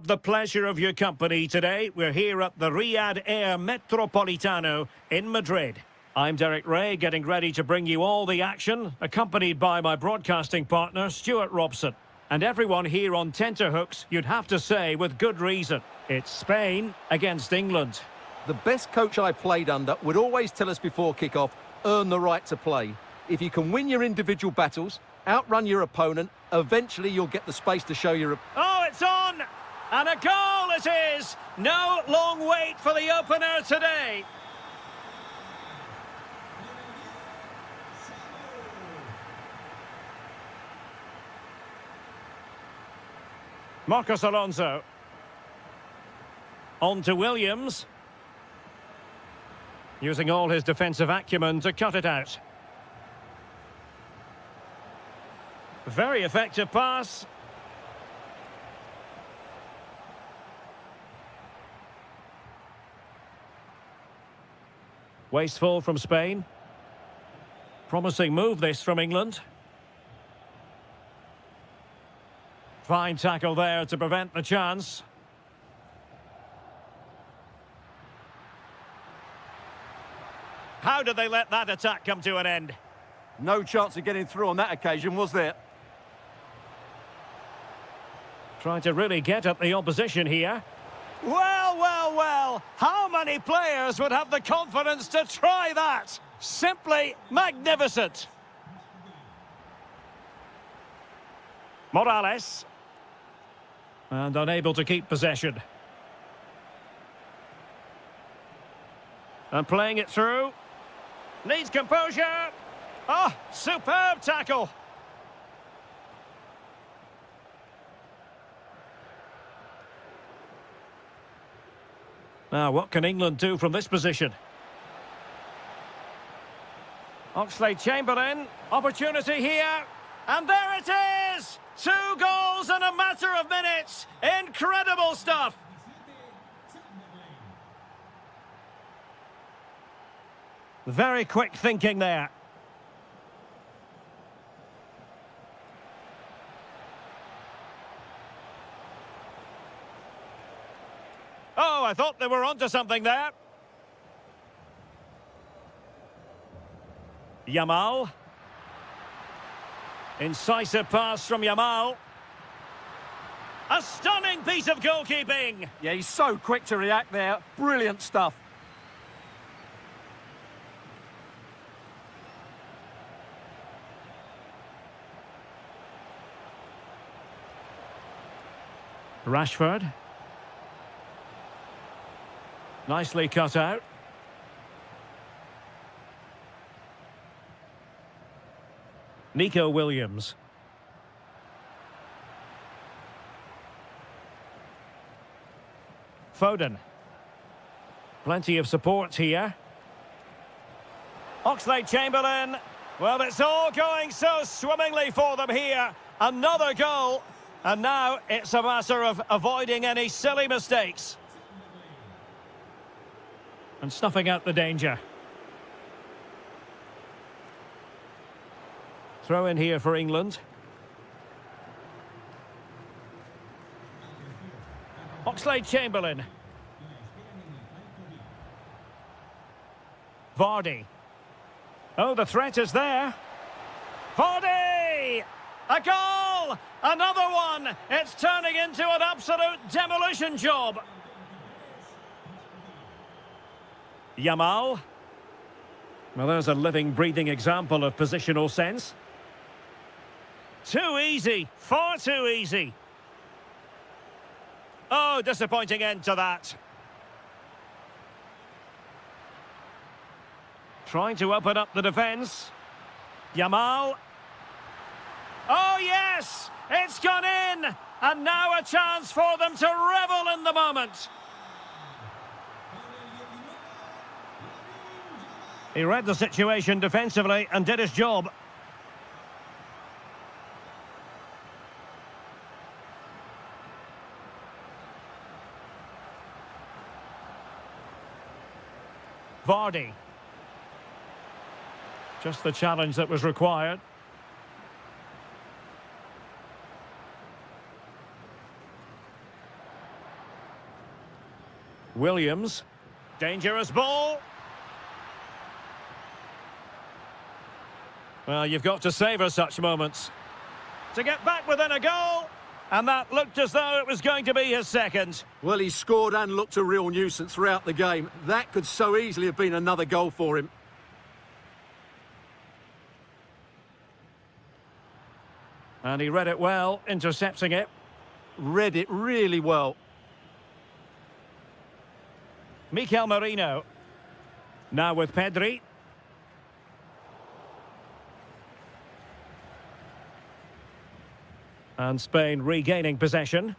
The pleasure of your company today. We're here at the Riyadh Air Metropolitano in Madrid. I'm Derek Ray, getting ready to bring you all the action, accompanied by my broadcasting partner, Stuart Robson. And everyone here on tenterhooks, you'd have to say with good reason. It's Spain against England. The best coach I played under would always tell us before kick-off, earn the right to play. If you can win your individual battles, outrun your opponent, eventually you'll get the space to show your... Oh, it's on! And a goal it is! No long wait for the opener today. Marcos Alonso. On to Williams. Using all his defensive acumen to cut it out. Very effective pass. Wasteful from Spain. Promising move this from England. Fine tackle there to prevent the chance. How did they let that attack come to an end? No chance of getting through on that occasion, was there? Trying to really get at the opposition here. Well, well, well. How many players would have the confidence to try that? Simply magnificent. Morales. And unable to keep possession. And playing it through. Needs composure. Oh, superb tackle. Now, what can England do from this position? Oxlade-Chamberlain, opportunity here, and there it is! 2 goals in a matter of minutes! Incredible stuff! Very quick thinking there. Oh, I thought they were onto something there. Yamal. Incisive pass from Yamal. A stunning piece of goalkeeping. Yeah, he's so quick to react there. Brilliant stuff. Rashford. Nicely cut out. Nico Williams. Foden. Plenty of support here. Oxlade-Chamberlain. Well, it's all going so swimmingly for them here. Another goal. And now it's a matter of avoiding any silly mistakes. And snuffing out the danger. Throw in here for England. Oxlade-Chamberlain. Vardy. Oh, the threat is there. Vardy! A goal! Another one! It's turning into an absolute demolition job. Yamal. Well, there's a living, breathing example of positional sense. Too easy. Far too easy. Oh, disappointing end to that. Trying to open up the defence. Yamal. Oh, yes! It's gone in! And now a chance for them to revel in the moment. He read the situation defensively and did his job. Vardy. Just the challenge that was required. Williams. Dangerous ball. Well, you've got to savour such moments. To get back within a goal. And that looked as though it was going to be his second. Well, he scored and looked a real nuisance throughout the game. That could so easily have been another goal for him. And he read it well, intercepting it. Read it really well. Mikel Merino. Now with Pedri. And Spain regaining possession.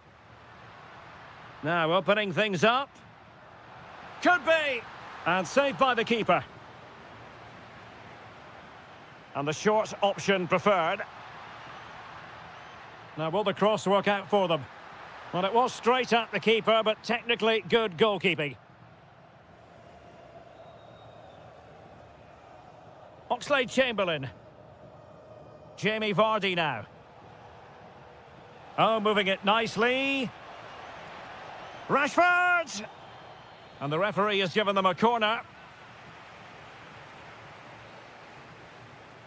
Now opening things up. Could be! And saved by the keeper. And the short option preferred. Now will the cross work out for them? Well, it was straight at the keeper, but technically good goalkeeping. Oxlade-Chamberlain. Jamie Vardy now. Oh, moving it nicely. Rashford! And the referee has given them a corner.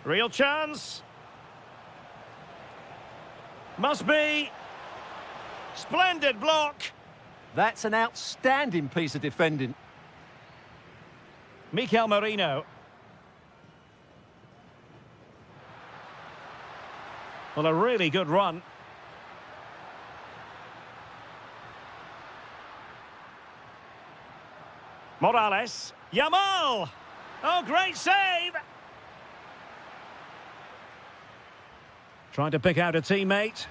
Real chance. Must be. Splendid block. That's an outstanding piece of defending. Mikel Merino. Well, a really good run. Morales. Yamal! Oh, great save! Trying to pick out a teammate.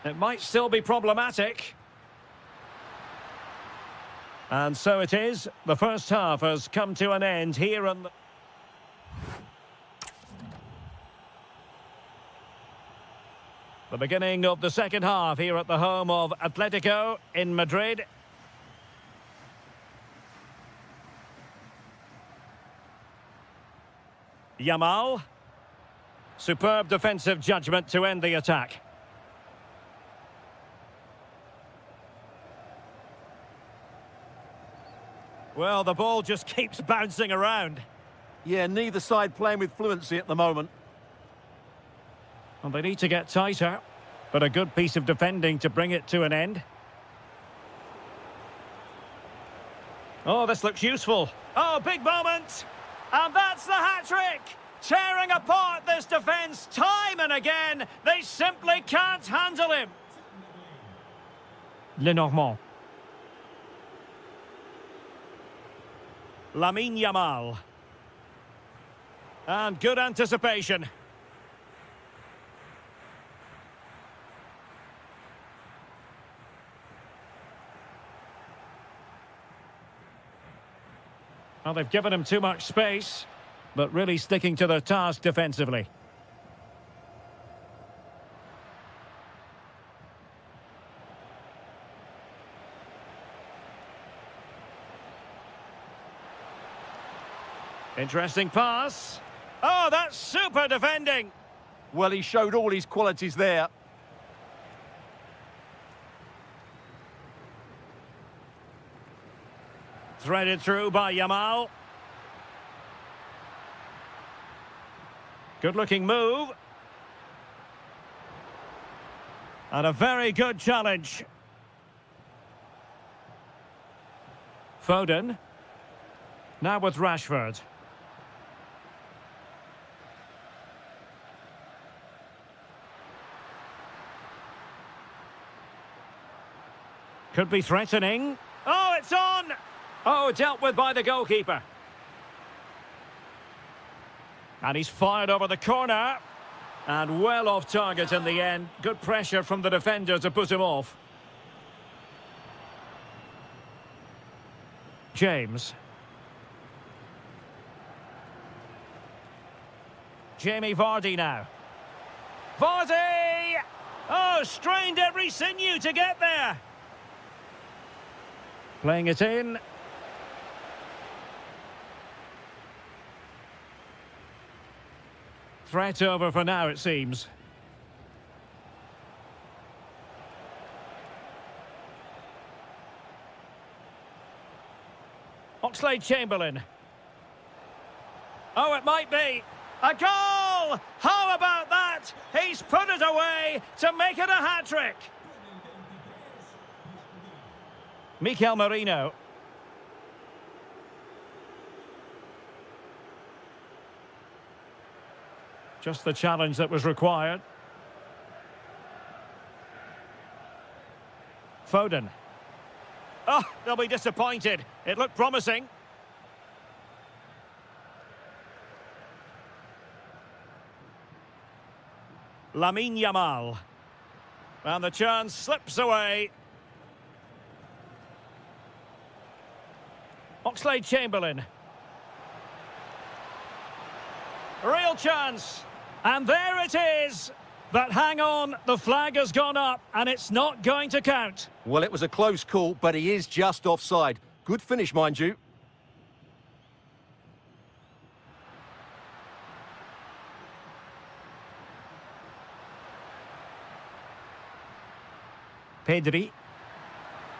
It might still be problematic. And so it is. The first half has come to an end here on the... The beginning of the second half here at the home of Atletico in Madrid. Yamal. Superb defensive judgment to end the attack. Well, the ball just keeps bouncing around. Yeah, neither side playing with fluency at the moment. Well, they need to get tighter, but a good piece of defending to bring it to an end. Oh, this looks useful. Oh, big moment! And that's the hat-trick! Tearing apart this defence time and again. They simply can't handle him. Lenormand. Lamine Yamal. And good anticipation. Well, they've given him too much space, but really sticking to their task defensively. Interesting pass. Oh, that's super defending. Well, he showed all his qualities there. Threaded through by Yamal. Good-looking move. And a very good challenge. Foden. Now with Rashford. Could be threatening. Oh, it's on! Oh, dealt with by the goalkeeper. And he's fired over the corner. And well off target in the end. Good pressure from the defender to put him off. James. Jamie Vardy now. Vardy! Oh, strained every sinew to get there. Playing it in. Threat over for now, it seems. Oxlade-Chamberlain. Oh, it might be. A goal! How about that? He's put it away to make it a hat-trick. Mikel Merino. Just the challenge that was required. Foden. Oh, they'll be disappointed. It looked promising. Lamine Yamal. And the chance slips away. Oxlade-Chamberlain. Real chance. And there it is. But hang on, the flag has gone up and it's not going to count. Well, it was a close call, but he is just offside. Good finish, mind you. Pedri.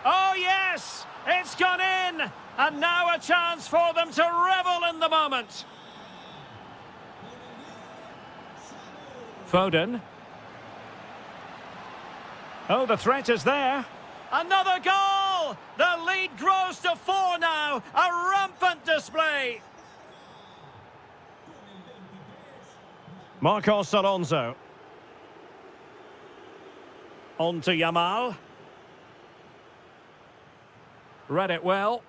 Oh, yes! It's gone in! And now a chance for them to revel in the moment. Foden. Oh, the threat is there. Another goal! The lead grows to 4 now. A rampant display. Marcos Alonso. On to Yamal. Read it well.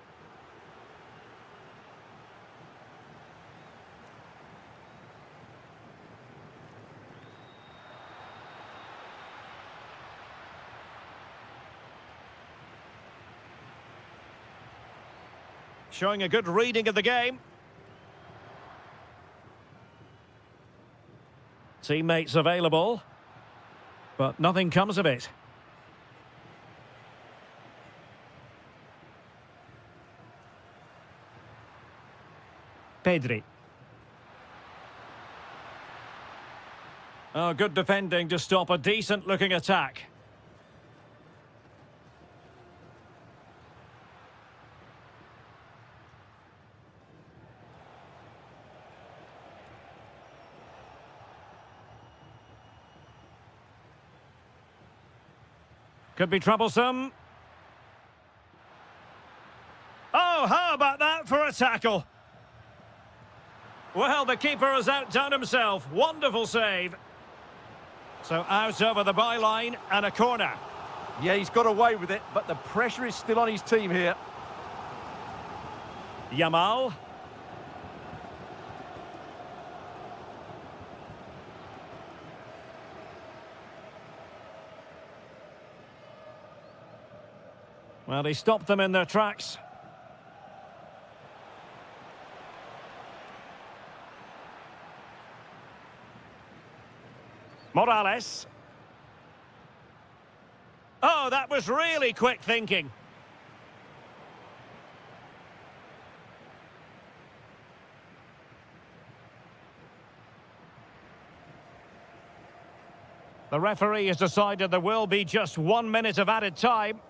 Showing a good reading of the game. Teammates available, but nothing comes of it. Pedri. Oh, good defending to stop a decent-looking attack. Could be troublesome. Oh, how about that for a tackle? Well, the keeper has outdone himself. Wonderful save. So out over the byline and a corner. Yeah, he's got away with it, but the pressure is still on his team here. Yamal. Well, he stopped them in their tracks. Morales. Oh, that was really quick thinking. The referee has decided there will be just 1 minute of added time.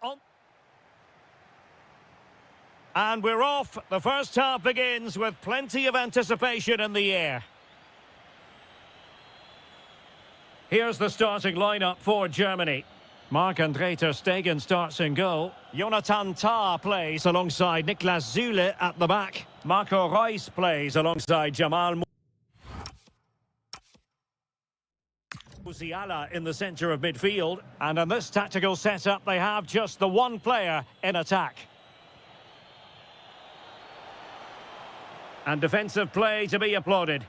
On. And we're off. The first half begins with plenty of anticipation in the air. Here's the starting lineup for Germany. Marc-Andre ter Stegen starts in goal. Jonathan Tah plays alongside Niklas Süle at the back. Marco Reus plays alongside Jamal Musiala in the centre of midfield. And in this tactical setup, they have just the one player in attack. And defensive play to be applauded.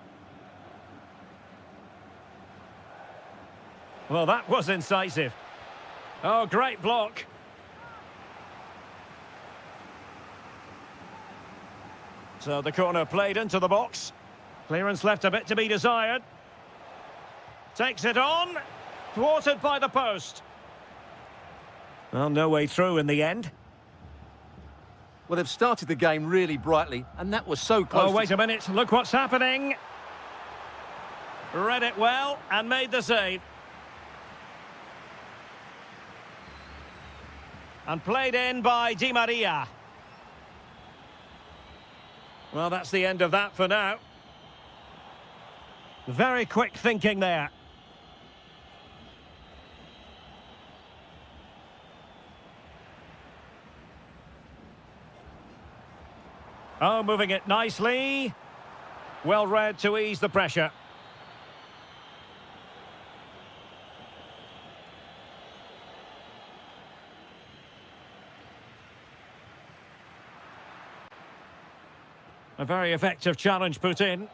Well, that was incisive. Oh, great block. So the corner played into the box. Clearance left a bit to be desired. Takes it on. Thwarted by the post. Well, no way through in the end. Well, they've started the game really brightly, and that was so close. Oh, wait a minute. Look what's happening. Read it well and made the save. And played in by Di Maria. Well, that's the end of that for now. Very quick thinking there. Oh, moving it nicely. Well read to ease the pressure. A very effective challenge put in.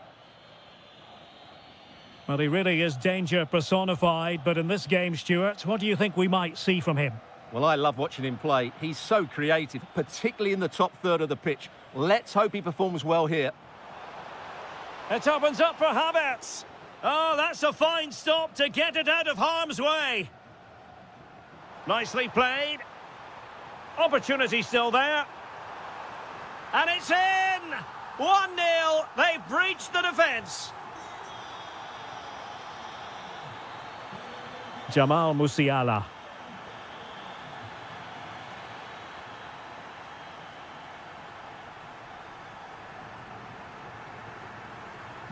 Well, he really is danger personified, but in this game, Stuart, what do you think we might see from him? Well, I love watching him play. He's so creative, particularly in the top third of the pitch. Let's hope he performs well here. It opens up for Havertz. Oh, that's a fine stop to get it out of harm's way. Nicely played. Opportunity still there. And it's in! 1-0. They've breached the defence. Jamal Musiala.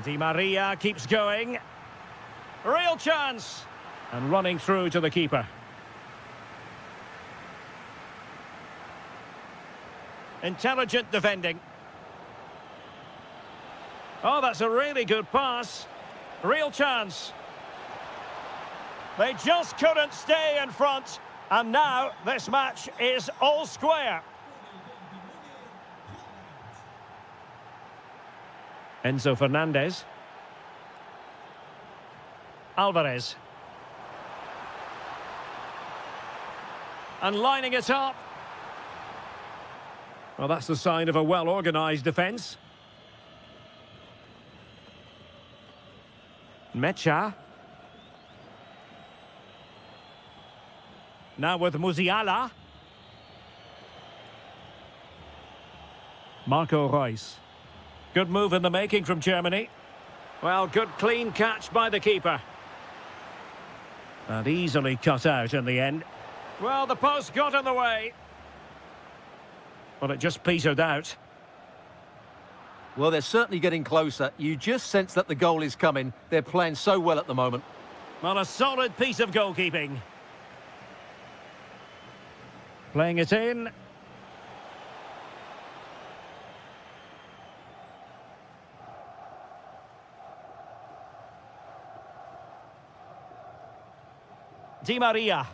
Di Maria keeps going. Real chance. And running through to the keeper. Intelligent defending. Oh, that's a really good pass. Real chance. They just couldn't stay in front. And now this match is all square. Enzo Fernandez. Alvarez. And lining it up. Well, that's the sign of a well-organised defence. Mecha. Now with Musiala. Marco Reus. Good move in the making from Germany. Well, good clean catch by the keeper. And easily cut out in the end. Well, the post got in the way. But it just petered out. Well, they're certainly getting closer. You just sense that the goal is coming. They're playing so well at the moment. Well, a solid piece of goalkeeping. Playing it in. Di Maria.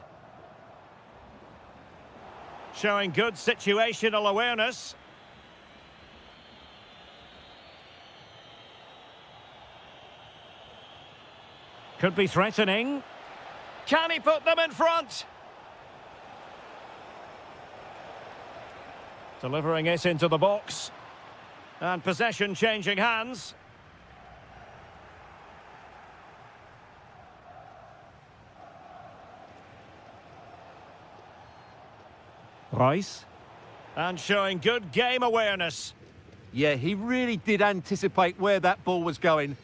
Showing good situational awareness. Could be threatening. Can he put them in front? Delivering it into the box. And possession changing hands. Reus. And showing good game awareness. Yeah, he really did anticipate where that ball was going.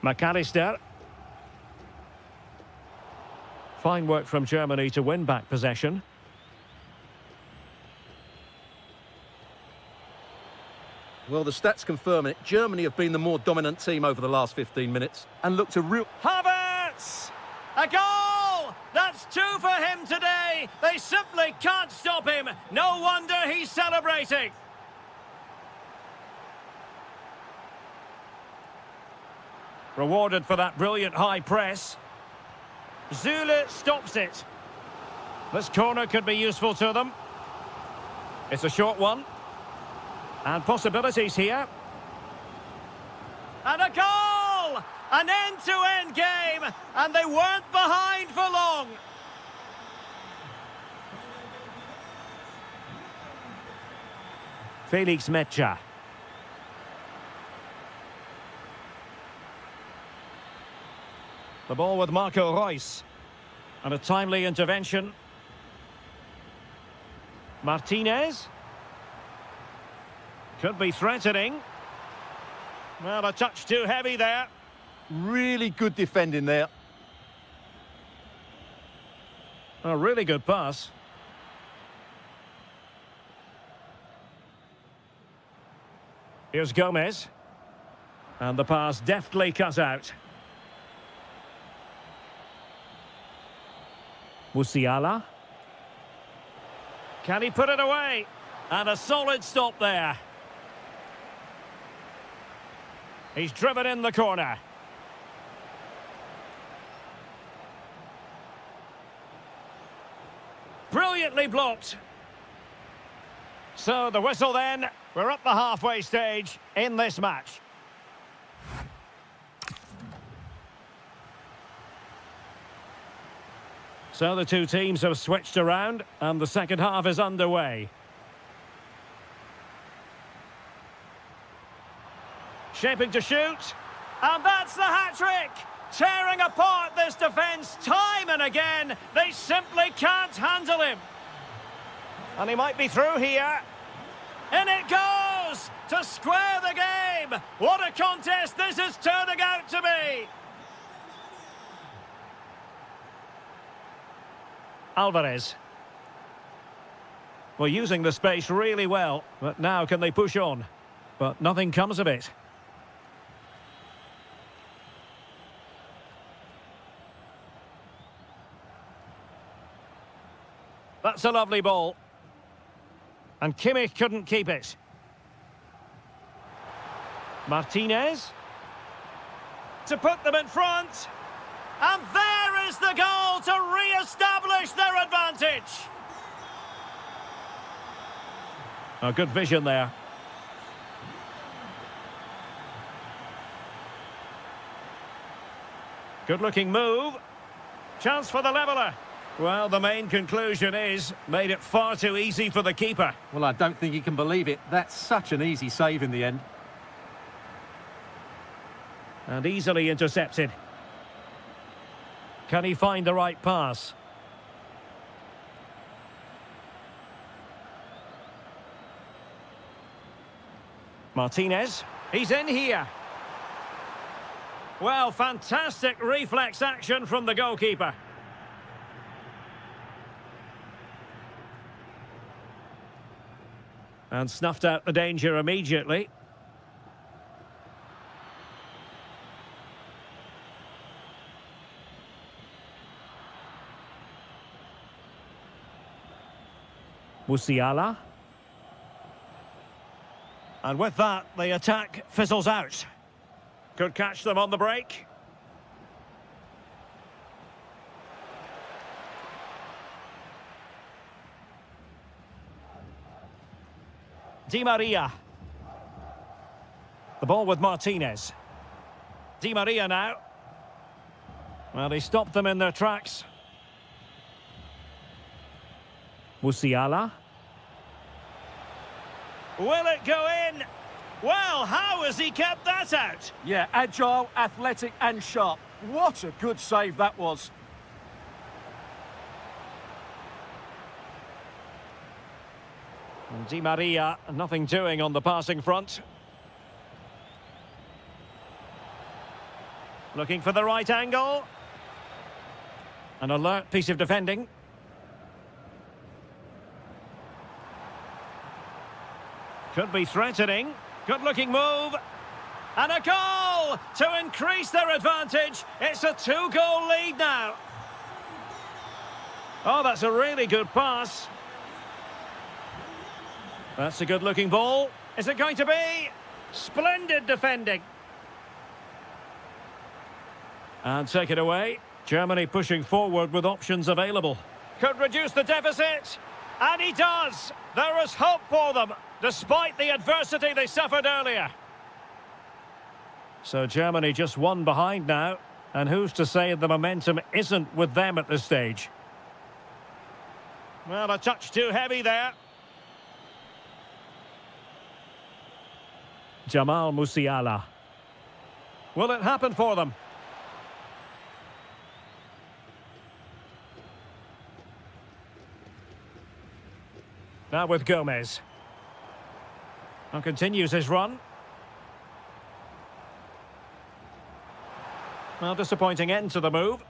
McAllister. Fine work from Germany to win back possession. Well, the stats confirm it. Germany have been the more dominant team over the last 15 minutes and looked a real... Havertz! A goal! That's 2 for him today. They simply can't stop him. No wonder he's celebrating. Rewarded for that brilliant high press. Zule stops it. This corner could be useful to them. It's a short one. And possibilities here. And a goal! An end-to-end game, and they weren't behind for long. Felix Mecha. The ball with Marco Reus. And a timely intervention. Martinez. Could be threatening. Well, a touch too heavy there. Really good defending there. A really good pass. Here's Gomez. And the pass deftly cut out. Musiala. Can he put it away? And a solid stop there. He's driven in the corner. Brilliantly blocked. So the whistle then. We're up the halfway stage in this match. So the two teams have switched around and the second half is underway. Shaping to shoot. And that's the hat-trick! Tearing apart this defence time and again. They simply can't handle him. And he might be through here. In it goes! To square the game! What a contest this is turning out to be! Alvarez. Well, using the space really well. But now can they push on? But nothing comes of it. That's a lovely ball. And Kimmich couldn't keep it. Martinez. To put them in front. And there is the goal to re-establish their advantage. A good vision there. Good-looking move. Chance for the leveller. Well, the main conclusion is, made it far too easy for the keeper. Well, I don't think he can believe it. That's such an easy save in the end. And easily intercepted. Can he find the right pass? Martinez. He's in here. Well, fantastic reflex action from the goalkeeper. And snuffed out the danger immediately. Musiala. And with that, the attack fizzles out. Could catch them on the break. Di Maria. The ball with Martinez. Di Maria now. Well, he stopped them in their tracks. Musiala. Will it go in? Well, how has he kept that out? Yeah, agile, athletic and sharp. What a good save that was. And Di Maria, nothing doing on the passing front. Looking for the right angle. An alert piece of defending. Could be threatening. Good-looking move. And a goal to increase their advantage. It's a 2-goal lead now. Oh, that's a really good pass. That's a good-looking ball. Is it going to be? Splendid defending. And take it away. Germany pushing forward with options available. Could reduce the deficit. And he does. There is hope for them, despite the adversity they suffered earlier. So Germany just one behind now. And who's to say the momentum isn't with them at this stage? Well, a touch too heavy there. Jamal Musiala. Will it happen for them? Now with Gomez. And continues his run. Well, disappointing end to the move.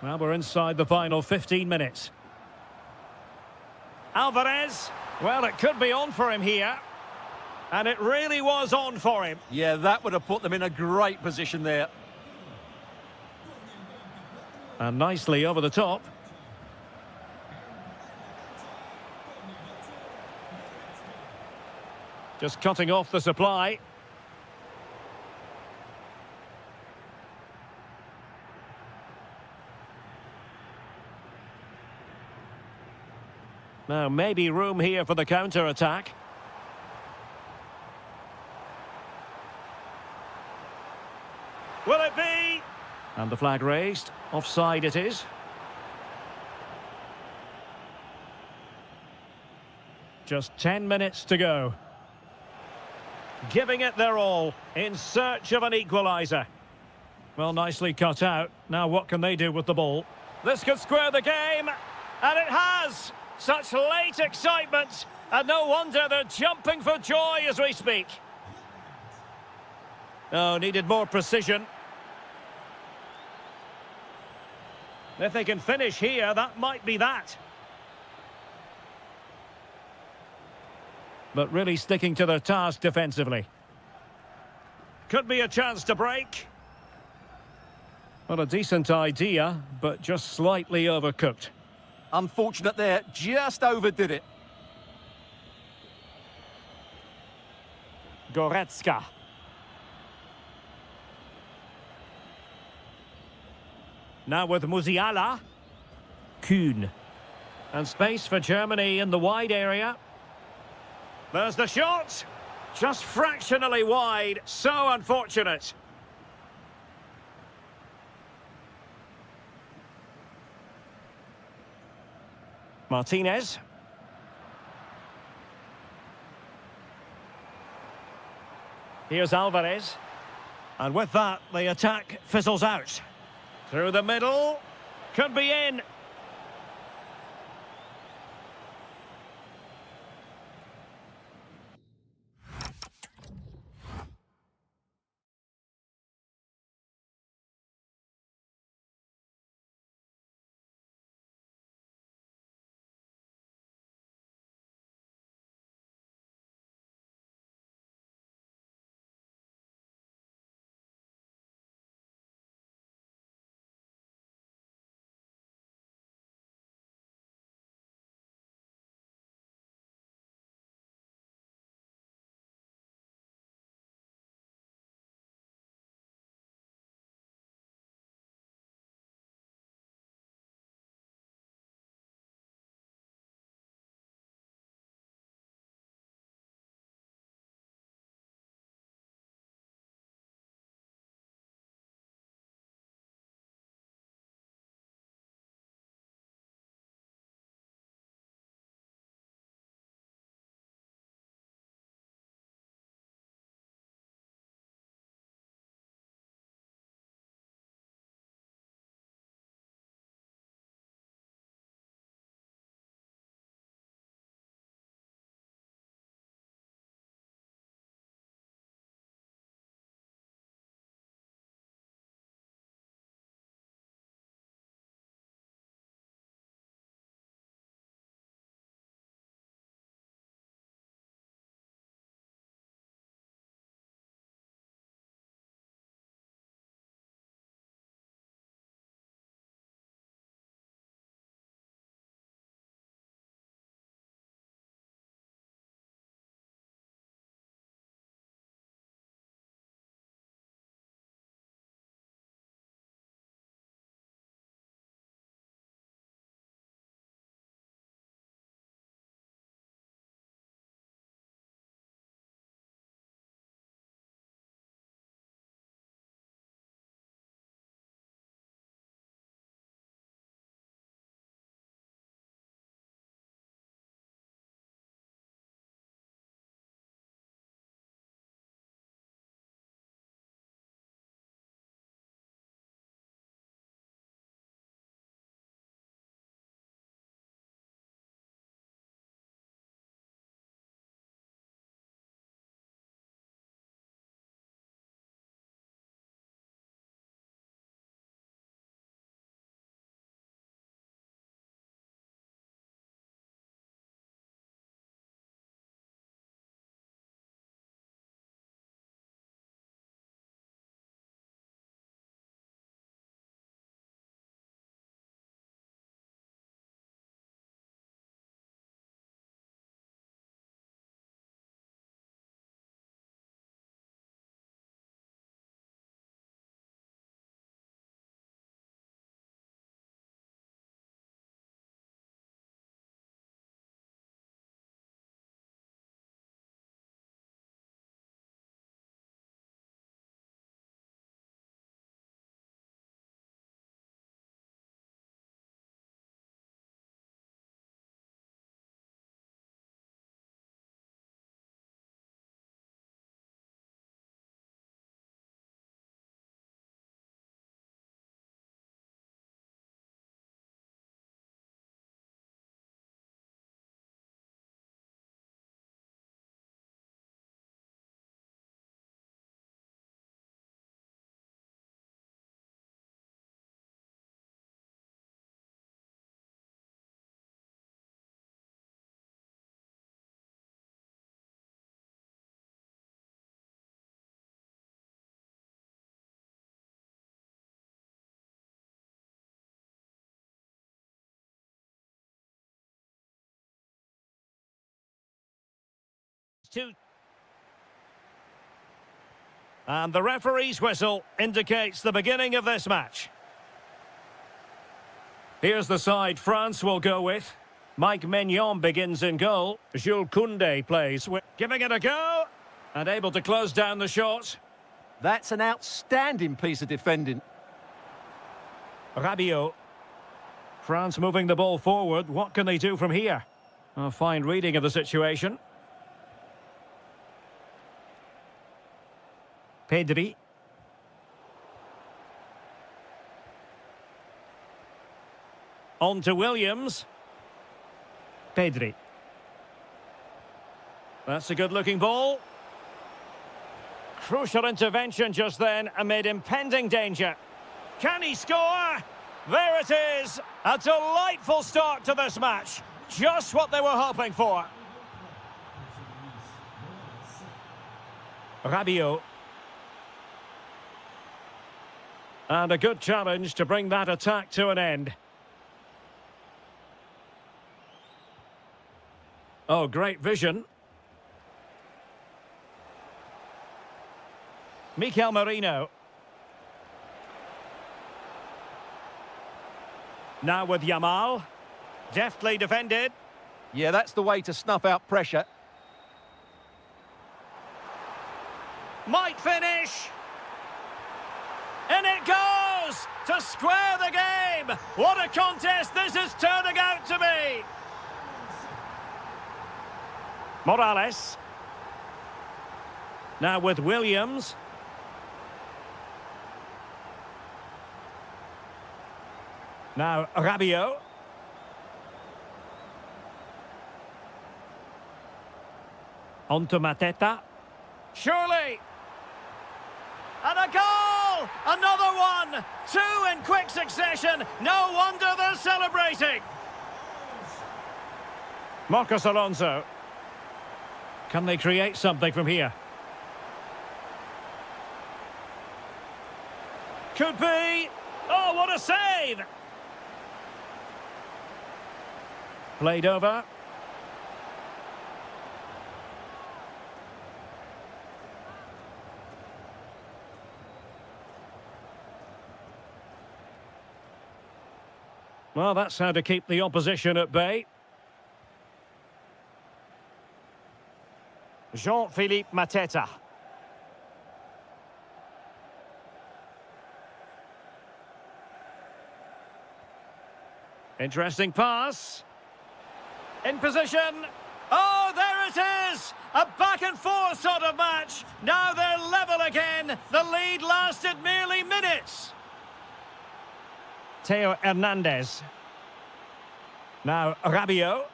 Well, we're inside the final 15 minutes. Alvarez. Well, it could be on for him here. And it really was on for him. Yeah, that would have put them in a great position there. And nicely over the top. Just cutting off the supply. Now, maybe room here for the counter-attack. Will it be? And the flag raised. Offside it is. Just 10 minutes to go. Giving it their all in search of an equaliser. Well, nicely cut out. Now what can they do with the ball? This could square the game. And it has! Such late excitement. And no wonder they're jumping for joy as we speak. Oh, needed more precision. If they can finish here, that might be that. But really sticking to their task defensively. Could be a chance to break. Well, a decent idea, but just slightly overcooked. Unfortunate there, just overdid it. Goretzka. Now with Musiala. Kuhn. And space for Germany in the wide area. There's the shot. Just fractionally wide. So unfortunate. Martinez. Here's Alvarez. And with that, the attack fizzles out. Through the middle. Could be in. Two. And the referee's whistle indicates the beginning of this match. Here's the side France will go with. Mike Maignan begins in goal. Jules Koundé plays, giving it a go and able to close down the shot. That's an outstanding piece of defending. Rabiot. France moving the ball forward. What can they do from here? A fine reading of the situation. Pedri. On to Williams. Pedri. That's a good-looking ball. Crucial intervention just then amid impending danger. Can he score? There it is. A delightful start to this match. Just what they were hoping for. Rabiot. And a good challenge to bring that attack to an end. Oh, great vision. Mikel Merino. Now with Yamal. Deftly defended. Yeah, that's the way to snuff out pressure. Might finish. And it goes to square the game. What a contest this is turning out to be. Morales. Now with Williams. Now Rabiot. On to Mateta. Surely. And a goal! Another one! Two in quick succession. No wonder they're celebrating. Marcos Alonso. Can they create something from here? Could be. Oh, what a save! Played over. Well, that's how to keep the opposition at bay. Jean-Philippe Mateta. Interesting pass. In position. Oh, there it is! A back-and-forth sort of match. Now they're level again. The lead lasted merely minutes. Theo Hernandez. Now Rabiot.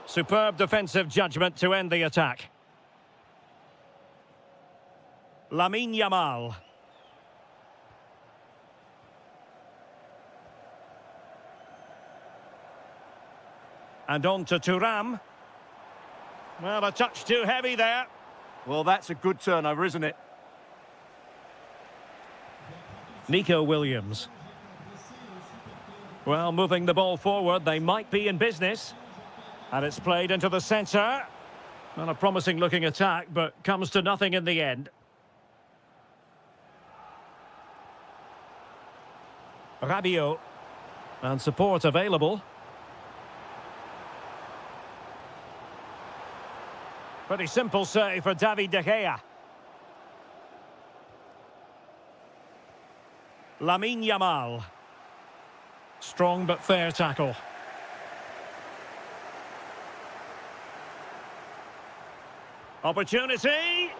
Superb defensive judgment to end the attack. Lamine Yamal. And on to Thuram. Well, a touch too heavy there. Well, that's a good turnover, isn't it? Nico Williams. Well, moving the ball forward, they might be in business. And it's played into the centre. Well, a promising-looking attack, but comes to nothing in the end. Rabiot. And support available. Pretty simple save for David De Gea. Lamine Yamal. Strong but fair tackle. Opportunity.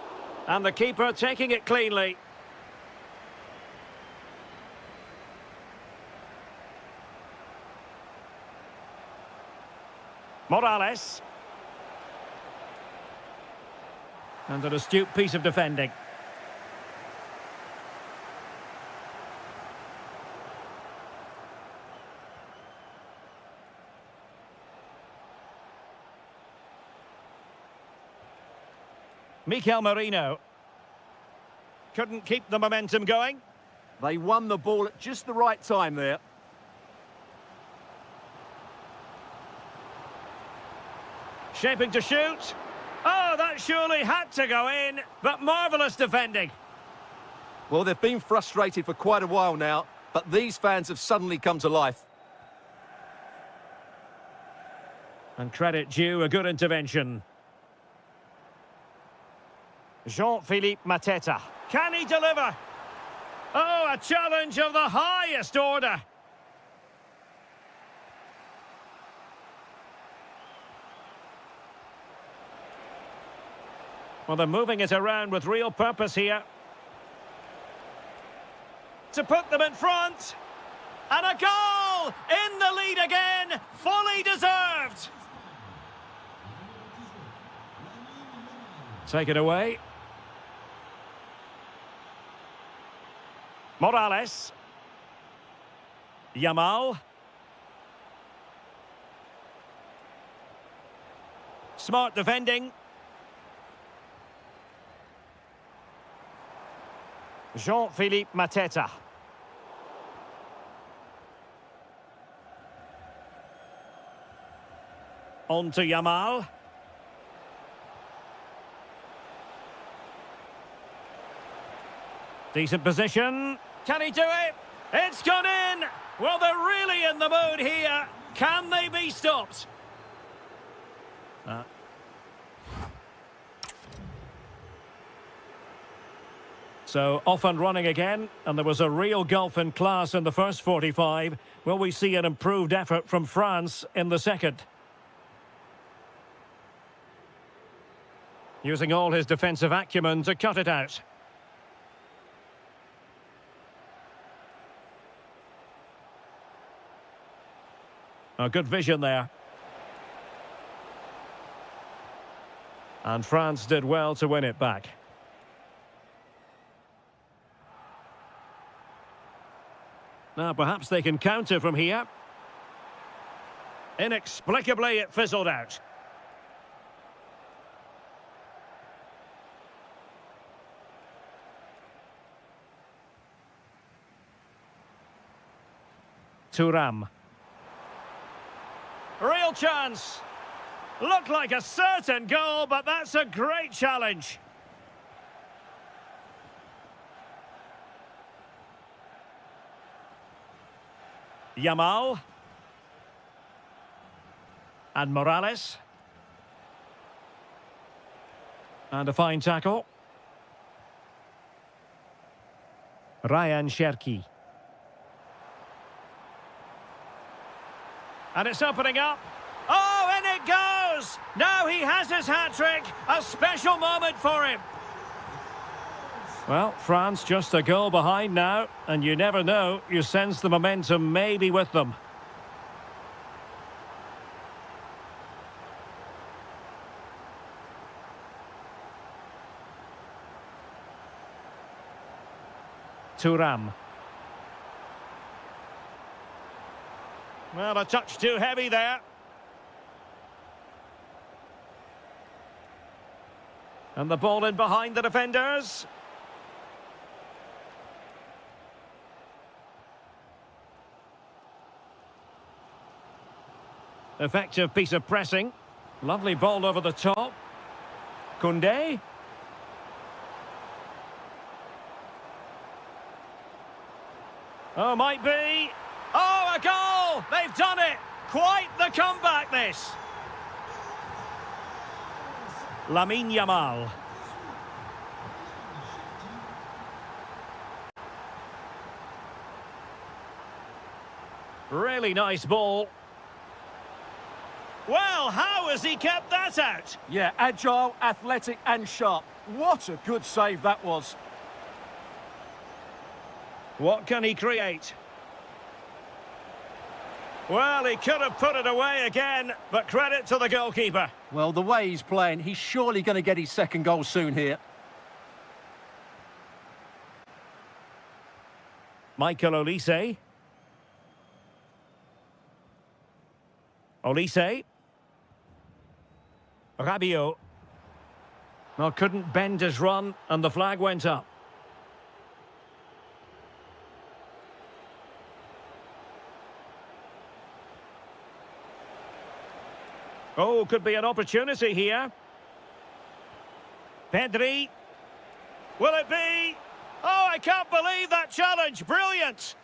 And the keeper taking it cleanly. Morales. And an astute piece of defending. Mikel Merino. Couldn't keep the momentum going. They won the ball at just the right time there. Shaping to shoot. Oh, that surely had to go in, but marvellous defending. Well, they've been frustrated for quite a while now, but these fans have suddenly come to life. And credit due, a good intervention. Jean-Philippe Mateta. Can he deliver? Oh, a challenge of the highest order. Well, they're moving it around with real purpose here. To put them in front. And a goal! In the lead again! Fully deserved! Take it away. Morales. Yamal. Smart defending. Jean-Philippe Mateta. On to Yamal. Decent position. Can he do it? It's gone in! Well, they're really in the mood here. Can they be stopped? So, off and running again, and there was a real gulf in class in the first 45. Will we see an improved effort from France in the second? Using all his defensive acumen to cut it out. A good vision there. And France did well to win it back. Now, perhaps they can counter from here. Inexplicably, it fizzled out. Thuram. Real chance. Looked like a certain goal, but that's a great challenge. Yamal. And Morales. And a fine tackle. Ryan Cherki. And it's opening up. Oh, and it goes! Now he has his hat-trick. A special moment for him. Well, France just a goal behind now, and you never know, you sense the momentum may be with them. Thuram. Well, a touch too heavy there. And the ball in behind the defenders. Effective piece of pressing. Lovely ball over the top. Koundé. Oh, might be. Oh, a goal! They've done it! Quite the comeback, this. Lamine Yamal. Really nice ball. Well, how has he kept that out? Yeah, agile, athletic and sharp. What a good save that was. What can he create? Well, he could have put it away again, but credit to the goalkeeper. Well, the way he's playing, he's surely going to get his second goal soon here. Michael Olise. Olise. Rabiot. Well, couldn't bend his run, and the flag went up. Oh, could be an opportunity here. Pedri. Will it be? Oh, I can't believe that challenge. Brilliant.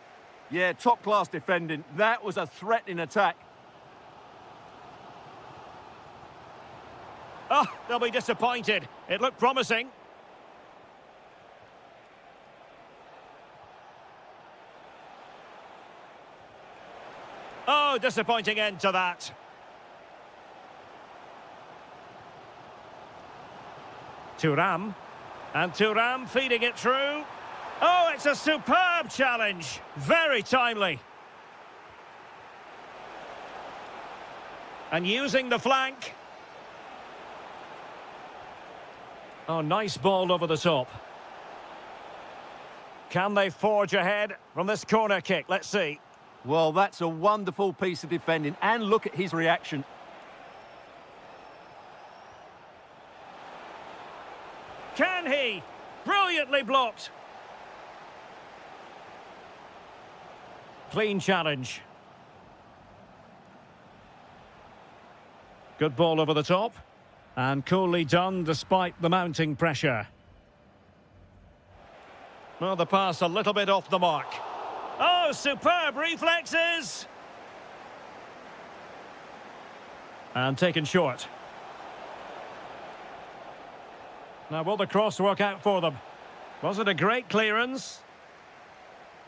Yeah, top-class defending. That was a threatening attack. Oh, they'll be disappointed. It looked promising. Oh, disappointing end to that. Thuram. And Thuram feeding it through. Oh, it's a superb challenge. Very timely. And using the flank. Oh, nice ball over the top. Can they forge ahead from this corner kick? Let's see. Well, that's a wonderful piece of defending, and look at his reaction. Can he? Brilliantly blocked. Clean challenge. Good ball over the top. And coolly done despite the mounting pressure. Well, the pass a little bit off the mark. Oh, superb reflexes! And taken short. Now, will the cross work out for them? Was it a great clearance?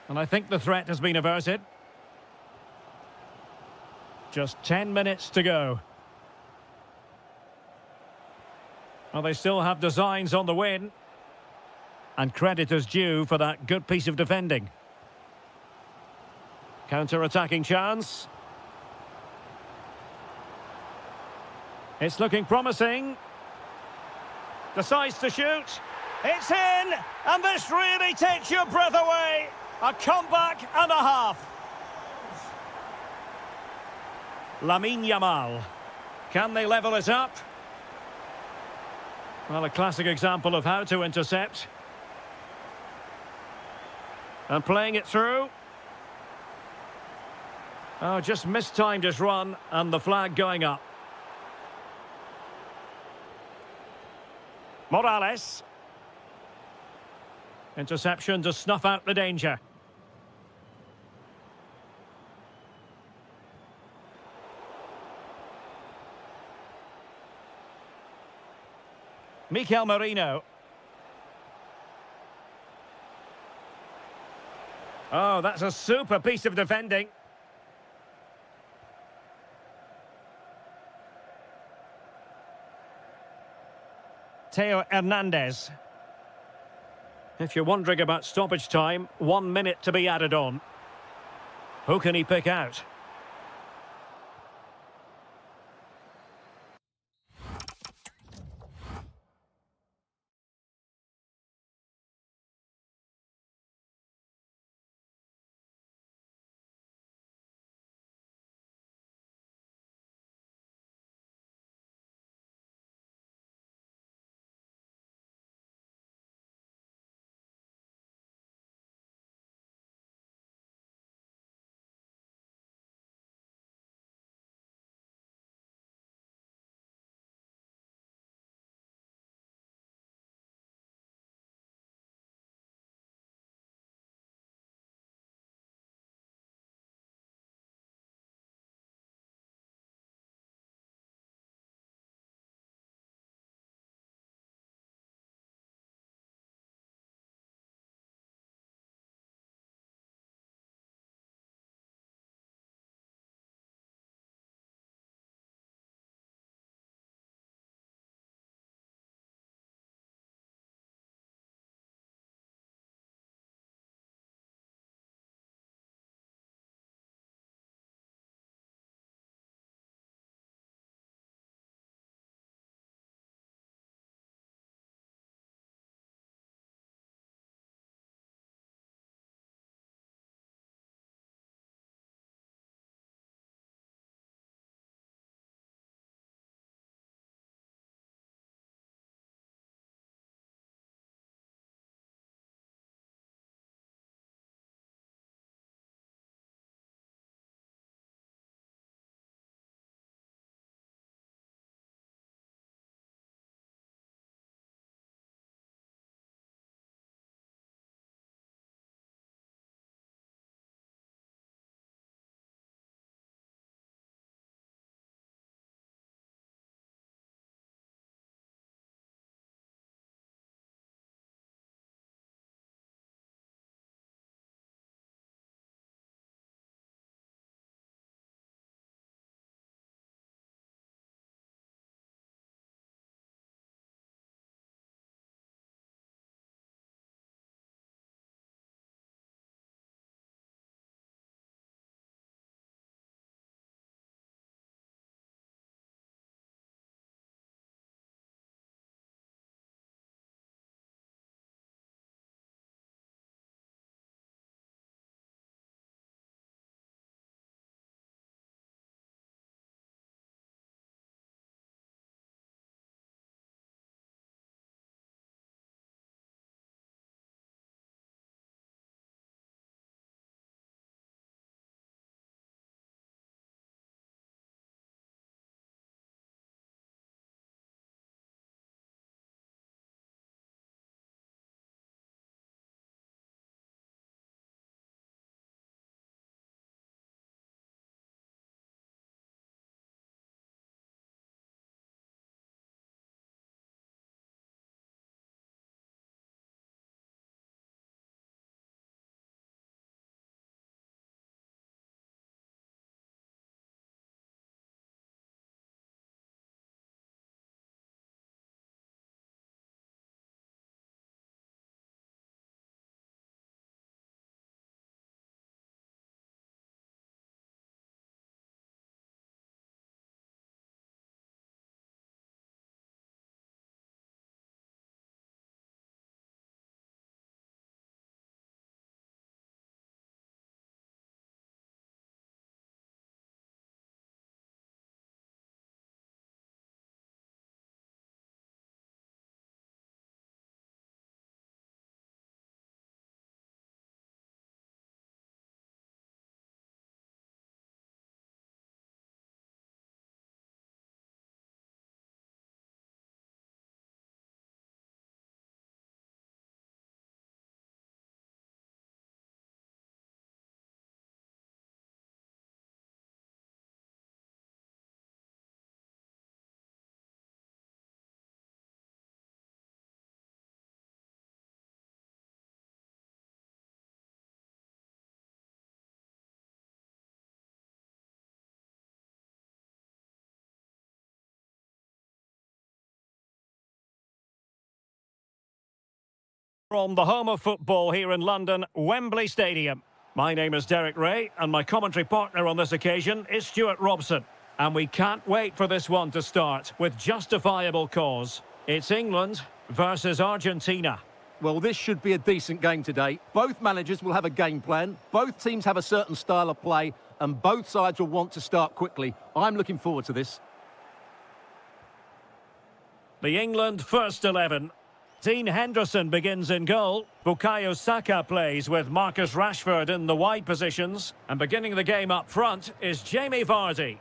And I think the threat has been averted. Just 10 minutes to go. Well, they still have designs on the win. And credit is due for that good piece of defending. Counter-attacking chance. It's looking promising. Decides to shoot. It's in! And this really takes your breath away. A comeback and a half. Lamine Yamal. Can they level it up? Well, a classic example of how to intercept. And playing it through. Oh, just mistimed his run, and the flag going up. Morales. Interception to snuff out the danger. Mikel Merino. Oh, that's a super piece of defending. Theo Hernandez. If you're wondering about stoppage time, 1 minute to be added on. Who can he pick out? From the home of football here in London, Wembley Stadium. My name is Derek Ray, and my commentary partner on this occasion is Stuart Robson. And we can't wait for this one to start with justifiable cause. It's England versus Argentina. Well, this should be a decent game today. Both managers will have a game plan. Both teams have a certain style of play, and both sides will want to start quickly. I'm looking forward to this. The England first 11. Dean Henderson begins in goal. Bukayo Saka plays with Marcus Rashford in the wide positions. And beginning the game up front is Jamie Vardy.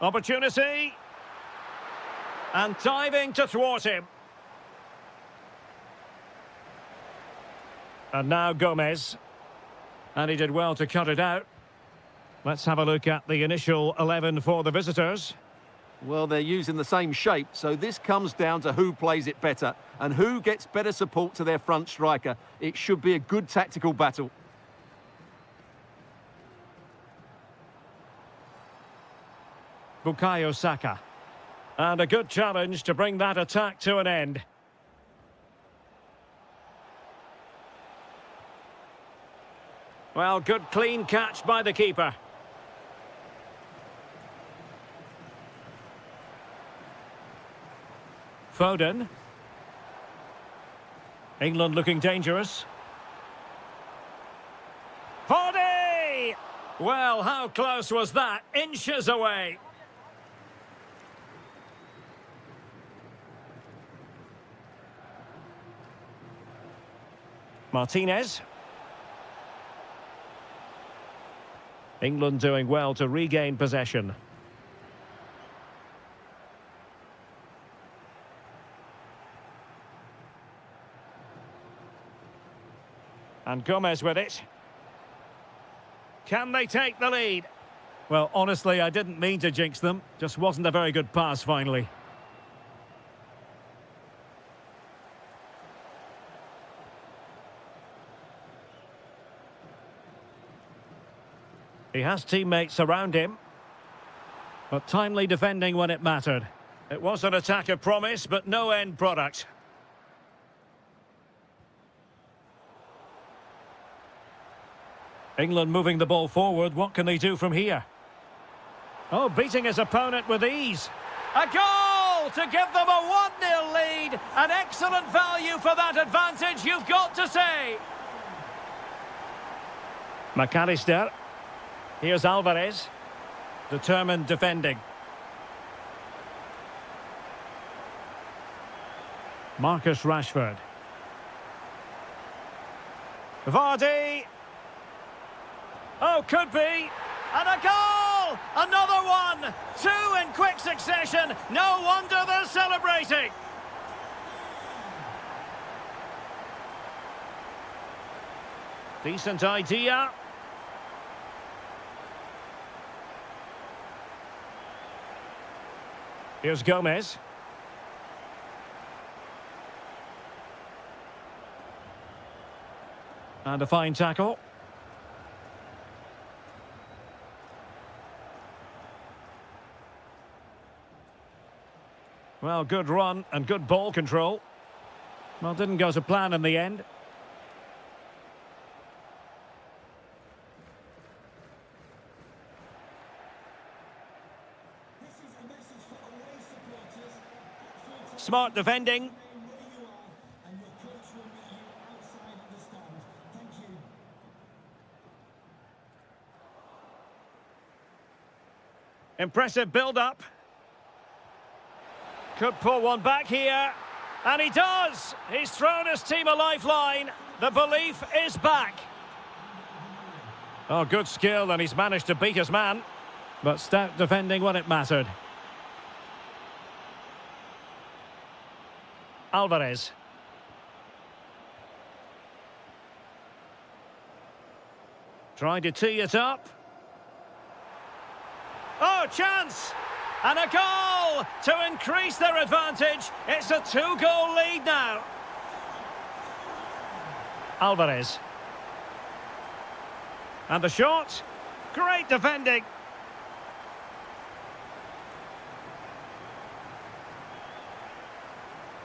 Opportunity. And diving to thwart him. And now Gomez. And he did well to cut it out. Let's have a look at the initial 11 for the visitors. Well, they're using the same shape, so this comes down to who plays it better and who gets better support to their front striker. It should be a good tactical battle. Bukayo Saka. And a good challenge to bring that attack to an end. Well, good clean catch by the keeper. Foden. England looking dangerous. Vardy! Well, how close was that? Inches away. Martinez. England doing well to regain possession. And Gomez with it. Can they take the lead? Well, honestly, I didn't mean to jinx them. Just wasn't a very good pass, finally. He has teammates around him. But timely defending when it mattered. It was an attack of promise, but no end product. England moving the ball forward. What can they do from here? Oh, beating his opponent with ease. A goal to give them a 1-0 lead. An excellent value for that advantage, you've got to say. McAllister. Here's Alvarez. Determined defending. Marcus Rashford. Vardy. Oh, could be. And a goal! Another one! Two in quick succession. No wonder they're celebrating. Decent idea. Here's Gomez. And a fine tackle. Well, good run and good ball control. Well, didn't go to plan in the end. Smart defending. Impressive build-up. Could pull one back here. And he does! He's thrown his team a lifeline. The belief is back. Oh, good skill, and he's managed to beat his man. But stout defending when it mattered. Alvarez. Trying to tee it up. Oh, chance! And a goal to increase their advantage. It's a 2-goal lead now. Alvarez. And the shot. Great defending.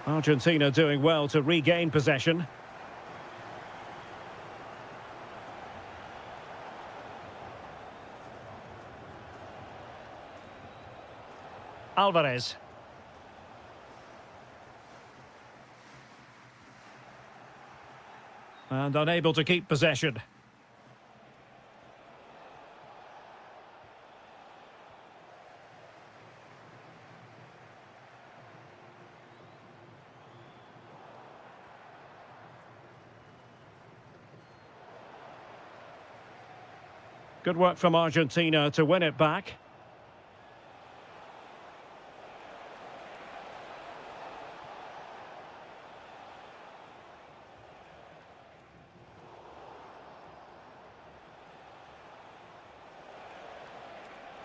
Argentina doing well to regain possession. Alvarez. And unable to keep possession. Good work from Argentina to win it back.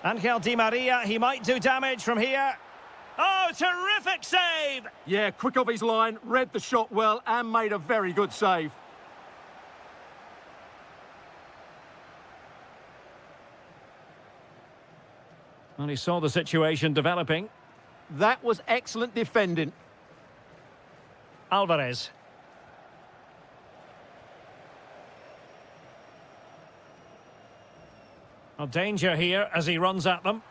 Angel Di Maria, he might do damage from here. Oh, terrific save! Yeah, quick off his line, read the shot well and made a very good save. Well, he saw the situation developing. That was excellent defending. Alvarez. A danger here as he runs at them.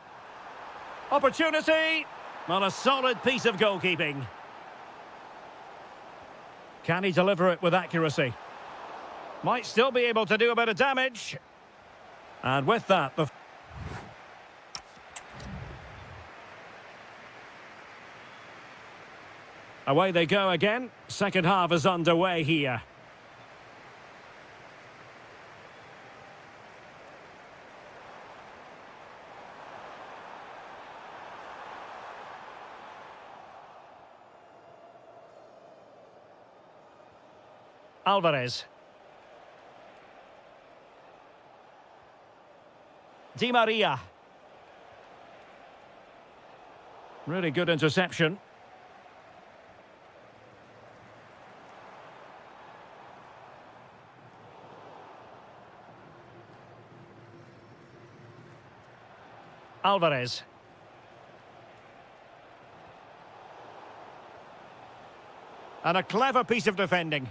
Opportunity! Well, a solid piece of goalkeeping. Can he deliver it with accuracy? Might still be able to do a bit of damage. And with that, the... Away they go again. Second half is underway here. Alvarez. Di Maria. Really good interception. Alvarez. And a clever piece of defending.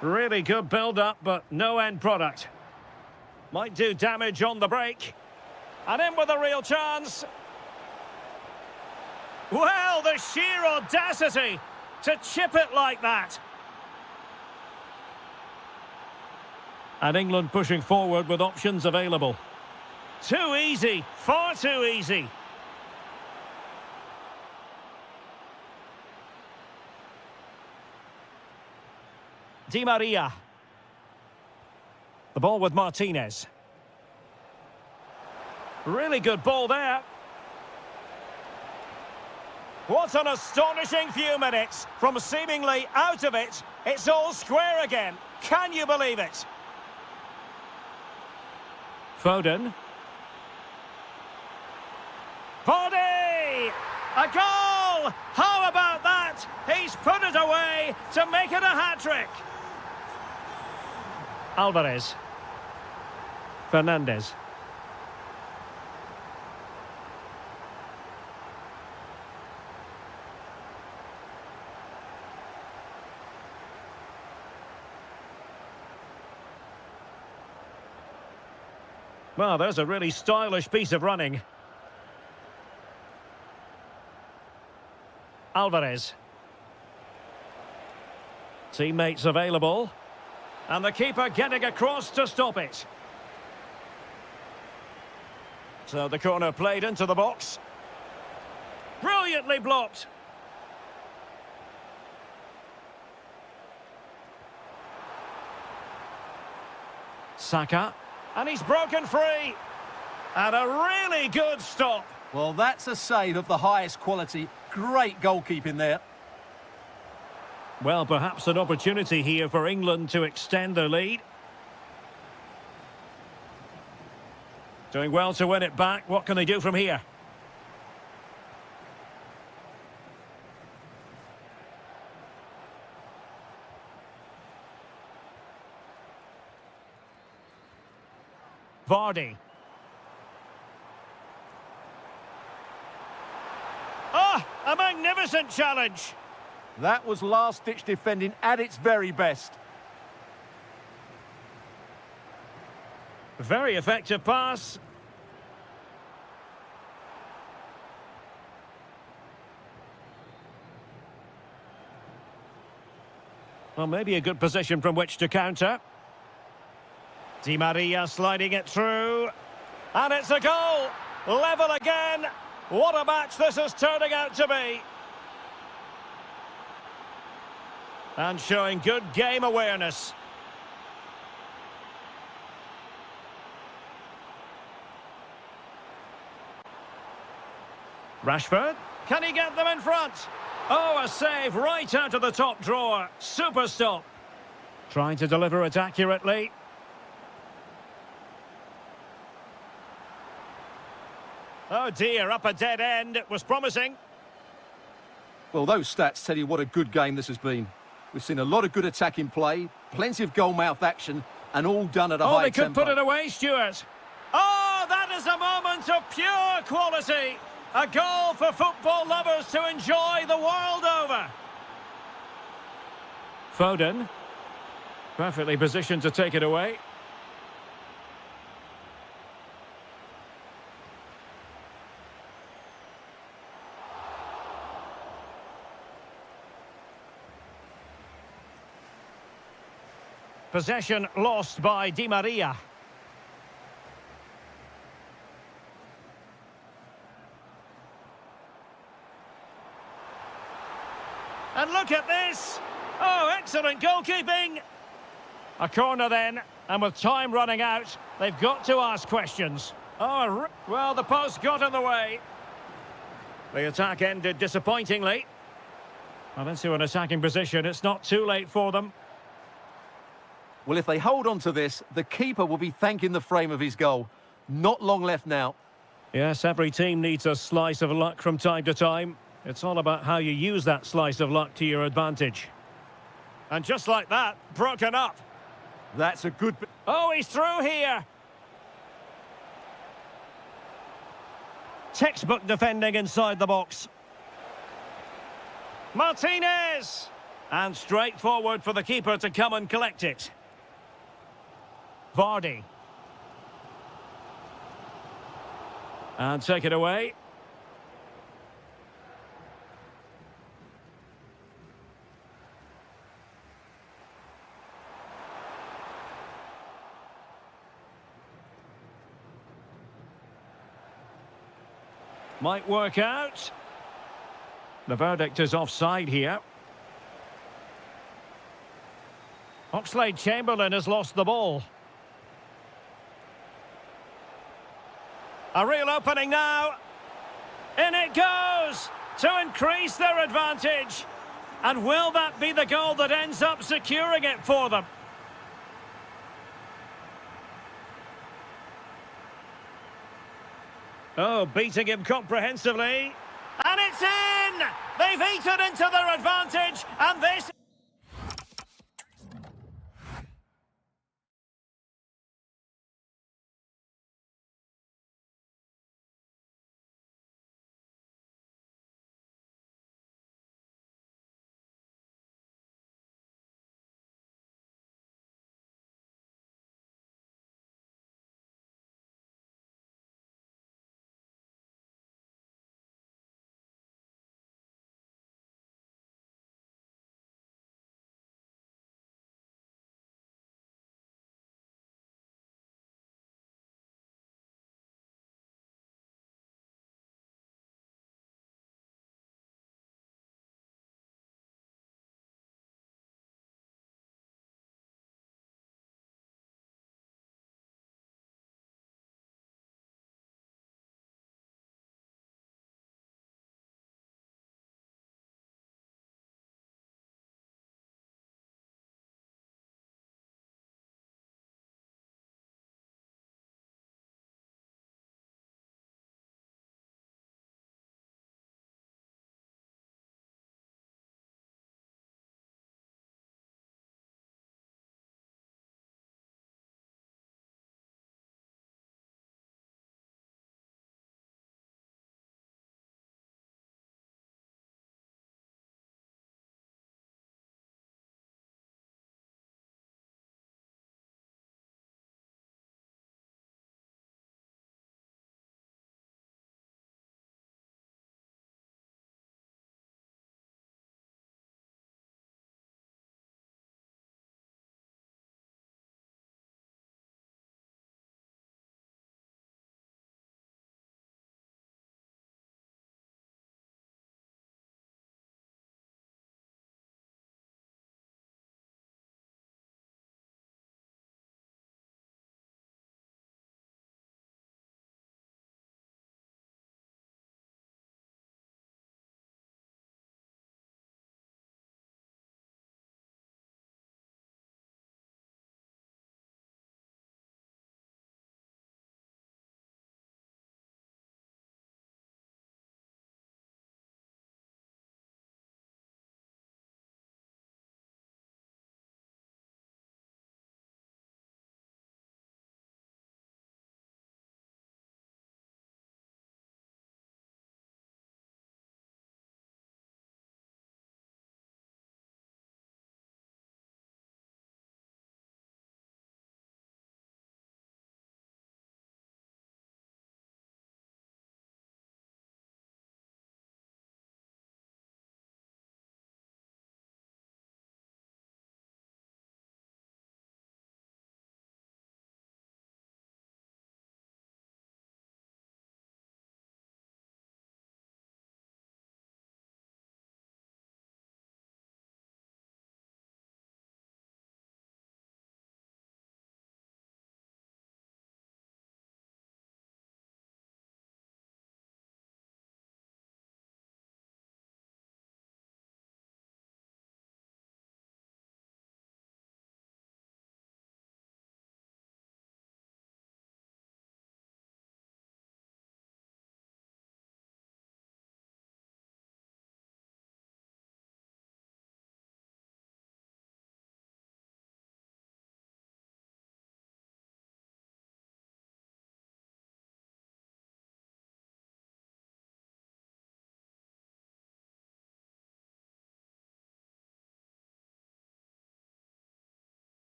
Really good build-up, but no end product. Might do damage on the break. And in with a real chance. Well, the sheer audacity to chip it like that. And England pushing forward with options available. Too easy, far too easy. Di Maria. The ball with Martinez. Really good ball there. What an astonishing few minutes. From seemingly out of it, it's all square again. Can you believe it? Foden. Body! A goal! How about that? He's put it away to make it a hat-trick. Alvarez. Fernandez. Well, there's a really stylish piece of running. Alvarez. Teammates available. And the keeper getting across to stop it. So the corner played into the box. Brilliantly blocked. Saka. And he's broken free. And a really good stop. Well, that's a save of the highest quality. Great goalkeeping there. Well, perhaps an opportunity here for England to extend their lead. Doing well to win it back. What can they do from here? Vardy. Ah, a magnificent challenge. That was last-ditch defending at its very best. Very effective pass. Well, maybe a good position from which to counter. Di Maria sliding it through. And it's a goal! Level again! What a match this is turning out to be! And showing good game awareness. Rashford, can he get them in front? Oh, a save right out of the top drawer. Super stop. Trying to deliver it accurately. Oh dear, up a dead end. It was promising. Well, those stats tell you what a good game this has been. We've seen a lot of good attacking play, plenty of goal-mouth action, and all done at a high tempo. Oh, they could put it away, Stuart. Oh, that is a moment of pure quality. A goal for football lovers to enjoy the world over. Foden. Perfectly positioned to take it away. Possession lost by Di Maria. And look at this! Oh, excellent goalkeeping! A corner then, and with time running out, they've got to ask questions. Oh, well, the post got in the way. The attack ended disappointingly. Well, into an attacking position, it's not too late for them. Well, if they hold on to this, the keeper will be thanking the frame of his goal. Not long left now. Yes, every team needs a slice of luck from time to time. It's all about how you use that slice of luck to your advantage. And just like that, broken up. That's a good... Oh, he's through here. Textbook defending inside the box. Martinez! And straight forward for the keeper to come and collect it. Vardy. And take it away. Might work out. The verdict is offside here. Oxlade-Chamberlain has lost the ball. A real opening now. In it goes to increase their advantage. And will that be the goal that ends up securing it for them? Oh, beating him comprehensively. And it's in! They've eaten into their advantage, and this...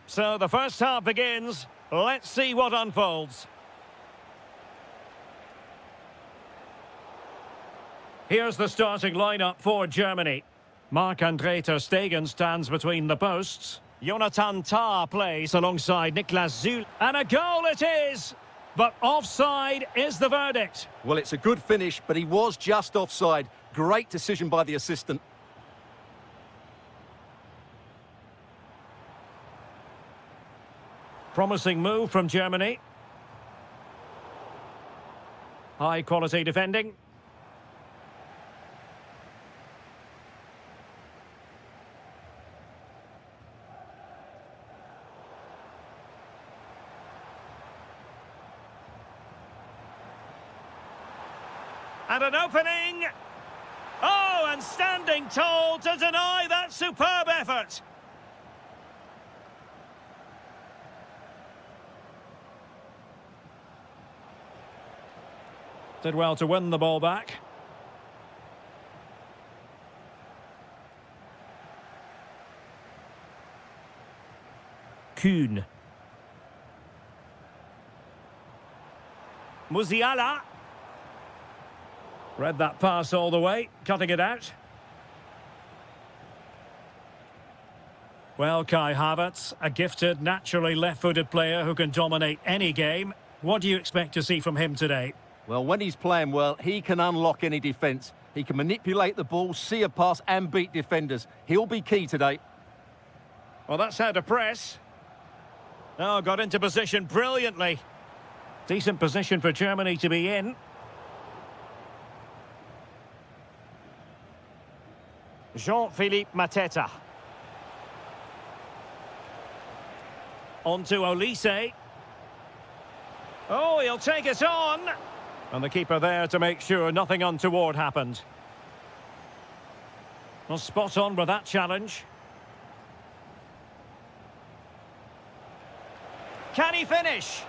So the first half begins. Let's see what unfolds. Here's the starting lineup for Germany. Marc-Andre ter Stegen stands between the posts. Jonathan Tah plays alongside Niklas Zul. And a goal it is! But offside is the verdict. Well, it's a good finish, but he was just offside. Great decision by the assistant. Promising move from Germany. High quality defending. And an opening. Oh, and standing tall to deny that superb effort. Did well to win the ball back. Kuhn. Musiala. Read that pass all the way, cutting it out. Well, Kai Havertz, a gifted, naturally left-footed player who can dominate any game. What do you expect to see from him today? Well, when he's playing well, he can unlock any defence. He can manipulate the ball, see a pass and beat defenders. He'll be key today. Well, that's how to press. Oh, got into position brilliantly. Decent position for Germany to be in. Jean-Philippe Mateta. On to Olise. Oh, he'll take it on. And the keeper there to make sure nothing untoward happened. Well, spot on with that challenge. Can he finish?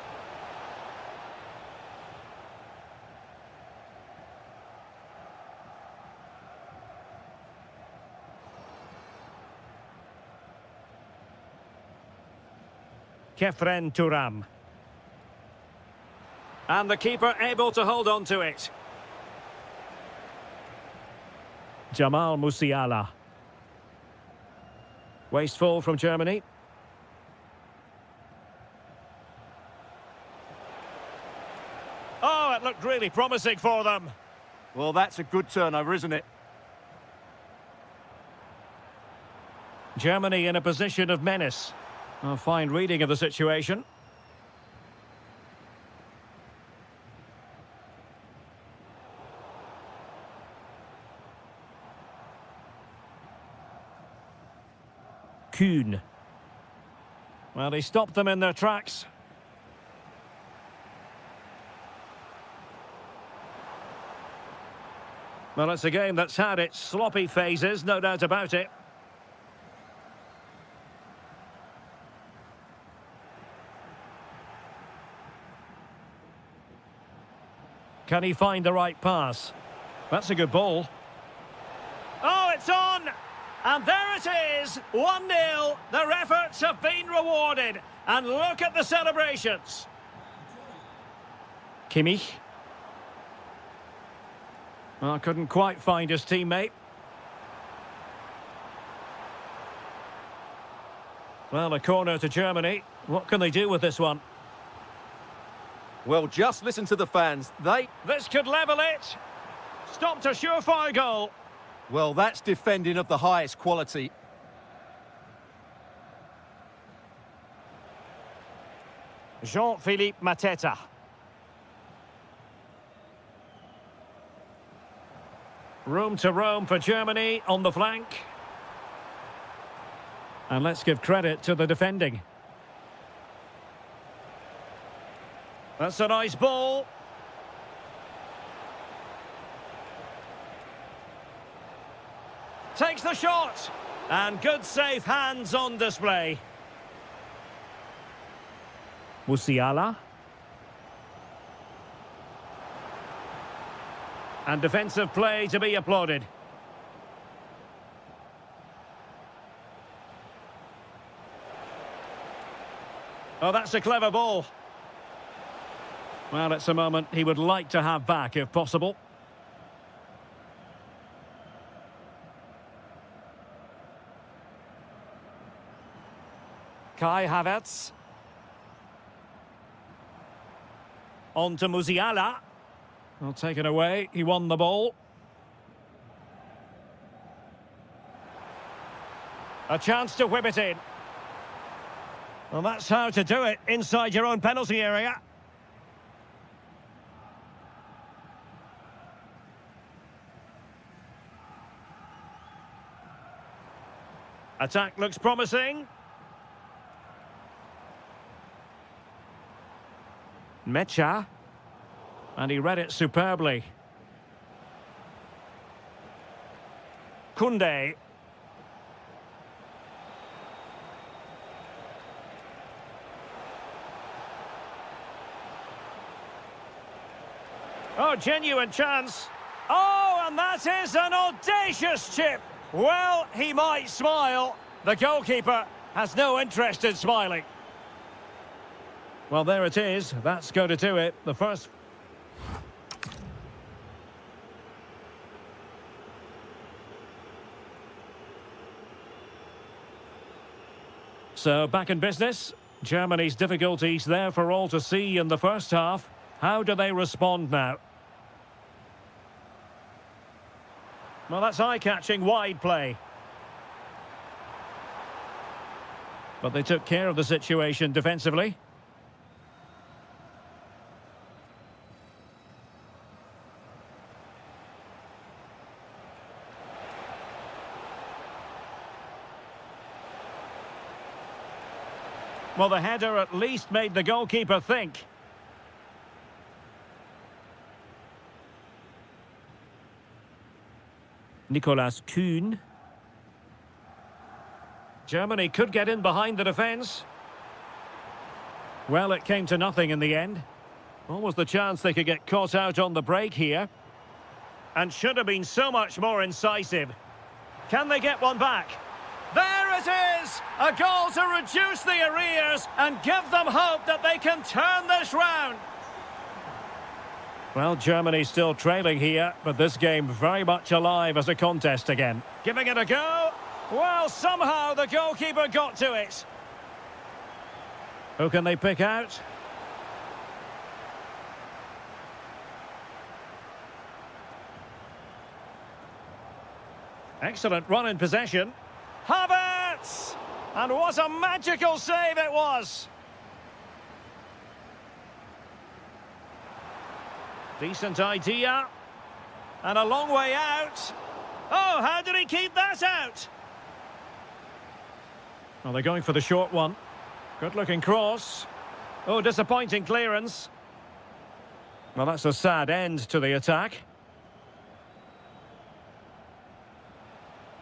Kefren Turam. And the keeper able to hold on to it. Jamal Musiala. Wasteful from Germany. Oh, it looked really promising for them. Well, that's a good turnover, isn't it? Germany in a position of menace. A fine reading of the situation. Kuhn. Well, he stopped them in their tracks. Well, it's a game that's had its sloppy phases, no doubt about it. Can he find the right pass? That's a good ball. Oh, it's on! And there it is, 1-0. Their efforts have been rewarded. And look at the celebrations. Kimmich. Well, couldn't quite find his teammate. Well, a corner to Germany. What can they do with this one? Well, just listen to the fans. This could level it. Stopped a surefire goal. Well, that's defending of the highest quality. Jean-Philippe Mateta. Room to roam for Germany on the flank. And let's give credit to the defending. That's a nice ball. Takes the shot. And good safe hands on display. Musiala. And defensive play to be applauded. Oh, that's a clever ball. Well, it's a moment he would like to have back, if possible. Kai Havertz. On to Musiala. Well, taken away. He won the ball. A chance to whip it in. Well, that's how to do it inside your own penalty area. Attack looks promising. Mecha. And he read it superbly. Koundé. Oh, genuine chance. Oh, and that is an audacious chip. Well, he might smile. The goalkeeper has no interest in smiling. Well, there it is. That's going to do it. The first... So, back in business. Germany's difficulties there for all to see in the first half. How do they respond now? Well, that's eye-catching wide play. But they took care of the situation defensively. Well, the header at least made the goalkeeper think. Nicolas Kuhn. Germany could get in behind the defence. Well, it came to nothing in the end. What was the chance they could get caught out on the break here? And should have been so much more incisive. Can they get one back? There it is! A goal to reduce the arrears and give them hope that they can turn this round. Well, Germany's still trailing here, but this game very much alive as a contest again. Giving it a go. Well, somehow the goalkeeper got to it. Who can they pick out? Excellent run in possession. Havertz! And what a magical save it was! Decent idea. And a long way out. Oh, how did he keep that out? Well, they're going for the short one. Good-looking cross. Oh, disappointing clearance. Well, that's a sad end to the attack.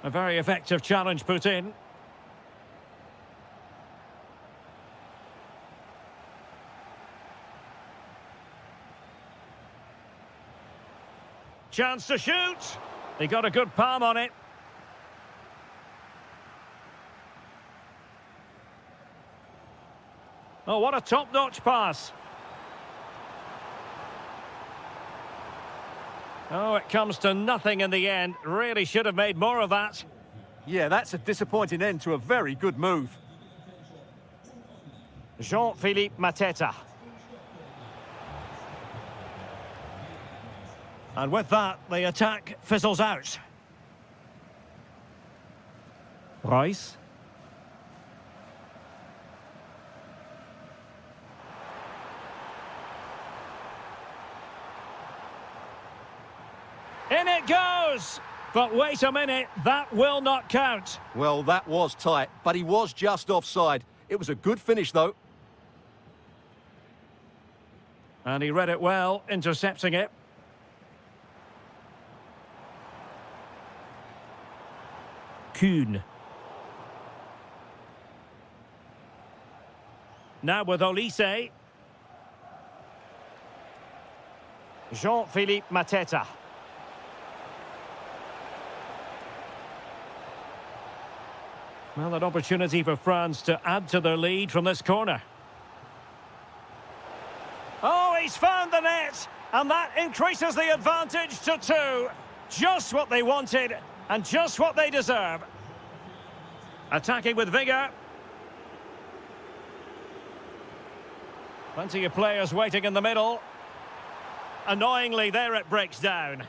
A very effective challenge put in. Chance to shoot. He got a good palm on it. Oh, what a top-notch pass. Oh, it comes to nothing in the end. Really should have made more of that. Yeah, that's a disappointing end to a very good move. Jean-Philippe Mateta. And with that, the attack fizzles out. Rice. In it goes! But wait a minute, that will not count. Well, that was tight, but he was just offside. It was a good finish, though. And he read it well, intercepting it. Kuhn. Now with Olise. Jean-Philippe Mateta. Well, an opportunity for France to add to their lead from this corner. He's found the net, and that increases the advantage to 2. Just what they wanted, and just what they deserve. Attacking with vigour. Plenty of players waiting in the middle. Annoyingly, there it breaks down.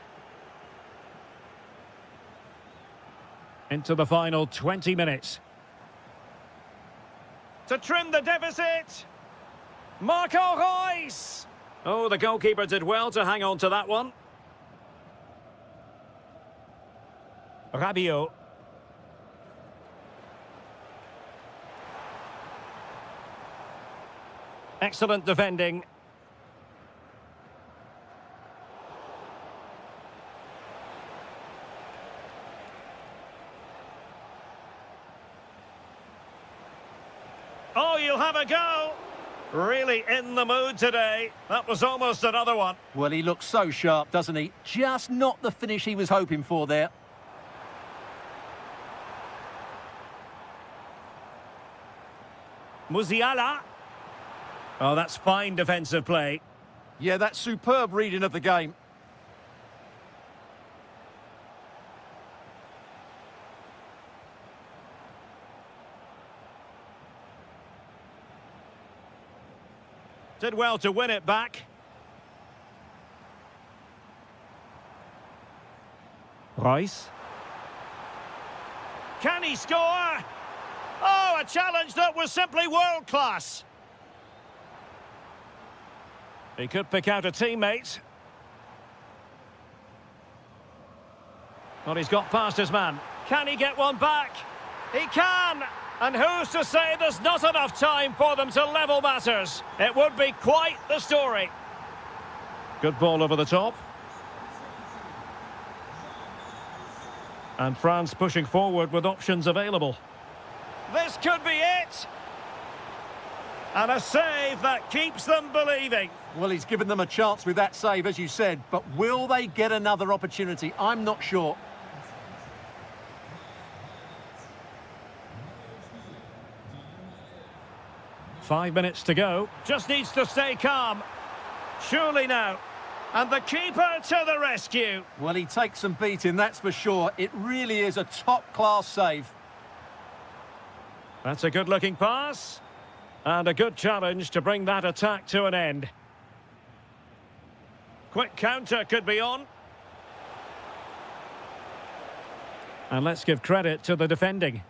Into the final 20 minutes. To trim the deficit. Marco Reus. Oh, the goalkeeper did well to hang on to that one. Rabiot. Excellent defending. Oh, you'll have a go. Really in the mood today. That was almost another one. Well, he looks so sharp, doesn't he? Just not the finish he was hoping for there. Musiala. Oh, that's fine defensive play. Yeah, that's superb reading of the game. Did well to win it back. Reus. Can he score? Oh, a challenge that was simply world-class. He could pick out a teammate. Well, he's got past his man. Can he get one back? He can! And who's to say there's not enough time for them to level matters? It would be quite the story. Good ball over the top. And France pushing forward with options available. This could be it. And a save that keeps them believing. Well, he's given them a chance with that save, as you said, but will they get another opportunity? I'm not sure. Five minutes to go. Just needs to stay calm. Surely now. And the keeper to the rescue. Well, he takes some beating, that's for sure. It really is a top-class save. That's a good-looking pass. And a good challenge to bring that attack to an end. Quick counter could be on. And let's give credit to the defending.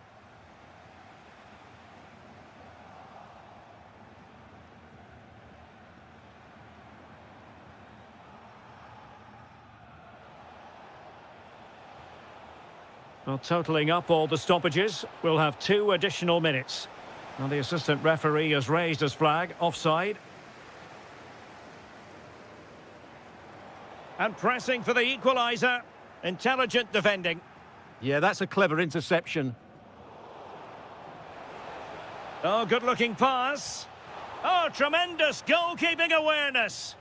Well, totalling up all the stoppages, we'll have 2 additional minutes. Now the assistant referee has raised his flag, offside. And pressing for the equaliser. Intelligent defending. Yeah, that's a clever interception. Oh, good-looking pass. Oh, tremendous goalkeeping awareness.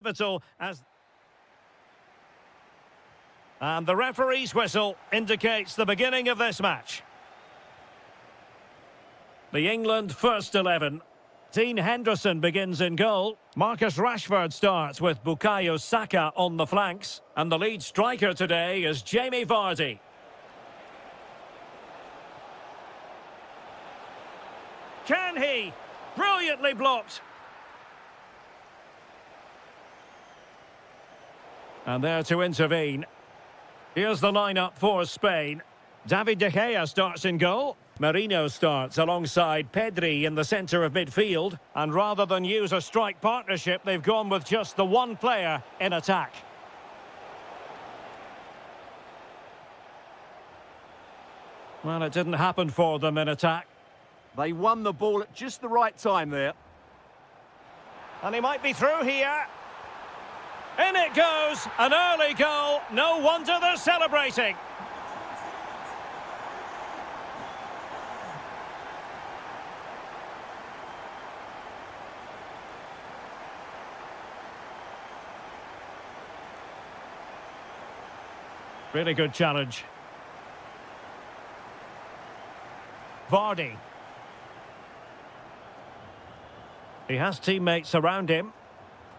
pivotal as... And the referee's whistle indicates the beginning of this match. The England first 11. Dean Henderson begins in goal. Marcus Rashford starts with Bukayo Saka on the flanks. And the lead striker today is Jamie Vardy. Can he? Brilliantly blocked. And there to intervene. Here's the lineup for Spain. David De Gea starts in goal. Marino starts alongside Pedri in the centre of midfield. And rather than use a strike partnership, they've gone with just the one player in attack. Well, it didn't happen for them in attack. They won the ball at just the right time there. And he might be through here. In it goes, an early goal. No wonder they're celebrating. Really good challenge. Vardy. He has teammates around him,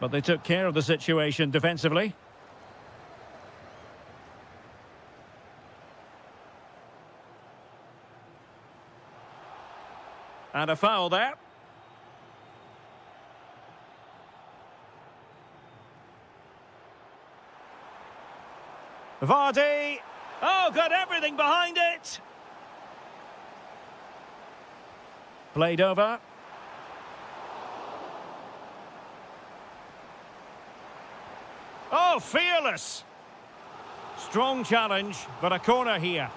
but they took care of the situation defensively. And a foul there. Vardy. Oh, got everything behind it. Played over. Oh, fearless. Strong challenge, but a corner here.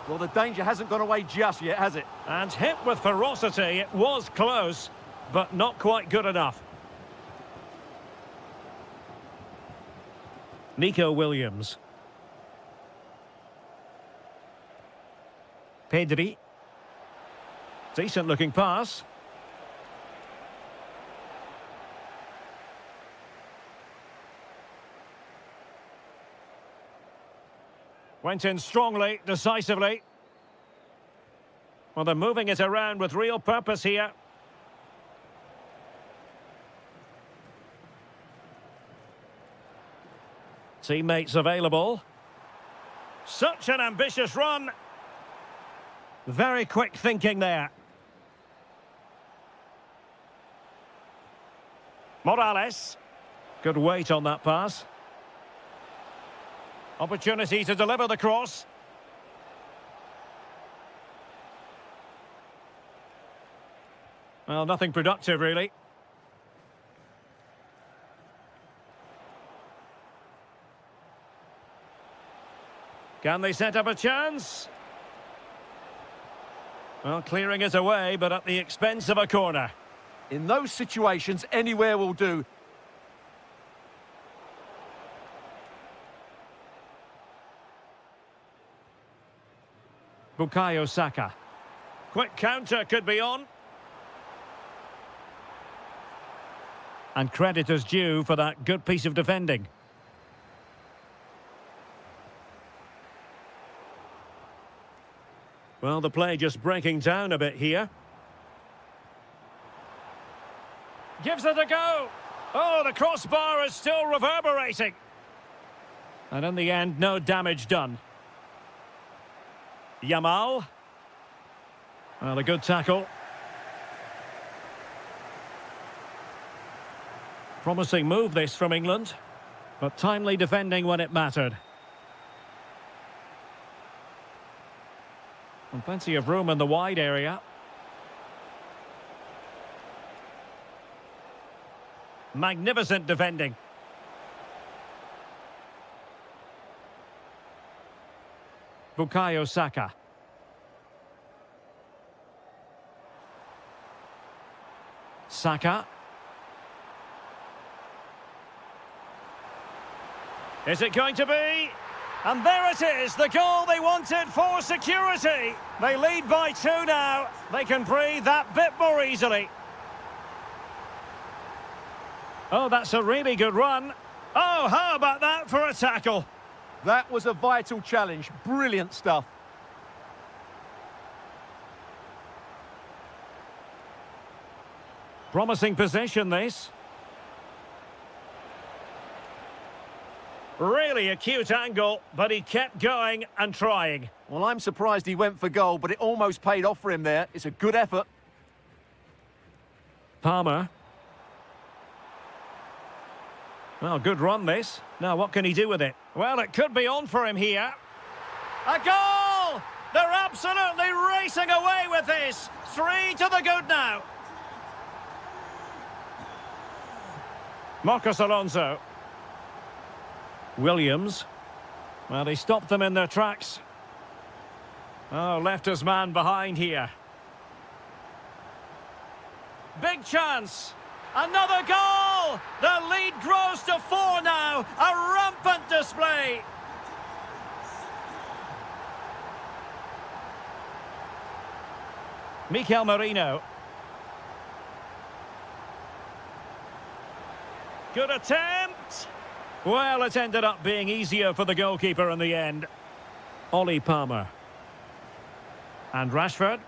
Well, the danger hasn't gone away just yet, has it? And hit with ferocity. It was close, but not quite good enough. Nico Williams. Pedri. Decent looking pass. Went in strongly, decisively. Well, they're moving it around with real purpose here. Teammates available. Such an ambitious run. Very quick thinking there. Morales. Good weight on that pass. Opportunity to deliver the cross. Well, nothing productive, really. Can they set up a chance? Well, clearing it away, but at the expense of a corner. In those situations, anywhere will do. Bukayo Saka. Quick counter could be on. And credit is due for that good piece of defending. Well, the play just breaking down a bit here. Gives it a go. Oh, the crossbar is still reverberating. And in the end, no damage done. Yamal. Well, a good tackle. Promising move this from England, but timely defending when it mattered. And plenty of room in the wide area. Magnificent defending. Bukayo Saka. Saka. Is it going to be? And there it is, the goal they wanted for security. They lead by 2 now. They can breathe that bit more easily. Oh, that's a really good run. Oh, how about that for a tackle? That was a vital challenge. Brilliant stuff. Promising position, this. Really acute angle, but he kept going and trying. Well, I'm surprised he went for goal, but it almost paid off for him there. It's a good effort. Palmer. Well, good run, this. Now, what can he do with it? Well, it could be on for him here. A goal! They're absolutely racing away with this. 3 to the good now. Marcos Alonso. Williams. Well, he stopped them in their tracks. Oh, left his man behind here. Big chance. Another goal! The lead grows to 4 now. A rampant display. Mikel Merino. Good attempt. Well, it ended up being easier for the goalkeeper in the end. Ollie Palmer. And Rashford.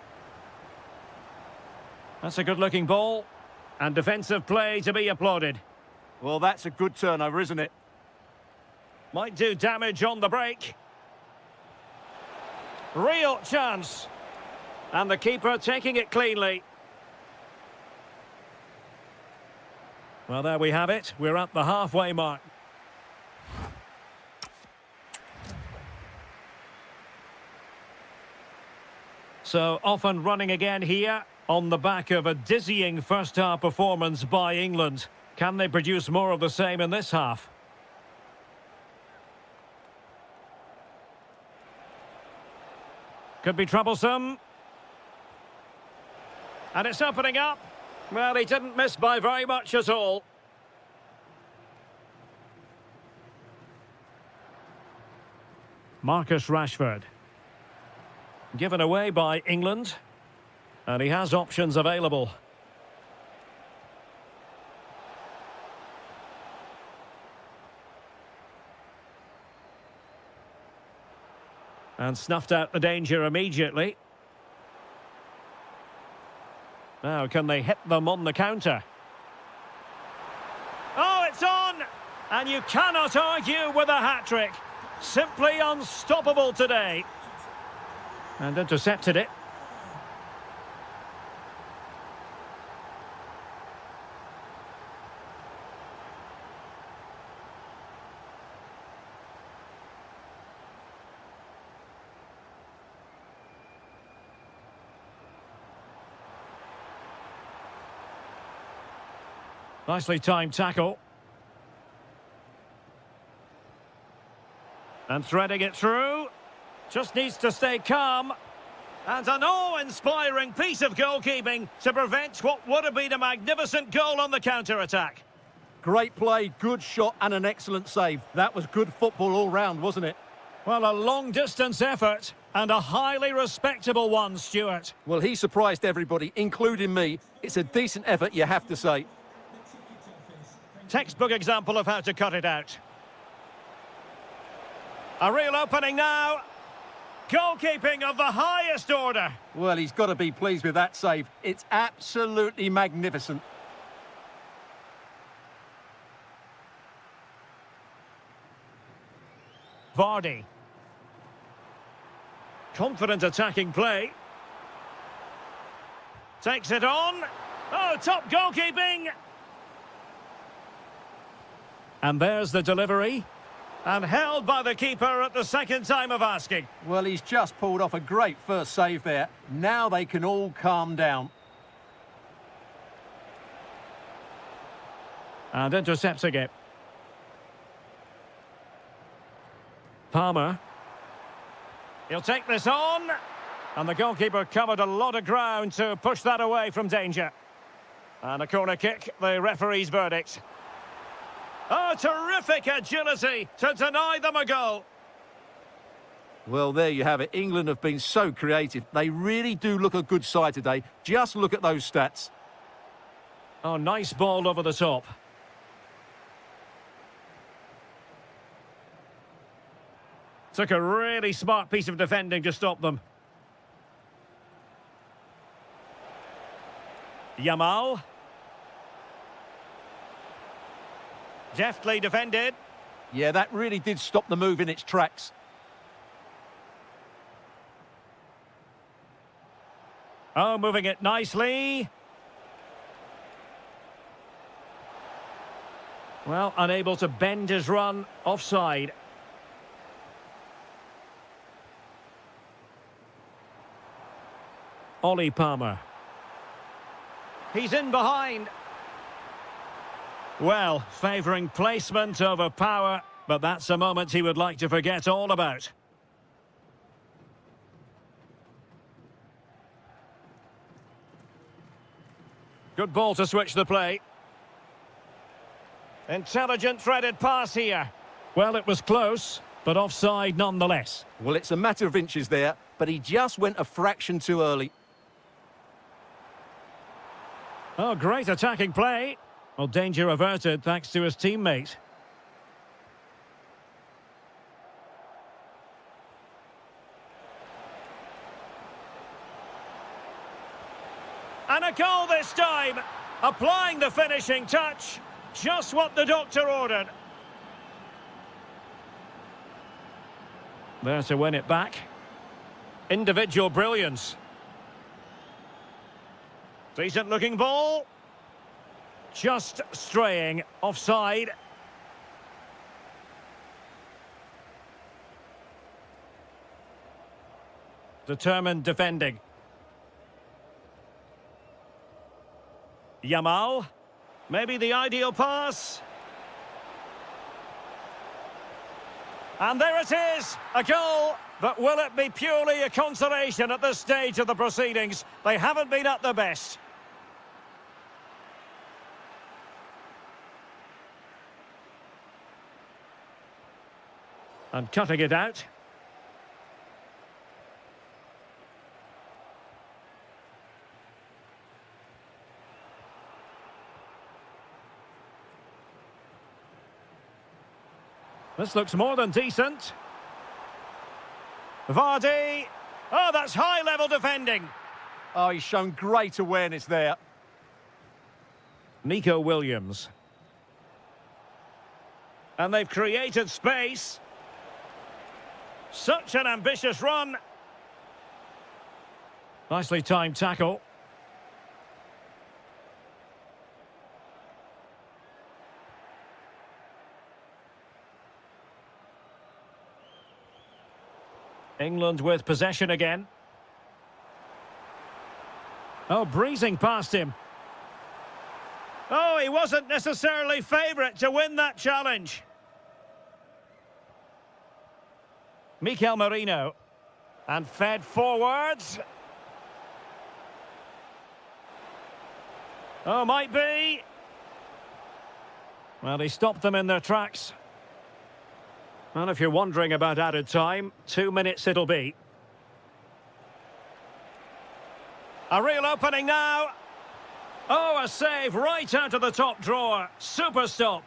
That's a good-looking ball. And defensive play to be applauded. Well, that's a good turnover, isn't it? Might do damage on the break. Real chance. And the keeper taking it cleanly. Well, there we have it. We're at the halfway mark. So, off and running again here on the back of a dizzying first-half performance by England. Can they produce more of the same in this half? Could be troublesome. And it's opening up. Well, he didn't miss by very much at all. Marcus Rashford. Given away by England. And he has options available. And snuffed out the danger immediately. Now, can they hit them on the counter? Oh, it's on! And you cannot argue with a hat-trick. Simply unstoppable today. And intercepted it. Nicely timed tackle. And threading it through. Just needs to stay calm. And an awe-inspiring piece of goalkeeping to prevent what would have been a magnificent goal on the counter-attack. Great play, good shot and an excellent save. That was good football all round, wasn't it? Well, a long-distance effort and a highly respectable one, Stuart. Well, he surprised everybody, including me. It's a decent effort, you have to say. Textbook example of how to cut it out. A real opening now. Goalkeeping of the highest order. Well, he's got to be pleased with that save. It's absolutely magnificent. Vardy. Confident attacking play. Takes it on. Oh, top goalkeeping. And there's the delivery. And held by the keeper at the second time of asking. Well, he's just pulled off a great first save there. Now they can all calm down. And intercepting it. Palmer. He'll take this on. And the goalkeeper covered a lot of ground to push that away from danger. And a corner kick, the referee's verdict. Oh, terrific agility to deny them a goal. Well, there you have it. England have been so creative. They really do look a good side today. Just look at those stats. Oh, nice ball over the top. Took a really smart piece of defending to stop them. Yamal. Deftly defended. Yeah, that really did stop the move in its tracks. Oh, moving it nicely. Well, unable to bend his run. Offside. Ollie Palmer. He's in behind. Well, favouring placement over power, but that's a moment he would like to forget all about. Good ball to switch the play. Intelligent threaded pass here. Well, it was close, but offside nonetheless. Well, it's a matter of inches there, but he just went a fraction too early. Oh, great attacking play. Well, danger averted thanks to his teammate. And a goal this time. Applying the finishing touch. Just what the doctor ordered. There to win it back. Individual brilliance. Decent looking ball. Just straying offside. Determined defending. Yamal. Maybe the ideal pass. And there it is, a goal. But will it be purely a consolation at this stage of the proceedings? They haven't been at their best. And cutting it out. This looks more than decent. Vardy. Oh, that's high-level defending. Oh, he's shown great awareness there. Nico Williams. And they've created space. Such an ambitious run. Nicely timed tackle. England with possession again. Oh, breezing past him. Oh, he wasn't necessarily favourite to win that challenge. Mikel Merino. And fed forwards. Oh, might be. Well, he stopped them in their tracks. Well, if you're wondering about added time, 2 minutes it'll be. A real opening now. Oh, a save right out of the top drawer. Super stop.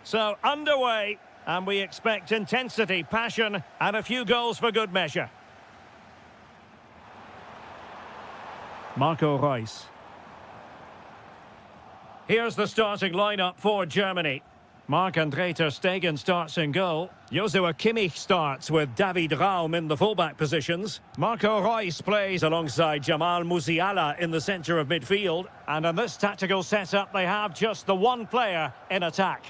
So, underway, and we expect intensity, passion, and a few goals for good measure. Marco Reus. Here's the starting lineup for Germany. Marc-André ter Stegen starts in goal. Joshua Kimmich starts with David Raum in the fullback positions. Marco Reus plays alongside Jamal Musiala in the centre of midfield. And in this tactical setup, they have just the one player in attack.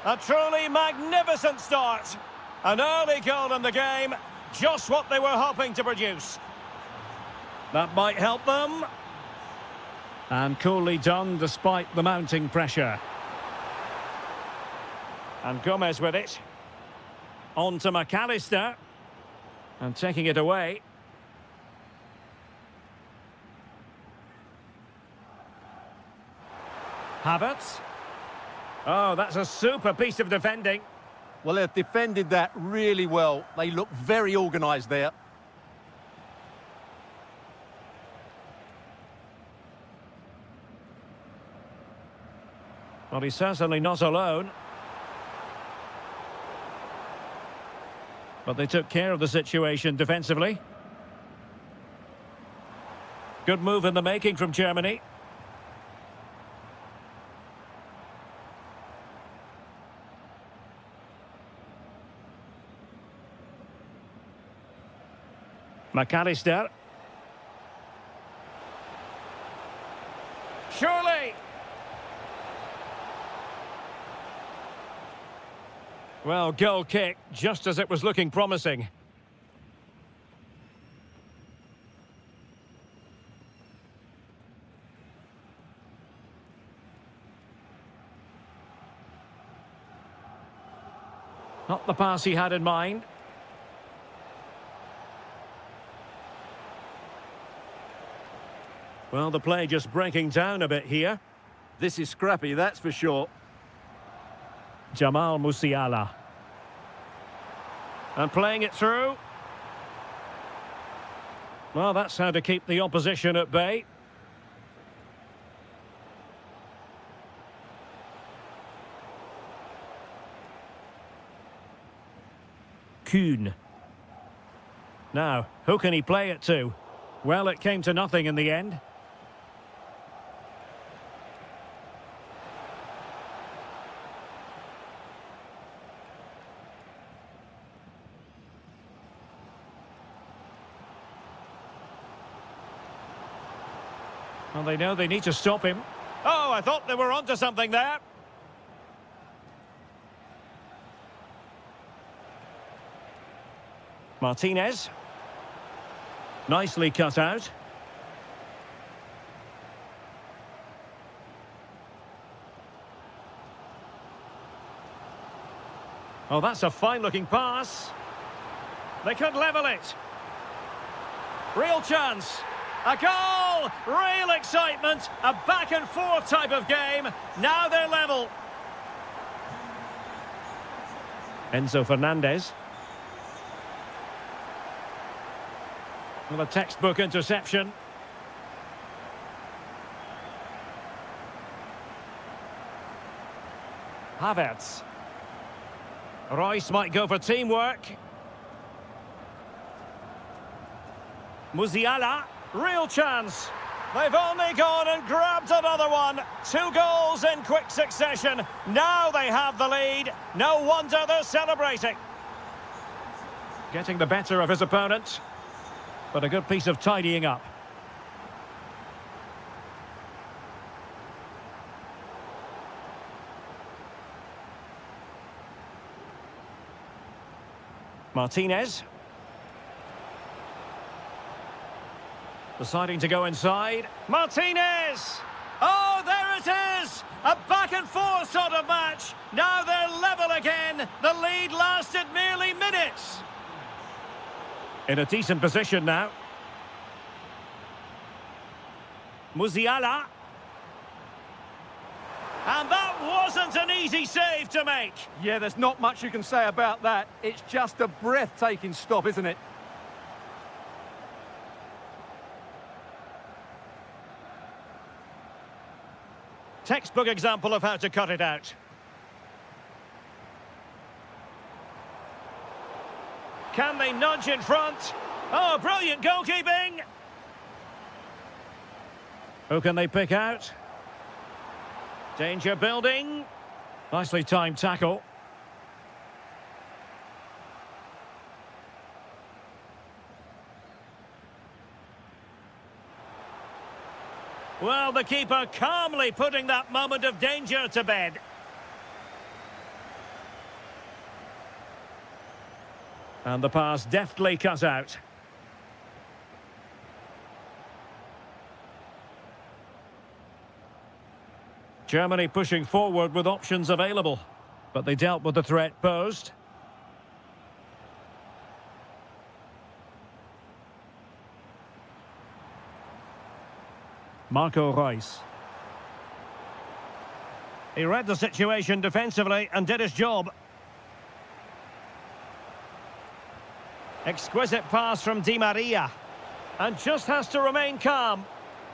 A truly magnificent start. An early goal in the game. Just what they were hoping to produce. That might help them. And coolly done despite the mounting pressure. And Gomez with it. On to McAllister. And taking it away. Havertz. Oh, that's a super piece of defending. Well, they've defended that really well. They look very organised there. Well, he's certainly not alone. But they took care of the situation defensively. Good move in the making from Germany. McAllister. Surely! Well, goal kick, just as it was looking promising. Not the pass he had in mind. Well, the play just breaking down a bit here. This is scrappy, that's for sure. Jamal Musiala. And playing it through. Well, that's how to keep the opposition at bay. Kuhn. Now, who can he play it to? Well, it came to nothing in the end. Well, they know they need to stop him. Oh, I thought they were onto something there. Martinez. Nicely cut out. Oh, that's a fine-looking pass. They could level it. Real chance. A goal! Real excitement. A back-and-forth type of game. Now they're level. Enzo Fernandez. Well, a textbook interception. Havertz. Reus might go for teamwork. Musiala. Real chance. They've only gone and grabbed another one. 2 goals in quick succession. Now they have the lead. No wonder they're celebrating. Getting the better of his opponent. But a good piece of tidying up. Martinez. Deciding to go inside. Martinez! Oh, there it is! A back-and-forth sort of match. Now they're level again. The lead lasted merely minutes. In a decent position now. Musiala. And that wasn't an easy save to make. Yeah, there's not much you can say about that. It's just a breathtaking stop, isn't it? Textbook example of how to cut it out. Can they nudge in front? Oh, brilliant goalkeeping! Who can they pick out? Danger building. Nicely timed tackle. Well, the keeper calmly putting that moment of danger to bed. And the pass deftly cut out. Germany pushing forward with options available, but they dealt with the threat posed. Marco Reus. He read the situation defensively and did his job. Exquisite pass from Di Maria. And just has to remain calm.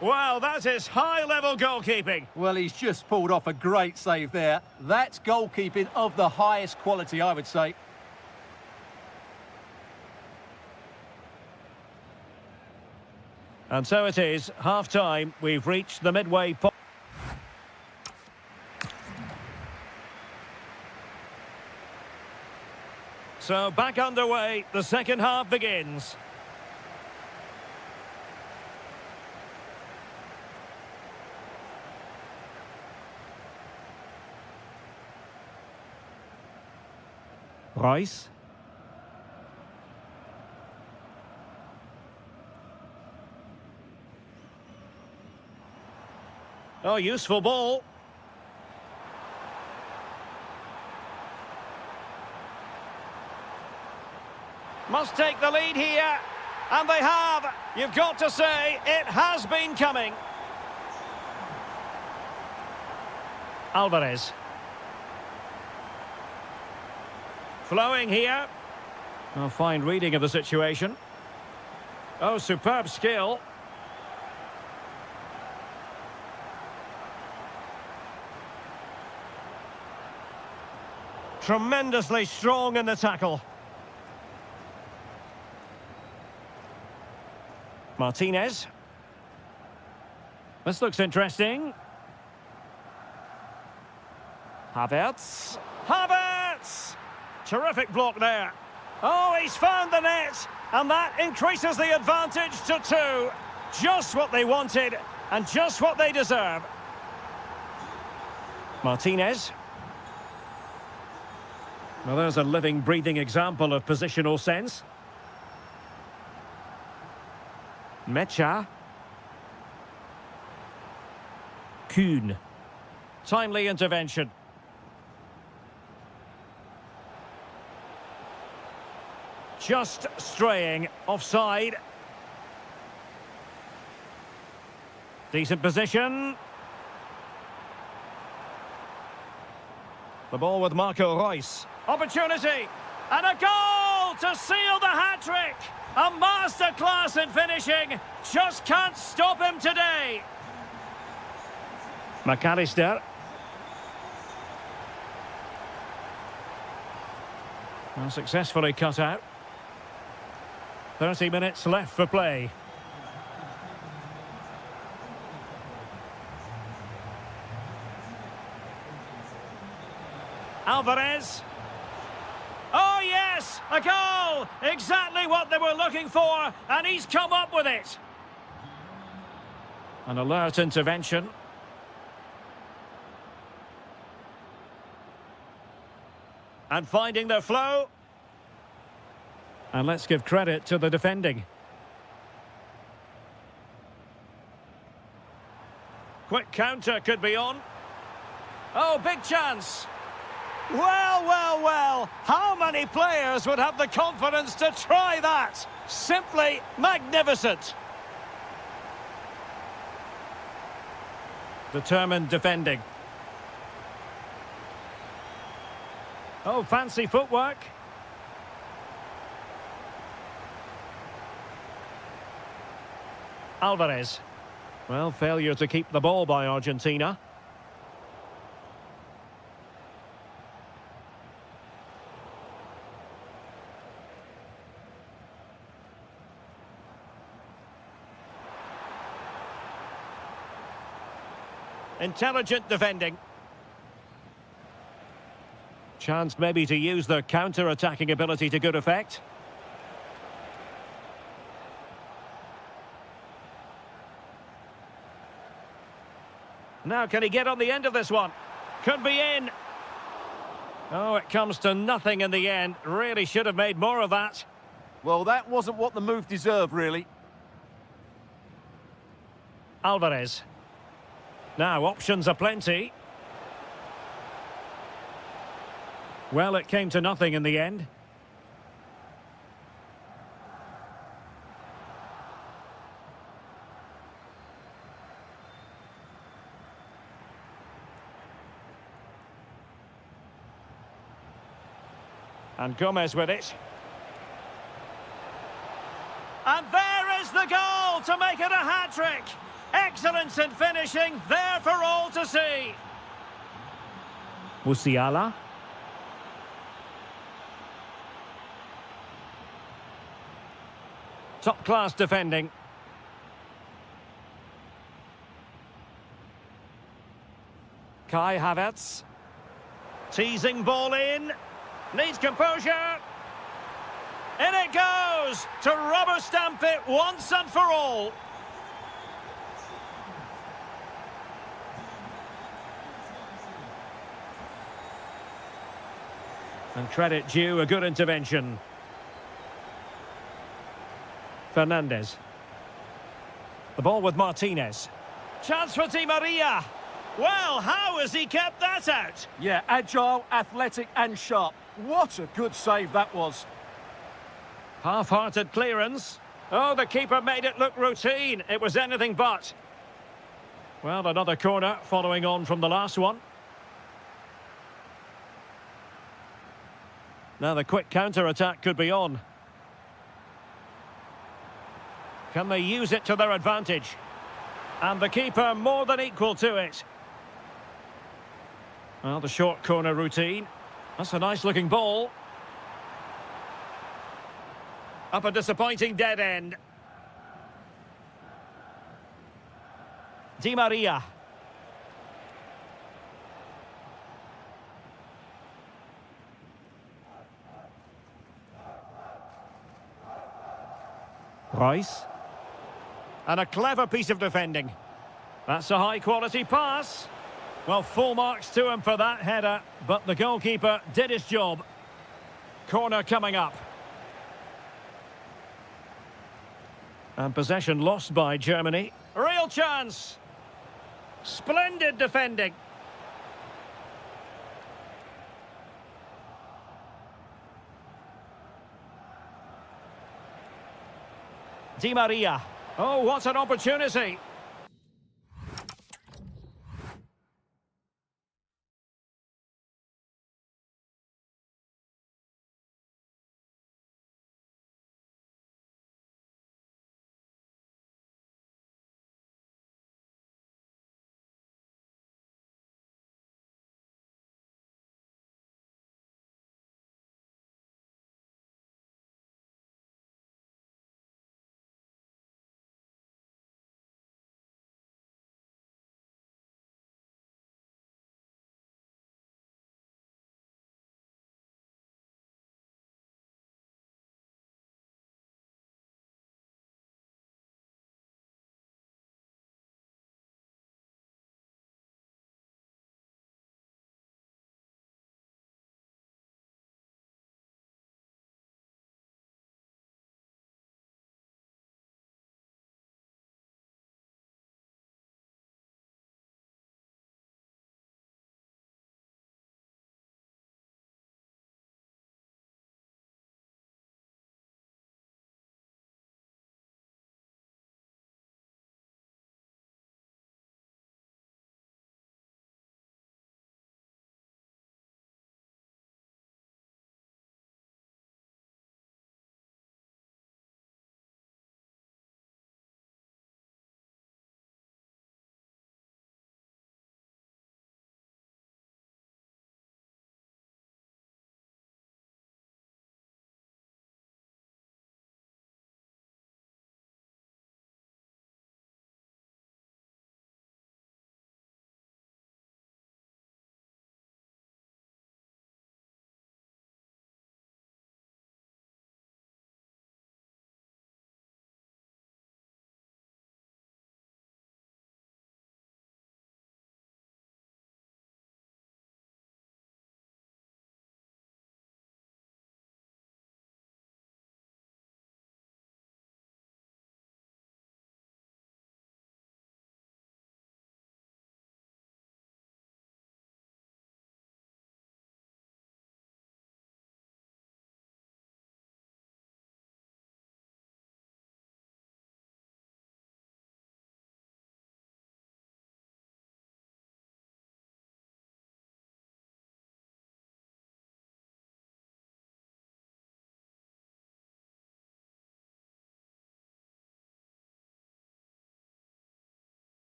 Wow, that is high-level goalkeeping. Well, he's just pulled off a great save there. That's goalkeeping of the highest quality, I would say. And so it is, half-time. We've reached the midway point. So back underway, the second half begins. Reus. Oh, useful ball. Must take the lead here. And they have. You've got to say, it has been coming. Alvarez. Flowing here. A fine reading of the situation. Oh, superb skill. Tremendously strong in the tackle. Martinez. This looks interesting. Havertz. Havertz! Terrific block there. Oh, he's found the net. And that increases the advantage to 2. Just what they wanted and just what they deserve. Martinez. Well, there's a living, breathing example of positional sense. Mecha. Kuhn. Timely intervention. Just straying offside. Decent position. The ball with Marco Reus. Opportunity. And a goal to seal the hat-trick. A masterclass in finishing. Just can't stop him today. McAllister. Well, successfully cut out. 30 minutes left for play. Alvarez. Oh, yes! A goal! Exactly what they were looking for, and he's come up with it. An alert intervention. And finding their flow. And let's give credit to the defending. Quick counter could be on. Oh, big chance. Well, well, well. How many players would have the confidence to try that? Simply magnificent. Determined defending. Oh, fancy footwork. Alvarez. Well, failure to keep the ball by Argentina. Intelligent defending. Chance maybe to use their counter-attacking ability to good effect. Now can he get on the end of this one? Could be in. Oh, it comes to nothing in the end. Really should have made more of that. Well, that wasn't what the move deserved, really. Alvarez. Now, options are plenty. Well, it came to nothing in the end. And Gomez with it. And there is the goal to make it a hat-trick. Excellence in finishing, there for all to see. Musiala. Top-class defending. Kai Havertz. Teasing ball in. Needs composure. In it goes to rubber stamp it once and for all. And credit due, a good intervention. Fernandez. The ball with Martinez. Chance for Di Maria. Well, how has he kept that out? Yeah, agile, athletic and sharp. What a good save that was. Half-hearted clearance. Oh, the keeper made it look routine. It was anything but. Well, another corner following on from the last one. Now the quick counter-attack could be on. Can they use it to their advantage? And the keeper more than equal to it. Well, the short corner routine. That's a nice-looking ball. Up a disappointing dead end. Di Maria. Rice. And a clever piece of defending. That's a high-quality pass. Well, full marks to him for that header, but the goalkeeper did his job. Corner coming up. And possession lost by Germany. Real chance. Splendid defending. Di Maria. Oh, what an opportunity.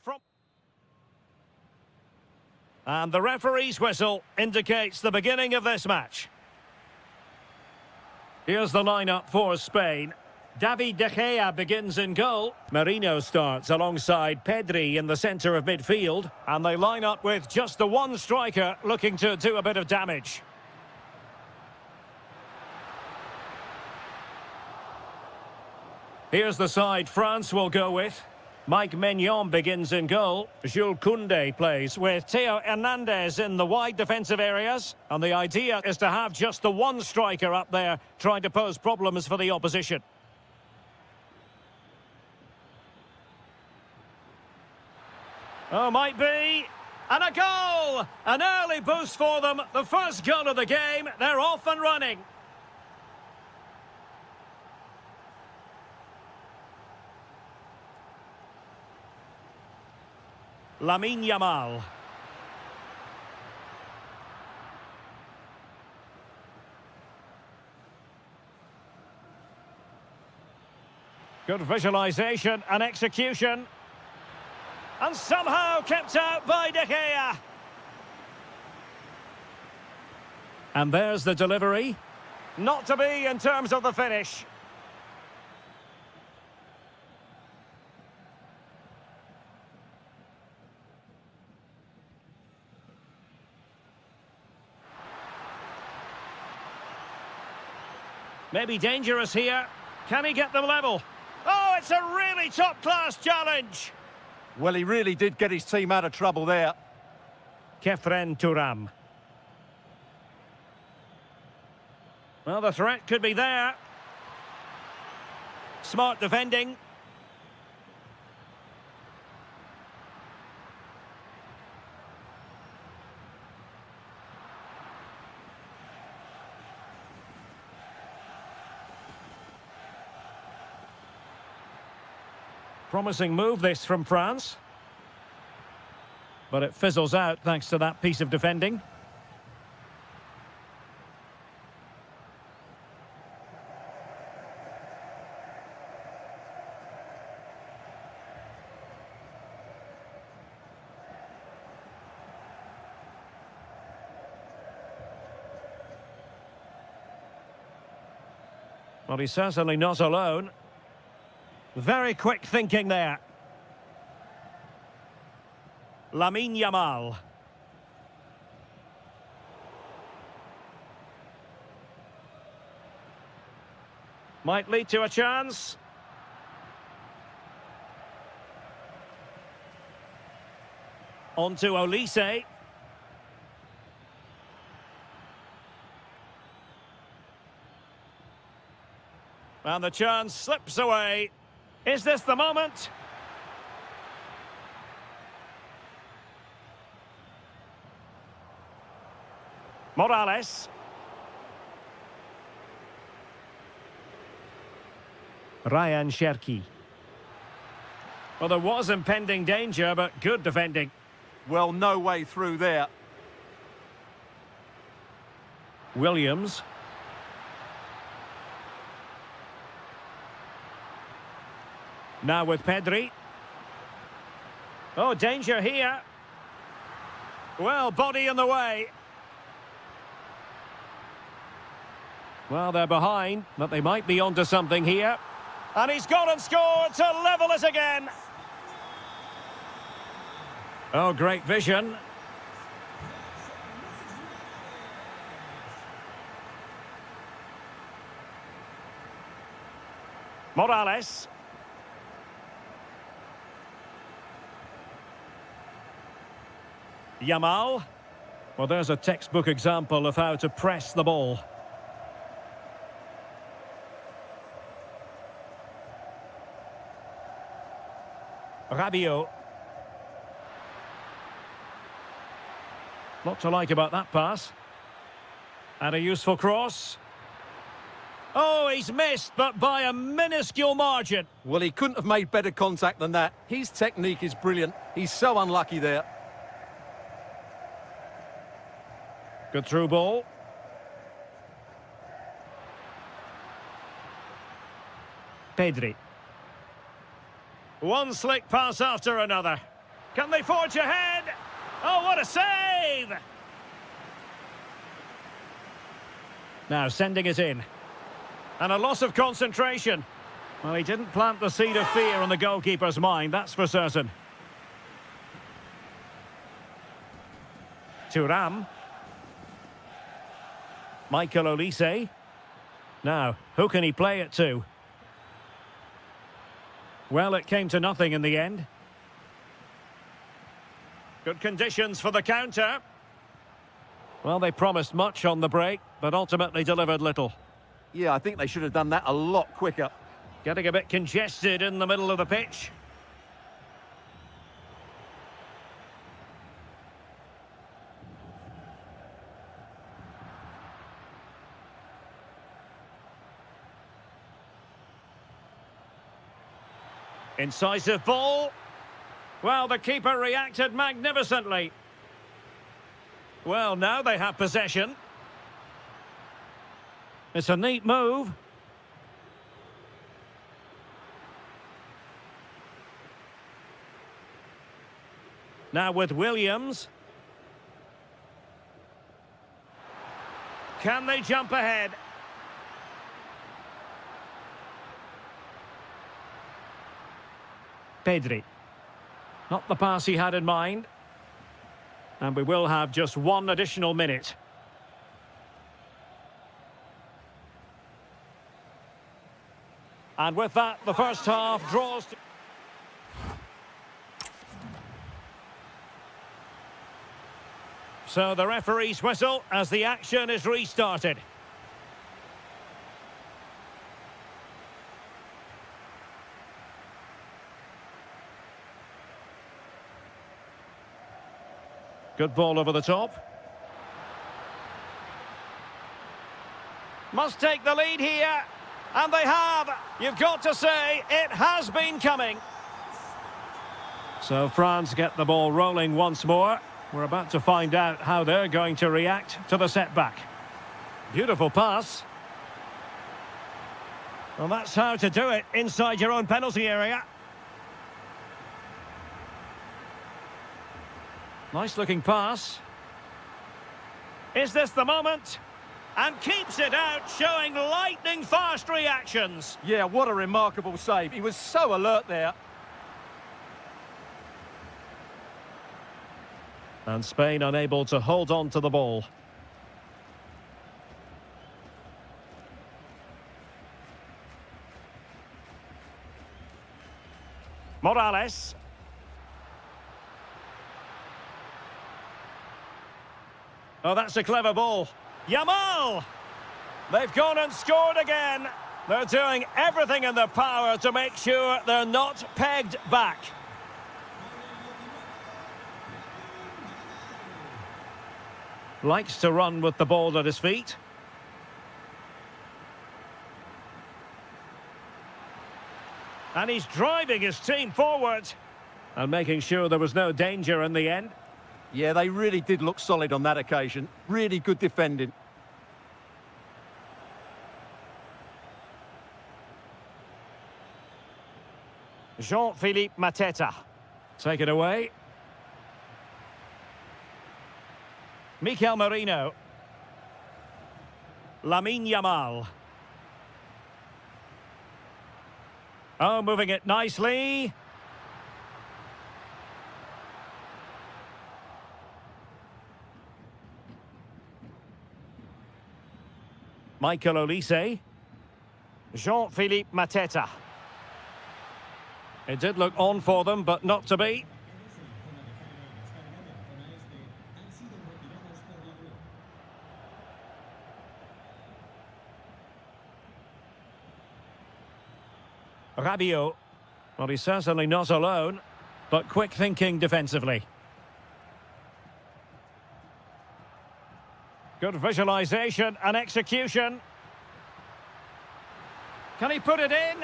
from... And the referee's whistle indicates the beginning of this match. Here's the lineup for Spain. David De Gea begins in goal. Marino starts alongside Pedri in the centre of midfield. And they line up with just the one striker looking to do a bit of damage. Here's the side France will go with. Mike Maignan begins in goal. Jules Koundé plays with Theo Hernandez in the wide defensive areas. And the idea is to have just the one striker up there trying to pose problems for the opposition. Oh, might be. And a goal! An early boost for them. The first goal of the game. They're off and running. Lamine Yamal. Good visualization and execution. And somehow kept out by De Gea. And there's the delivery. Not to be in terms of the finish. Maybe dangerous here. Can he get them level? Oh, it's a really top-class challenge. Well, he really did get his team out of trouble there. Kefren Turam. Well, the threat could be there. Smart defending. Promising move this from France. But it fizzles out thanks to that piece of defending. Well, he's certainly not alone. Very quick thinking there. Lamine Yamal. Might lead to a chance. On to Olise. And the chance slips away. Is this the moment? Morales. Ryan Cherki. Well, there was impending danger, but good defending. Well, no way through there. Williams. Now with Pedri. Oh, danger here. Well, body in the way. Well, they're behind, but they might be onto something here. And he's gone and scored to level it again. Oh, great vision. Morales. Yamal. Well, there's a textbook example of how to press the ball. Rabiot. Lot to like about that pass. And a useful cross. Oh, he's missed, but by a minuscule margin. Well, he couldn't have made better contact than that. His technique is brilliant. He's so unlucky there. Good through ball. Pedri. One slick pass after another. Can they forge ahead? Oh, what a save! Now sending it in. And a loss of concentration. Well, he didn't plant the seed of fear on the goalkeeper's mind, that's for certain. Thuram. Michael Olise. Now, who can he play it to? Well, it came to nothing in the end. Good conditions for the counter. Well, they promised much on the break, but ultimately delivered little. Yeah, I think they should have done that a lot quicker. Getting a bit congested in the middle of the pitch. Incisive ball. Well, the keeper reacted magnificently. Well, now they have possession. It's a neat move. Now with Williams. Can they jump ahead? Pedri. Not the pass he had in mind. And we will have just one additional minute. And with that, the first half draws to... So the referee's whistle as the action is restarted. Good ball over the top. Must take the lead here. And they have. You've got to say, it has been coming. So France get the ball rolling once more. We're about to find out how they're going to react to the setback. Beautiful pass. Well, that's how to do it inside your own penalty area. Nice looking pass. Is this the moment? And keeps it out, showing lightning fast reactions. Yeah, what a remarkable save. He was so alert there. And Spain unable to hold on to the ball. Morales. Oh, that's a clever ball. Yamal! They've gone and scored again. They're doing everything in their power to make sure they're not pegged back. Likes to run with the ball at his feet. And he's driving his team forward and making sure there was no danger in the end. Yeah, they really did look solid on that occasion. Really good defending. Jean-Philippe Mateta. Take it away. Mikel Merino. Lamine Yamal. Oh, moving it nicely. Michael Olise. Jean-Philippe Mateta. It did look on for them, but not to be. Rabiot. Well, he's certainly not alone, but quick thinking defensively. Good visualization and execution. Can he put it in?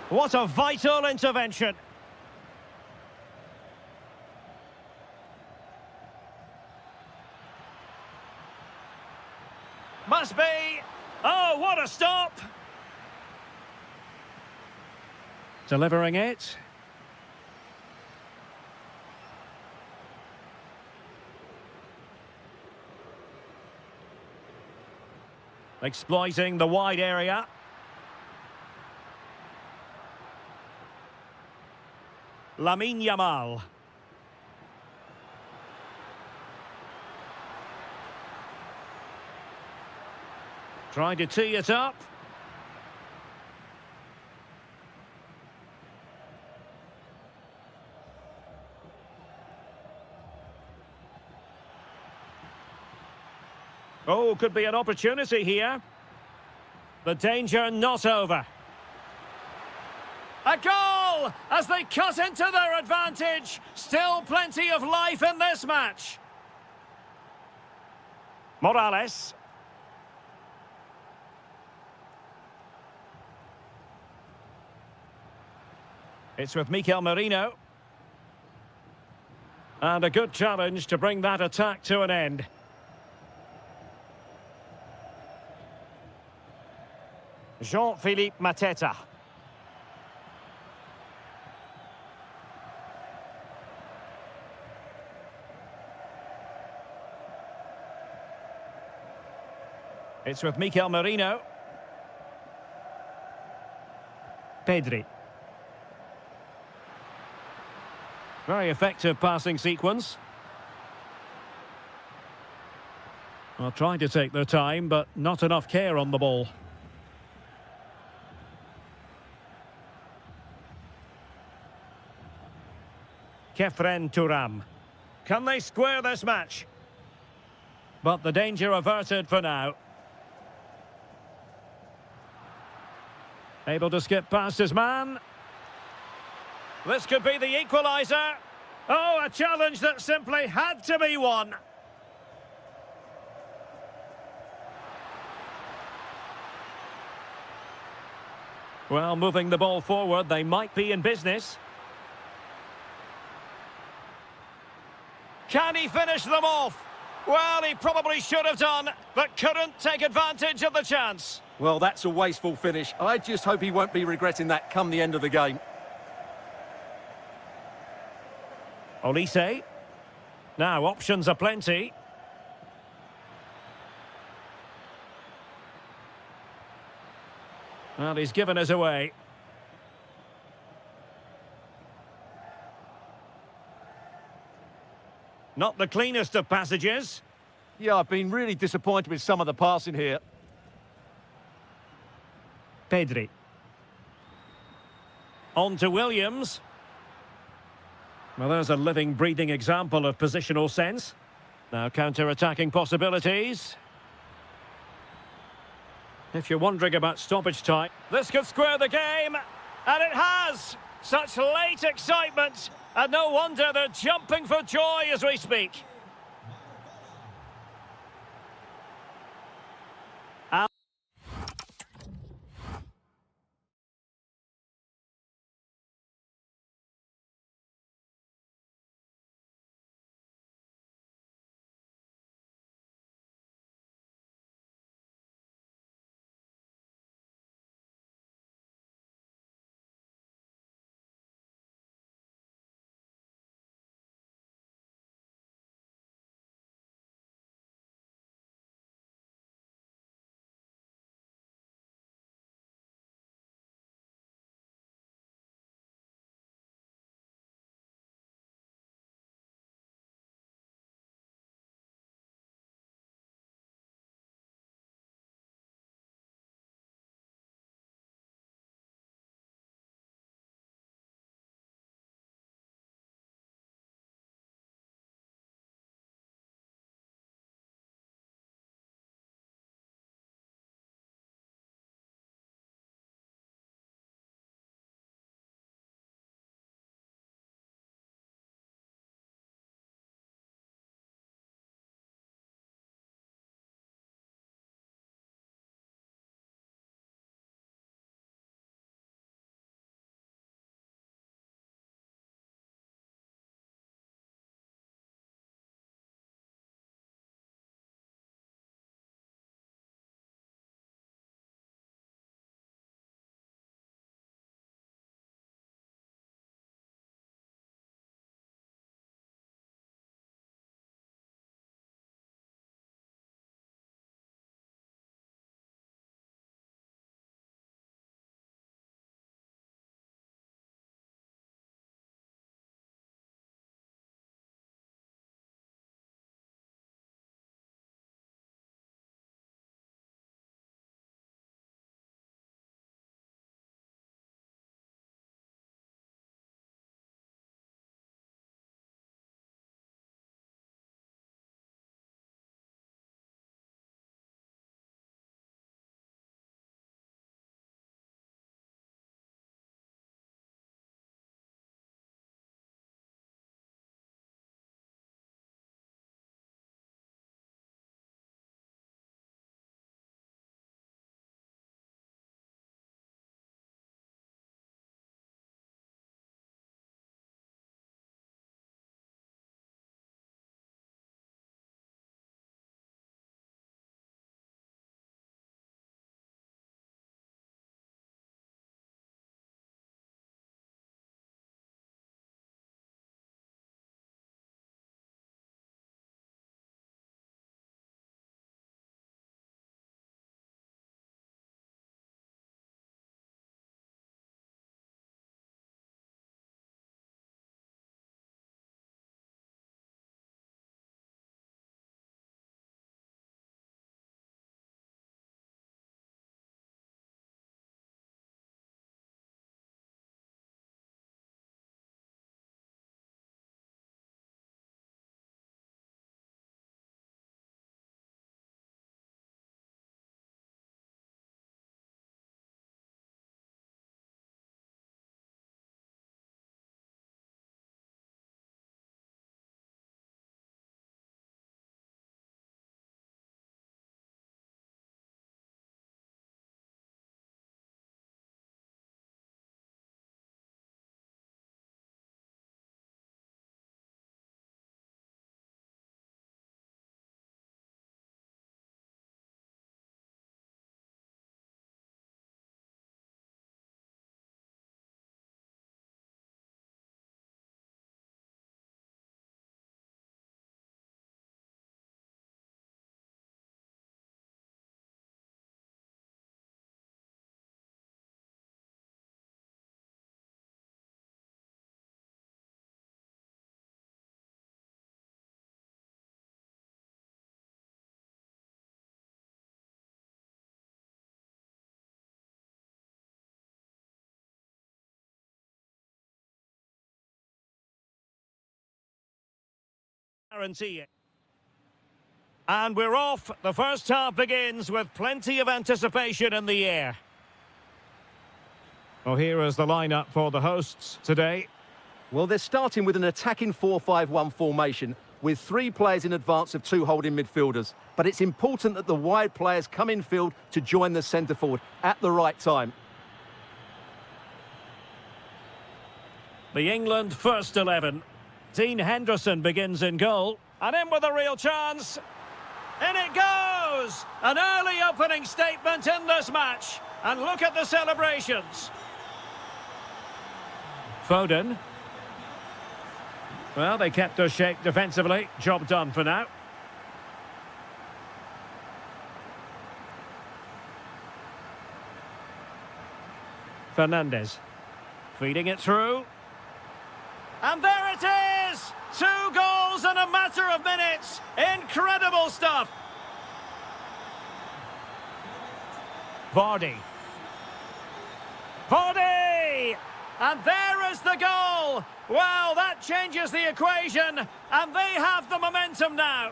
What a vital intervention. Must be. Oh, what a stop. Delivering it. Exploiting the wide area. Lamine Yamal. Trying to tee it up. Oh, could be an opportunity here. The danger not over. A goal as they cut into their advantage. Still plenty of life in this match. Morales. It's with Mikel Merino. And a good challenge to bring that attack to an end. Jean-Philippe Mateta. It's with Mikel Merino. Pedri. Very effective passing sequence. Well, trying to take their time, but not enough care on the ball. Kefren Turam. Can they square this match? But the danger averted for now. Able to skip past his man. This could be the equaliser. Oh, a challenge that simply had to be won. Well, moving the ball forward, they might be in business. Can he finish them off? Well, he probably should have done, but couldn't take advantage of the chance. Well, that's a wasteful finish. I just hope he won't be regretting that come the end of the game. Olise. Now, options are plenty. Well, he's given us away. Not the cleanest of passages. Yeah, I've been really disappointed with some of the passing here. Pedri. On to Williams. Well, there's a living, breathing example of positional sense. Now counter-attacking possibilities. If you're wondering about stoppage time, this could square the game. And it has! Such late excitement. And no wonder they're jumping for joy as we speak. Guarantee it. And we're off. The first half begins with plenty of anticipation in the air. Well, here is the lineup for the hosts today. Well, they're starting with an attacking 4-5-1 formation with 3 players in advance of 2 holding midfielders. But it's important that the wide players come in field to join the centre forward at the right time. The England first 11. Dean Henderson begins in goal. And in with a real chance. In it goes! An early opening statement in this match. And look at the celebrations. Foden. Well, they kept us shape defensively. Job done for now. Fernandes. Feeding it through. And there it is! 2 goals in a matter of minutes. Incredible stuff. Vardy. Vardy! And there is the goal. Well, that changes the equation. And they have the momentum now.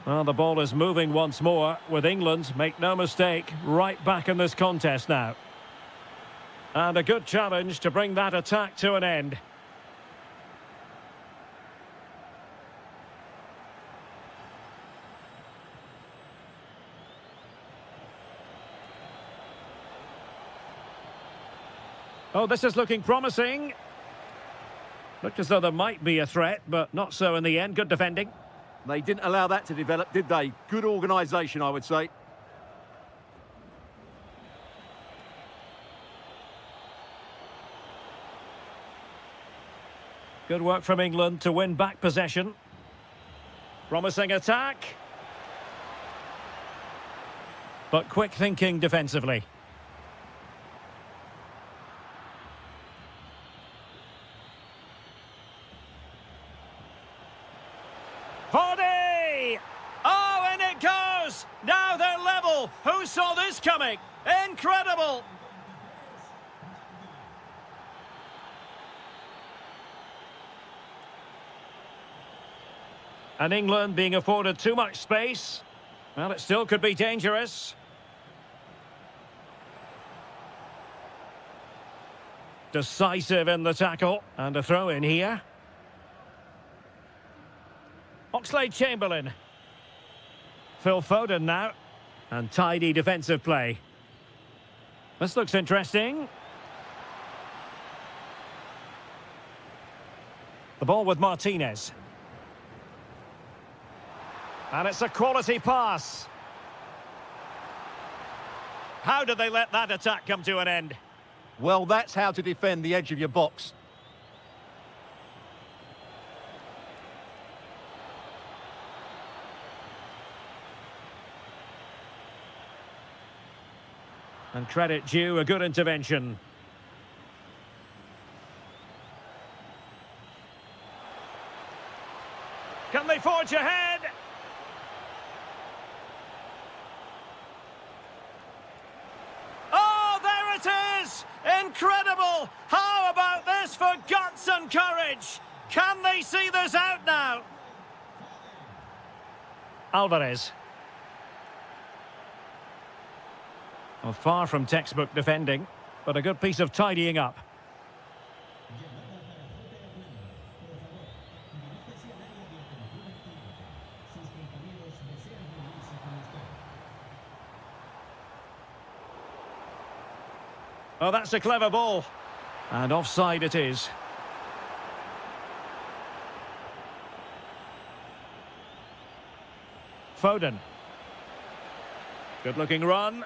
Well, the ball is moving once more with England, make no mistake, right back in this contest now. And a good challenge to bring that attack to an end. Oh, this is looking promising. Looked as though there might be a threat, but not so in the end. Good defending. They didn't allow that to develop, did they? Good organisation, I would say. Good work from England to win back possession. Promising attack. But quick thinking defensively. Vardy! Oh, and it goes! Now they're level. Who saw this coming? Incredible! And England being afforded too much space. Well, it still could be dangerous. Decisive in the tackle. And a throw in here. Oxlade-Chamberlain. Phil Foden now. And tidy defensive play. This looks interesting. The ball with Martinez. And it's a quality pass. How did they let that attack come to an end? Well, that's how to defend the edge of your box. And credit due, a good intervention. Can they forge ahead? Oh, there it is! Incredible! How about this for guts and courage? Can they see this out now? Alvarez. Well, far from textbook defending, but a good piece of tidying up. Oh, that's a clever ball. And offside it is. Foden. Good-looking run.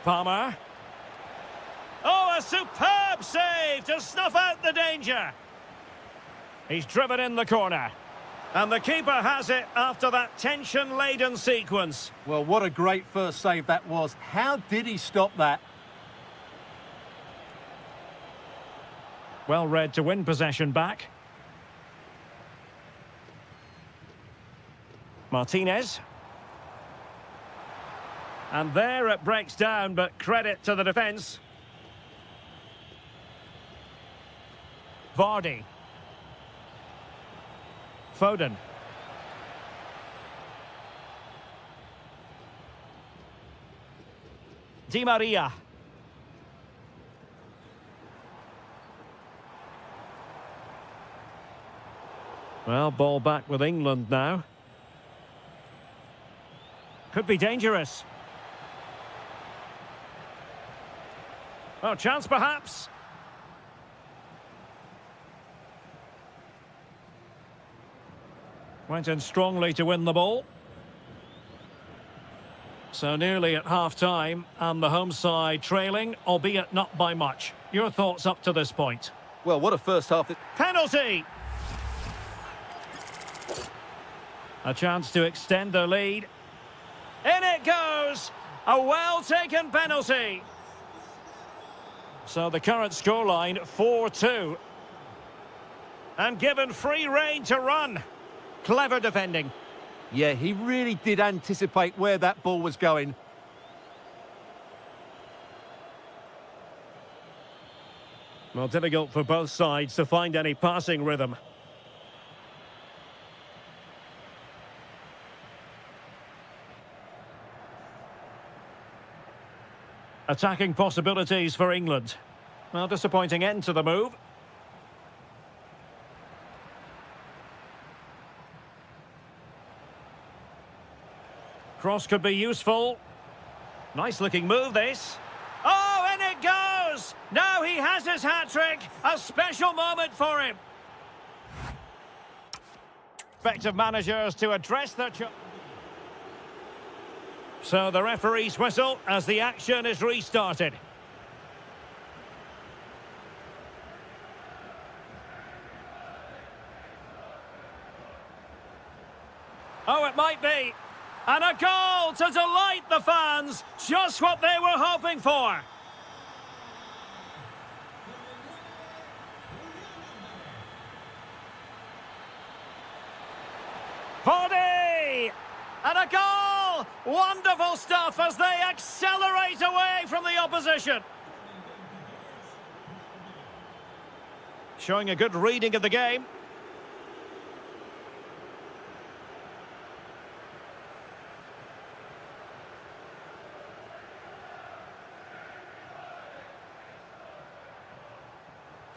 Palmer. Oh, a superb save to snuff out the danger. He's driven in the corner. And the keeper has it after that tension-laden sequence. Well, what a great first save that was. How did he stop that? Well read to win possession back. Martinez. And there it breaks down, but credit to the defence. Vardy. Foden. Di Maria. Well, ball back with England now. Could be dangerous. Oh, chance perhaps. Went in strongly to win the ball. So nearly at half-time, and the home side trailing, albeit not by much. Your thoughts up to this point? Well, what a first half. Penalty! A chance to extend their lead. In it goes! A well-taken penalty. So the current scoreline, 4-2. And given free rein to run. Clever defending. Yeah, he really did anticipate where that ball was going. Well, difficult for both sides to find any passing rhythm. Attacking possibilities for England. Well, disappointing end to the move. Cross could be useful. Nice looking move this. Oh, and it goes! Now he has his hat-trick. A special moment for him. Effective managers to address their... So the referee's whistle as the action is restarted. Oh, it might be. And a goal to delight the fans. Just what they were hoping for. Vardy! And a goal! Wonderful stuff as they accelerate away from the opposition. Showing a good reading of the game.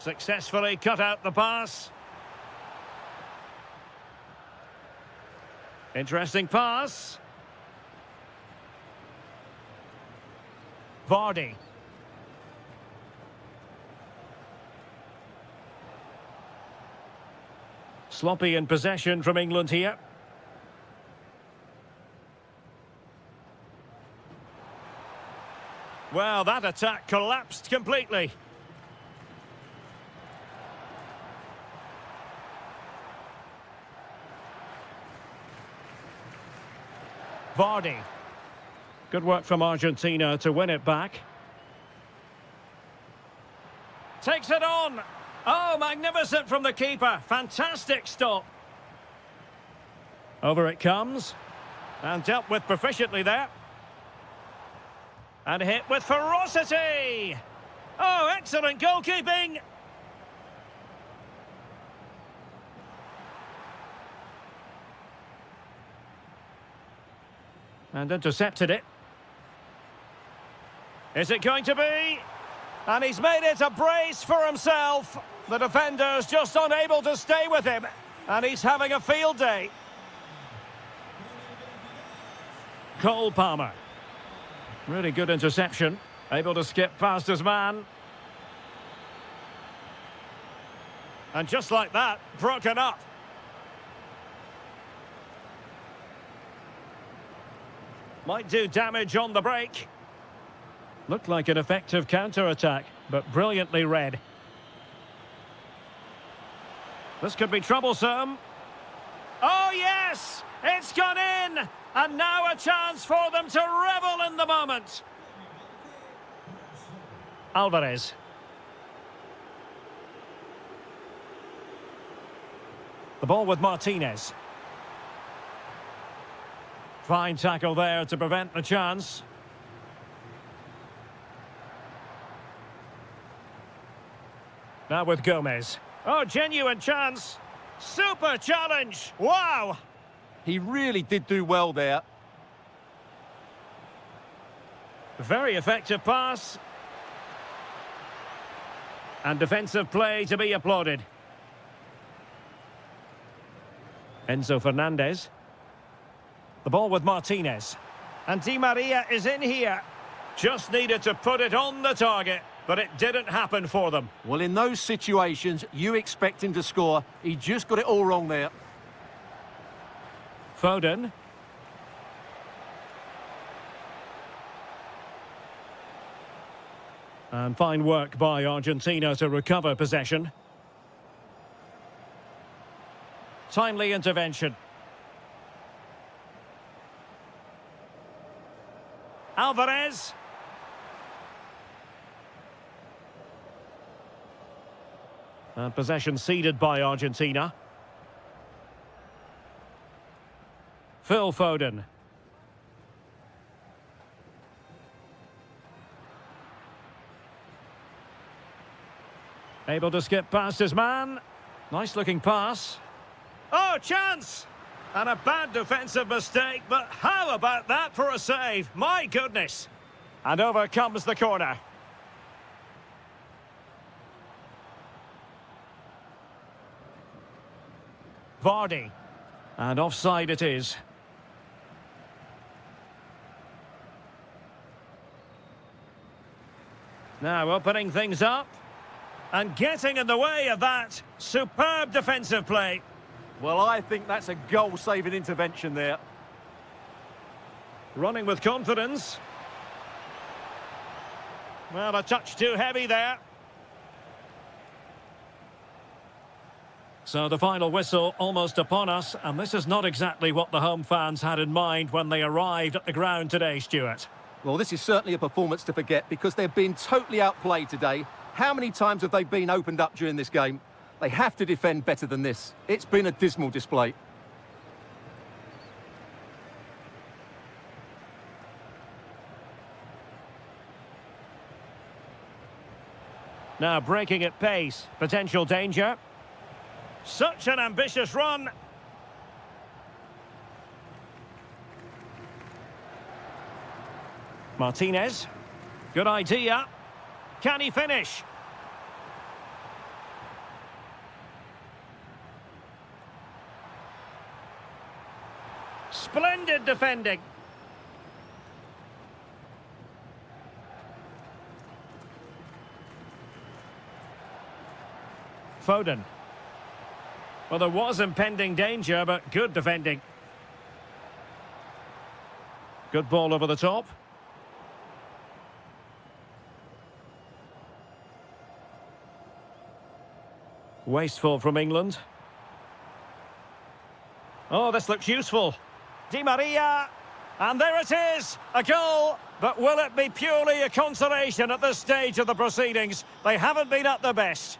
Successfully cut out the pass. Interesting pass. Vardy. Sloppy in possession from England here. Well, that attack collapsed completely. Vardy. Good work from Argentina to win it back. Takes it on. Oh, magnificent from the keeper. Fantastic stop. Over it comes. And dealt with proficiently there. And hit with ferocity. Oh, excellent goalkeeping. And intercepted it. Is it going to be? And he's made it a brace for himself. The defender's just unable to stay with him. And he's having a field day. Cole Palmer. Really good interception. Able to skip past his man. And just like that, broken up. Might do damage on the break. Looked like an effective counter-attack, but brilliantly read. This could be troublesome. Oh, yes! It's gone in! And now a chance for them to revel in the moment. Alvarez. The ball with Martinez. Fine tackle there to prevent the chance. Now with Gomez. Oh, genuine chance. Super challenge. Wow. He really did do well there. Very effective pass. And defensive play to be applauded. Enzo Fernandez. The ball with Martinez. And Di Maria is in here. Just needed to put it on the target, but it didn't happen for them. Well, in those situations, you expect him to score. He just got it all wrong there. Foden. And fine work by Argentina to recover possession. Timely intervention. Alvarez. And possession ceded by Argentina. Phil Foden. Able to skip past his man. Nice looking pass. Oh, chance! And a bad defensive mistake, but how about that for a save? My goodness! And over comes the corner. Vardy. And offside it is. Now opening things up. And getting in the way of that. Superb defensive play. Well, I think that's a goal-saving intervention there. Running with confidence. Well, a touch too heavy there. So the final whistle almost upon us, and this is not exactly what the home fans had in mind when they arrived at the ground today, Stuart. Well, this is certainly a performance to forget because they've been totally outplayed today. How many times have they been opened up during this game? They have to defend better than this. It's been a dismal display. Now breaking at pace, potential danger. Such an ambitious run. Martinez. Good idea. Can he finish? Splendid defending. Foden. Well, there was impending danger, but good defending. Good ball over the top. Wasteful from England. Oh, this looks useful. Di Maria. And there it is, a goal. But will it be purely a consolation at this stage of the proceedings? They haven't been at their best.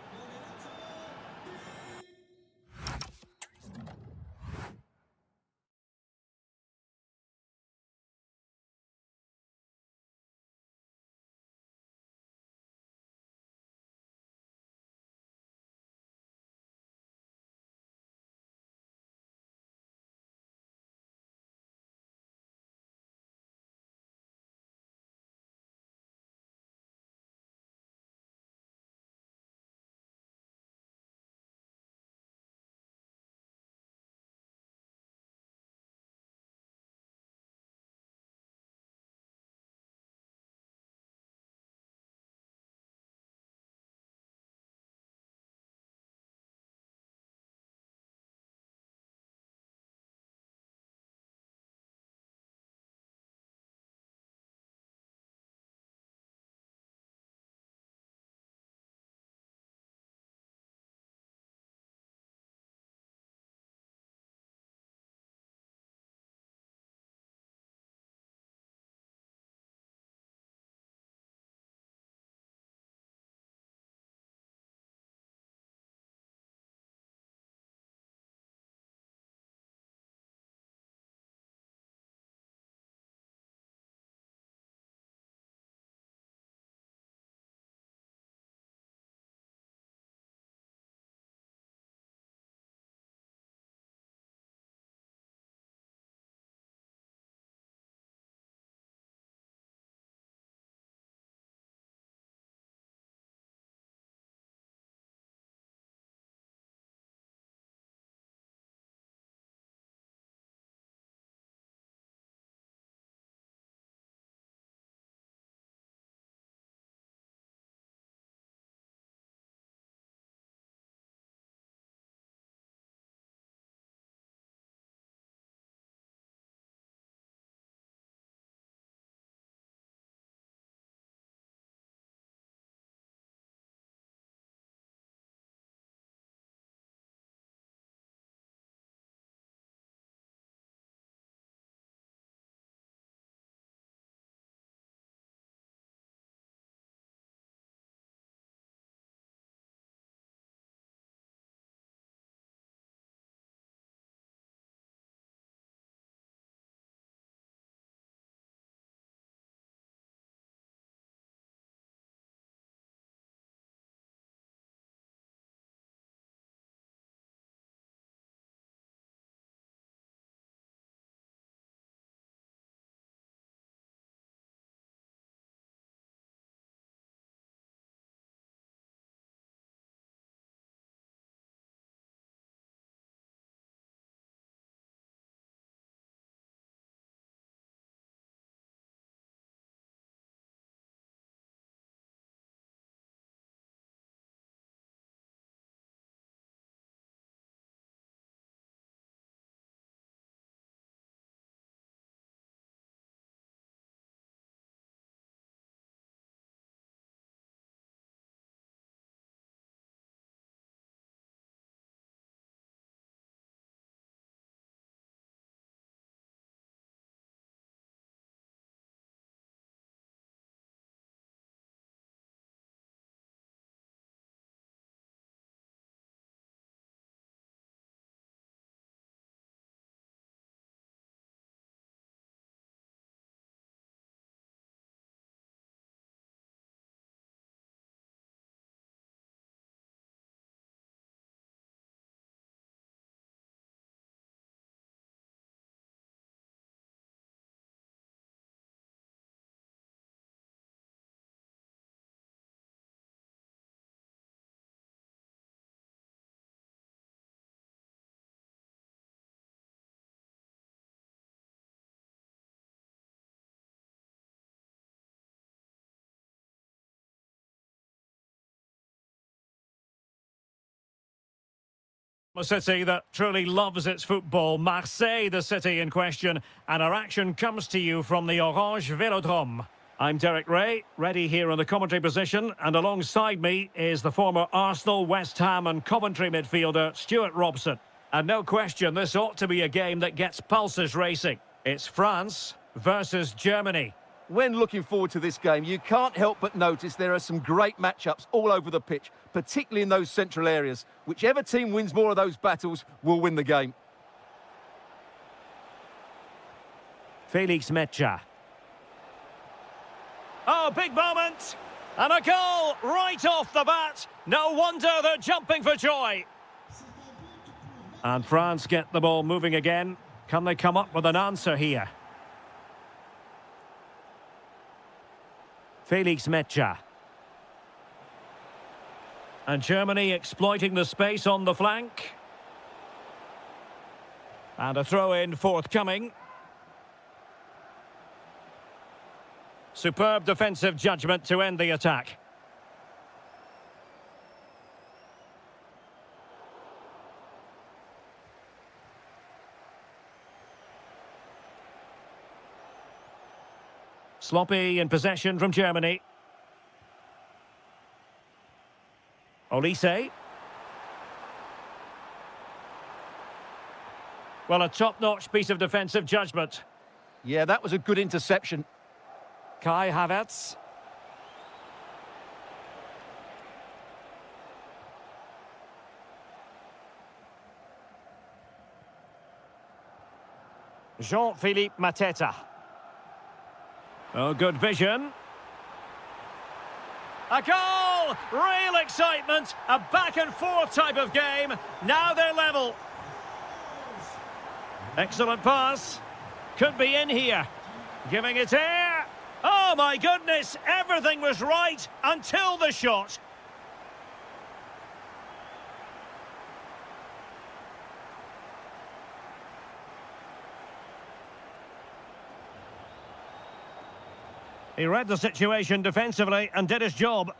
A city that truly loves its football, Marseille, the city in question, and our action comes to you from the Orange Velodrome. I'm Derek Ray, ready here in the commentary position, and alongside me is the former Arsenal, West Ham and Coventry midfielder, Stuart Robson. And no question, this ought to be a game that gets pulses racing. It's France versus Germany. When looking forward to this game, you can't help but notice there are some great matchups all over the pitch, particularly in those central areas. Whichever team wins more of those battles will win the game. Felix Mecha. Oh, big moment! And a goal right off the bat. No wonder they're jumping for joy. And France get the ball moving again. Can they come up with an answer here? Felix Mecha. And Germany exploiting the space on the flank. And a throw-in forthcoming. Superb defensive judgment to end the attack. Sloppy in possession from Germany. Olise. Well, a top-notch piece of defensive judgment. Yeah, that was a good interception. Kai Havertz. Jean-Philippe Mateta. Oh, good vision. A goal! Real excitement. A back-and-forth type of game. Now they're level. Excellent pass. Could be in here. Giving it air. Oh, my goodness. Everything was right until the shot. He read the situation defensively and did his job.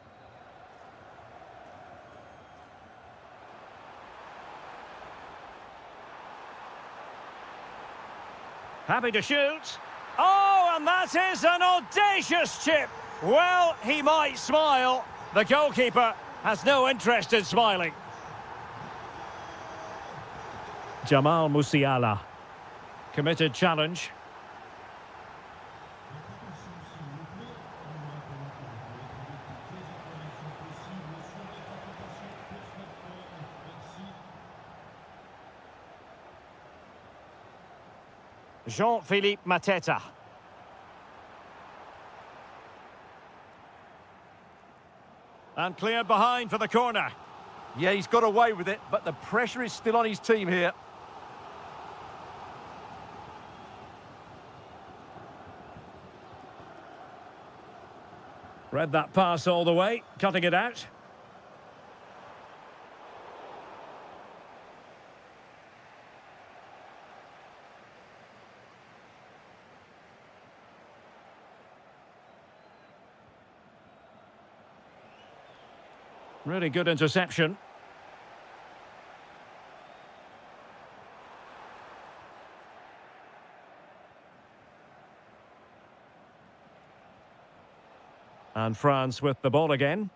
Happy to shoot. Oh, and that is an audacious chip. Well, he might smile. The goalkeeper has no interest in smiling. Jamal Musiala. Committed challenge. Jean-Philippe Mateta. And cleared behind for the corner. Yeah, he's got away with it, but the pressure is still on his team here. Read that pass all the way, cutting it out. Really good interception. And France with the ball again.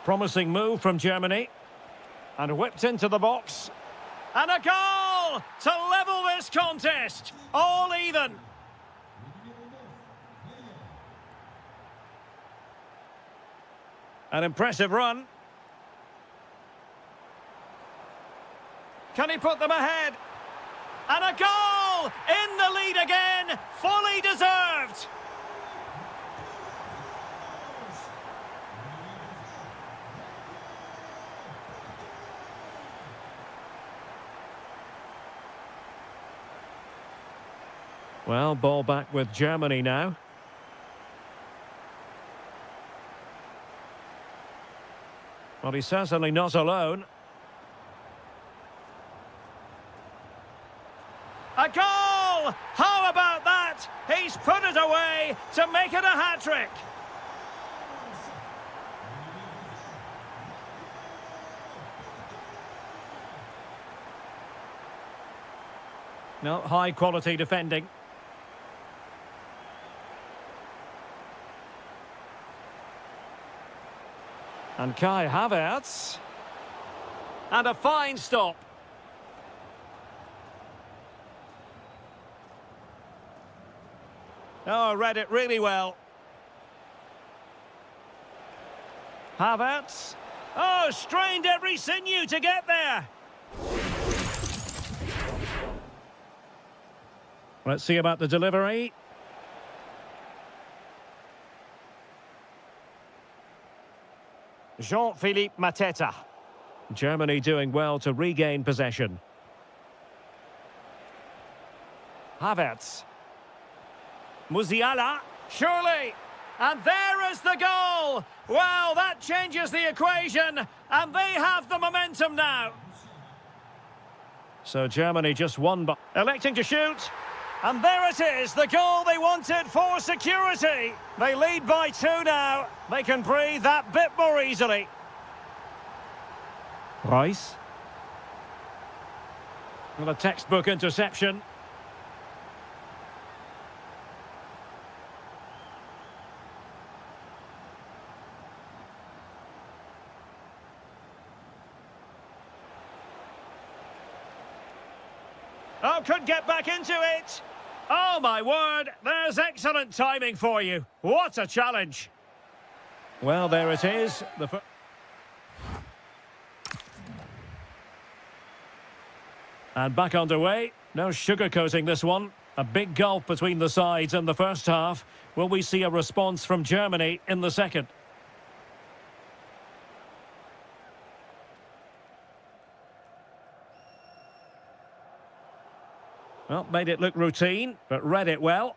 Promising move from Germany. And whipped into the box. And a goal to level this contest. All even. An impressive run. Can he put them ahead? And a goal! In the lead again. Fully deserved. Well, ball back with Germany now. Well, he's certainly not alone. A goal! How about that? it! He's put it away to make it a hat-trick! No, high-quality defending. And Kai Havertz. And a fine stop. Oh, read it really well. Havertz. Oh, strained every sinew to get there. Let's see about the delivery. Jean-Philippe Mateta. Germany doing well to regain possession. Havertz. Musiala. Surely. And there is the goal. Well, that changes the equation. And they have the momentum now. So Germany just won, but electing to shoot. And there it is, the goal they wanted for security. They lead by 2 now. They can breathe that bit more easily. Rice. Well, a textbook interception. Oh, could get back into it. Oh, my word, there's excellent timing for you. What a challenge. Well, there it is. And back underway. No sugarcoating this one. A big gulf between the sides in the first half. Will we see a response from Germany in the second? Well, made it look routine, but read it well.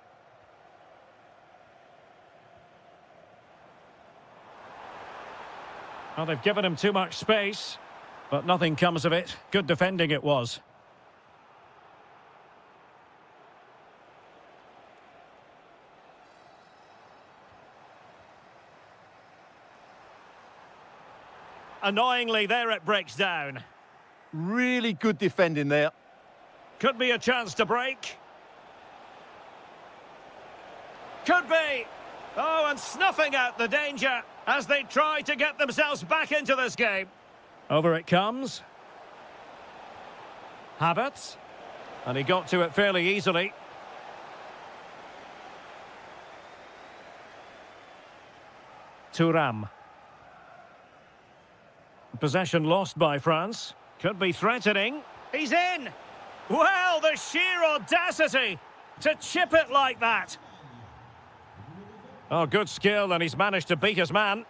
Well, they've given him too much space, but nothing comes of it. Good defending it was. Annoyingly, there it breaks down. Really good defending there. Could be a chance to break. Could be. Oh, and snuffing out the danger as they try to get themselves back into this game. Over it comes. Havertz. And he got to it fairly easily. Thuram. Possession lost by France. Could be threatening. He's in. Well, the sheer audacity to chip it like that. Oh, good skill, and he's managed to beat his man.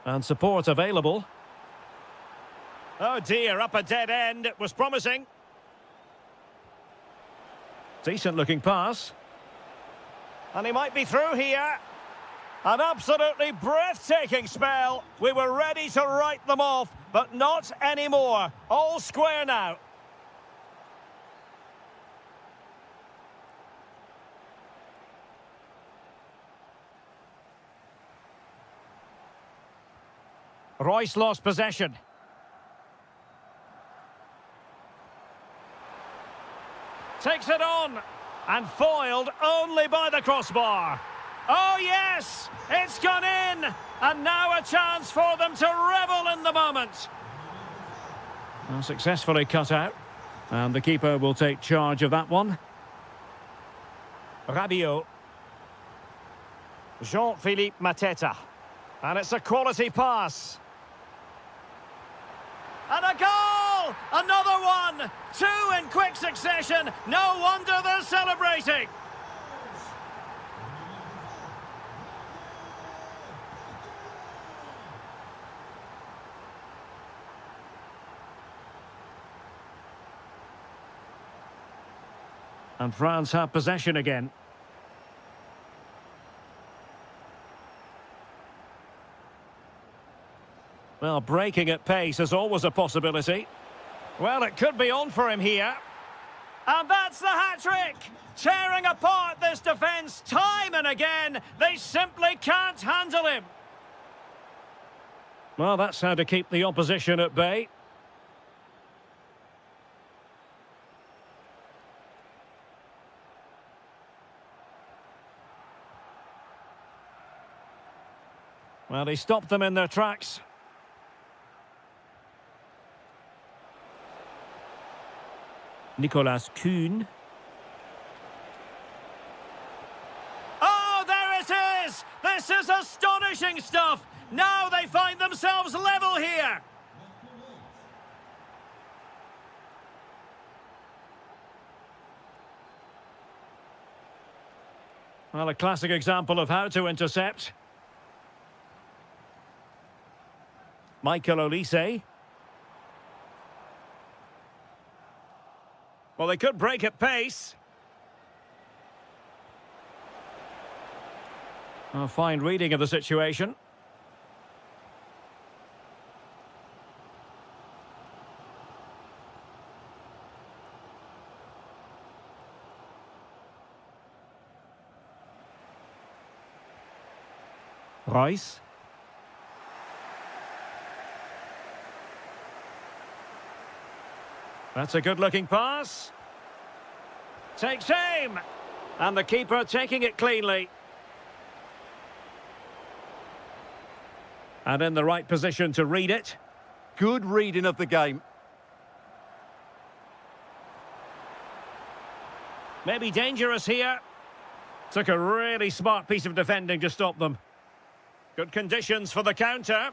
And support available. Oh dear, up a dead end. It was promising. Decent looking pass. And he might be through here. An absolutely breathtaking spell. We were ready to write them off, but not anymore. All square now. Royce lost possession. Takes it on. And foiled only by the crossbar. Oh, yes! It's gone in! And now a chance for them to revel in the moment. Well, successfully cut out. And the keeper will take charge of that one. Rabiot. Jean-Philippe Mateta. And it's a quality pass. And a goal! Another one! 2 in quick succession. No wonder they're celebrating. And France have possession again. Well, breaking at pace is always a possibility. Well, it could be on for him here. And that's the hat-trick! Tearing apart this defence time and again. They simply can't handle him. Well, that's how to keep the opposition at bay. Well, he stopped them in their tracks. Nicolas Kuhn. Oh, there it is! This is astonishing stuff! Now they find themselves level here! Well, a classic example of how to intercept. Michael Olise. Well, they could break at pace. A fine reading of the situation. Rice. That's a good-looking pass. Takes aim. And the keeper taking it cleanly. And in the right position to read it. Good reading of the game. Maybe dangerous here. Took a really smart piece of defending to stop them. Good conditions for the counter.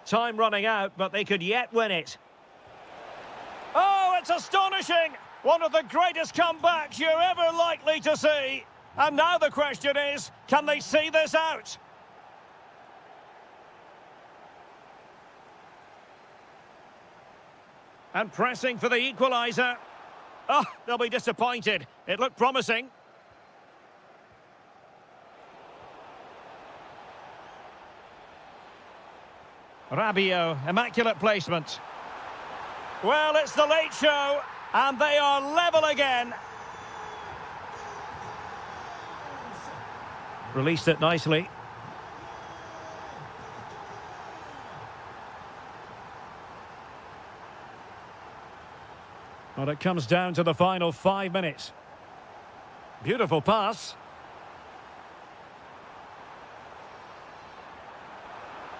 Time running out, but they could yet win it. Oh, it's astonishing! One of the greatest comebacks you're ever likely to see. And now the question is, can they see this out? And pressing for the equaliser. Oh, they'll be disappointed. It looked promising. Rabiot, immaculate placement. Well, it's the late show, and they are level again. Released it nicely. Well, it comes down to the final 5 minutes. Beautiful pass.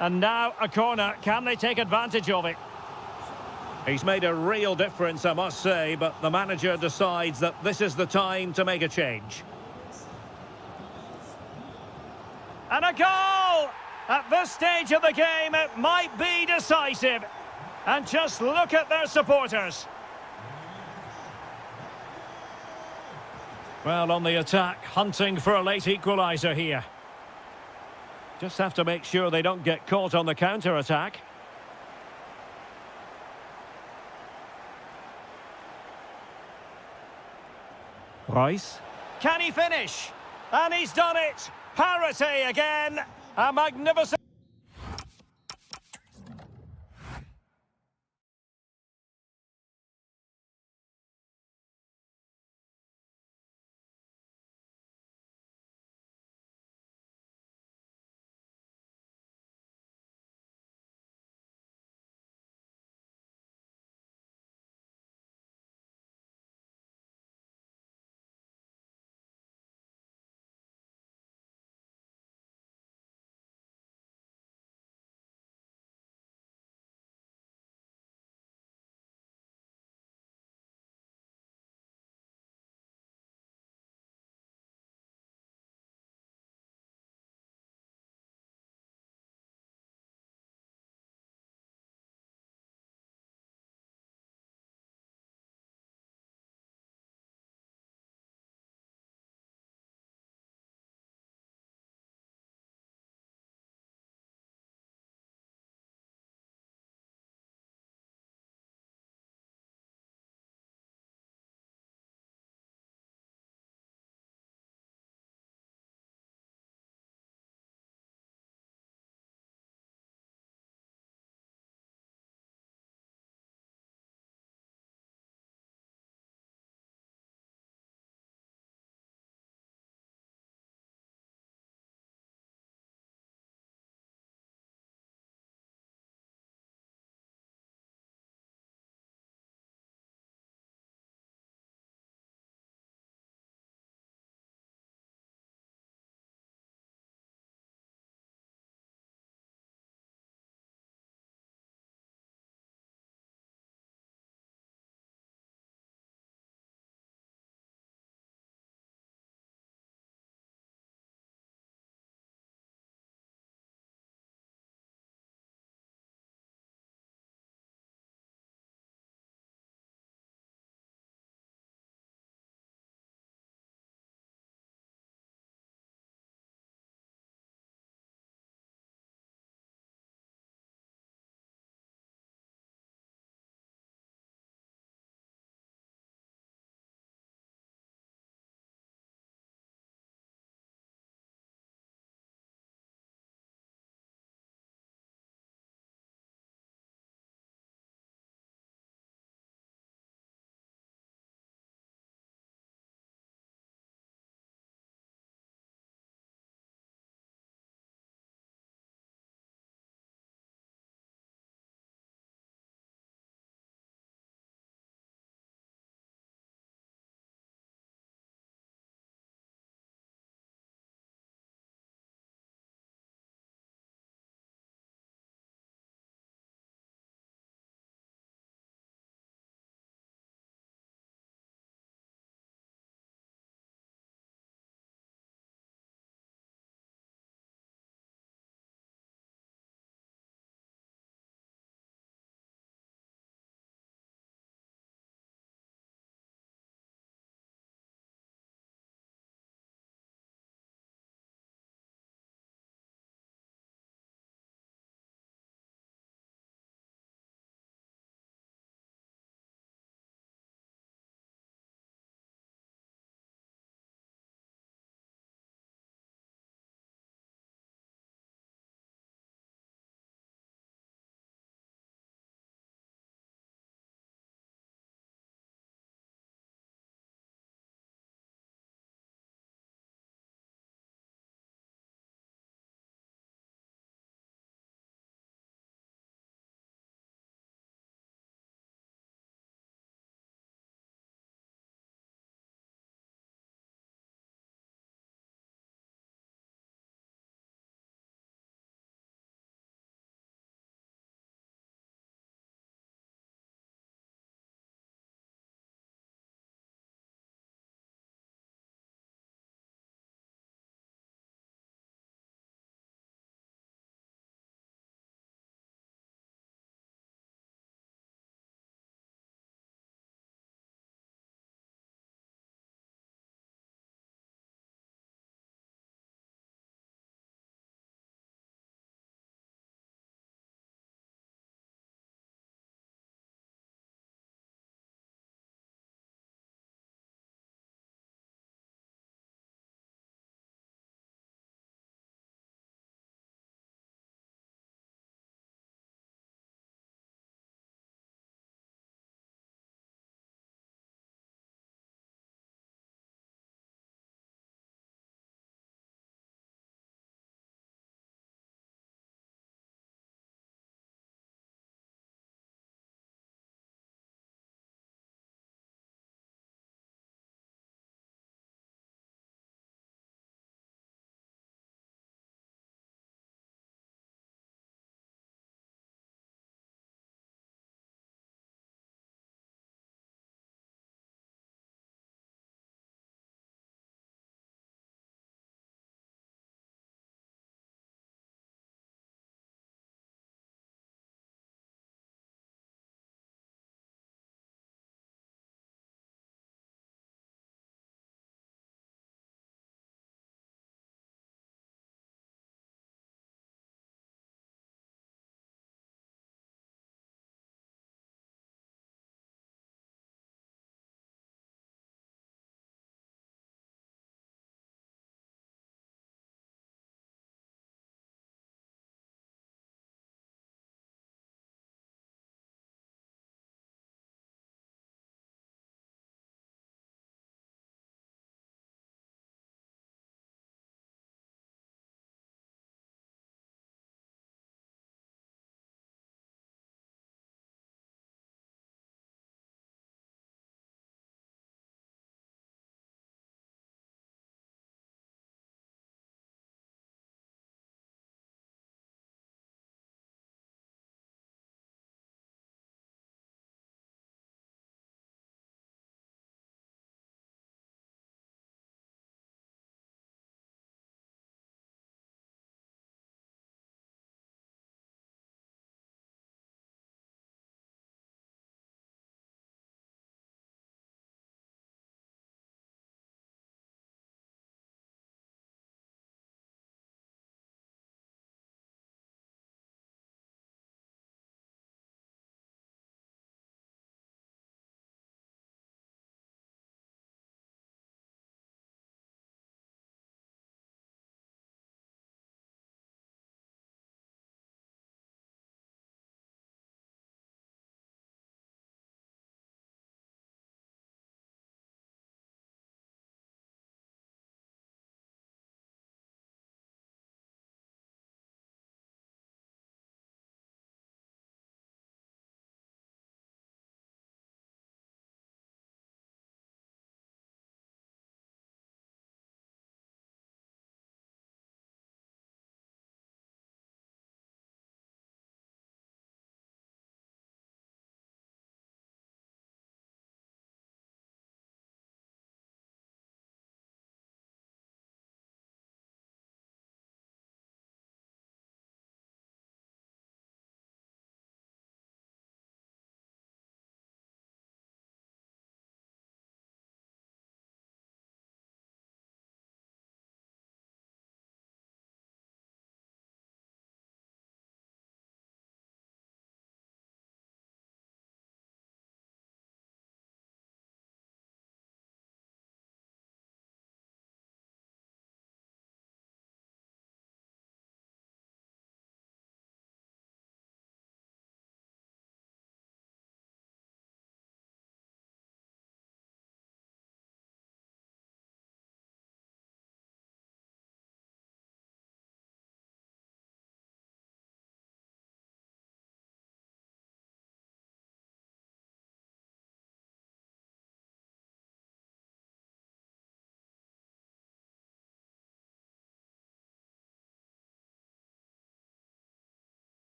And now a corner. Can they take advantage of it? He's made a real difference, I must say, but the manager decides that this is the time to make a change. And a goal! At this stage of the game, it might be decisive. And just look at their supporters. Well, on the attack, hunting for a late equaliser here. Just have to make sure they don't get caught on the counter-attack. Rice. Can he finish? And he's done it! Parity again! A magnificent...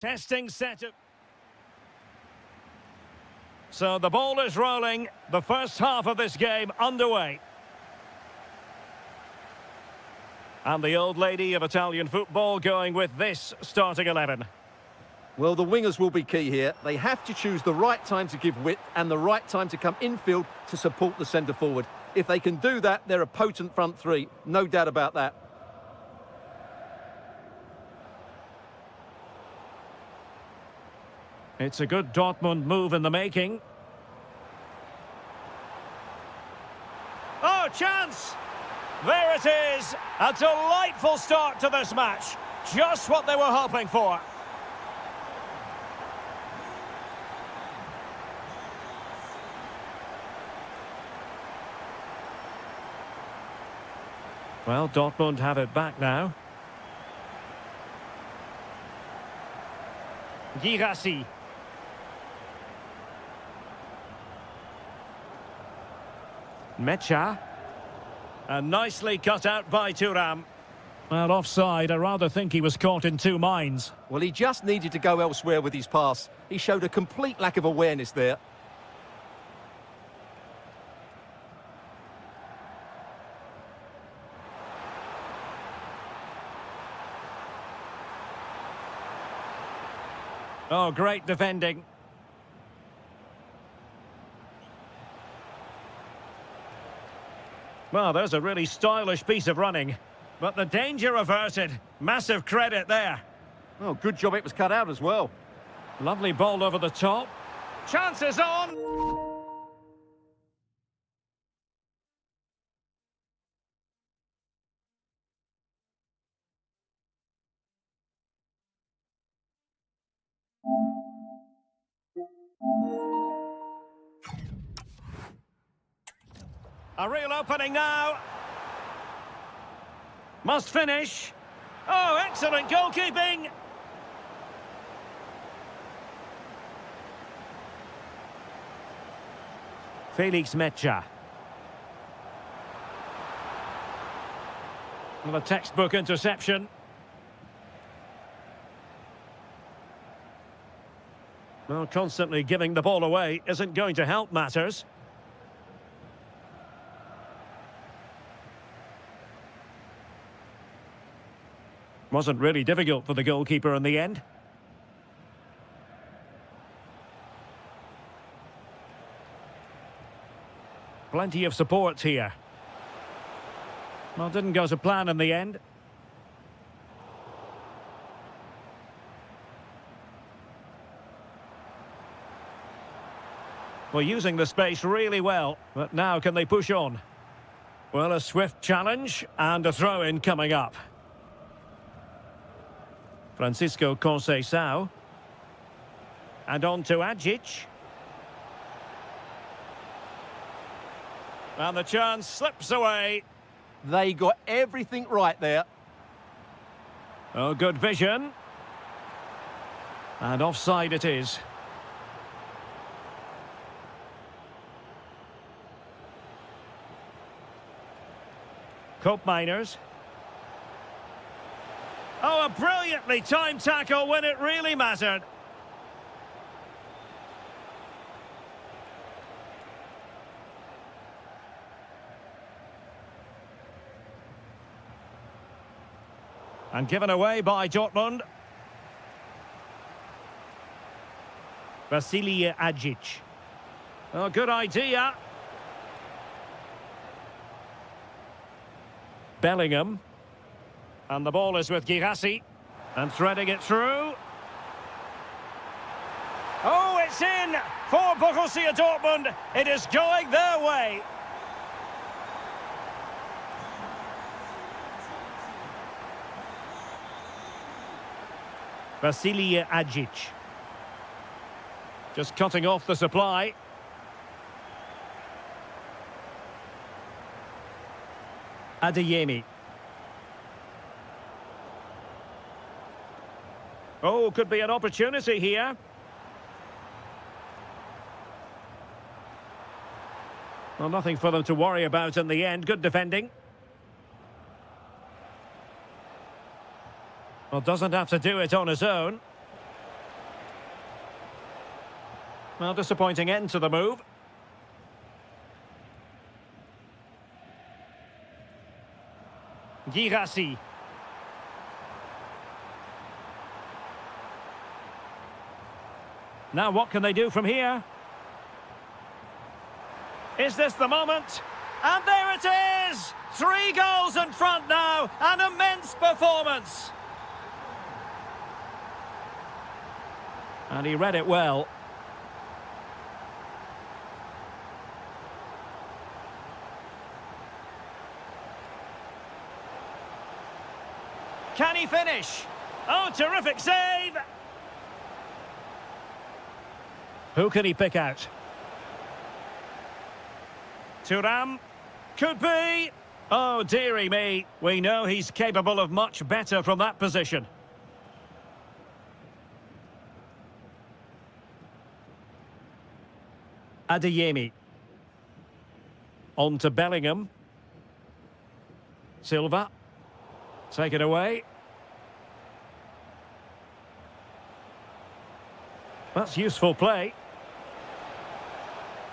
Testing setup. So the ball is rolling. The first half of this game underway. And the old lady of Italian football going with this starting 11. Well, the wingers will be key here. They have to choose the right time to give width and the right time to come infield to support the centre-forward. If they can do that, they're a potent front three. No doubt about that. It's a good Dortmund move in the making. Oh, chance! There it is! A delightful start to this match. Just what they were hoping for. Well, Dortmund have it back now. Girassi. Mecha. And nicely cut out by Thuram. Well, offside. I rather think he was caught in two minds. Well, he just needed to go elsewhere with his pass. He showed a complete lack of awareness there. Oh, great defending. Well, there's a really stylish piece of running. But the danger averted. Massive credit there. Oh, good job it was cut out as well. Lovely ball over the top. Chances on! A real opening now. Must finish. Oh, excellent goalkeeping. Felix Mecha. Well, a textbook interception. Well, constantly giving the ball away isn't going to help matters. Wasn't really difficult for the goalkeeper in the end. Plenty of support here. Well, didn't go to plan in the end. Well, using the space really well, but now can they push on? Well, a swift challenge and a throw-in coming up. Francisco Conceição. And on to Agic. And the chance slips away. They got everything right there. Oh, good vision. And offside it is. Cope Miners. Oh, a brilliantly timed tackle when it really mattered. And given away by Dortmund. Vasilije Agic. Oh, good idea. Bellingham. And the ball is with Girassi. And threading it through. Oh, it's in for Borussia Dortmund. It is going their way. Vasilije Agic. Just cutting off the supply. Adeyemi. Oh, could be an opportunity here. Well, nothing for them to worry about in the end. Good defending. Well, doesn't have to do it on his own. Well, disappointing end to the move. Girassi. Now what can they do from here? Is this the moment? And there it is! 3 goals in front now. An immense performance. And he read it well. Can he finish? Oh, terrific save! Who can he pick out? Thuram. Could be. Oh, dearie me. We know he's capable of much better from that position. Adeyemi. On to Bellingham. Silva. Take it away. That's useful play.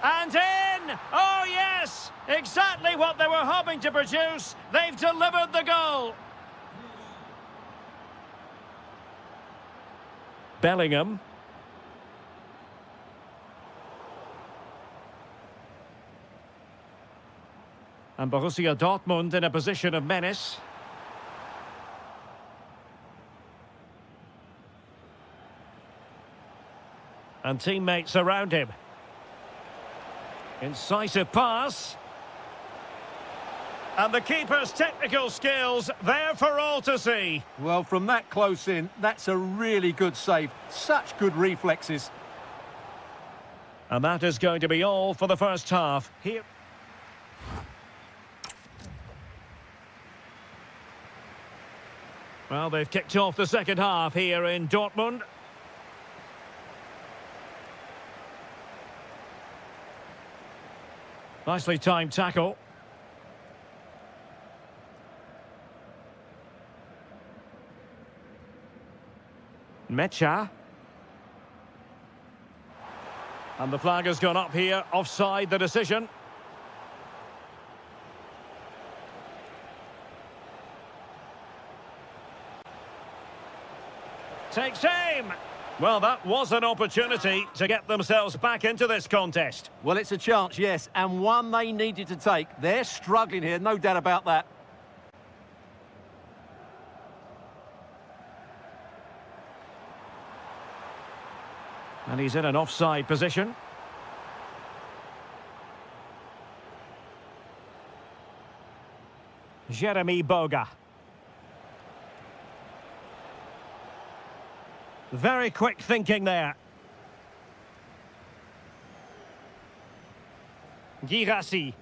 And in! Oh, yes! Exactly what they were hoping to produce. They've delivered the goal. Bellingham. And Borussia Dortmund in a position of menace. And teammates around him. Incisive pass. And the keeper's technical skills there for all to see. Well, from that close in, that's a really good save. Such good reflexes. And that is going to be all for the first half. Here. Well, they've kicked off the second half here in Dortmund. Nicely timed tackle. Mecha. And the flag has gone up here, offside the decision. Takes aim. Well, that was an opportunity to get themselves back into this contest. Well, it's a chance, yes, and one they needed to take. They're struggling here, no doubt about that. And he's in an offside position. Jeremy Boga. Very quick thinking there. Girassi.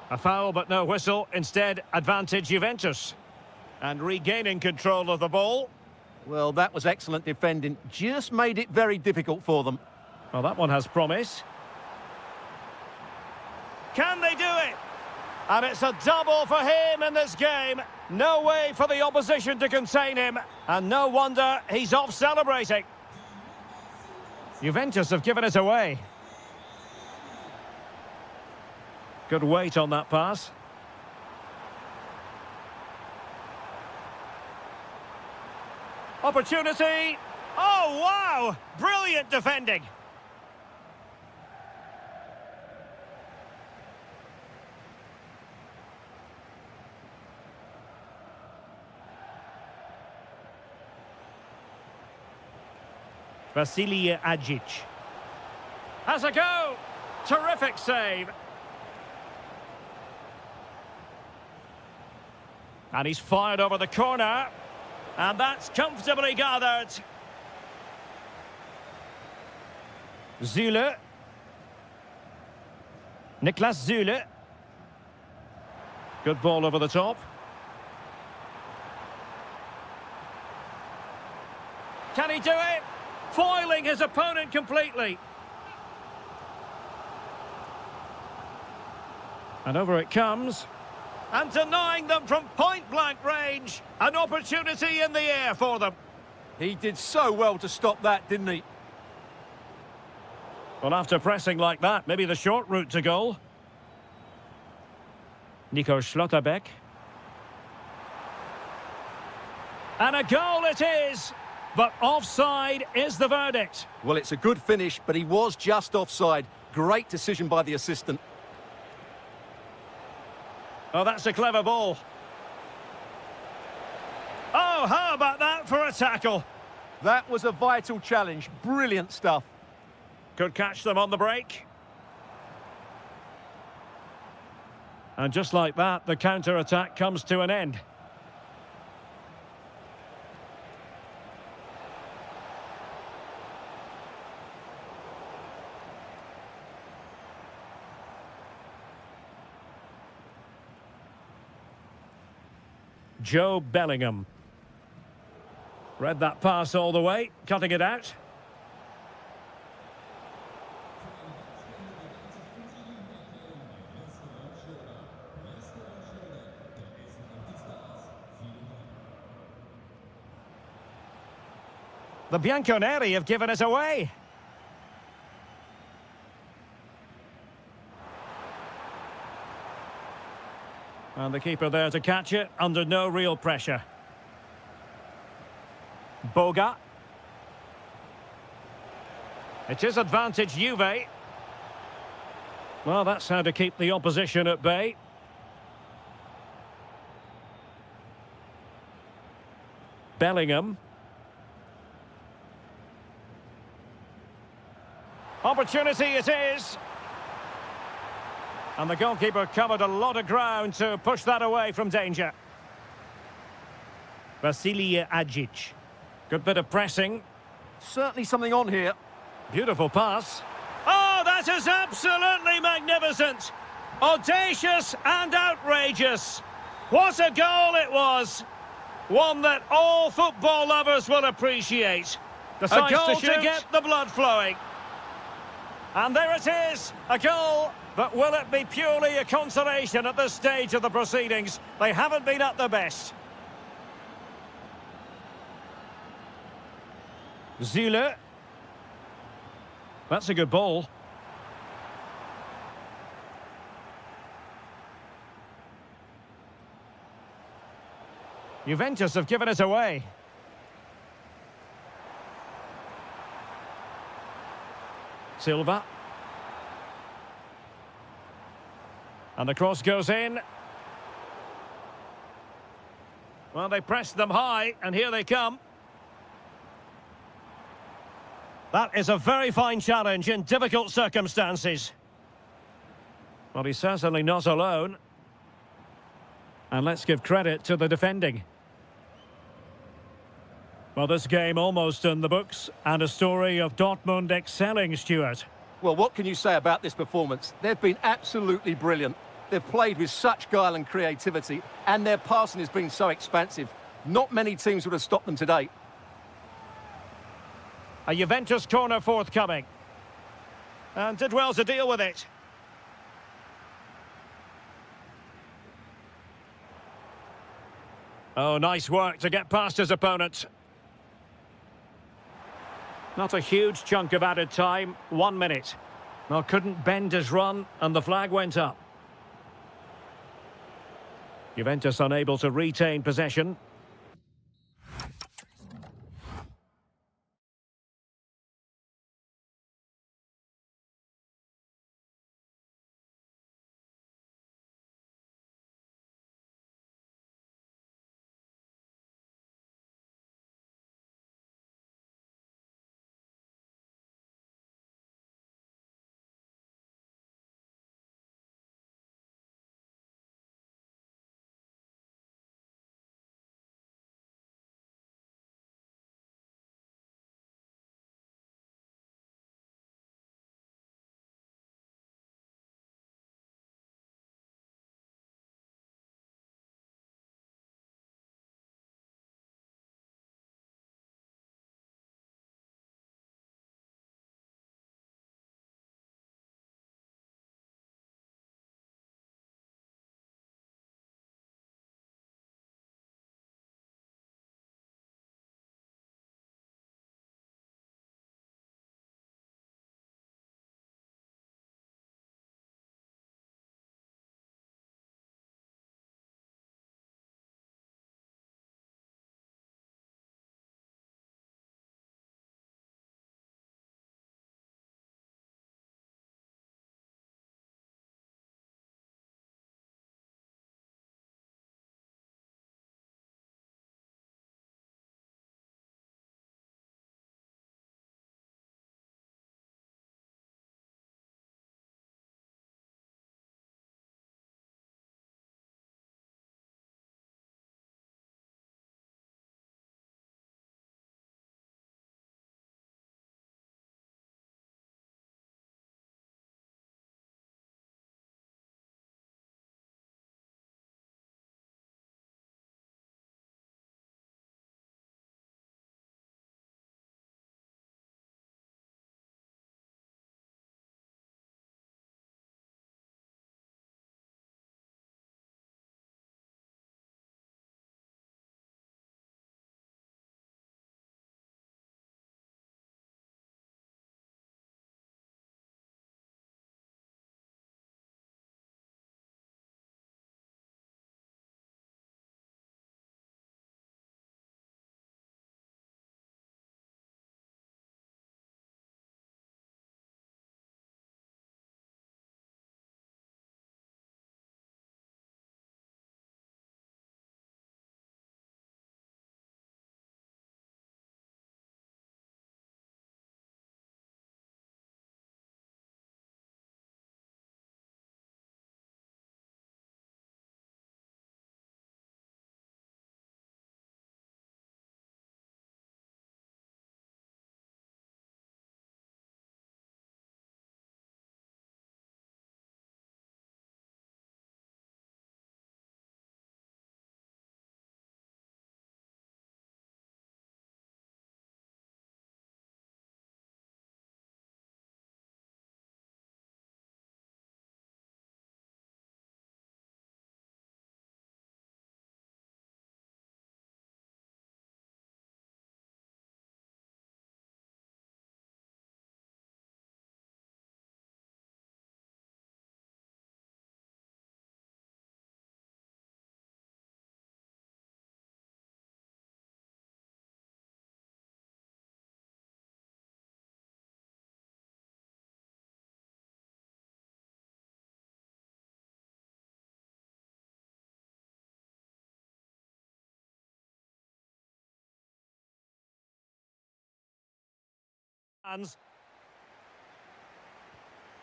A foul but no whistle. Instead, advantage Juventus. And regaining control of the ball. Well, that was excellent defending. Just made it very difficult for them. Well, that one has promise. Can they do it? And it's a double for him in this game. No way for the opposition to contain him. And no wonder he's off celebrating. Juventus have given it away. Good weight on that pass. Opportunity. Oh, wow! Brilliant defending. Vasilije Ajic. Has a go. Terrific save. And he's fired over the corner. And that's comfortably gathered. Zule. Niklas Zule. Good ball over the top. Can he do it? Foiling his opponent completely. And over it comes. And denying them from point-blank range. An opportunity in the air for them. He did so well to stop that, didn't he? Well, after pressing like that, maybe the short route to goal. Nico Schlotterbeck. And a goal it is! But offside is the verdict. Well, it's a good finish, but he was just offside. Great decision by the assistant. Oh, that's a clever ball. Oh, how about that for a tackle? That was a vital challenge. Brilliant stuff. Could catch them on the break. And just like that, the counter-attack comes to an end. Joe Bellingham. Read that pass all the way, cutting it out. The Bianconeri have given it away. And the keeper there to catch it, under no real pressure. Boga. It is advantage Juve. Well, that's how to keep the opposition at bay. Bellingham. Opportunity it is. And the goalkeeper covered a lot of ground to push that away from danger. Vasilij Agic. Good bit of pressing. Certainly something on here. Beautiful pass. Oh, that is absolutely magnificent. Audacious and outrageous. What a goal it was. One that all football lovers will appreciate. Decides a goal to get the blood flowing. And there it is, a goal. But will it be purely a consolation at this stage of the proceedings? They haven't been at their best. Zule. That's a good ball. Juventus have given it away. Silva. And the cross goes in. Well, they pressed them high, and here they come. That is a very fine challenge in difficult circumstances. Well, he's certainly not alone. And let's give credit to the defending. Well, this game almost in the books, and a story of Dortmund excelling, Stuart. Well, what can you say about this performance? They've been absolutely brilliant. They've played with such guile and creativity, and their passing has been so expansive. Not many teams would have stopped them today. A Juventus corner forthcoming. And did well to deal with it. Oh, nice work to get past his opponent. Not a huge chunk of added time, 1 minute. Well, couldn't bend his run, and the flag went up. Juventus unable to retain possession.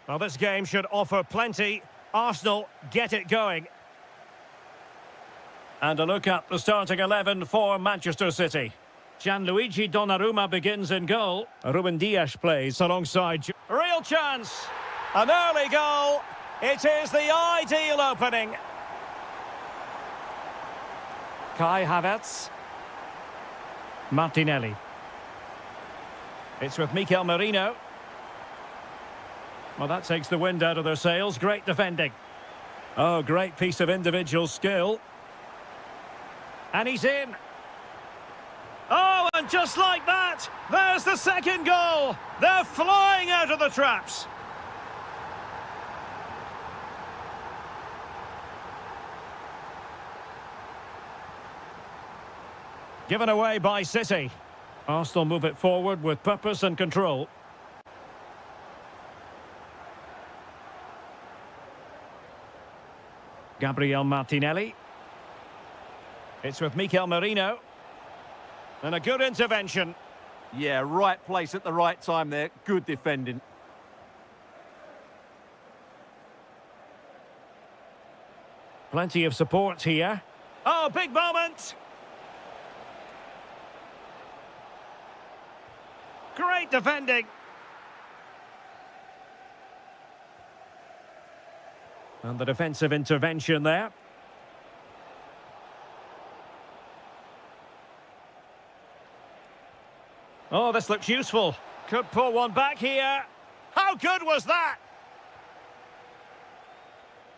Well, this game should offer plenty. Arsenal get it going. And a look at the starting 11 for Manchester City. Gianluigi Donnarumma begins in goal. Ruben Dias plays alongside... Real chance! An early goal. It is the ideal opening. Kai Havertz. Martinelli. It's with Mikel Merino. Well, that takes the wind out of their sails. Great defending. Oh, great piece of individual skill. And he's in. Oh, and just like that, there's the second goal. They're flying out of the traps. Given away by City. Arsenal move it forward with purpose and control. Gabriel Martinelli. It's with Mikel Merino. And a good intervention. Yeah, right place at the right time there. Good defending. Plenty of support here. Oh, big moment! Great defending. And the defensive intervention there. Oh, this looks useful. Could pull one back here. How good was that?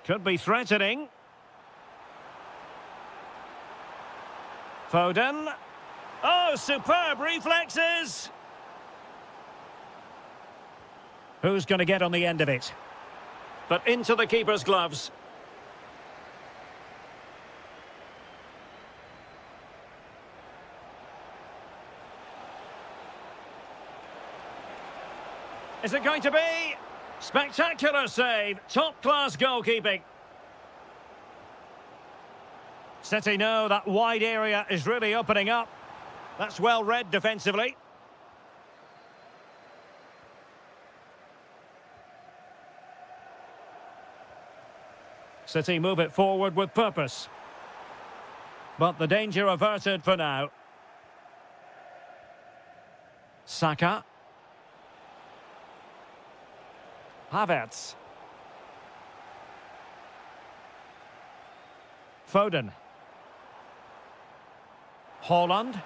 Could be threatening. Foden. Oh, superb reflexes. Who's going to get on the end of it? But into the keeper's gloves. Is it going to be? Spectacular save. Top-class goalkeeping. City know that wide area is really opening up. That's well read defensively. City move it forward with purpose. But the danger averted for now. Saka. Havertz. Foden. Haaland.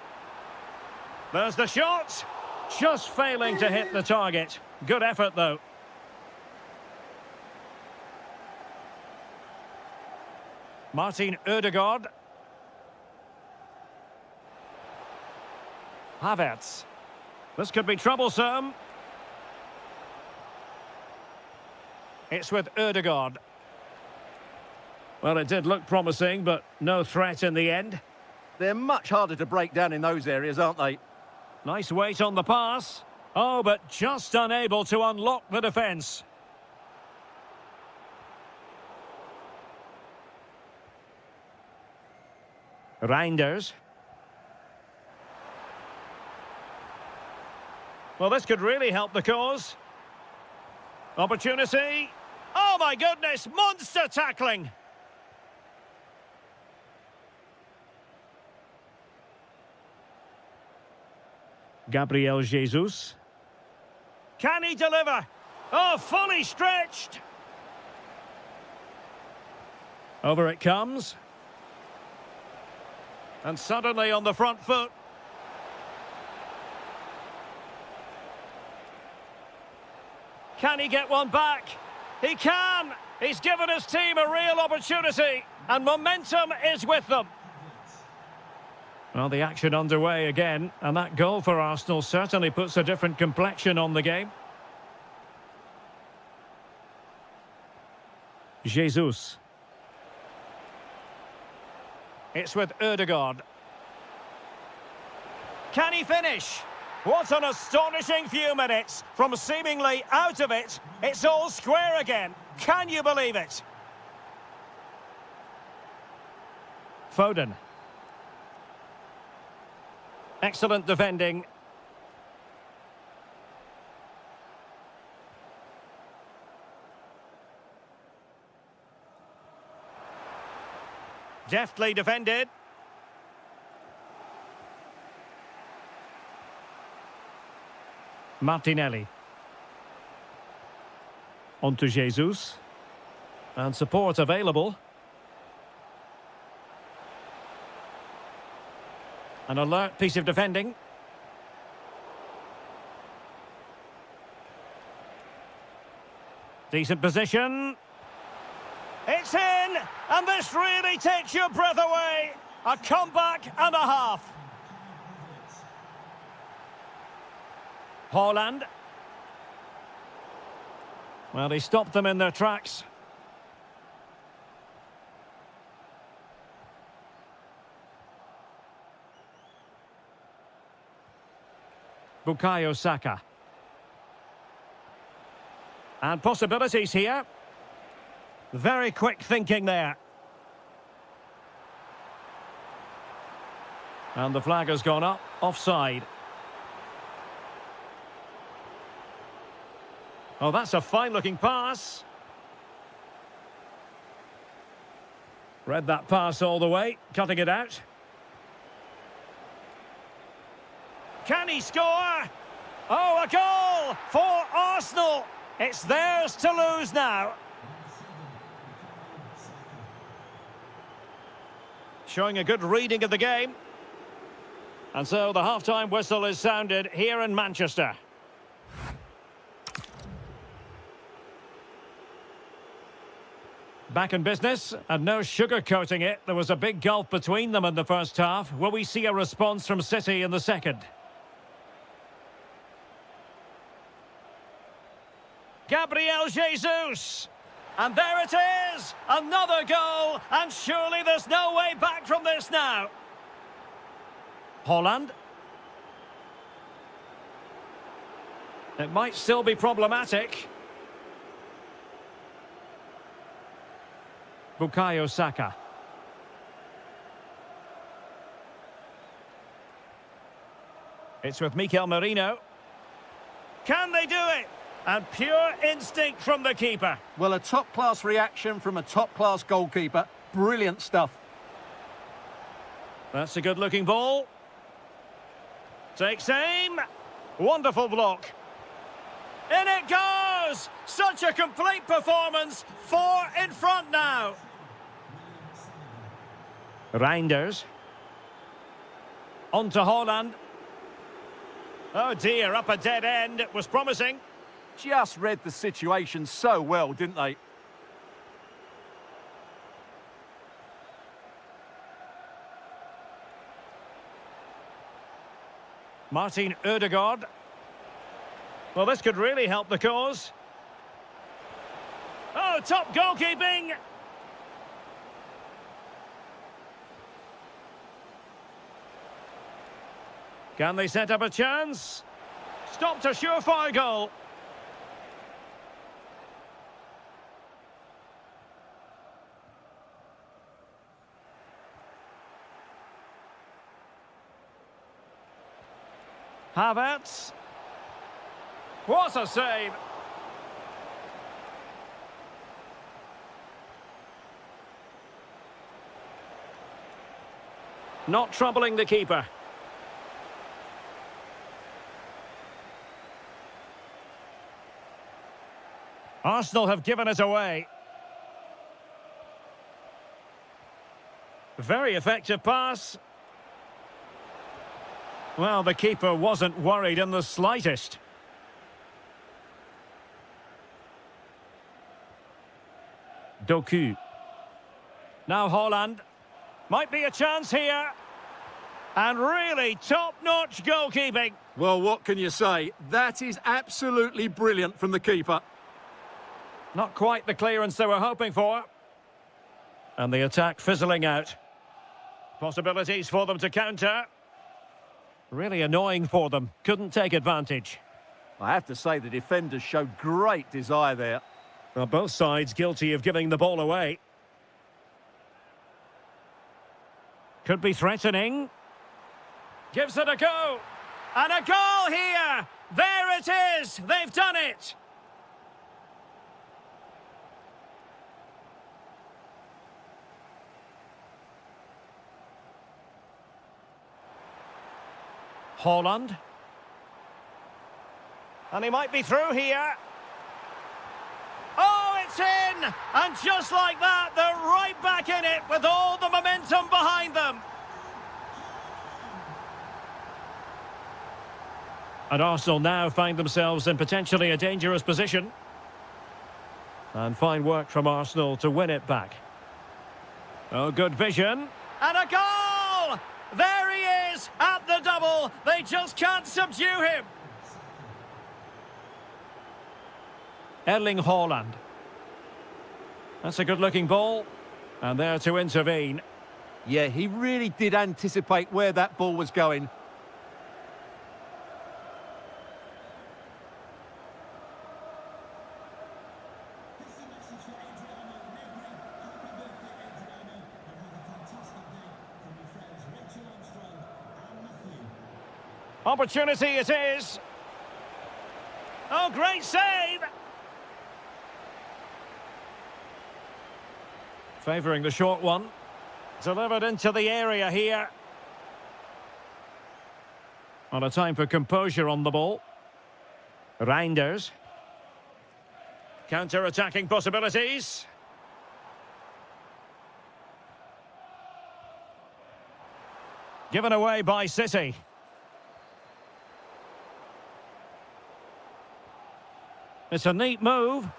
There's the shot. Just failing to hit the target. Good effort, though. Martin Ødegaard. Havertz. This could be troublesome. It's with Ødegaard. Well, it did look promising, but no threat in the end. They're much harder to break down in those areas, aren't they? Nice weight on the pass. Oh, but just unable to unlock the defence. Reinders. Well, this could really help the cause. Opportunity. Oh, my goodness, monster tackling. Gabriel Jesus. Can he deliver? Oh, fully stretched. Over it comes. And suddenly on the front foot. Can he get one back? He can! He's given his team a real opportunity, and momentum is with them. Well, the action underway again, and that goal for Arsenal certainly puts a different complexion on the game. Jesus. It's with Ødegaard. Can he finish? What an astonishing few minutes. From seemingly out of it, it's all square again. Can you believe it? Foden. Excellent defending. Deftly defended. Martinelli. On to Jesus. And support available. An alert piece of defending. Decent position. It's in! And this really takes your breath away. A comeback and a half. Haaland. Well, he stopped them in their tracks. Bukayo Saka. And possibilities here. Very quick thinking there. And the flag has gone up, offside. Oh, that's a fine-looking pass. Read that pass all the way, cutting it out. Can he score? Oh, a goal for Arsenal. It's theirs to lose now. Showing a good reading of the game. And so the half-time whistle is sounded here in Manchester. Back in business, and no sugarcoating it. There was a big gulf between them in the first half. Will we see a response from City in the second? Gabriel Jesus! And there it is! Another goal! And surely there's no way back from this now. Haaland. It might still be problematic. Bukayo Saka. It's with Mikel Merino. Can they do it? And pure instinct from the keeper. Well, a top-class reaction from a top-class goalkeeper. Brilliant stuff. That's a good-looking ball. Takes aim. Wonderful block. In it goes! Such a complete performance. 4 in front now. Reinders. On to Haaland. Oh dear, up a dead end. It was promising. Just read the situation so well, didn't they? Martin Ødegaard. Well, this could really help the cause. Oh, top goalkeeping! Can they set up a chance? Stopped a surefire goal. Havertz. What a save! Not troubling the keeper. Arsenal have given it away. Very effective pass. Well, the keeper wasn't worried in the slightest. Doku. Now Haaland. Might be a chance here. And really top-notch goalkeeping. Well, what can you say? That is absolutely brilliant from the keeper. Not quite the clearance they were hoping for. And the attack fizzling out. Possibilities for them to counter. Really annoying for them. Couldn't take advantage. I have to say the defenders showed great desire there. Well, both sides guilty of giving the ball away. Could be threatening. Gives it a go. And a goal here! There it is! They've done it! Haaland. And he might be through here. Oh, it's in! And just like that, they're right back in it with all the momentum behind them. And Arsenal now find themselves in potentially a dangerous position. And fine work from Arsenal to win it back. Oh, good vision. And a goal! There he is at the double. They just can't subdue him. Erling Haaland. That's a good-looking ball. And there to intervene. Yeah, he really did anticipate where that ball was going. Opportunity it is. Oh, great save! Favouring the short one. Delivered into the area here. On a time for composure on the ball. Reinders. Counter-attacking possibilities. Given away by City. It's a neat move.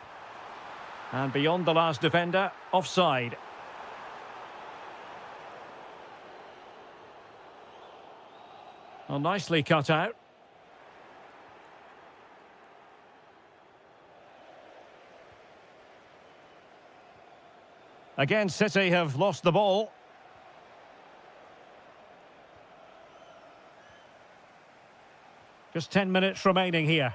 And beyond the last defender, offside. Well, nicely cut out. Again, City have lost the ball. Just 10 minutes remaining here.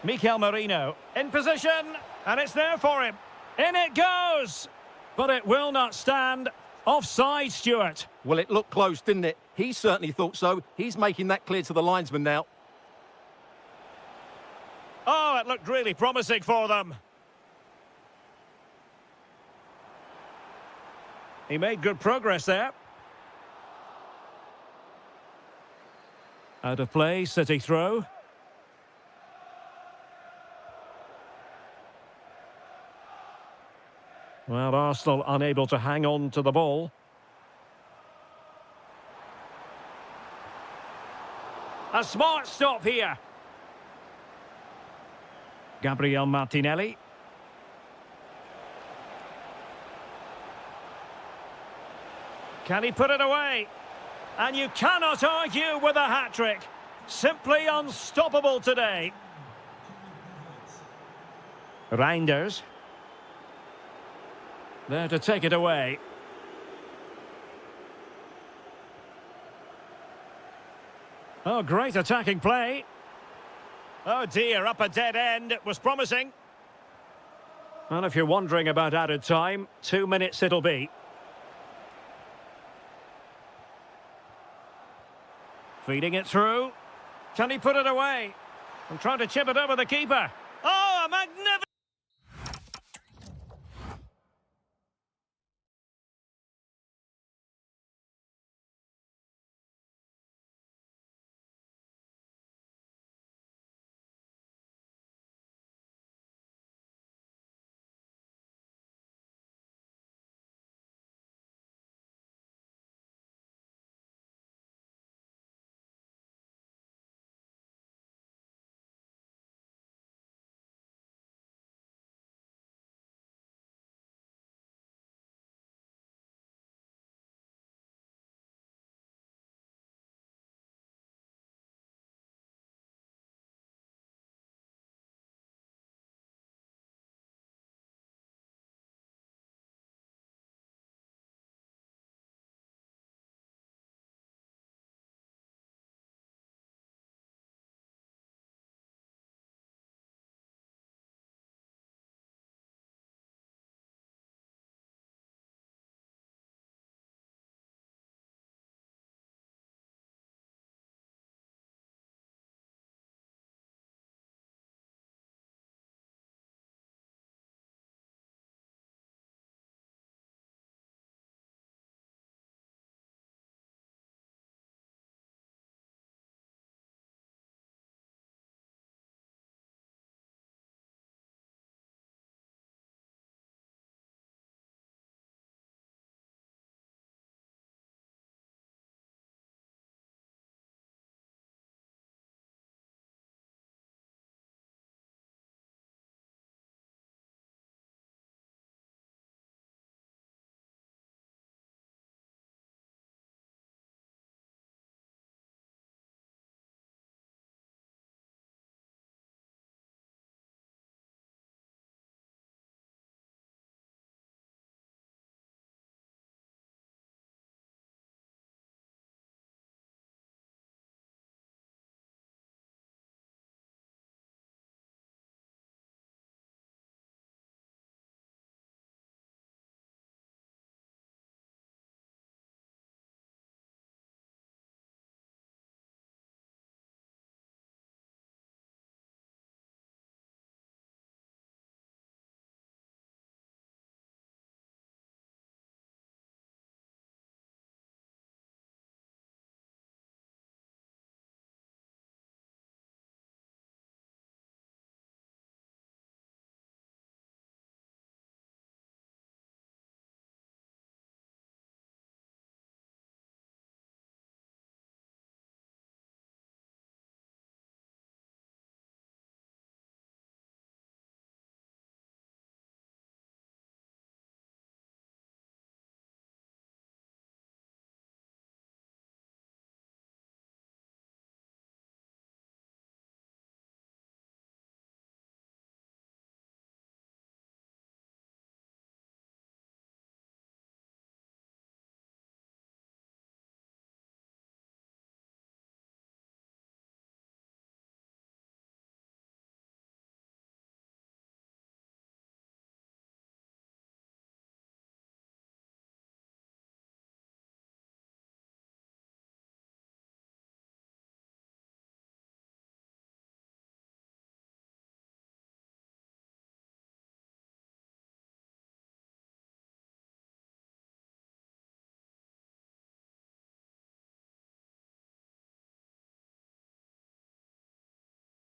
Mikel Merino in position, and it's there for him. In it goes, but it will not stand. Offside, Stuart. Well, it looked close, didn't it? He certainly thought so. He's making that clear to the linesman now. Oh, it looked really promising for them. He made good progress there. Out of play, City throw. Well, Arsenal unable to hang on to the ball. A smart stop here. Gabriel Martinelli. Can he put it away? And you cannot argue with a hat-trick. Simply unstoppable today. Reinders. There to take it away. Oh, great attacking play. Oh dear, up a dead end. It was promising. Well, if you're wondering about added time, 2 minutes it'll be. Feeding it through. Can he put it away? I'm trying to chip it over the keeper. Oh, a magnificent...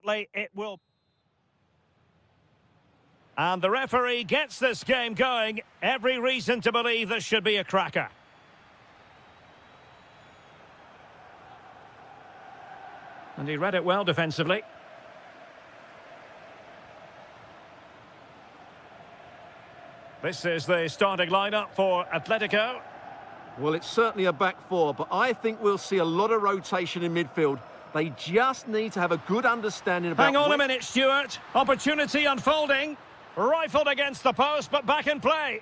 shortly. It will... And the referee gets this game going. Every reason to believe this should be a cracker. And he read it well defensively. This is the starting lineup for Atletico. Well, it's certainly a back four, but I think we'll see a lot of rotation in midfield. They just need to have a good understanding about... Hang on a minute, Stuart. Opportunity unfolding. Rifled against the post, but back in play.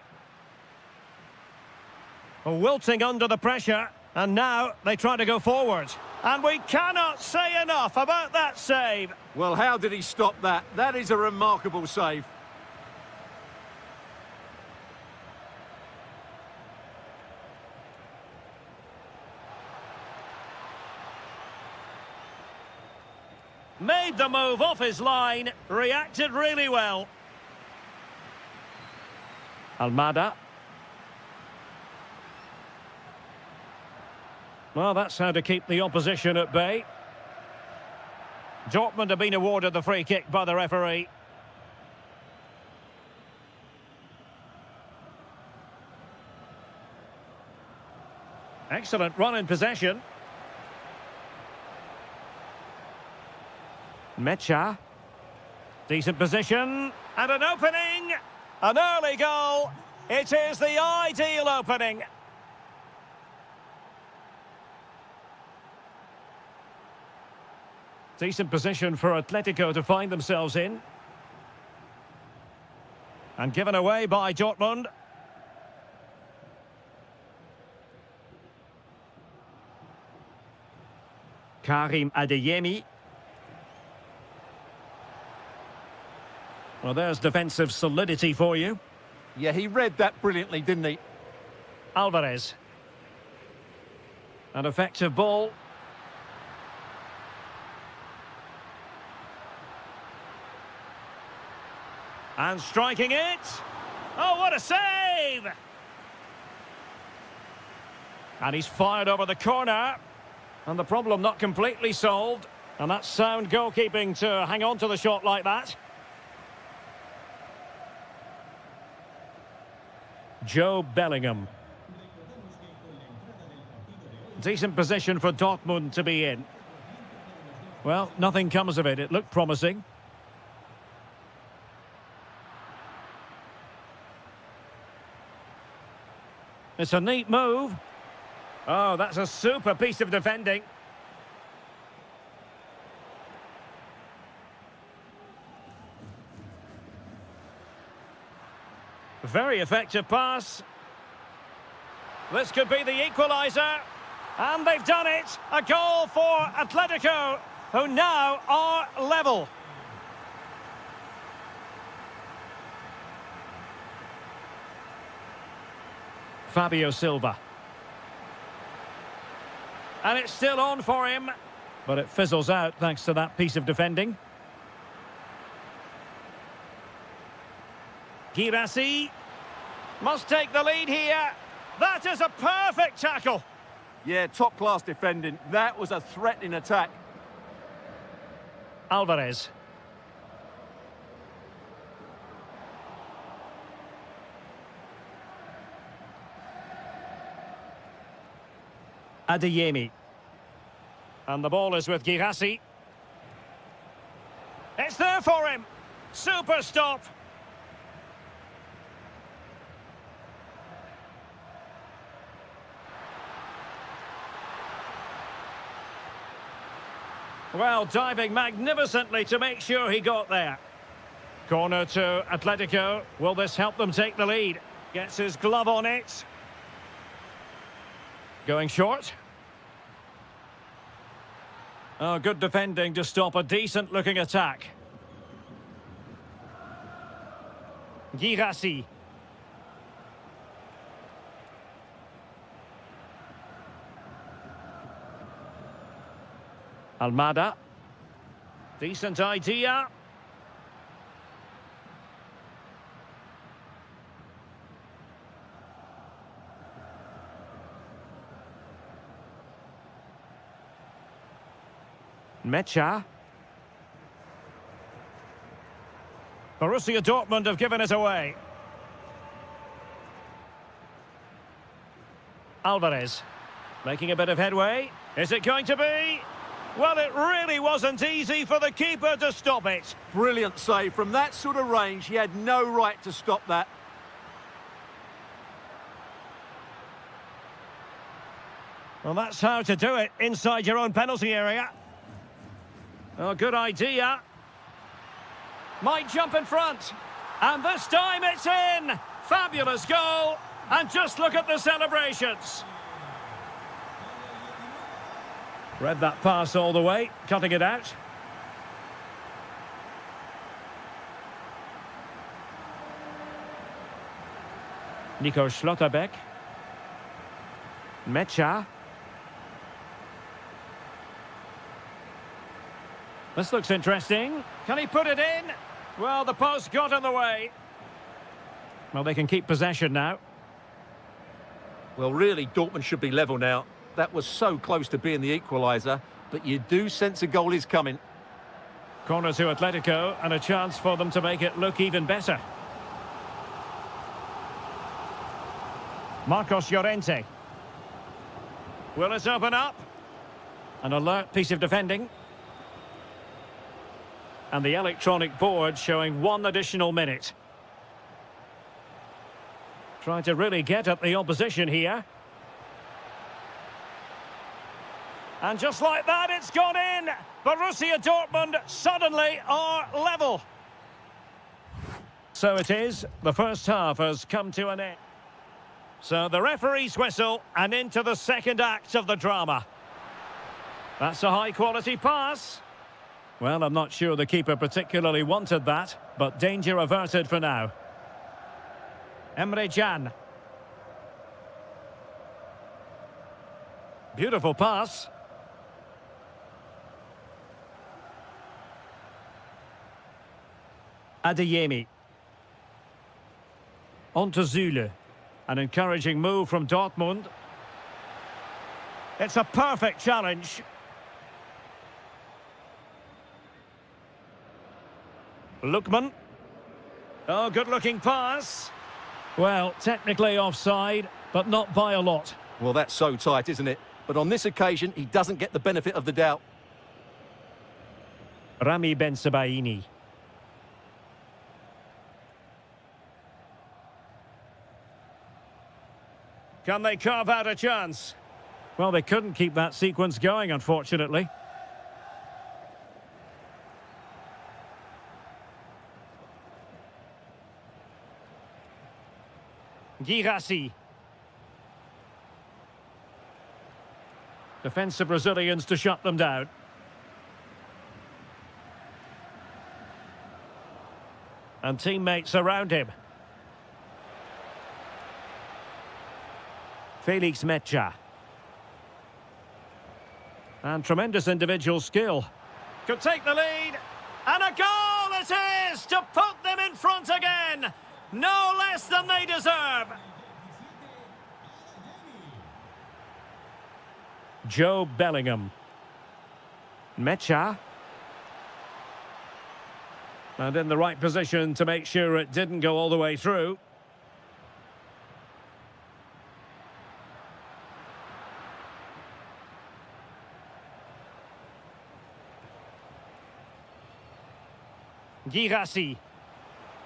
Wilting under the pressure, and now they try to go forward. And we cannot say enough about that save. Well, how did he stop that? That is a remarkable save. Made the move off his line, reacted really well. Almada. Well, that's how to keep the opposition at bay. Dortmund have been awarded the free kick by the referee. Excellent run in possession. Mecha. Decent position. And an opening. An early goal. It is the ideal opening. Decent position for Atletico to find themselves in. And given away by Dortmund. Karim Adeyemi. Well, there's defensive solidity for you. Yeah, he read that brilliantly, didn't he? Alvarez. An effective ball. And striking it. Oh, what a save! And he's fired over the corner. And the problem not completely solved. And that's sound goalkeeping to hang on to the shot like that. Joe Bellingham. Decent position for Dortmund to be in. Well, nothing comes of it. It looked promising. It's a neat move. Oh, that's a super piece of defending. Very effective pass. This could be the equaliser. And they've done it. A goal for Atletico, who now are level. Fabio Silva. And it's still on for him. But it fizzles out thanks to that piece of defending. Girassi must take the lead here. That is a perfect tackle. Yeah, top-class defending. That was a threatening attack. Alvarez. Adeyemi. And the ball is with Girassi. It's there for him. Super stop. Well, diving magnificently to make sure he got there. Corner to Atletico. Will this help them take the lead? Gets his glove on it. Going short. Oh, good defending to stop a decent-looking attack. Girassi. Almada. Decent idea. Mecha. Borussia Dortmund have given it away. Alvarez, making a bit of headway. Is it going to be? Well, it really wasn't easy for the keeper to stop it. Brilliant save. From that sort of range, he had no right to stop that. Well, that's how to do it inside your own penalty area. Oh, good idea. Might jump in front. And this time it's in. Fabulous goal. And just look at the celebrations. Read that pass all the way, cutting it out. Nico Schlotterbeck. Mecha. This looks interesting. Can he put it in? Well, the post got in the way. Well, they can keep possession now. Well, really, Dortmund should be level now. That was so close to being the equaliser, but you do sense a goal is coming. Corner to Atletico, and a chance for them to make it look even better. Marcos Llorente. Will it open up? An alert piece of defending. And the electronic board showing 1 additional minute. Trying to really get at the opposition here. And just like that, it's gone in. Borussia Dortmund suddenly are level. So it is. The first half has come to an end. So the referee's whistle and into the second act of the drama. That's a high-quality pass. Well, I'm not sure the keeper particularly wanted that, but danger averted for now. Emre Can. Beautiful pass. Adeyemi. On to Zule. An encouraging move from Dortmund. It's a perfect challenge. Lookman. Oh, good-looking pass. Well, technically offside, but not by a lot. Well, that's so tight, isn't it? But on this occasion, he doesn't get the benefit of the doubt. Rami Bensebaini. Can they carve out a chance? Well, they couldn't keep that sequence going, unfortunately. Girassi. Defensive Brazilians to shut them down. And teammates around him. Felix Mecha. And tremendous individual skill. Could take the lead. And a goal it is to put them in front again. No less than they deserve. Joe Bellingham. Mecha. And in the right position to make sure it didn't go all the way through. Girassi.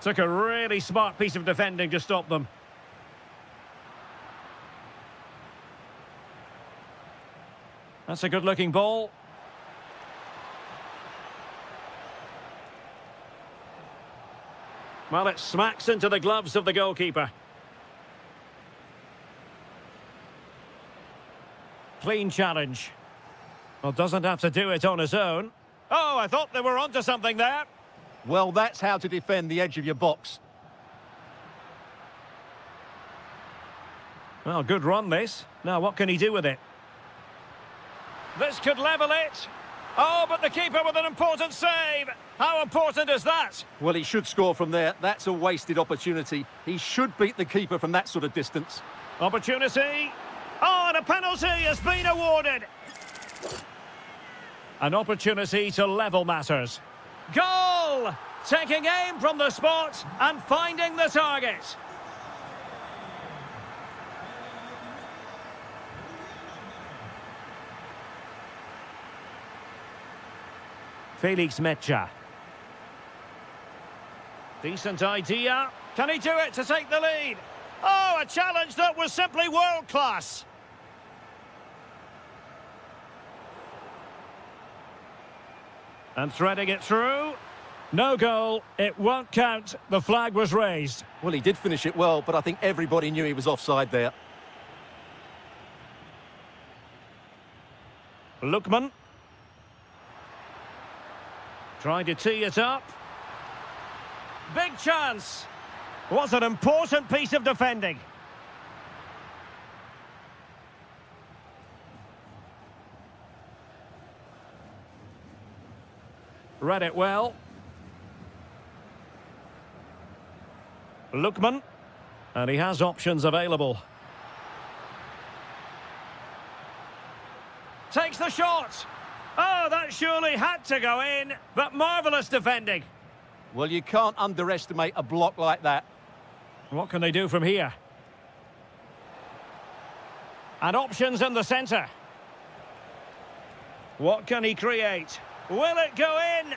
Took a really smart piece of defending to stop them. That's a good-looking ball. Well, it smacks into the gloves of the goalkeeper. Clean challenge. Well, doesn't have to do it on his own. Oh, I thought they were onto something there. Well, that's how to defend the edge of your box. Well, good run, this. Now, what can he do with it? This could level it. Oh, but the keeper with an important save. How important is that? Well, he should score from there. That's a wasted opportunity. He should beat the keeper from that sort of distance. Opportunity. Oh, and a penalty has been awarded. An opportunity to level matters. Goal! Taking aim from the spot and finding the target. Felix Mecha. Decent idea. Can he do it to take the lead? Oh, a challenge that was simply world-class. And threading it through. No goal. It won't count. The flag was raised. Well, he did finish it well, but I think everybody knew he was offside there. Lookman. Trying to tee it up. Big chance. Was an important piece of defending. Read it well. Lookman. And he has options available. Takes the shot. Oh, that surely had to go in, but marvellous defending. Well, you can't underestimate a block like that. What can they do from here? And options in the centre. What can he create? Will it go in?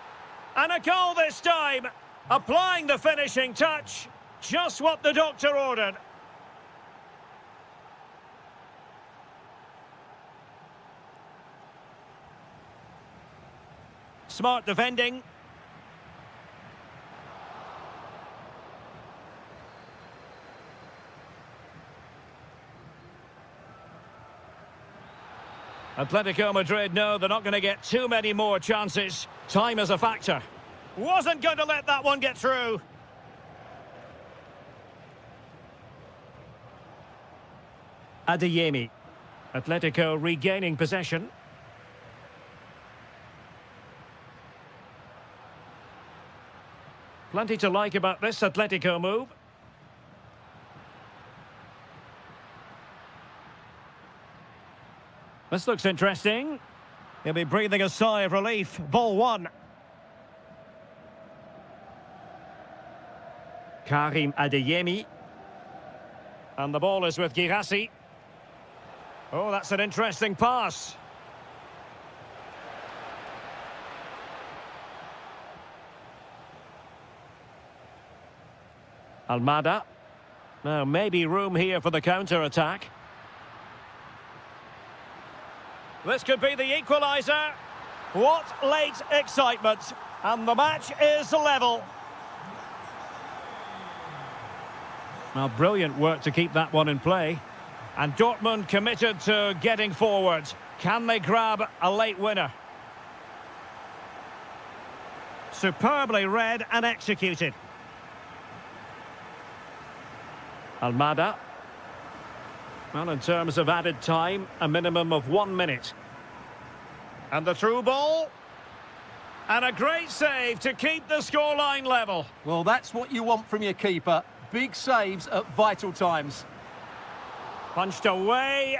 And a goal this time. Applying the finishing touch. Just what the doctor ordered. Smart defending. Atletico Madrid know they're not going to get too many more chances. Time is a factor. Wasn't going to let that one get through. Adeyemi. Atletico regaining possession. Plenty to like about this Atletico move. This looks interesting. He'll be breathing a sigh of relief. Ball one. Karim Adeyemi. And the ball is with Girassi. Oh, that's an interesting pass. Almada. Now, maybe room here for the counter-attack. This could be the equaliser. What late excitement. And the match is level. Well, brilliant work to keep that one in play. And Dortmund committed to getting forward. Can they grab a late winner? Superbly read and executed. Almada. Well, in terms of added time, a minimum of 1 minute. And the through ball. And a great save to keep the scoreline level. Well, that's what you want from your keeper. Big saves at vital times. Punched away.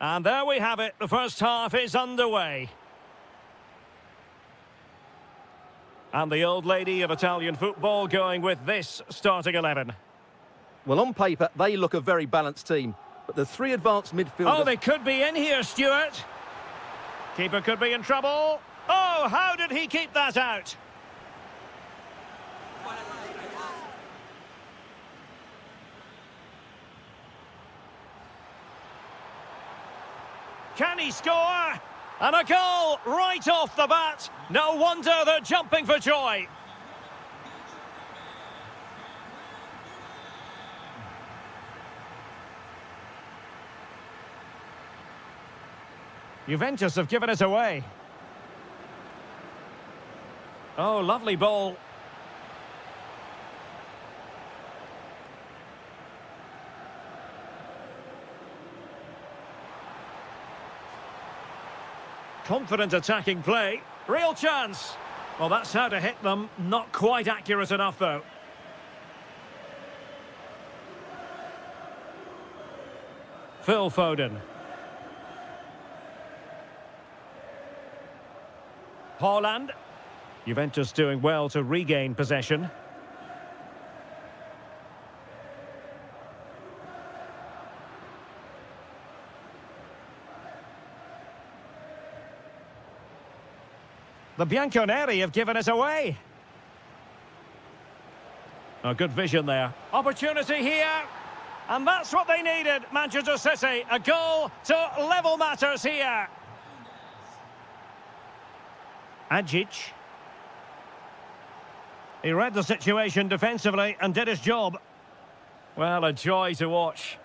And there we have it. The first half is underway. And the old lady of Italian football going with this starting 11. Well, on paper, they look a very balanced team. But the three advanced midfielders... Oh, they could be in here, Stuart. Keeper could be in trouble. Oh, how did he keep that out? Can he score? And a goal right off the bat. No wonder they're jumping for joy. Juventus have given it away. Oh, lovely ball. Confident attacking play. Real chance. Well, that's how to hit them. Not quite accurate enough, though. Phil Foden. Haaland. Juventus doing well to regain possession. The Bianconeri have given it away. A good vision there. Opportunity here. And that's what they needed, Manchester City. A goal to level matters here. Adjic. He read the situation defensively and did his job. Well, a joy to watch.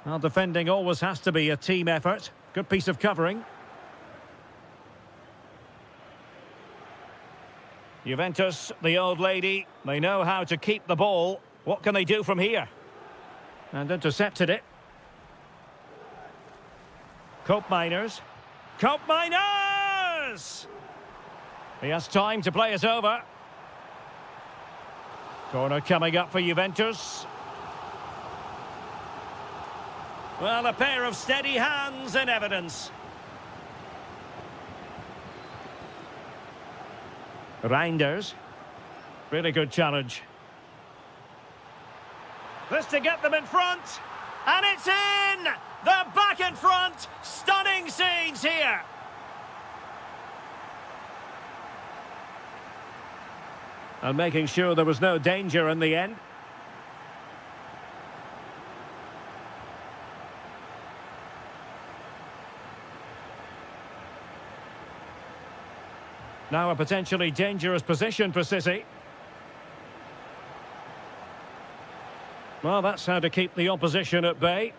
Well, defending always has to be a team effort. Good piece of covering. Juventus, the old lady, they know how to keep the ball. What can they do from here? And intercepted it. Cope Miners. Cope Miners! He has time to play it over. Corner coming up for Juventus. Well, a pair of steady hands in evidence. Reinders. Really good challenge. This to get them in front. And it's in! They're back in front! Stunning scenes here! And making sure there was no danger in the end. Now a potentially dangerous position for City. Well, that's how to keep the opposition at bay.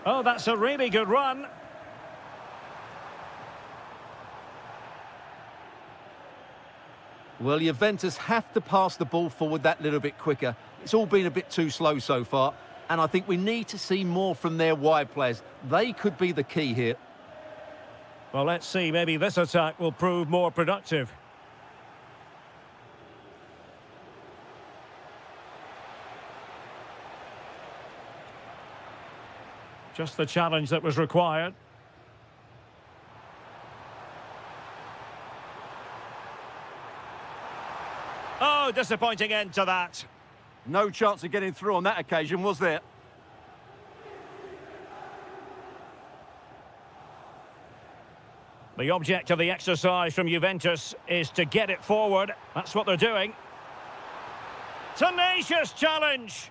Oh, that's a really good run. Well, Juventus have to pass the ball forward that little bit quicker. It's all been a bit too slow so far, and I think we need to see more from their wide players. They could be the key here. Well, let's see. Maybe this attack will prove more productive. Just the challenge that was required. Oh, disappointing end to that. No chance of getting through on that occasion, was there? The object of the exercise from Juventus is to get it forward. That's what they're doing. Tenacious challenge.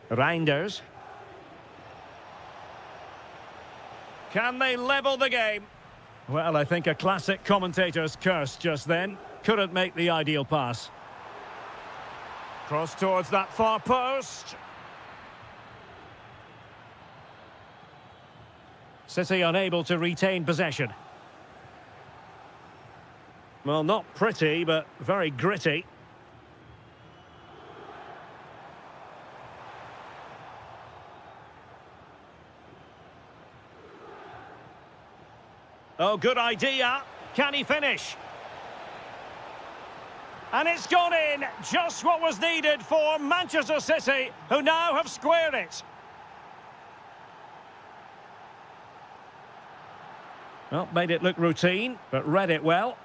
Reinders. Can they level the game? Well, I think a classic commentator's curse just then. Couldn't make the ideal pass. Cross towards that far post. City unable to retain possession. Well, not pretty, but very gritty. Oh, good idea. Can he finish? And it's gone in. Just what was needed for Manchester City, who now have squared it. Well, made it look routine, but read it well.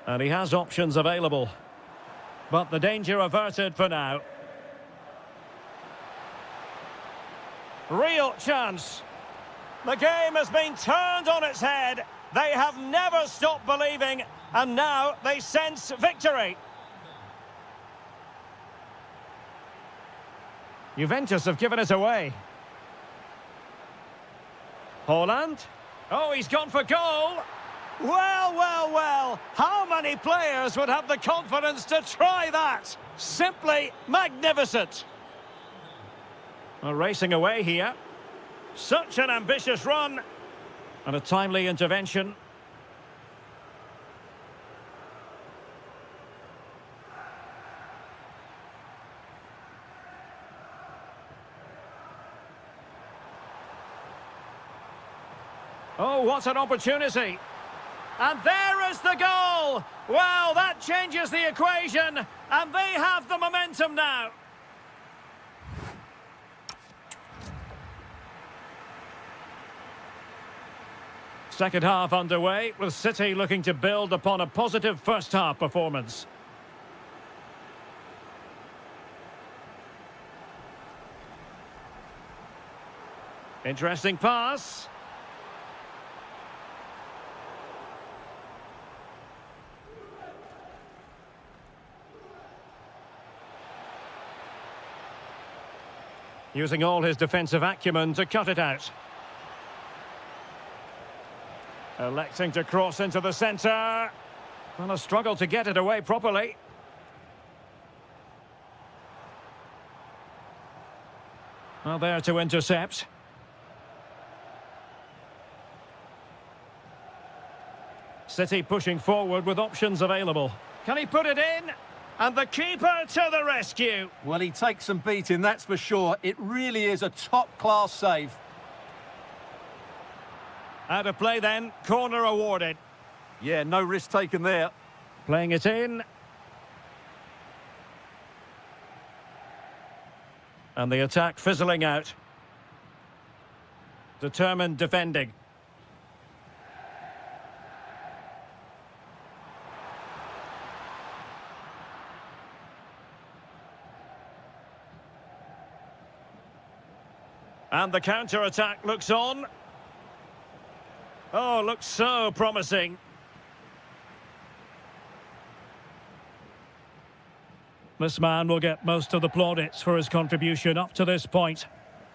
And he has options available. But the danger averted for now. Real chance. The game has been turned on its head. They have never stopped believing, and now they sense victory. Juventus have given it away. Haaland. Oh, he's gone for goal. Well, well, well. How many players would have the confidence to try that? Simply magnificent. Well, racing away here. Such an ambitious run. And a timely intervention. Oh, what an opportunity. And there is the goal. Well, that changes the equation. And they have the momentum now. Second half underway, with City looking to build upon a positive first half performance. Interesting pass. Using all his defensive acumen to cut it out. Electing to cross into the centre. Well, a struggle to get it away properly. Well, there to intercept. City pushing forward with options available. Can he put it in? And the keeper to the rescue. Well, he takes some beating, that's for sure. It really is a top-class save. Out of play then, corner awarded. Yeah, no risk taken there. Playing it in. And the attack fizzling out. Determined defending. And the counter-attack looks on. Oh, looks so promising. This man will get most of the plaudits for his contribution up to this point.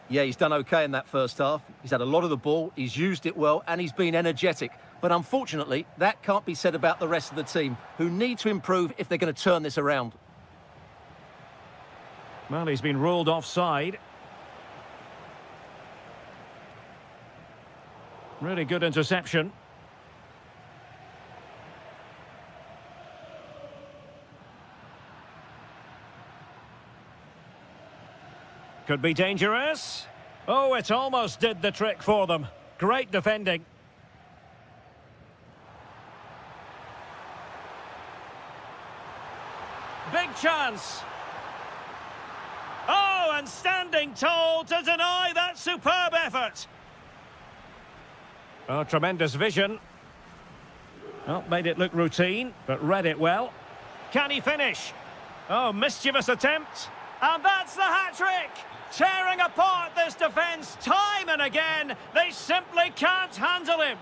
Yeah, he's done okay in that first half. He's had a lot of the ball, he's used it well, and he's been energetic. But unfortunately, that can't be said about the rest of the team, who need to improve if they're going to turn this around. Well, he's been ruled offside. Really good interception. Could be dangerous. Oh, it almost did the trick for them. Great defending. Big chance. Oh, and standing tall to deny that superb effort. Oh, tremendous vision. Oh, made it look routine, but read it well. Can he finish? Oh, mischievous attempt. And that's the hat-trick! Tearing apart this defence time and again. They simply can't handle him.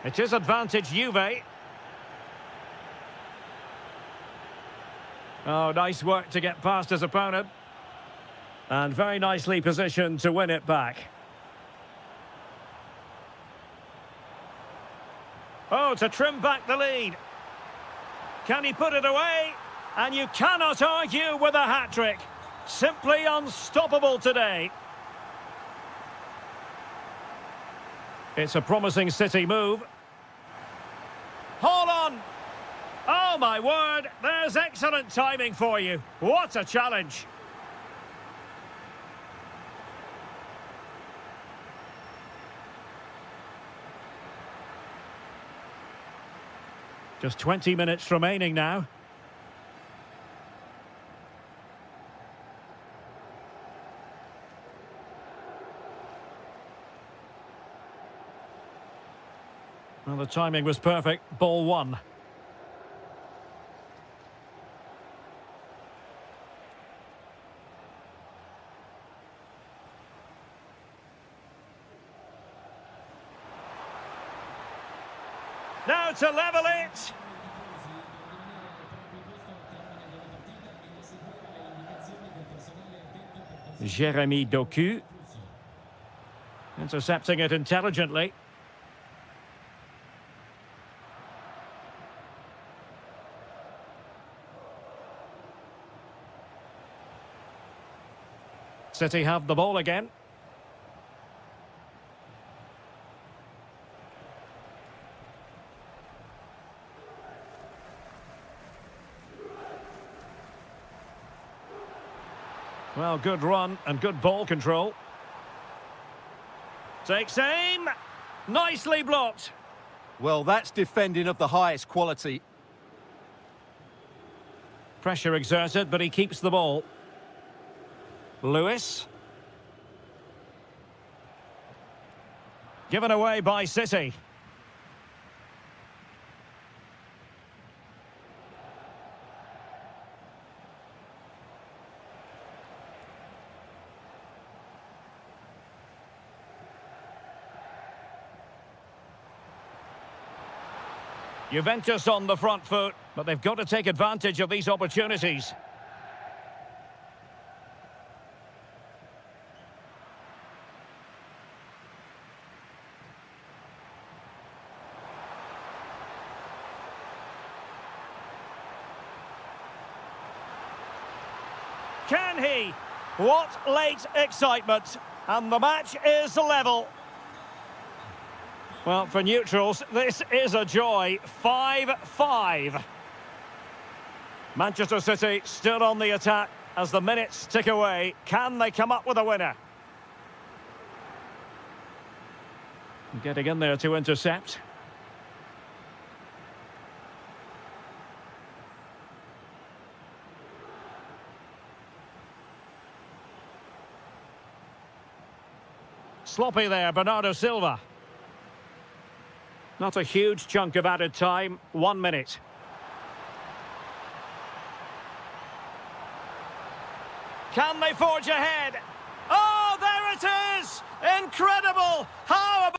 It is advantage Juve. Oh, nice work to get past his opponent. And very nicely positioned to win it back. Oh, to trim back the lead. Can he put it away? And you cannot argue with a hat-trick. Simply unstoppable today. It's a promising City move. Hold on! Oh, my word! There's excellent timing for you. What a challenge! Just 20 minutes remaining now. Well, the timing was perfect. Ball one. Now to level it. Jérémy Doku. Intercepting it intelligently. City have the ball again. Well, good run and good ball control. Takes aim. Nicely blocked. Well, that's defending of the highest quality. Pressure exerted, but he keeps the ball. Lewis. Given away by City. Juventus on the front foot, but they've got to take advantage of these opportunities. Can he? What late excitement. And the match is level. Well, for neutrals, this is a joy. 5-5. Manchester City still on the attack as the minutes tick away. Can they come up with a winner? Getting in there to intercept. Sloppy there, Bernardo Silva. Not a huge chunk of added time, 1 minute. Can they forge ahead? Oh, there it is! Incredible! How about...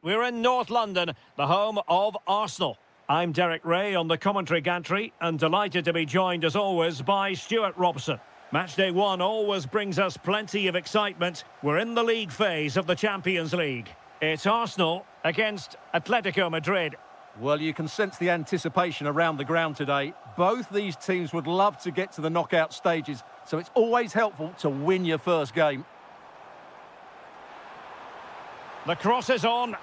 we're in North London, the home of Arsenal. I'm Derek Ray on the commentary gantry and delighted to be joined as always by Stuart Robson. Matchday 1 always brings us plenty of excitement. We're in the league phase of the Champions League. It's Arsenal against Atletico Madrid. Well, you can sense the anticipation around the ground today. Both these teams would love to get to the knockout stages, so it's always helpful to win your first game. The cross is on.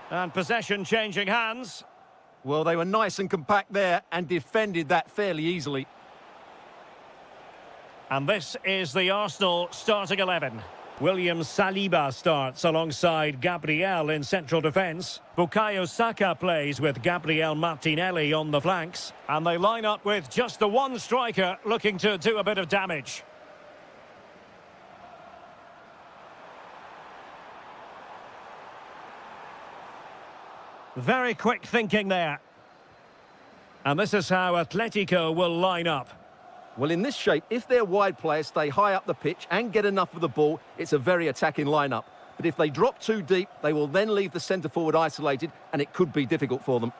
And possession changing hands. Well, they were nice and compact there and defended that fairly easily. And this is the Arsenal starting 11. William Saliba starts alongside Gabriel in central defence. Bukayo Saka plays with Gabriel Martinelli on the flanks. And they line up with just the one striker looking to do a bit of damage. Very quick thinking there. And this is how Atletico will line up. Well, in this shape, if their wide players stay high up the pitch and get enough of the ball, it's a very attacking lineup. But if they drop too deep, they will then leave the centre-forward isolated, and it could be difficult for them.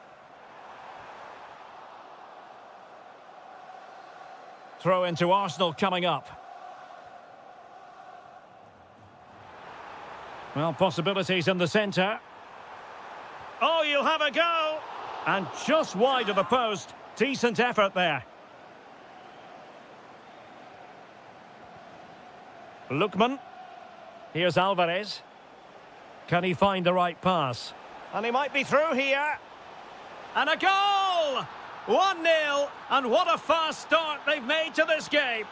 Throw into Arsenal coming up. Well, possibilities in the centre. Oh, you'll have a go! And just wide of the post. Decent effort there. Lookman. Here's Alvarez. Can he find the right pass? And he might be through here. And a goal! 1-0. And what a fast start they've made to this game.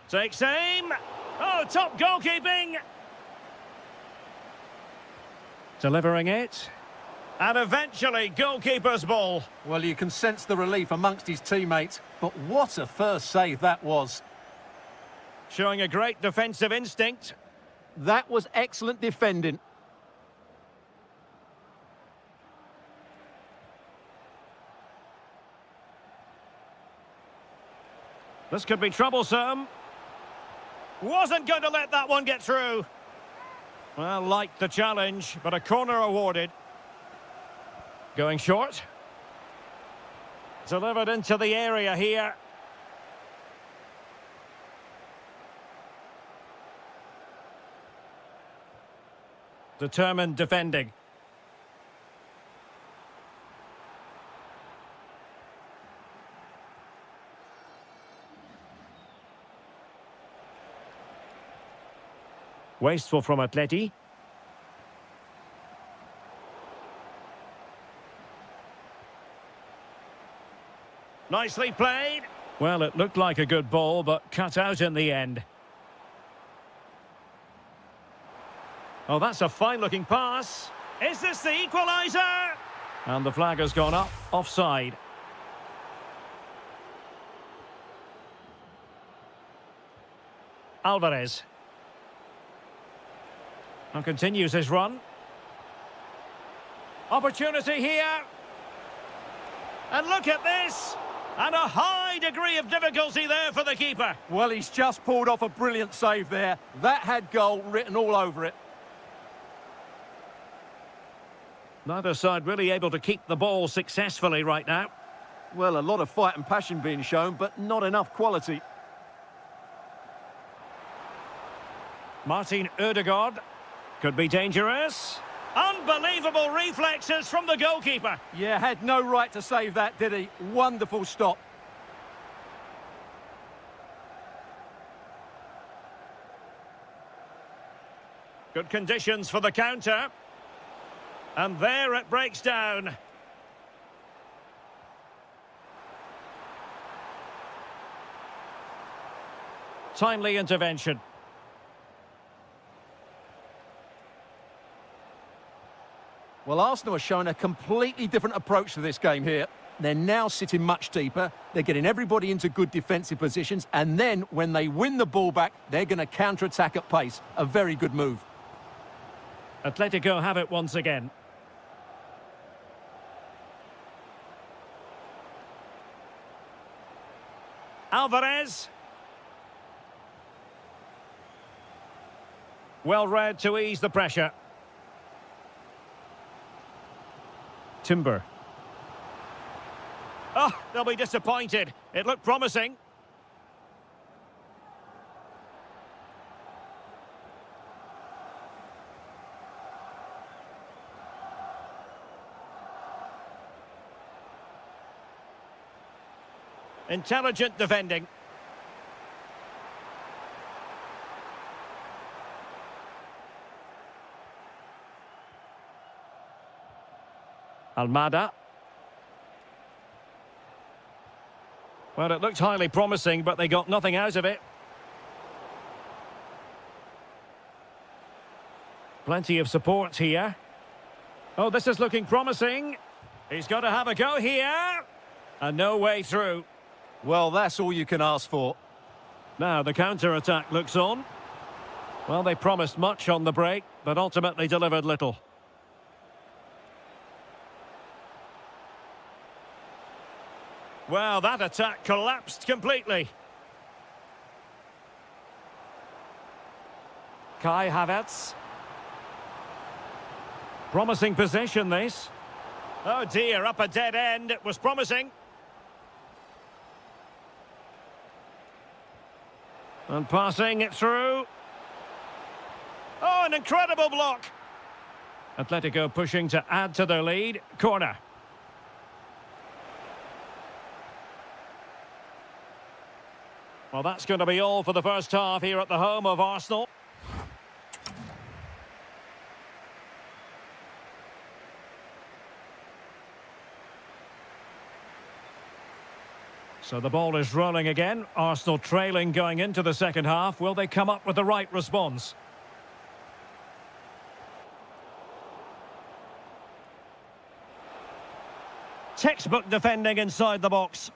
Takes aim. Oh, top goalkeeping. Delivering it. And eventually, goalkeeper's ball. Well, you can sense the relief amongst his teammates, but what a first save that was. Showing a great defensive instinct. That was excellent defending. This could be troublesome. Wasn't going to let that one get through. Well, liked the challenge, but a corner awarded. Going short. Delivered into the area here. Determined defending. Wasteful from Atleti. Nicely played. Well, it looked like a good ball, but cut out in the end. Oh, that's a fine-looking pass. Is this the equaliser? And the flag has gone up, offside. Alvarez. And continues his run. Opportunity here. And look at this. And a high degree of difficulty there for the keeper. Well, he's just pulled off a brilliant save there. That had goal written all over it. Neither side really able to keep the ball successfully right now. Well, a lot of fight and passion being shown, but not enough quality. Martin Ødegaard. Could be dangerous. Unbelievable reflexes from the goalkeeper. Yeah, had no right to save that, did he? Wonderful stop. Good conditions for the counter. And there it breaks down. Timely intervention. Well, Arsenal are showing a completely different approach to this game here. They're now sitting much deeper. They're getting everybody into good defensive positions. And then, when they win the ball back, they're going to counter-attack at pace. A very good move. Atletico have it once again. Alvarez. Well read to ease the pressure. Timber. Oh, they'll be disappointed. It looked promising. Intelligent defending. Almada. Well, it looked highly promising, but they got nothing out of it. Plenty of support here. Oh, this is looking promising. He's got to have a go here. And no way through. Well, that's all you can ask for. Now the counter-attack looks on. Well, they promised much on the break, but ultimately delivered little. Well, that attack collapsed completely. Kai Havertz. Promising position, this. Oh dear, up a dead end. It was promising. And passing it through. Oh, an incredible block. Atletico pushing to add to their lead. Corner. Well, that's going to be all for the first half here at the home of Arsenal. So the ball is rolling again. Arsenal trailing going into the second half. Will they come up with the right response? Textbook defending inside the box.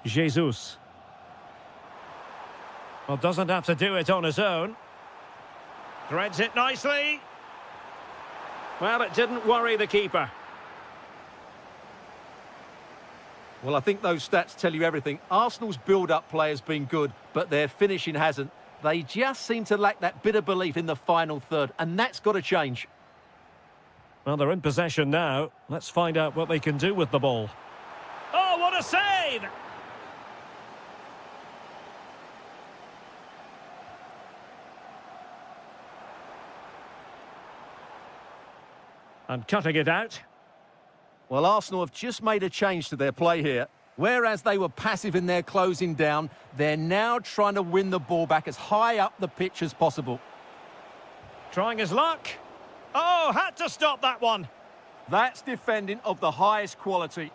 Jesus. Well, doesn't have to do it on his own. Threads it nicely. Well, it didn't worry the keeper. Well, I think those stats tell you everything. Arsenal's build-up play has been good, but their finishing hasn't. They just seem to lack that bit of belief in the final third, and that's got to change. Well, they're in possession now. Let's find out what they can do with the ball. Oh, what a save! And cutting it out. Well, Arsenal have just made a change to their play here. Whereas they were passive in their closing down, they're now trying to win the ball back as high up the pitch as possible. Trying his luck. Oh, had to stop that one. That's defending of the highest quality.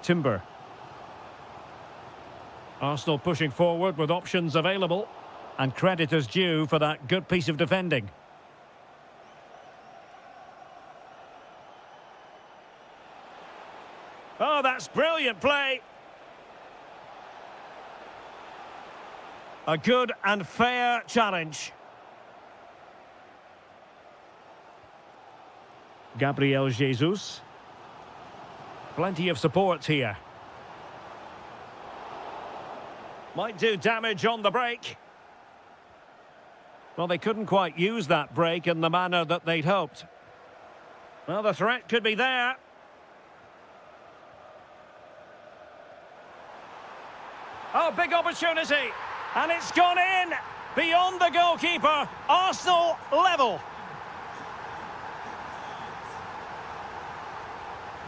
Timber. Arsenal pushing forward with options available. And credit is due for that good piece of defending. Oh, that's brilliant play. A good and fair challenge. Gabriel Jesus. Plenty of support here. Might do damage on the break. Well, they couldn't quite use that break in the manner that they'd hoped. Well, the threat could be there. Oh, big opportunity. And it's gone in. Beyond the goalkeeper. Arsenal level.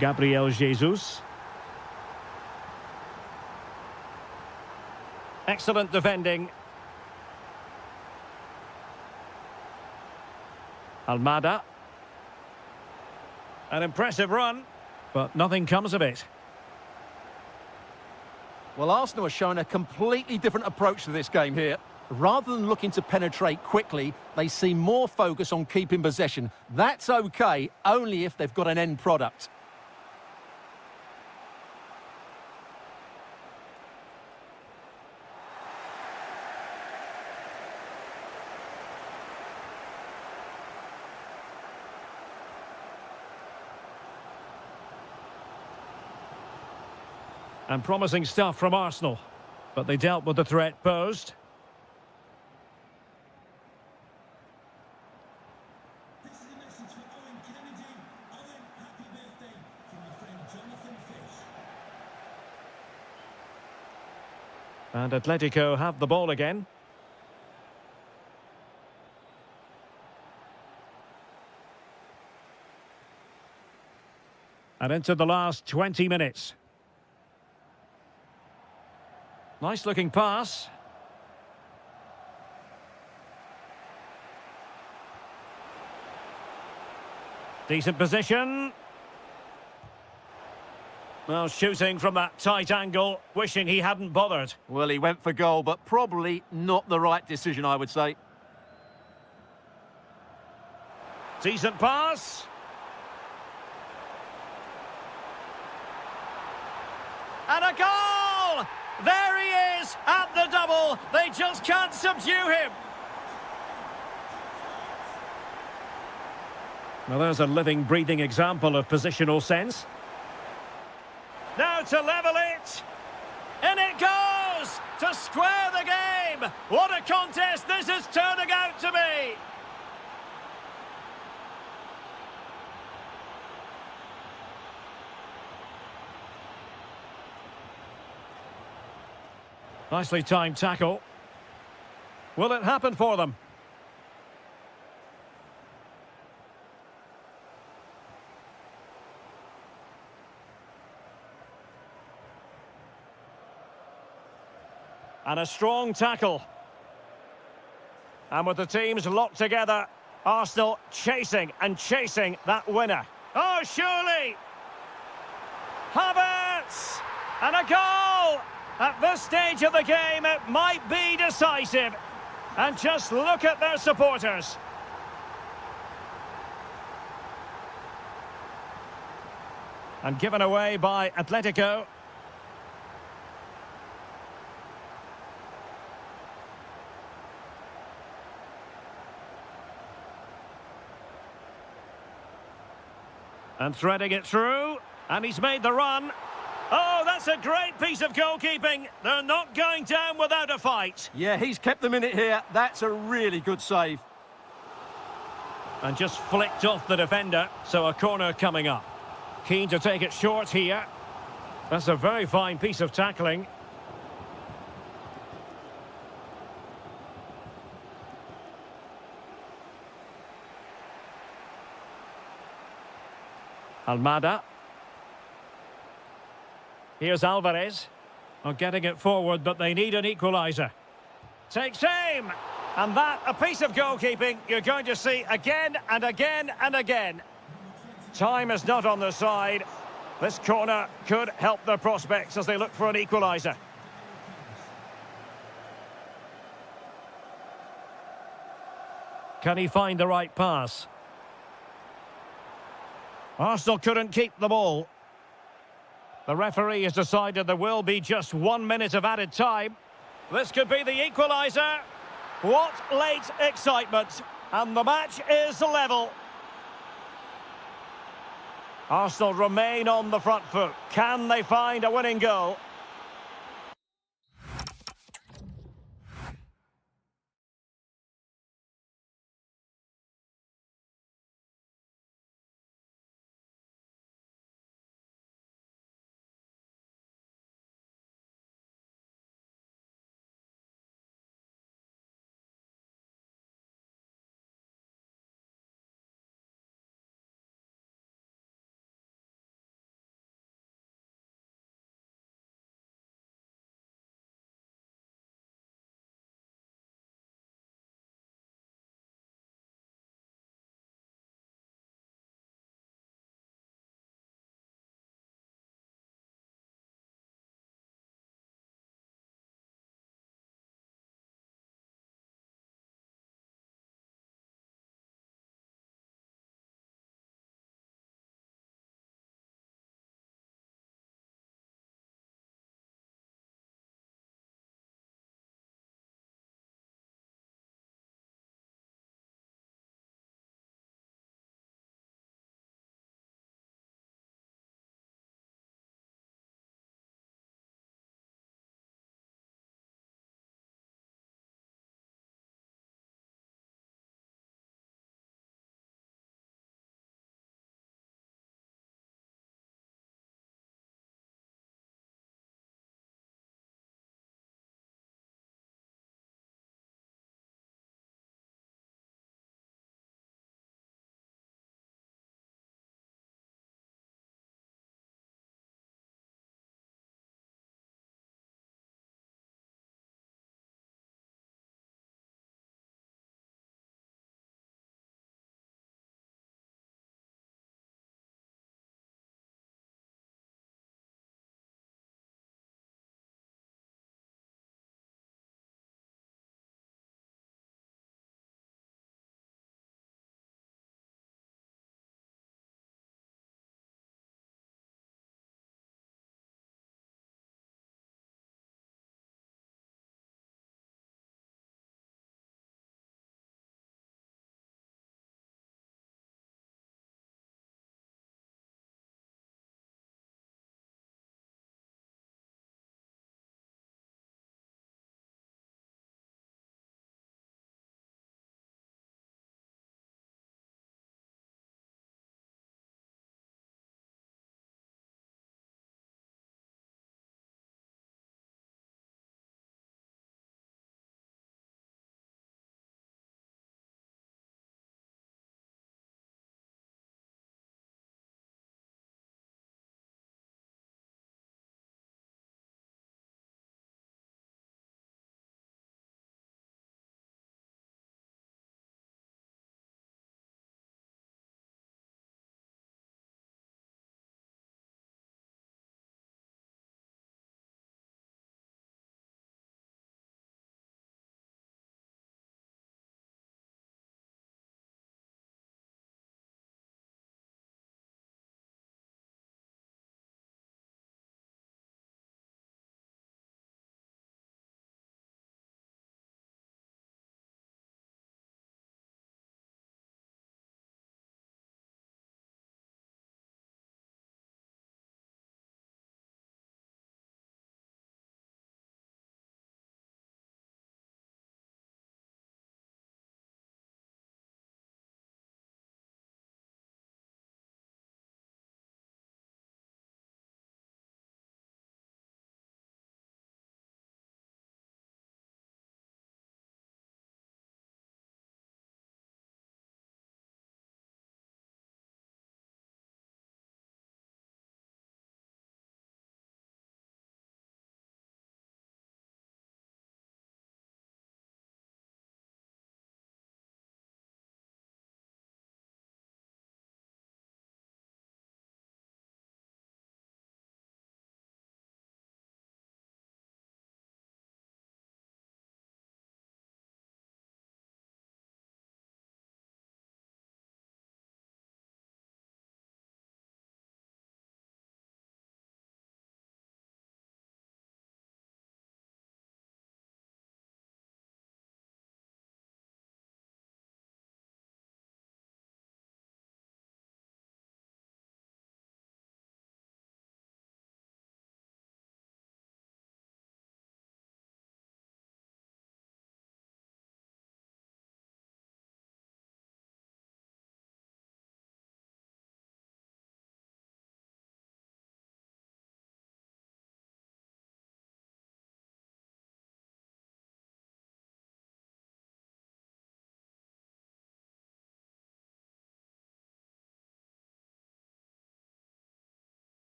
Gabriel Jesus. Excellent defending. Almada. An impressive run, but nothing comes of it. Well, Arsenal are showing a completely different approach to this game here. Rather than looking to penetrate quickly, they seem more focused on keeping possession. That's okay, only if they've got an end product. And promising stuff from Arsenal. But they dealt with the threat posed. And Atletico have the ball again. And into the last 20 minutes. Nice looking pass. Decent position. Well, shooting from that tight angle, wishing he hadn't bothered. Well, he went for goal, but probably not the right decision, I would say. Decent pass. And a goal! There he is at the double. They just can't subdue him. Well, there's a living, breathing example of positional sense. Now to level it. In it goes to square the game. What a contest this is turning out to be. Nicely timed tackle. Will it happen for them? And a strong tackle. And with the teams locked together, Arsenal chasing and chasing that winner. Oh, surely! Havertz! And a goal! At this stage of the game, it might be decisive. And just look at their supporters. And given away by Atletico. And threading it through. And he's made the run. Oh, that's a great piece of goalkeeping. They're not going down without a fight. Yeah, he's kept them in it here. That's a really good save. And just flicked off the defender, so a corner coming up. Keen to take it short here. That's a very fine piece of tackling. Almada. Here's Alvarez. Well, getting it forward, but they need an equaliser. Takes aim! And that, a piece of goalkeeping you're going to see again and again and again. Time is not on their side. This corner could help their prospects as they look for an equaliser. Can he find the right pass? Arsenal couldn't keep the ball. The referee has decided there will be just 1 minute of added time. This could be the equaliser. What late excitement. And the match is level. Arsenal remain on the front foot. Can they find a winning goal?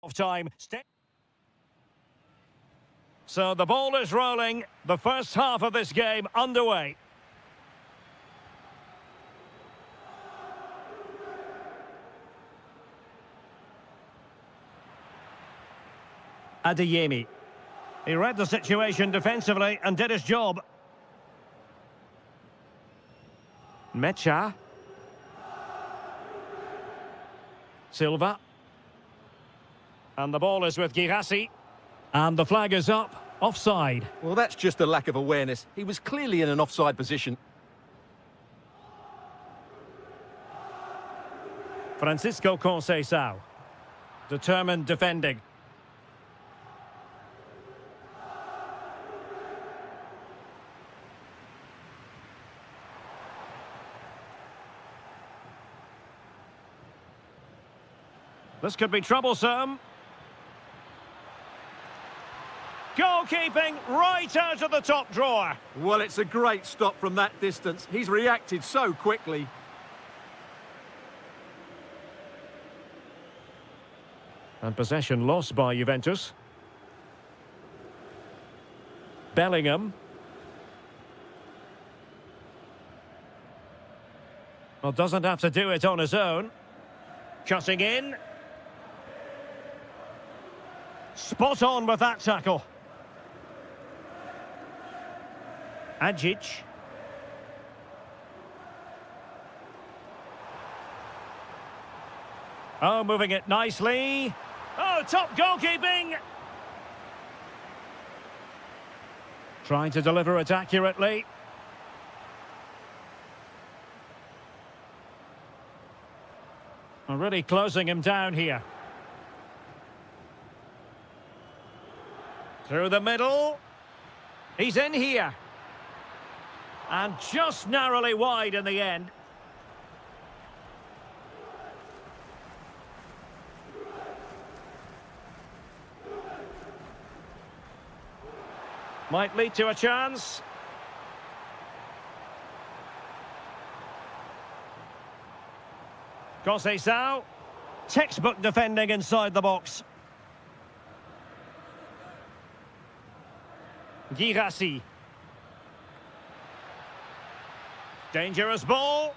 Of time. So the ball is rolling. The first half of this game underway. Adeyemi. He read the situation defensively and did his job. Mecha. Silva. And the ball is with Girassi. And the flag is up. Offside. Well, that's just a lack of awareness. He was clearly in an offside position. Francisco Conceição. Determined defending. This could be troublesome. Goalkeeping right out of the top drawer. Well, it's a great stop from that distance. He's reacted so quickly. And possession lost by Juventus. Bellingham. Well, doesn't have to do it on his own. Cutting in. Spot on with that tackle. Ajic. Oh, moving it nicely. Oh, top goalkeeping. Trying to deliver it accurately. Really closing him down here. Through the middle. He's in here. And just narrowly wide in the end. Might lead to a chance. Conceição. Textbook defending inside the box. Girassi. Dangerous ball.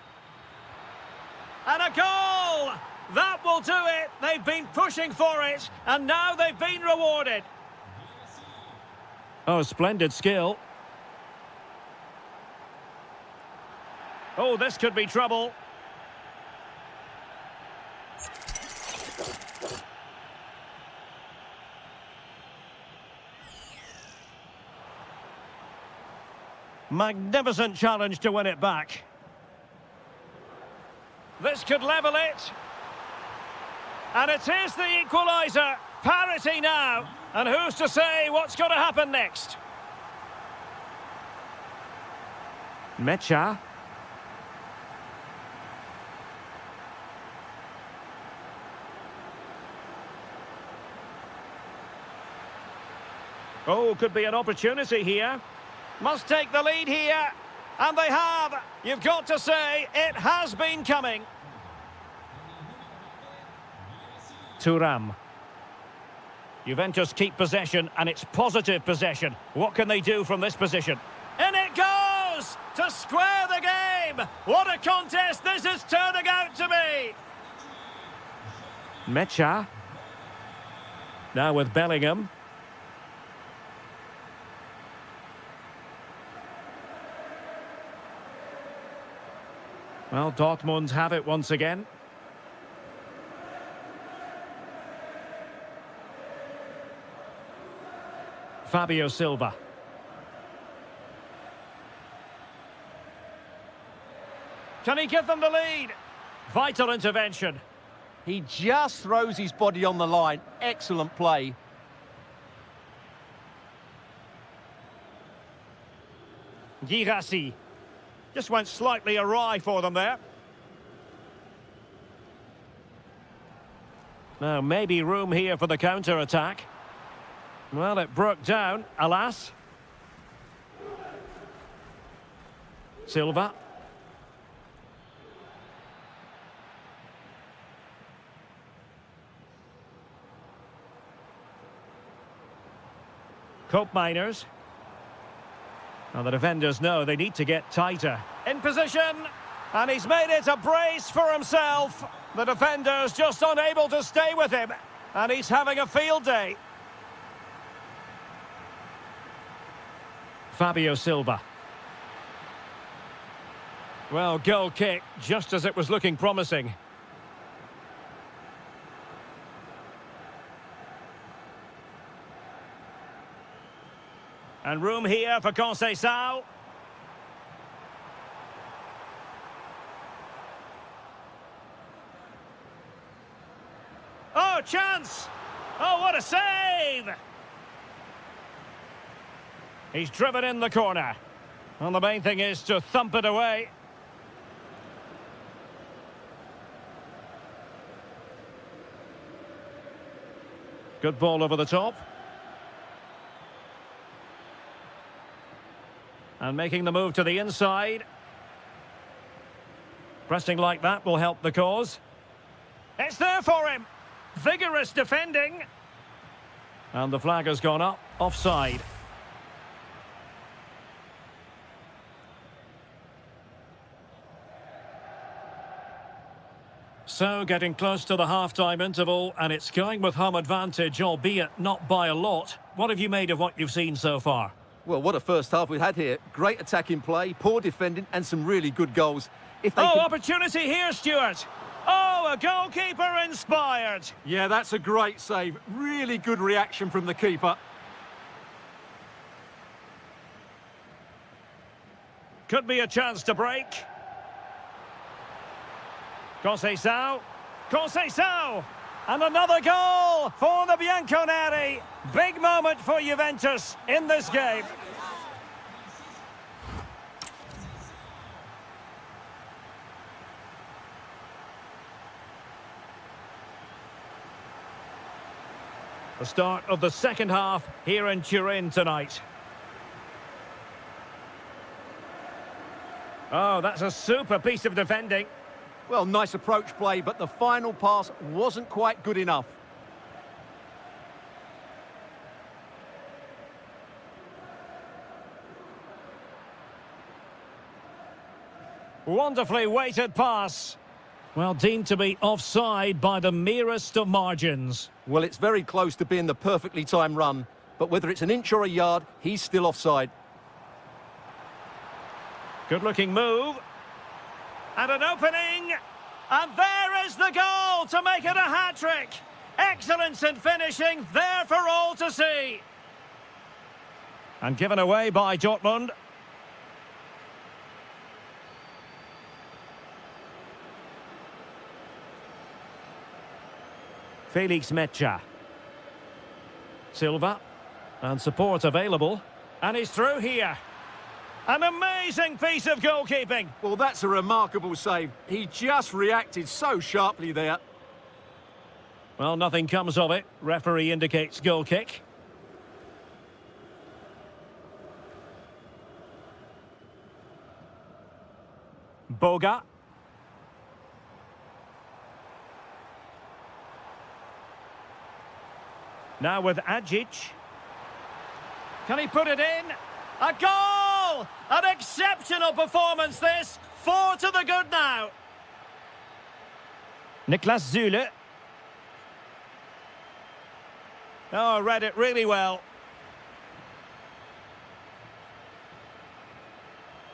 And a goal! That will do it. They've been pushing for it, and now they've been rewarded. Oh, splendid skill. Oh, this could be trouble. Magnificent challenge to win it back. This could level it. And it is the equaliser. Parity now. And who's to say what's going to happen next? Mecha. Oh, could be an opportunity here. Must take the lead here. And they have. You've got to say, it has been coming. Thuram. Juventus keep possession, and it's positive possession. What can they do from this position? And it goes! To square the game! What a contest this is turning out to be! Mecha. Now with Bellingham. Well, Dortmund have it once again. Fabio Silva. Can he give them the lead? Vital intervention. He just throws his body on the line. Excellent play. Girassi. Just went slightly awry for them there. Now, maybe room here for the counter-attack. Well, it broke down, alas. Silva. Cope Miners. Now the defenders know they need to get tighter. In position, and he's made it a brace for himself. The defender's just unable to stay with him, and he's having a field day. Fabio Silva. Well, goal kick, just as it was looking promising. And room here for Cevuu. Oh, chance! Oh, what a save! He's driven in the corner. And the main thing is to thump it away. Good ball over the top. And making the move to the inside. Pressing like that will help the cause. It's there for him. Vigorous defending. And the flag has gone up. Offside. So, getting close to the half-time interval, and it's going with home advantage, albeit not by a lot. What have you made of what you've seen so far? Well, what a first half we've had here. Great attacking play, poor defending, and some really good goals. Opportunity here, Stuart. Oh, a goalkeeper inspired. Yeah, that's a great save. Really good reaction from the keeper. Could be a chance to break. Cevuu. And another goal for the Bianconeri. Big moment for Juventus in this game. The start of the second half here in Turin tonight. Oh, that's a super piece of defending. Well, nice approach play, but the final pass wasn't quite good enough. Wonderfully weighted pass. Well, deemed to be offside by the merest of margins. Well, it's very close to being the perfectly timed run, but whether it's an inch or a yard, he's still offside. Good-looking move. And an opening. And there is the goal to make it a hat-trick. Excellence in finishing, there for all to see. And given away by Dortmund. Felix Mecha. Silva. And support available. And he's through here. An amazing piece of goalkeeping. Well, that's a remarkable save. He just reacted so sharply there. Well, nothing comes of it. Referee indicates goal kick. Boga. Now with Ajic. Can he put it in? A goal! An exceptional performance this. 4 to the good now. Niklas Zule. Oh, read it really well.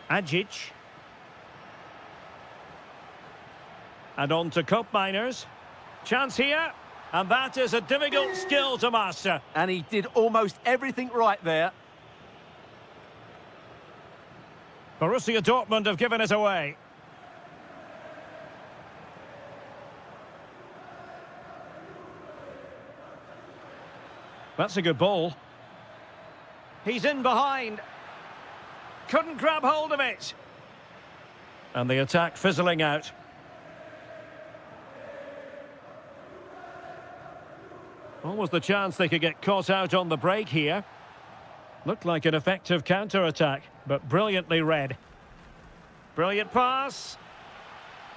Ajic. And on to Cope Miners. Chance here. And that is a difficult skill to master. And he did almost everything right there. Borussia Dortmund have given it away. That's a good ball. He's in behind. Couldn't grab hold of it. And the attack fizzling out. Almost the chance they could get caught out on the break here. Looked like an effective counter-attack, but brilliantly read. Brilliant pass.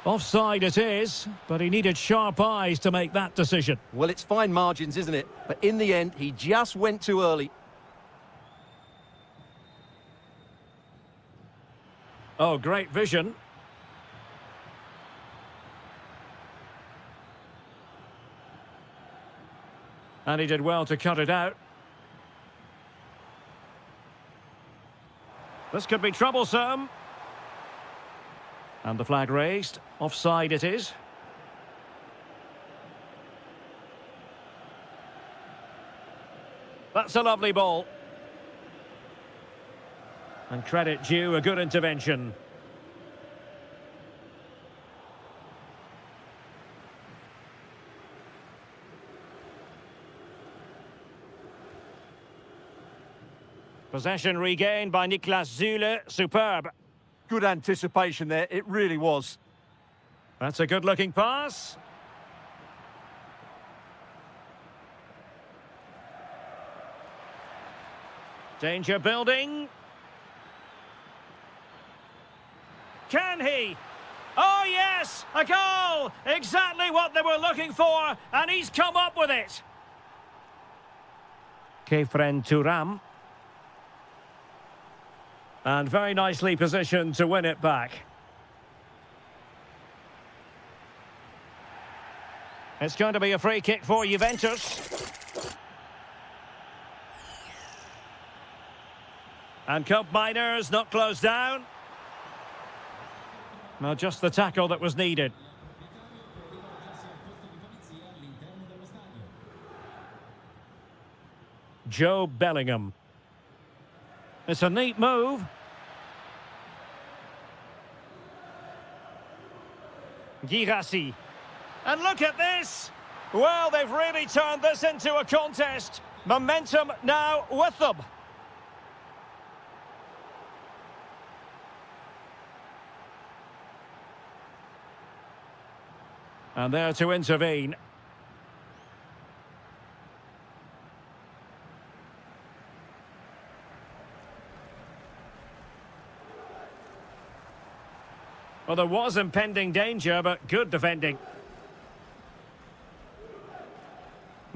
Offside it is, but he needed sharp eyes to make that decision. Well, it's fine margins, isn't it? But in the end, he just went too early. Oh, great vision. And he did well to cut it out. This could be troublesome. And the flag raised. Offside it is. That's a lovely ball. And credit due, a good intervention. Possession regained by Niklas Zule. Superb. Good anticipation there, it really was. That's a good-looking pass. Danger building. Can he? Oh, yes! A goal! Exactly what they were looking for, and he's come up with it. Kefren Turam. And very nicely positioned to win it back. It's going to be a free kick for Juventus. And Cup Miners not closed down. Well, just the tackle that was needed. Joe Bellingham. It's a neat move. Girassi. And look at this! Well, they've really turned this into a contest. Momentum now with them. And there to intervene. Well, there was impending danger, but good defending.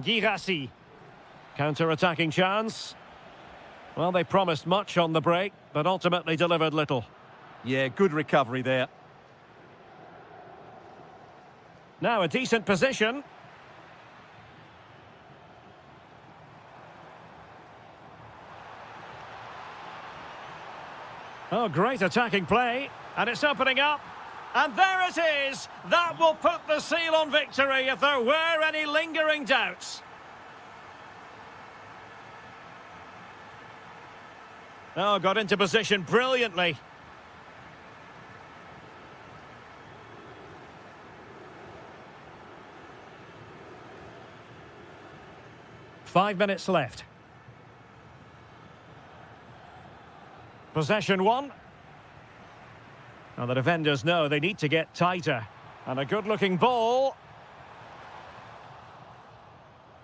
Girassi. Counter-attacking chance. Well, they promised much on the break, but ultimately delivered little. Yeah, good recovery there. Now a decent position. Oh, great attacking play. And it's opening up. And there it is. That will put the seal on victory if there were any lingering doubts. Oh, got into position brilliantly. Five minutes left. Possession one. Now the defenders know they need to get tighter. And a good-looking ball.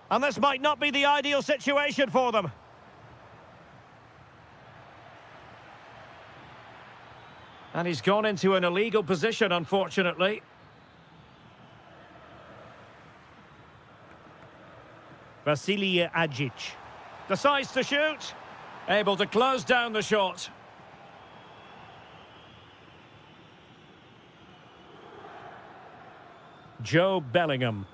And this might not be the ideal situation for them. And he's gone into an illegal position, unfortunately. Vasilije Ajic decides to shoot. Able to close down the shot. Joe Bellingham.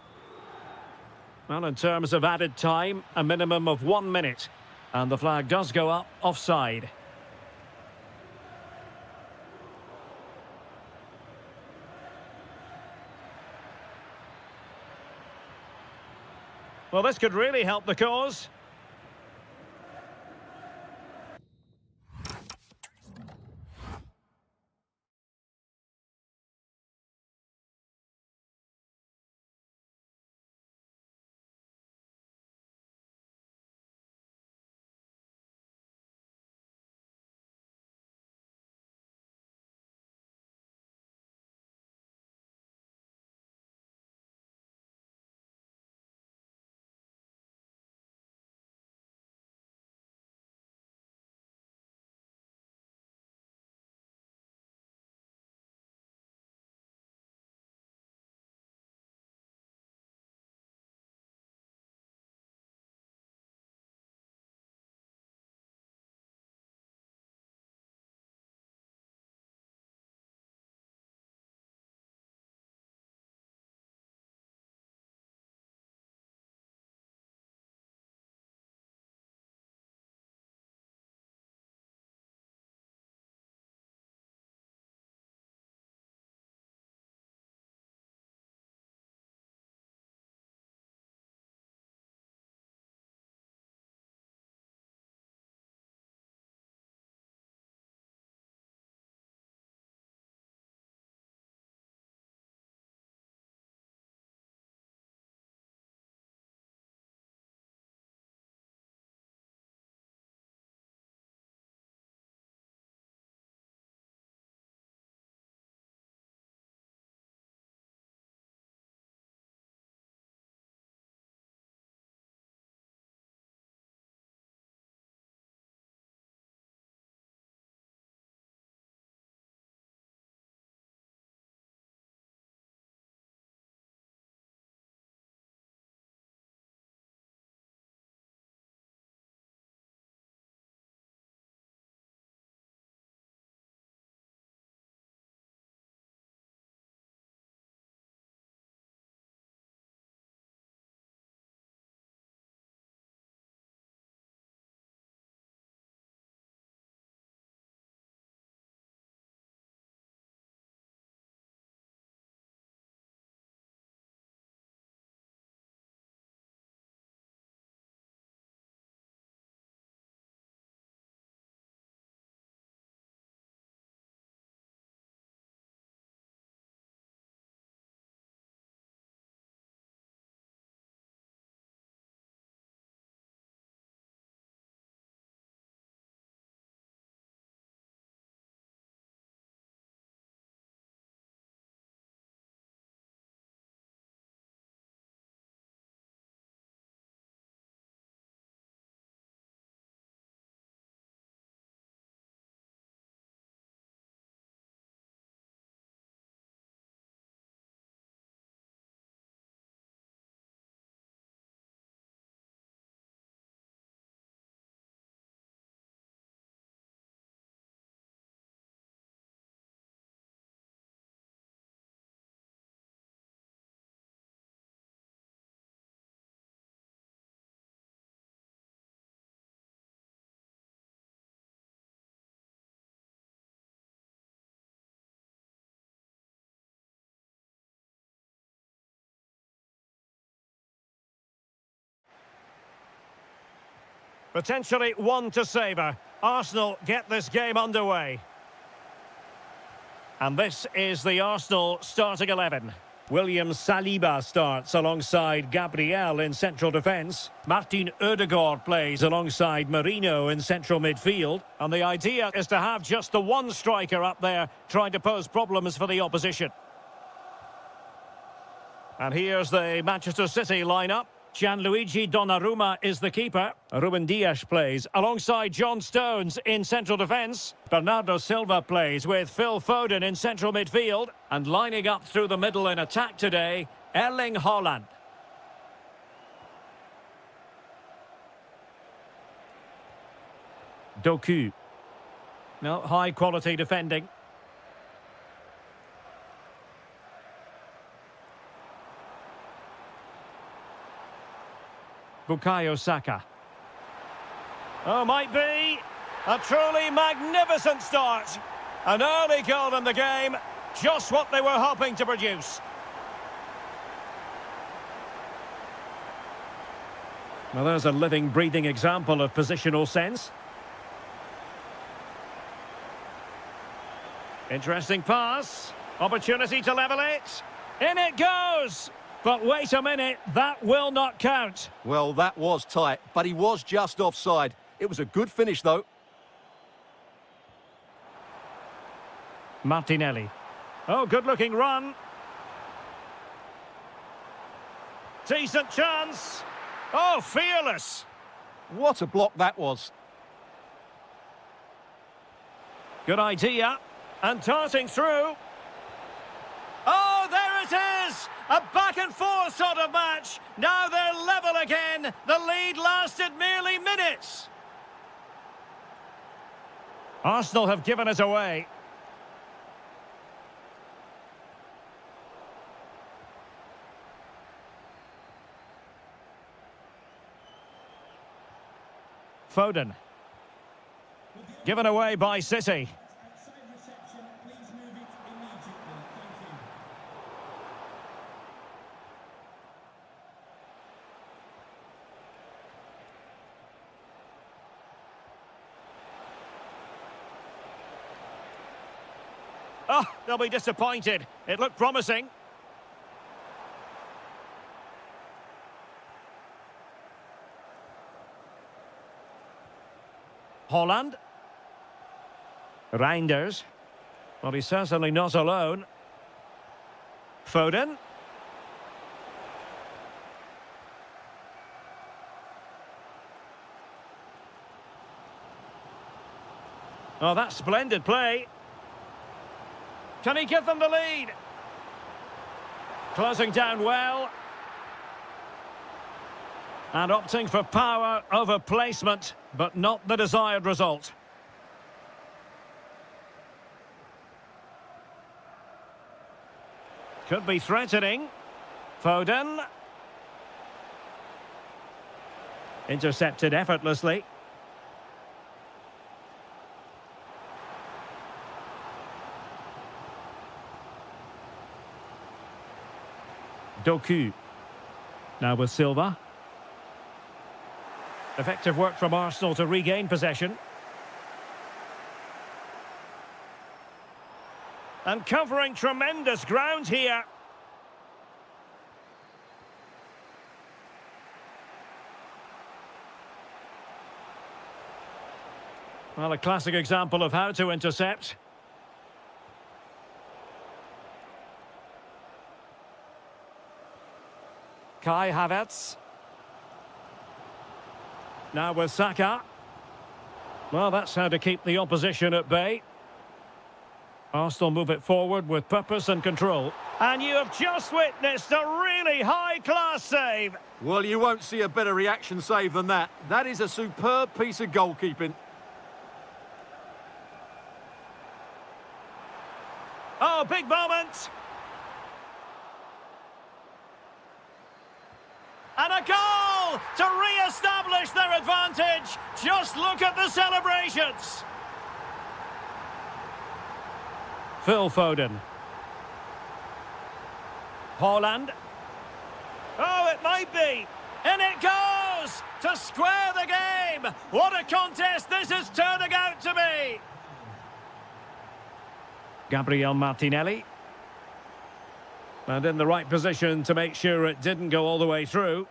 Well, in terms of added time, a minimum of 1 minute. And the flag does go up offside. Well, this could really help the cause. Potentially one to savour. Arsenal get this game underway. And this is the Arsenal starting 11. William Saliba starts alongside Gabriel in central defence. Martin Ødegaard plays alongside Marino in central midfield. And the idea is to have just the one striker up there trying to pose problems for the opposition. And here's the Manchester City lineup. Gianluigi Donnarumma is the keeper. Ruben Dias plays alongside John Stones in central defence. Bernardo Silva plays with Phil Foden in central midfield. And lining up through the middle in attack today, Erling Haaland. Doku. No, high quality defending. Bukayo Saka. Oh, might be a truly magnificent start. An early goal in the game, just what they were hoping to produce. Well, there's a living, breathing example of positional sense. Interesting pass. Opportunity to level it. In it goes! But wait a minute, that will not count. Well, that was tight, but he was just offside. It was a good finish, though. Martinelli. Oh, good-looking run. Decent chance. Oh, fearless. What a block that was. Good idea. And darting through. Oh, there it is! A back-and-forth sort of match. Now they're level again. The lead lasted merely minutes. Arsenal have given us away. Foden. Given away by City. Oh, they'll be disappointed. It looked promising. Haaland. Reinders. Well, he's certainly not alone. Foden. Oh, that's splendid play. Can he give them the lead? Closing down well. And opting for power over placement, but not the desired result. Could be threatening. Foden. Intercepted effortlessly. Doku. Now with Silva. Effective work from Arsenal to regain possession. And covering tremendous ground here. Well, a classic example of how to intercept. Kai Havertz. Now with Saka. Well, that's how to keep the opposition at bay. Arsenal move it forward with purpose and control. And you have just witnessed a really high-class save. Well, you won't see a better reaction save than that. That is a superb piece of goalkeeping. Oh, big moment. And a goal to re-establish their advantage. Just look at the celebrations. Phil Foden. Haaland. Oh, it might be. And it goes! goes to square the game. What a contest this is turning out to be. Gabriel Martinelli. And in the right position to make sure it didn't go all the way through.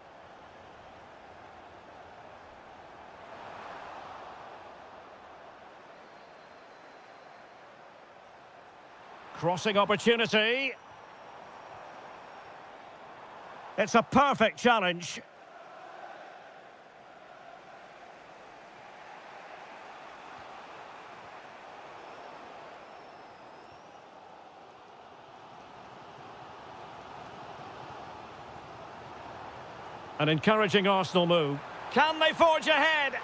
Crossing opportunity. It's a perfect challenge. An encouraging Arsenal move. Can they forge ahead?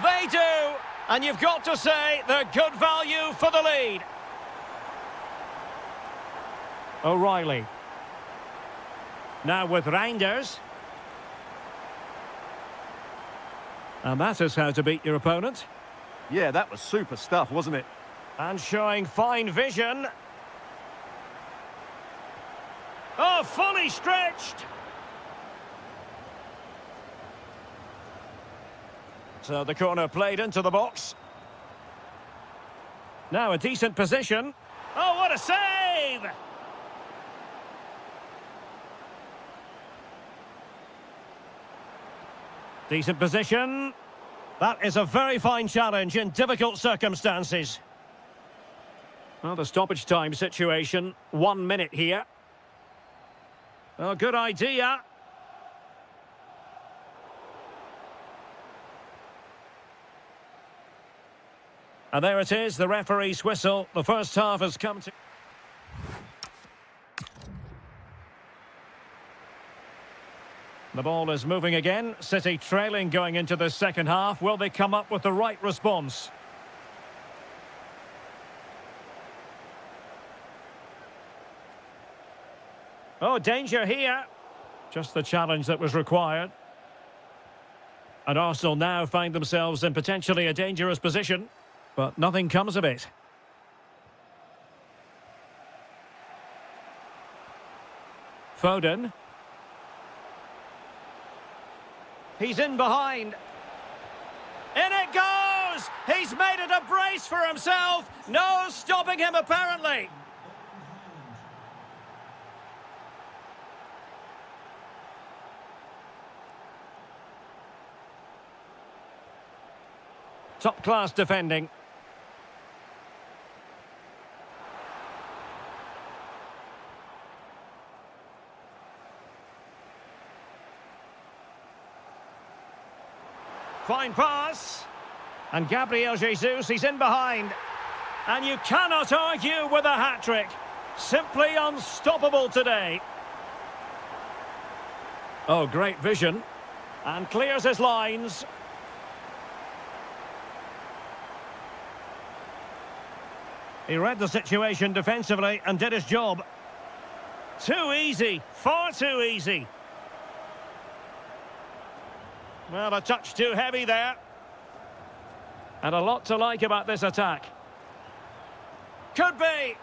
They do! And you've got to say they're good value for the lead. O'Reilly. Now with Reinders. And that is how to beat your opponent. Yeah, that was super stuff, wasn't it? And showing fine vision. Oh, fully stretched. So the corner played into the box. Now a decent position. Oh, what a save! Decent position. That is a very fine challenge in difficult circumstances. Well, the stoppage time situation. 1 minute here. Oh, good idea. And there it is, the referee's whistle. The first half has come to... The ball is moving again. City trailing going into the second half. Will they come up with the right response? Oh, danger here. Just the challenge that was required. And Arsenal now find themselves in potentially a dangerous position. But nothing comes of it. Foden. He's in behind. In it goes! He's made it a brace for himself. No stopping him, apparently. Top-class defending. Fine pass. And Gabriel Jesus, he's in behind. And you cannot argue with a hat-trick. Simply unstoppable today. Oh, great vision. And clears his lines. He read the situation defensively and did his job. Too easy. Far too easy. Well, a touch too heavy there. And a lot to like about this attack. Could be.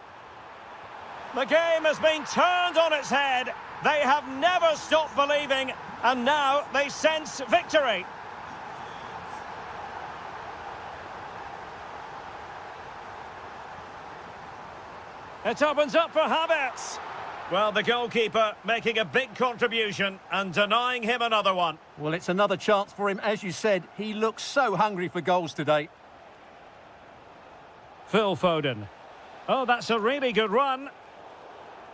The game has been turned on its head. They have never stopped believing, and now they sense victory. It opens up for Havertz. Well, the goalkeeper making a big contribution and denying him another one. Well, it's another chance for him. As you said, he looks so hungry for goals today. Phil Foden. Oh, that's a really good run.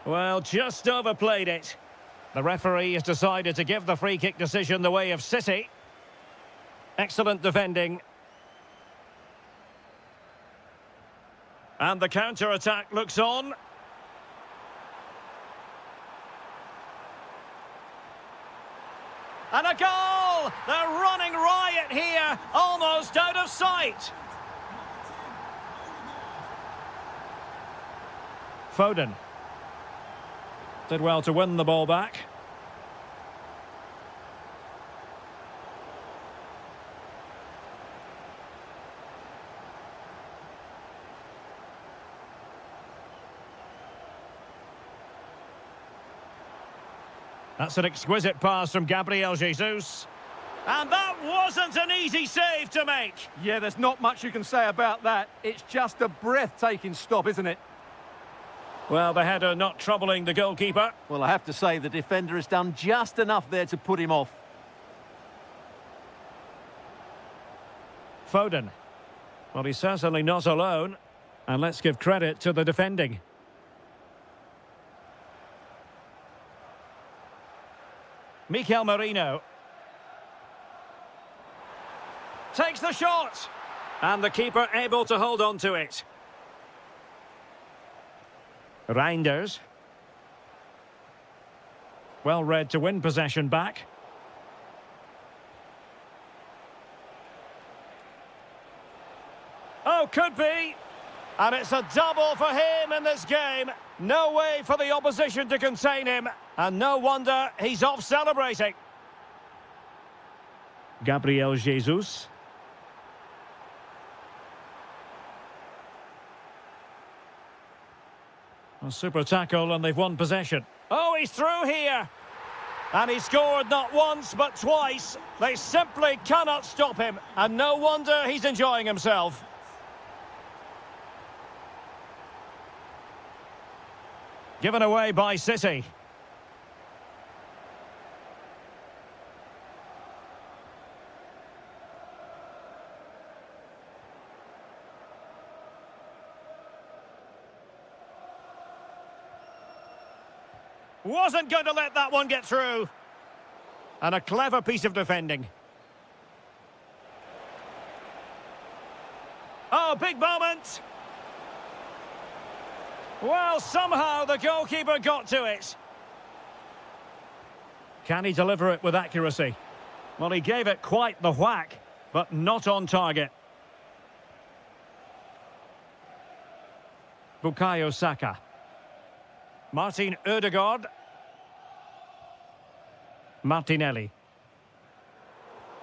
Well, just overplayed it. The referee has decided to give the free kick decision the way of City. Excellent defending. And the counter-attack looks on. And a goal! They're running riot here, almost out of sight. Foden. Did well to win the ball back. That's an exquisite pass from Gabriel Jesus. And that wasn't an easy save to make. Yeah, there's not much you can say about that. It's just a breathtaking stop, isn't it? Well, the header not troubling the goalkeeper. Well, I have to say the defender has done just enough there to put him off. Foden. Well, he's certainly not alone. And let's give credit to the defending. Mikel Merino. Takes the shot. And the keeper able to hold on to it. Reinders. Well read to win possession back. Oh, could be. And it's a double for him in this game. No way for the opposition to contain him. And no wonder he's off celebrating. Gabriel Jesus. A super tackle and they've won possession. Oh, he's through here. And he scored not once but twice. They simply cannot stop him. And no wonder he's enjoying himself. Given away by City. Wasn't going to let that one get through. And a clever piece of defending. Oh, big moment. Well, somehow the goalkeeper got to it. Can he deliver it with accuracy? Well, he gave it quite the whack, but not on target. Bukayo Saka. Martin Ødegaard. Martinelli.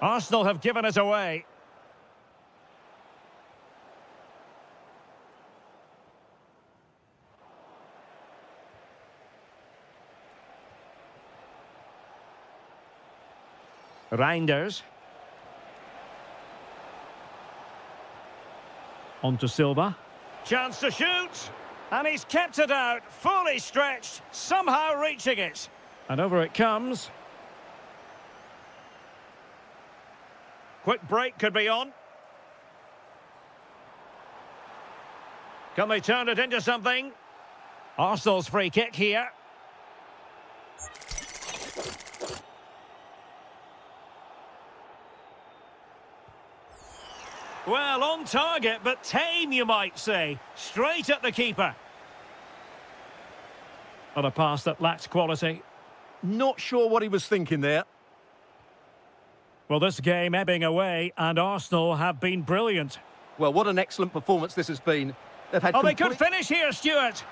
Arsenal have given it away. Reinders. On to Silva. Chance to shoot. And he's kept it out, fully stretched, somehow reaching it. And over it comes. Quick break could be on. Can they turn it into something? Arsenal's free kick here. Well, on target, but tame, you might say. Straight at the keeper. On a pass that lacked quality. Not sure what he was thinking there. Well, this game ebbing away, and Arsenal have been brilliant. Well, what an excellent performance this has been. They've had they could finish here, Stuart.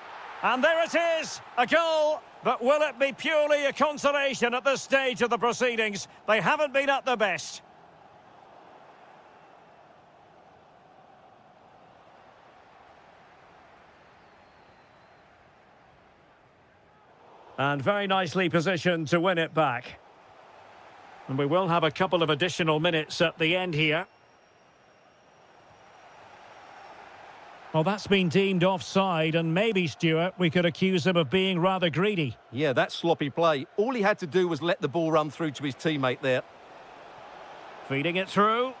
And there it is, a goal. But will it be purely a consolation at this stage of the proceedings? They haven't been at their best. And very nicely positioned to win it back. And we will have a couple of additional minutes at the end here. Well, that's been deemed offside, and maybe, Stuart, we could accuse him of being rather greedy. Yeah, that's sloppy play. All he had to do was let the ball run through to his teammate there. Feeding it through.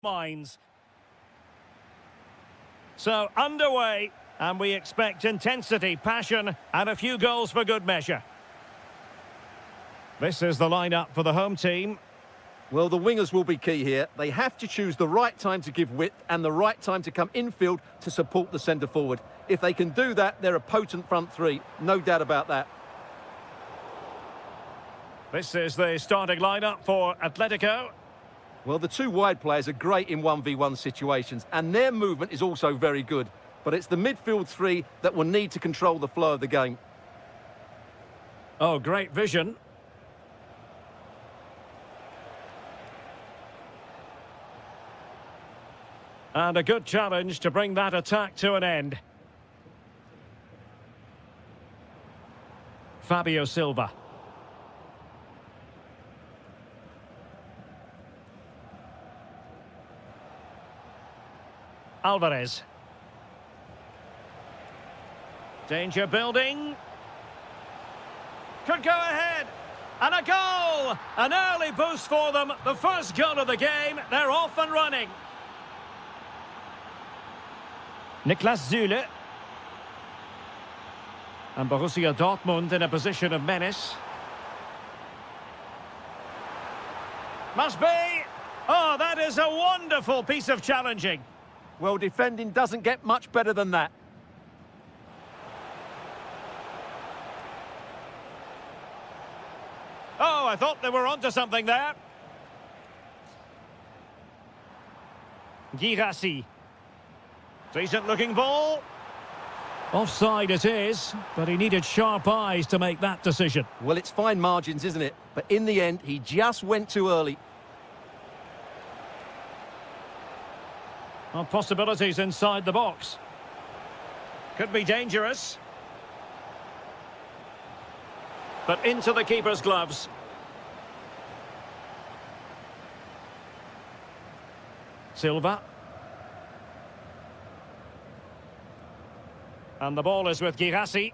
lines. So, underway, and we expect intensity, passion, and a few goals for good measure. This is the lineup for the home team. Well, the wingers will be key here. They have to choose the right time to give width and the right time to come infield to support the centre-forward. If they can do that, they're a potent front three. No doubt about that. This is the starting lineup for Atletico. Well, the two wide players are great in 1v1 situations, and their movement is also very good. But it's the midfield three that will need to control the flow of the game. Oh, great vision. And a good challenge to bring that attack to an end. Fabio Silva. Alvarez. Danger building. Could go ahead. And a goal! An early boost for them. The first goal of the game. They're off and running. Niklas Süle. And Borussia Dortmund in a position of menace. Must be. Oh, that is a wonderful piece of challenging. Well, defending doesn't get much better than that. Oh, I thought they were onto something there. Girassi. Decent looking ball. Offside it is, but he needed sharp eyes to make that decision. Well, it's fine margins, isn't it? But in the end, he just went too early. Well, possibilities inside the box. Could be dangerous. But into the keeper's gloves. Silva. And the ball is with Girassi.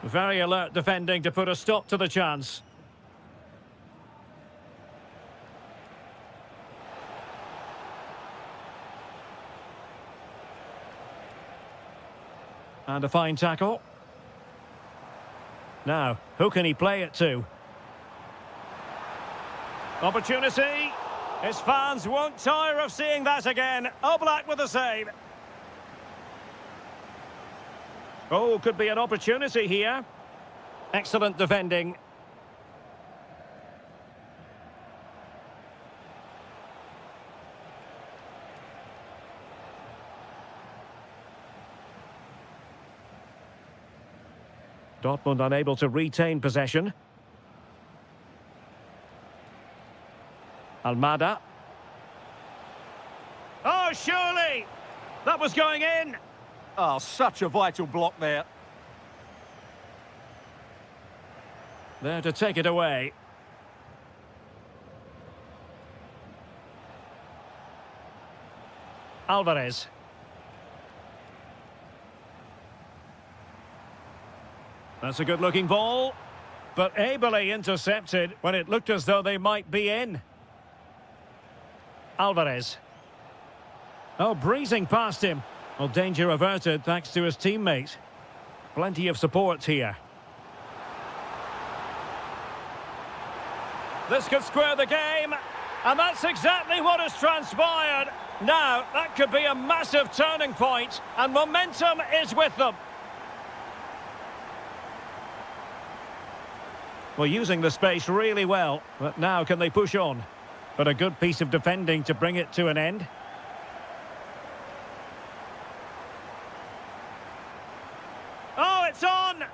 Very alert defending to put a stop to the chance. And a fine tackle. Now, who can he play it to? Opportunity. His fans won't tire of seeing that again. Oblak with a save. Oh, could be an opportunity here. Excellent defending. Dortmund unable to retain possession. Almada. Oh, surely! That was going in! Oh, such a vital block there. There to take it away. Alvarez. That's a good-looking ball, but ably intercepted when it looked as though they might be in. Alvarez. Oh, breezing past him. Well, danger averted thanks to his teammate. Plenty of support here. This could square the game, and that's exactly what has transpired. Now, that could be a massive turning point, and momentum is with them. Well, using the space really well, but now can they push on? But a good piece of defending to bring it to an end. Oh, it's on!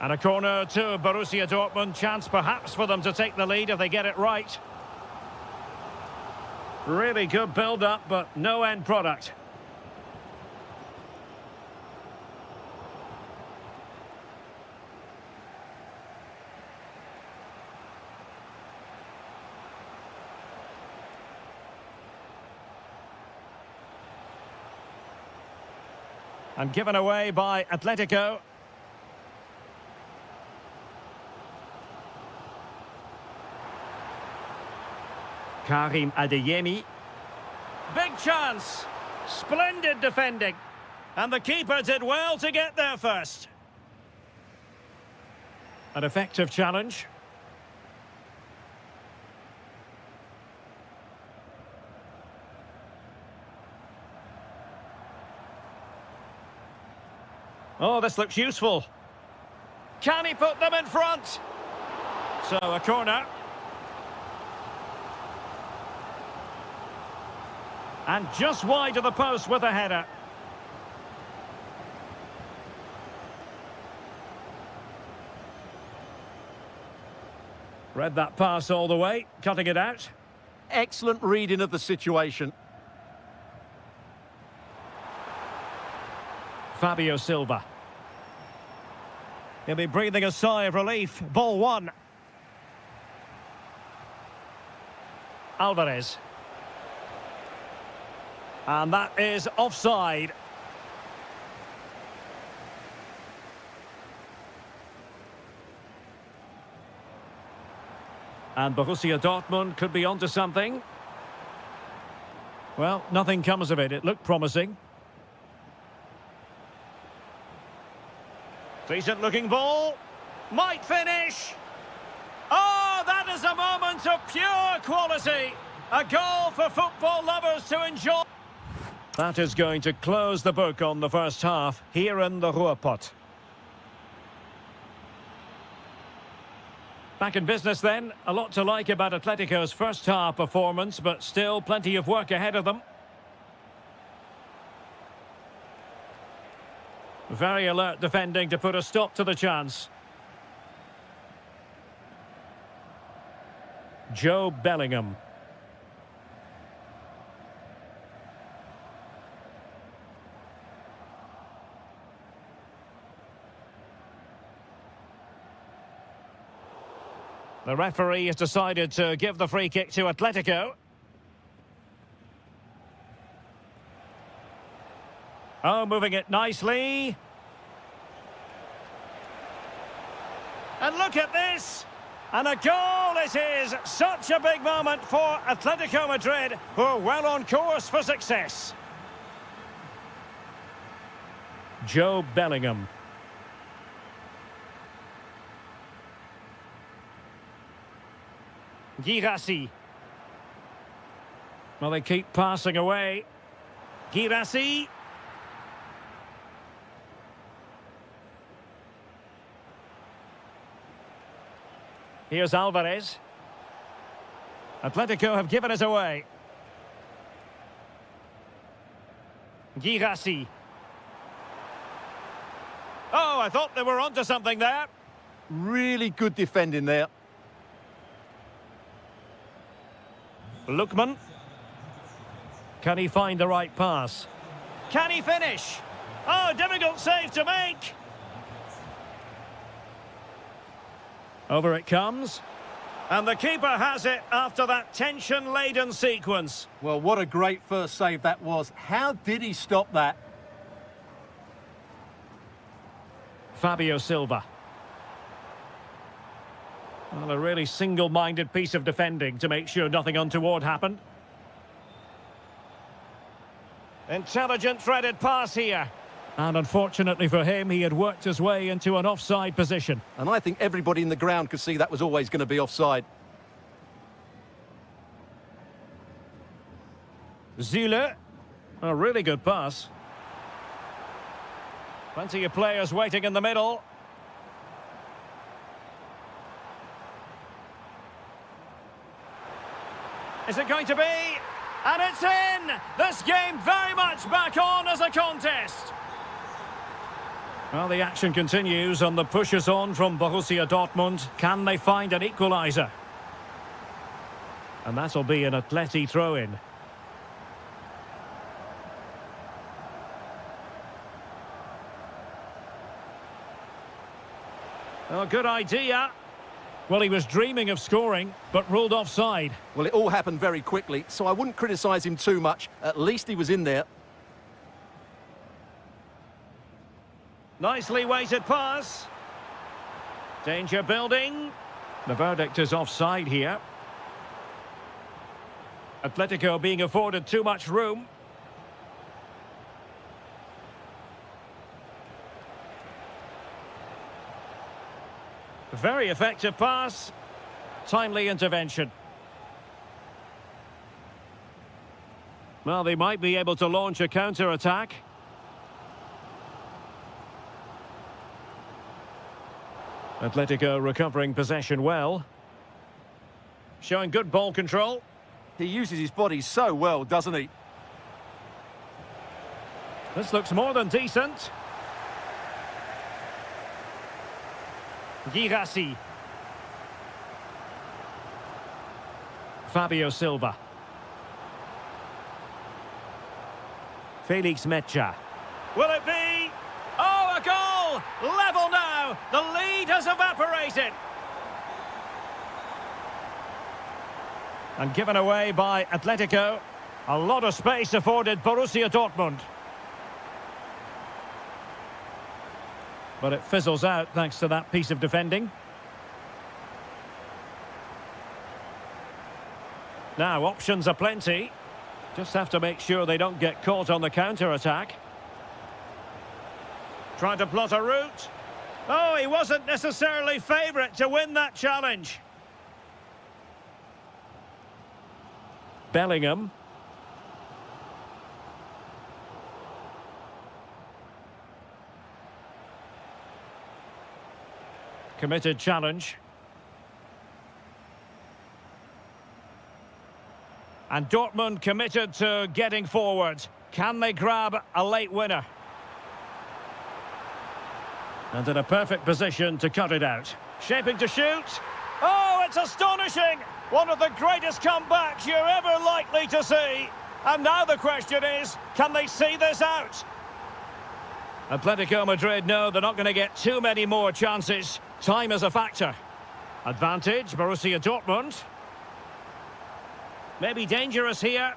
And a corner to Borussia Dortmund. Chance perhaps for them to take the lead if they get it right. Really good build-up, but no end product. And given away by Atletico. Karim Adeyemi. Big chance. Splendid defending. And the keeper did well to get there first. An effective challenge. Oh, this looks useful. Can he put them in front? So, a corner. And just wide of the post with a header. Read that pass all the way, cutting it out. Excellent reading of the situation. Fabio Silva. He'll be breathing a sigh of relief. Ball one. Alvarez. And that is offside. And Borussia Dortmund could be onto something. Well, nothing comes of it. It looked promising. Decent looking ball. Might finish. Oh, that is a moment of pure quality. A goal for football lovers to enjoy. That is going to close the book on the first half here in the Ruhrpott. Back in business then. A lot to like about Atletico's first half performance, but still plenty of work ahead of them. Very alert defending to put a stop to the chance. Joe Bellingham. The referee has decided to give the free kick to Atletico. Oh, moving it nicely. And look at this. And a goal it is. Such a big moment for Atletico Madrid, who are well on course for success. Joe Bellingham. Girassi. Well, they keep passing away. Girassi. Here's Alvarez. Atletico have given us away. Girassi. Oh, I thought they were onto something there. Really good defending there. Lookman. Can he find the right pass? Can he finish? Oh, difficult save to make. Over it comes. And the keeper has it after that tension-laden sequence. Well, what a great first save that was. How did he stop that? Fabio Silva. Well, a really single-minded piece of defending to make sure nothing untoward happened. Intelligent threaded pass here. And unfortunately for him, he had worked his way into an offside position. And I think everybody in the ground could see that was always going to be offside. Zule. A really good pass. Plenty of players waiting in the middle. Is it going to be? And it's in! This game very much back on as a contest. Well, the action continues and the push is on from Borussia Dortmund. Can they find an equaliser? And that'll be an Atleti throw-in. Oh, good idea. Well, he was dreaming of scoring, but ruled offside. Well, it all happened very quickly, so I wouldn't criticise him too much. At least he was in there. Nicely weighted pass. Danger building. The verdict is offside here. Atletico being afforded too much room. Very effective pass. Timely intervention. Well, they might be able to launch a counter-attack. Atletico recovering possession well. Showing good ball control. He uses his body so well, doesn't he? This looks more than decent. Girassi. Fabio Silva. Felix Mecha. Will it be? Oh, a goal! Level now! The lead has evaporated! And given away by Atletico. A lot of space afforded Borussia Dortmund. But it fizzles out thanks to that piece of defending. Now, options are plenty. Just have to make sure they don't get caught on the counter-attack. Trying to plot a route. Oh, he wasn't necessarily favourite to win that challenge. Bellingham. Committed challenge. And Dortmund committed to getting forward. Can they grab a late winner? And in a perfect position to cut it out. Shaping to shoot. Oh, it's astonishing! One of the greatest comebacks you're ever likely to see. And now the question is, can they see this out? Atletico Madrid know they're not going to get too many more chances. Time is a factor. Advantage, Borussia Dortmund. Maybe dangerous here.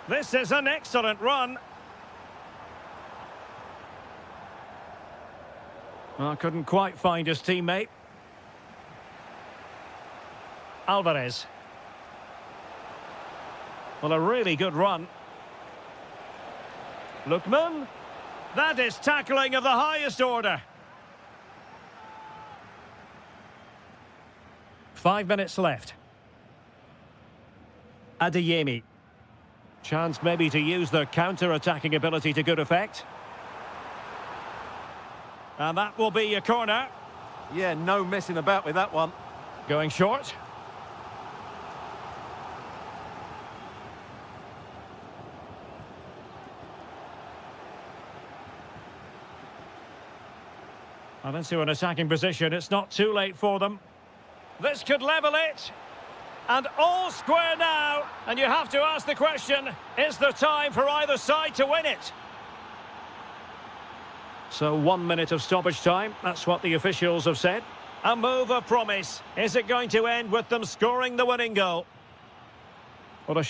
This is an excellent run. Well, couldn't quite find his teammate. Alvarez. Well, a really good run. Lookman. That is tackling of the highest order. 5 minutes left. Adeyemi. Chance maybe to use the counter-attacking ability to good effect. And that will be a corner. Yeah, no messing about with that one. Going short. And into an attacking position. It's not too late for them. This could level it. And all square now. And you have to ask the question, is there time for either side to win it? So 1 minute of stoppage time. That's what the officials have said. A move of promise. Is it going to end with them scoring the winning goal? What a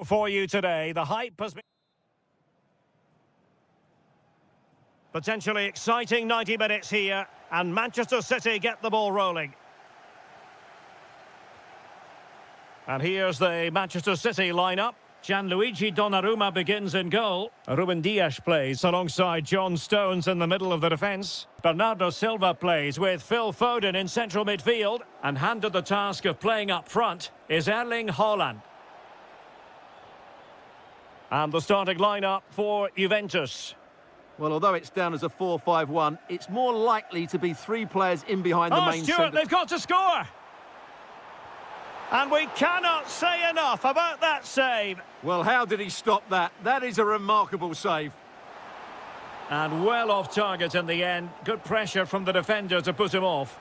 For you today, the hype has been potentially exciting 90 minutes here, and Manchester City get the ball rolling. And here's the Manchester City lineup. Gianluigi Donnarumma begins in goal. Ruben Dias plays alongside John Stones in the middle of the defence. Bernardo Silva plays with Phil Foden in central midfield. And handed the task of playing up front is Erling Haaland. And the starting lineup for Juventus. Well, although it's down as a 4-5-1, it's more likely to be three players in behind the main Stuart, centre. they've got to score! And we cannot say enough about that save. Well, how did he stop that? That is a remarkable save. And well off target in the end. Good pressure from the defender to put him off.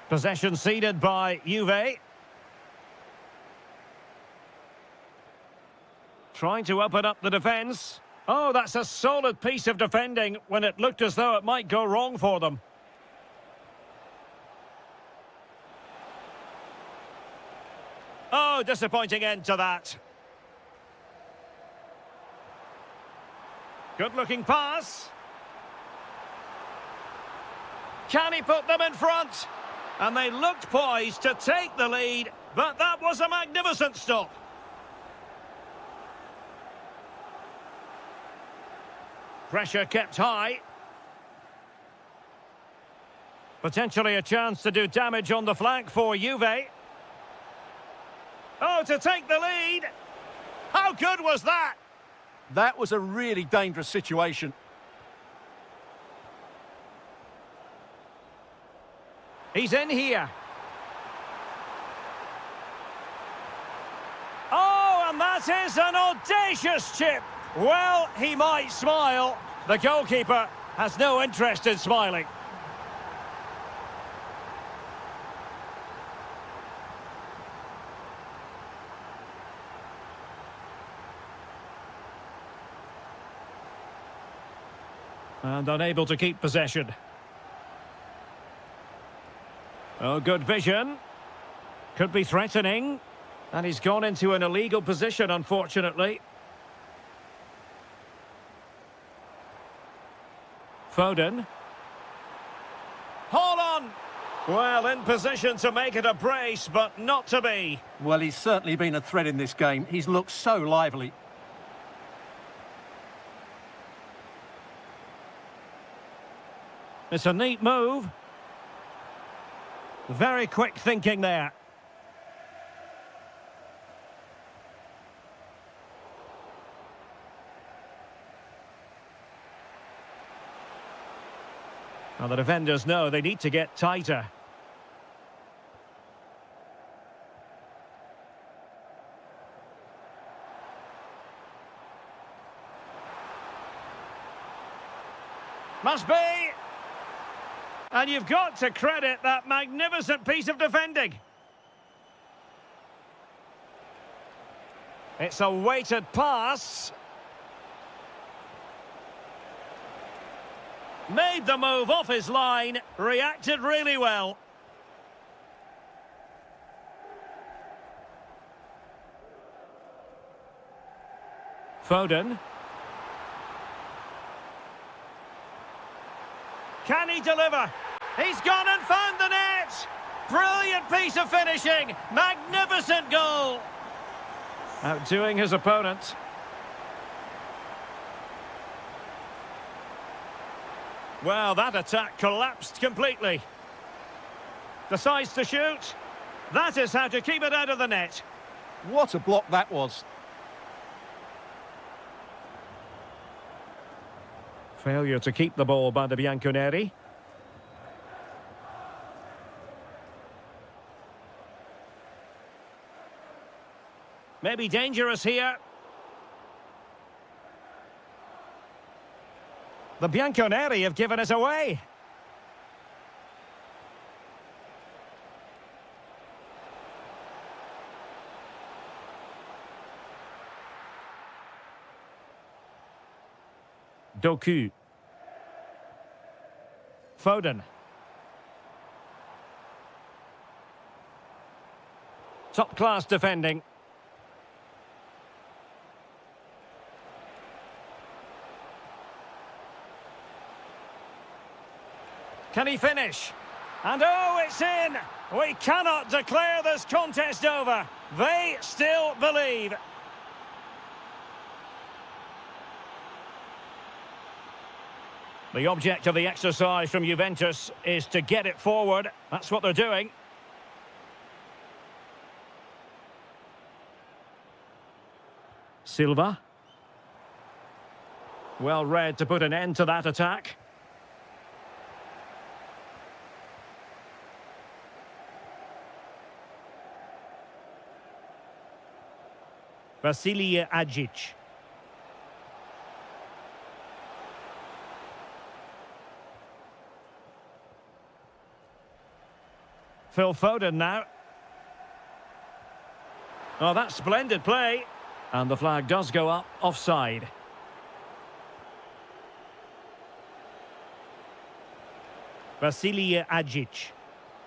Possession ceded by Juve. Trying to open up the defence. Oh, that's a solid piece of defending when it looked as though it might go wrong for them. Oh, disappointing end to that. Good-looking pass. Can he put them in front? And they looked poised to take the lead, but that was a magnificent stop. Pressure kept high. Potentially a chance to do damage on the flank for Juve. Oh, to take the lead. How good was that? That was a really dangerous situation. He's in here. Oh, and that is an audacious chip. Well, he might smile. The goalkeeper has no interest in smiling. And unable to keep possession. Oh, good vision. Could be threatening. And he's gone into an illegal position, unfortunately. Foden. Hold on! Well, in position to make it a brace, but not to be. Well, he's certainly been a threat in this game. He's looked so lively. It's a neat move. Very quick thinking there. Now the defenders know they need to get tighter. Must be! And you've got to credit that magnificent piece of defending. It's a weighted pass. Made the move off his line, reacted really well. Foden. Can he deliver? He's gone and found the net! Brilliant piece of finishing! Magnificent goal! Outdoing his opponent. Well, that attack collapsed completely. Decides to shoot. That is how to keep it out of the net. What a block that was. Failure to keep the ball by the Bianconeri. Maybe dangerous here. The Bianconeri have given us away. Doku. Foden. Top-class defending. Can he finish? And oh, it's in! We cannot declare this contest over. They still believe. The object of the exercise from Juventus is to get it forward. That's what they're doing. Silva. Well read to put an end to that attack. Vasilije Agic. Phil Foden now. Oh, that's splendid play. And the flag does go up, offside. Vasilije Agic.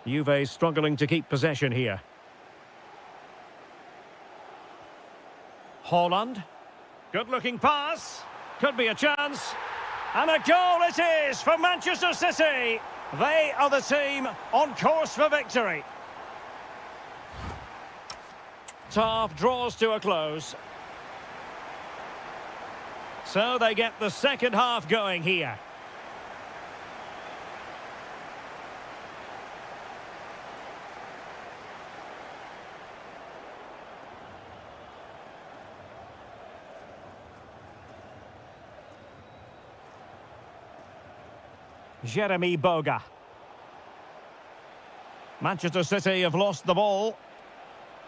Juve struggling to keep possession here. Haaland. Good-looking pass. Could be a chance. And a goal it is for Manchester City. They are the team on course for victory. Half draws to a close. So they get the second half going here. Jeremy Boga. Manchester City have lost the ball.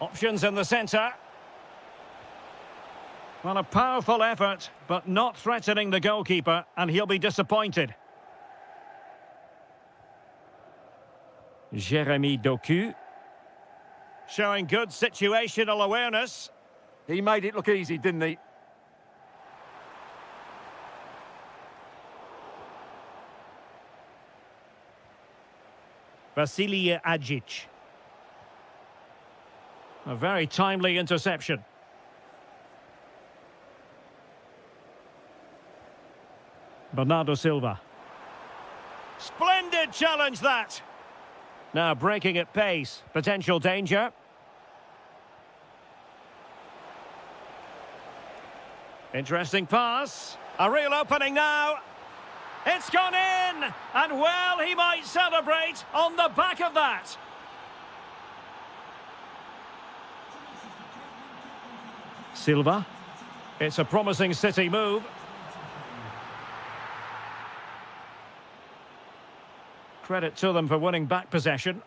Options in the centre. Well, a powerful effort, but not threatening the goalkeeper, and he'll be disappointed. Jeremy Doku. Showing good situational awareness. He made it look easy, didn't he? Vasilije Agic. A very timely interception. Bernardo Silva. Splendid challenge that. Now breaking at pace. Potential danger. Interesting pass. A real opening now. It's gone in! And well, he might celebrate on the back of that. Silva. It's a promising City move. Credit to them for winning back possession.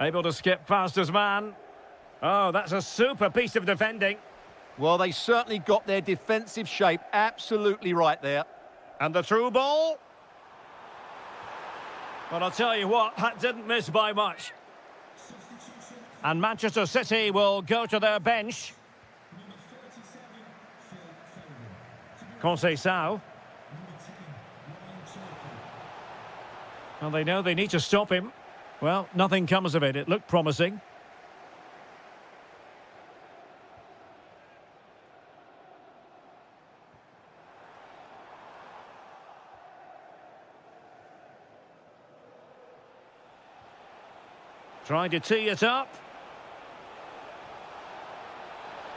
Able to skip past his man. Oh, that's a super piece of defending. Well, they certainly got their defensive shape absolutely right there. And the through ball. Well, I'll tell you what, that didn't miss by much. And Manchester City will go to their bench. Cevuu. Well, they know they need to stop him. Well, nothing comes of it. It looked promising. Trying to tee it up.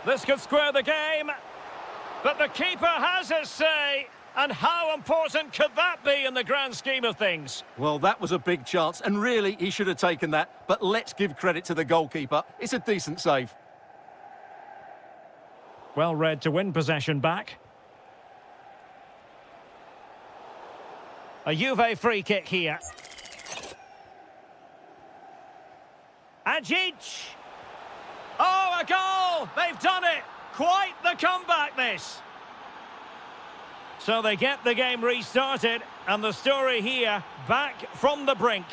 This could square the game. But the keeper has his say. And how important could that be in the grand scheme of things? Well, that was a big chance, and really, he should have taken that. But let's give credit to the goalkeeper. It's a decent save. Well read to win possession back. A Juve free kick here. Agic! Oh, a goal! They've done it! Quite the comeback, this! So they get the game restarted, and the story here, back from the brink.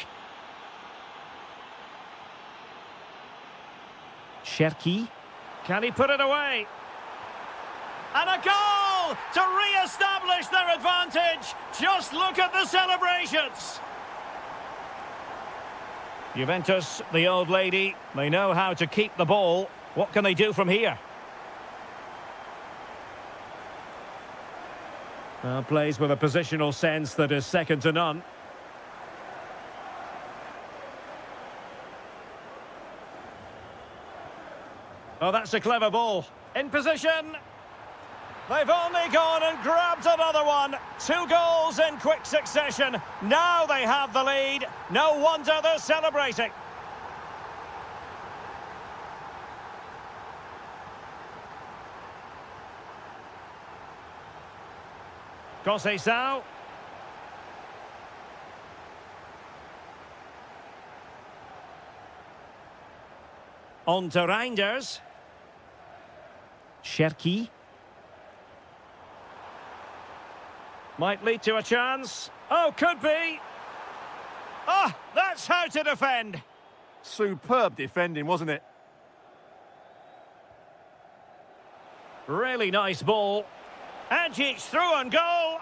Cherki. Can he put it away? And a goal to re-establish their advantage. Just look at the celebrations. Juventus, the old lady, they know how to keep the ball. What can they do from here? Plays with a positional sense that is second to none. Oh, that's a clever ball. In position. They've only gone and grabbed another one. 2 goals in quick succession. Now they have the lead. No wonder they're celebrating. Cevuu. On to Reinders. Cherki. Might lead to a chance. Oh, could be. Oh, that's how to defend. Superb defending, wasn't it? Really nice ball. Agic through and goal.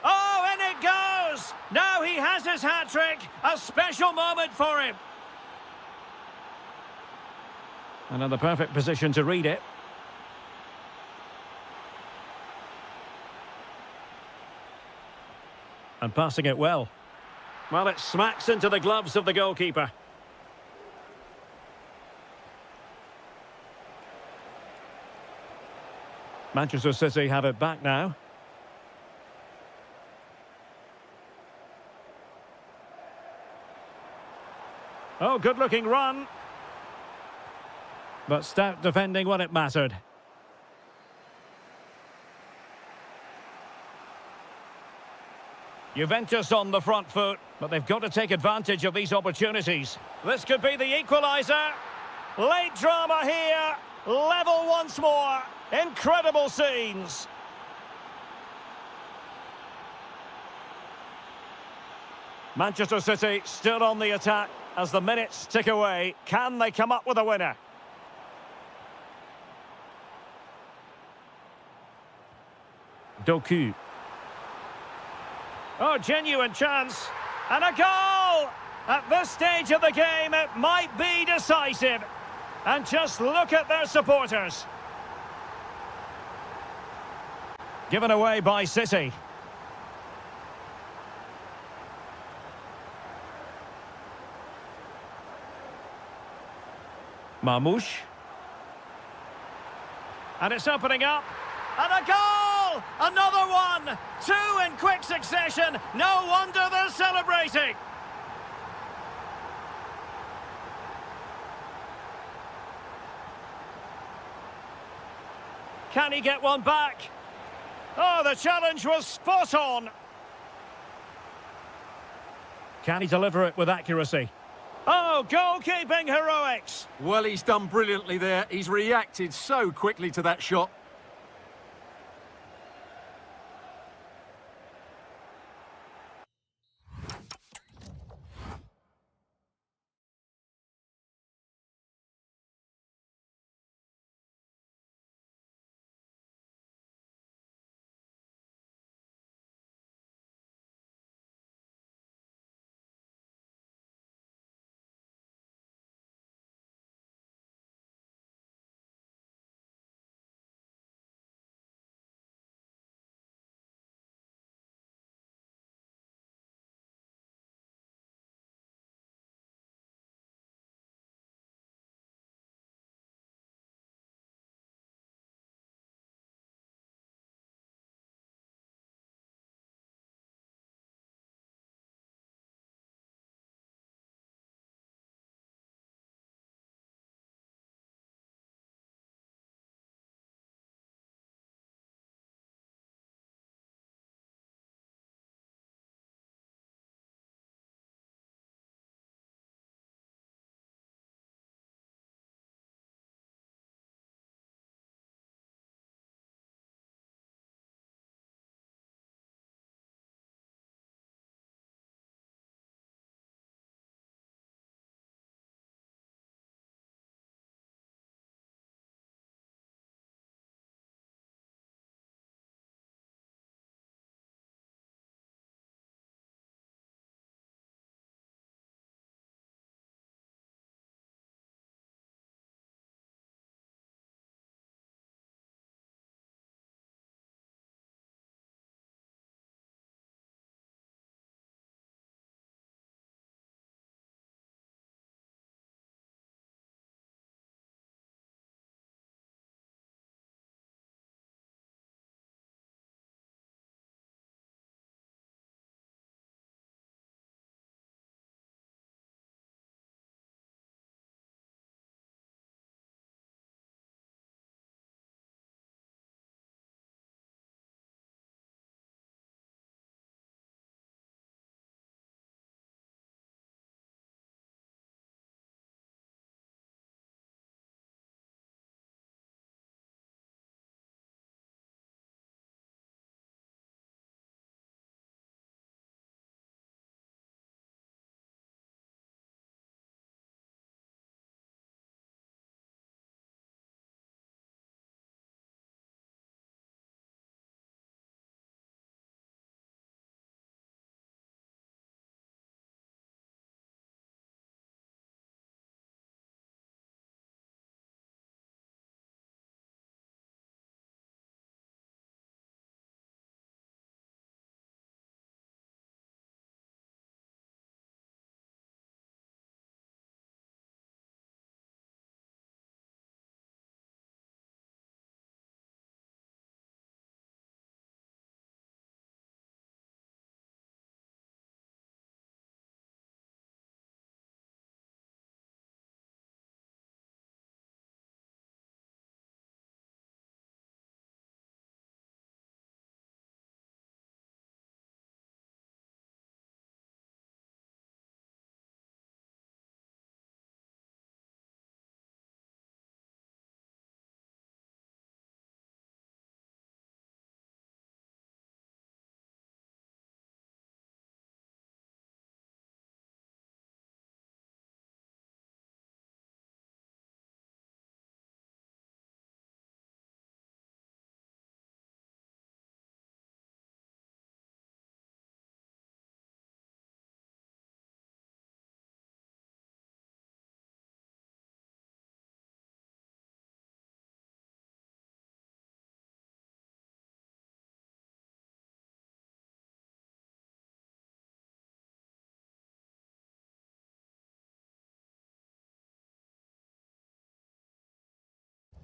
Oh, and it goes. Now he has his hat-trick. A special moment for him. Another perfect position to read it. And passing it well. Well, it smacks into the gloves of the goalkeeper. Manchester City have it back now. Oh, good-looking run. But stout defending when it mattered. Juventus on the front foot, but they've got to take advantage of these opportunities. This could be the equaliser. Late drama here. Level once more. Incredible scenes. Manchester City still on the attack as the minutes tick away. Can they come up with a winner? Doku. Oh, genuine chance. And a goal! At this stage of the game, it might be decisive. And just look at their supporters. Given away by City. Marmoush. And it's opening up. And a goal! Another one! 2 in quick succession. No wonder they're celebrating. Can he get one back? Oh, the challenge was spot on. Can he deliver it with accuracy? Oh, goalkeeping heroics. Well, he's done brilliantly there. He's reacted so quickly to that shot.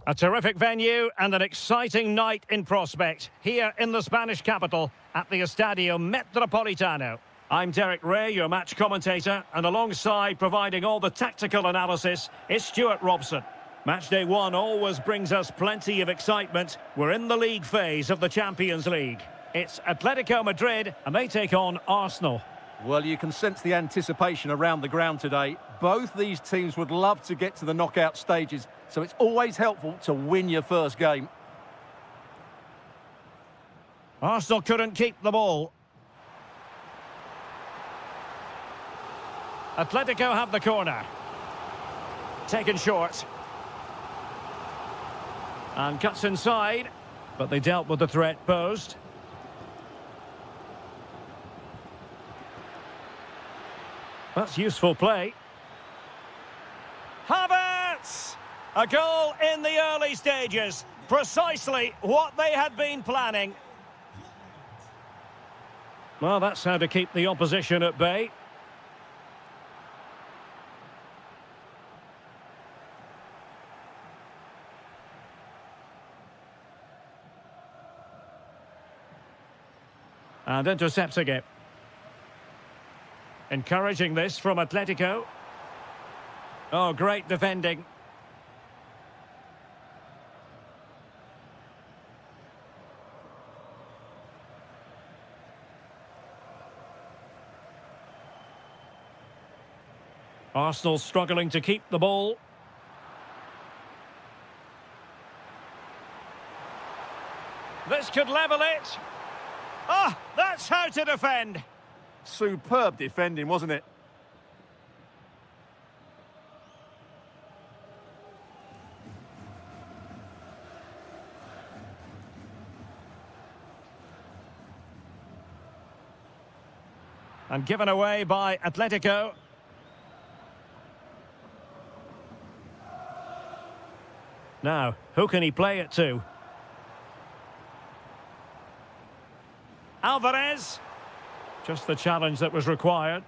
A terrific venue and an exciting night in prospect here in the Spanish capital at the Estadio Metropolitano. I'm Derek Ray, your match commentator, and alongside providing all the tactical analysis is Stuart Robson. Match day one always brings us plenty of excitement. We're in the league phase of the Champions League. It's Atletico Madrid and they take on Arsenal. Well, you can sense the anticipation around the ground today. Both these teams would love to get to the knockout stages, so it's always helpful to win your first game. Arsenal couldn't keep the ball. Atletico have the corner. Taken short. And cuts inside, but they dealt with the threat posed. That's useful play. Havertz! A goal in the early stages. Precisely what they had been planning. Well, that's how to keep the opposition at bay. And intercepting it. Encouraging this from Atletico. Oh, great defending. Arsenal struggling to keep the ball. This could level it. Ah, that's how to defend. Superb defending, wasn't it? And given away by Atletico. Now, who can he play it to? Alvarez. Just the challenge that was required.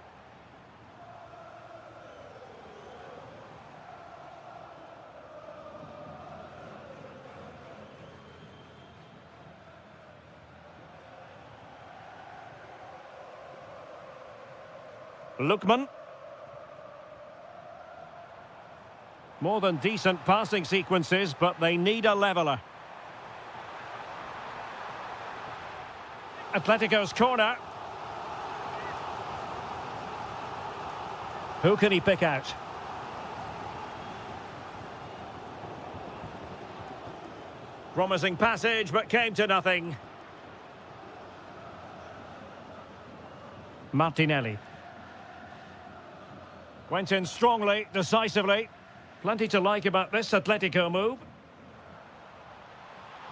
Lookman. More than decent passing sequences, but they need a leveller. Atletico's corner. Who can he pick out? Promising passage, but came to nothing. Martinelli. Went in strongly, decisively. Plenty to like about this Atletico move.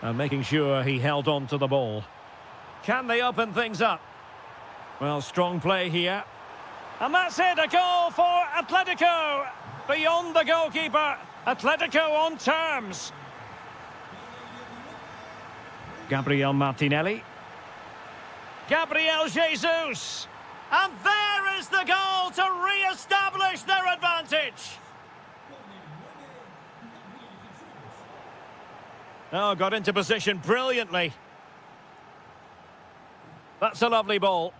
And making sure he held on to the ball. Can they open things up? Well, strong play here. And that's it, a goal for Atletico. Beyond the goalkeeper. Atletico on terms. Gabriel Martinelli. Gabriel Jesus. And there is the goal to re-establish their advantage. Oh, got into position brilliantly. That's a lovely ball.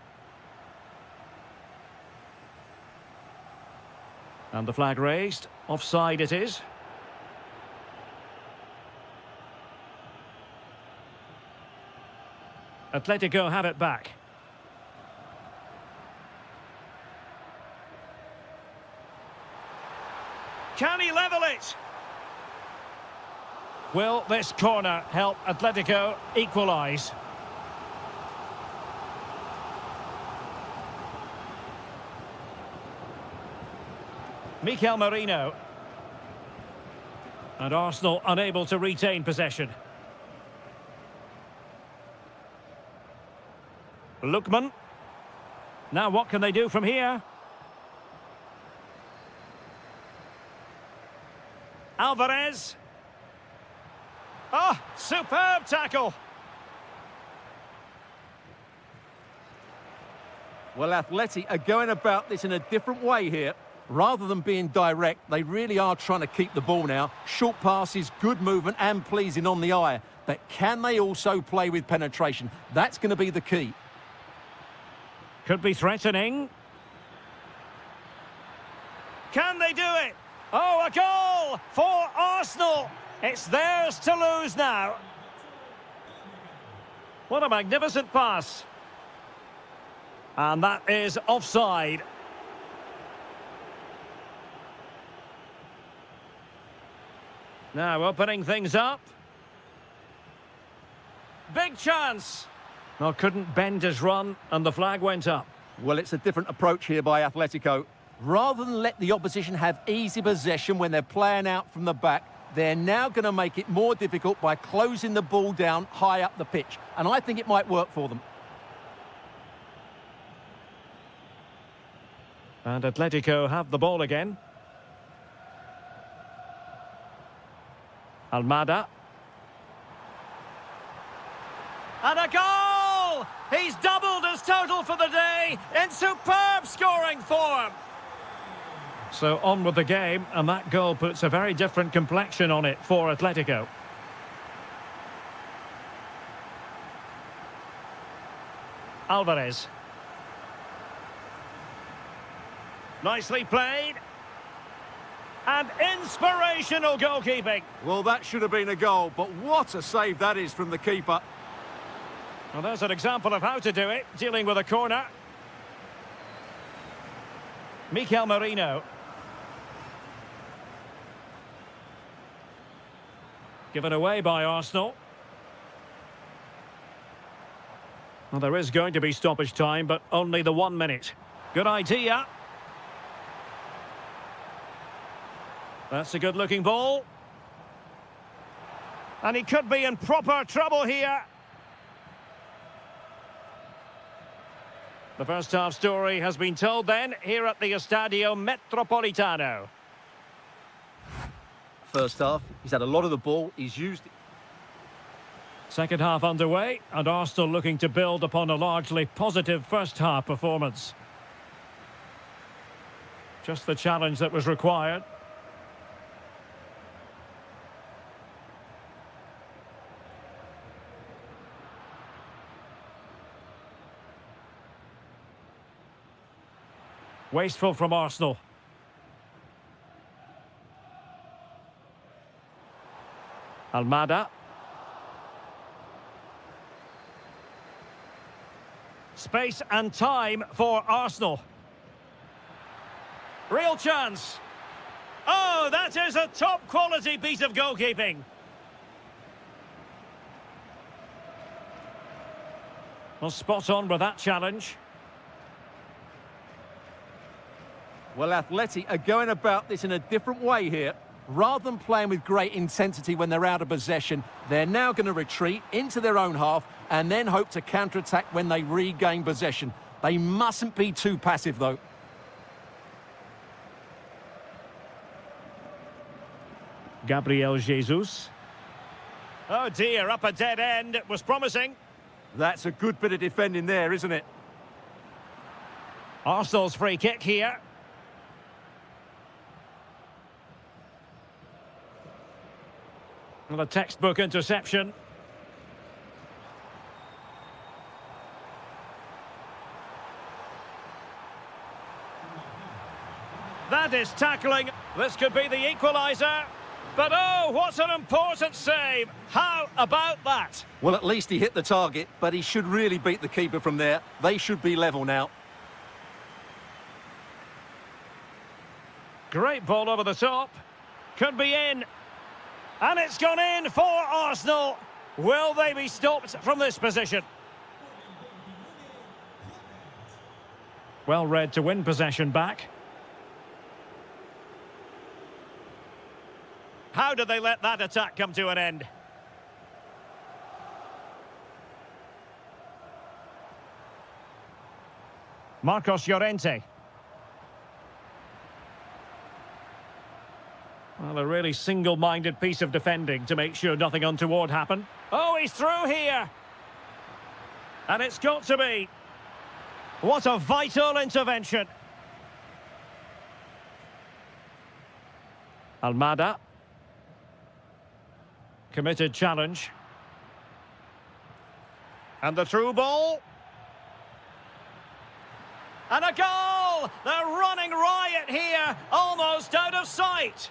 And the flag raised. Offside it is. Atletico have it back. Can he level it? Will this corner help Atletico equalise? Mikel Merino. And Arsenal unable to retain possession. Lookman. Now what can they do from here? Alvarez. Oh, superb tackle. Well, Atleti are going about this in a different way here. Rather than being direct, they really are trying to keep the ball now. Short passes, good movement and pleasing on the eye. But can they also play with penetration? That's going to be the key. Could be threatening. Can they do it? Oh, a goal for Arsenal. It's theirs to lose now. What a magnificent pass. And that is offside. Now opening things up. Big chance. Well, couldn't bend his run and the flag went up. Well, it's a different approach here by Atletico. Rather than let the opposition have easy possession when they're playing out from the back, they're now going to make it more difficult by closing the ball down high up the pitch. And I think it might work for them. And Atletico have the ball again. Almada. And a goal! He's doubled his total for the day in superb scoring form. So on with the game, and that goal puts a very different complexion on it for Atletico. Alvarez. Nicely played. And inspirational goalkeeping. Well, that should have been a goal, but what a save that is from the keeper. Well, there's an example of how to do it, dealing with a corner. Mikel Merino. Given away by Arsenal. Well, there is going to be stoppage time, but only the 1 minute. Good idea. That's a good-looking ball. And he could be in proper trouble here. The first half story has been told then, here at the Estadio Metropolitano. First half, he's had a lot of the ball, he's used it. Second half underway, and Arsenal looking to build upon a largely positive first half performance. Just the challenge that was required. Wasteful from Arsenal. Almada. Space and time for Arsenal. Real chance. Oh, that is a top quality piece of goalkeeping. Well, spot on with that challenge. Well, Atleti are going about this in a different way here. Rather than playing with great intensity when they're out of possession, they're now going to retreat into their own half and then hope to counter-attack when they regain possession. They mustn't be too passive, though. Gabriel Jesus. Oh dear, up a dead end. It was promising. That's a good bit of defending there, isn't it? Arsenal's free kick here. And a textbook interception. That is tackling. This could be the equaliser. But oh, what an important save. How about that? Well, at least he hit the target, but he should really beat the keeper from there. They should be level now. Great ball over the top. Could be in. And it's gone in for Arsenal. Will they be stopped from this position? Well read to win possession back. How did they let that attack come to an end? Marcos Llorente. Well, a really single-minded piece of defending to make sure nothing untoward happened. Oh, he's through here. And it's got to be. What a vital intervention. Almada. Committed challenge. And the through ball. And a goal! They're running riot here, almost out of sight.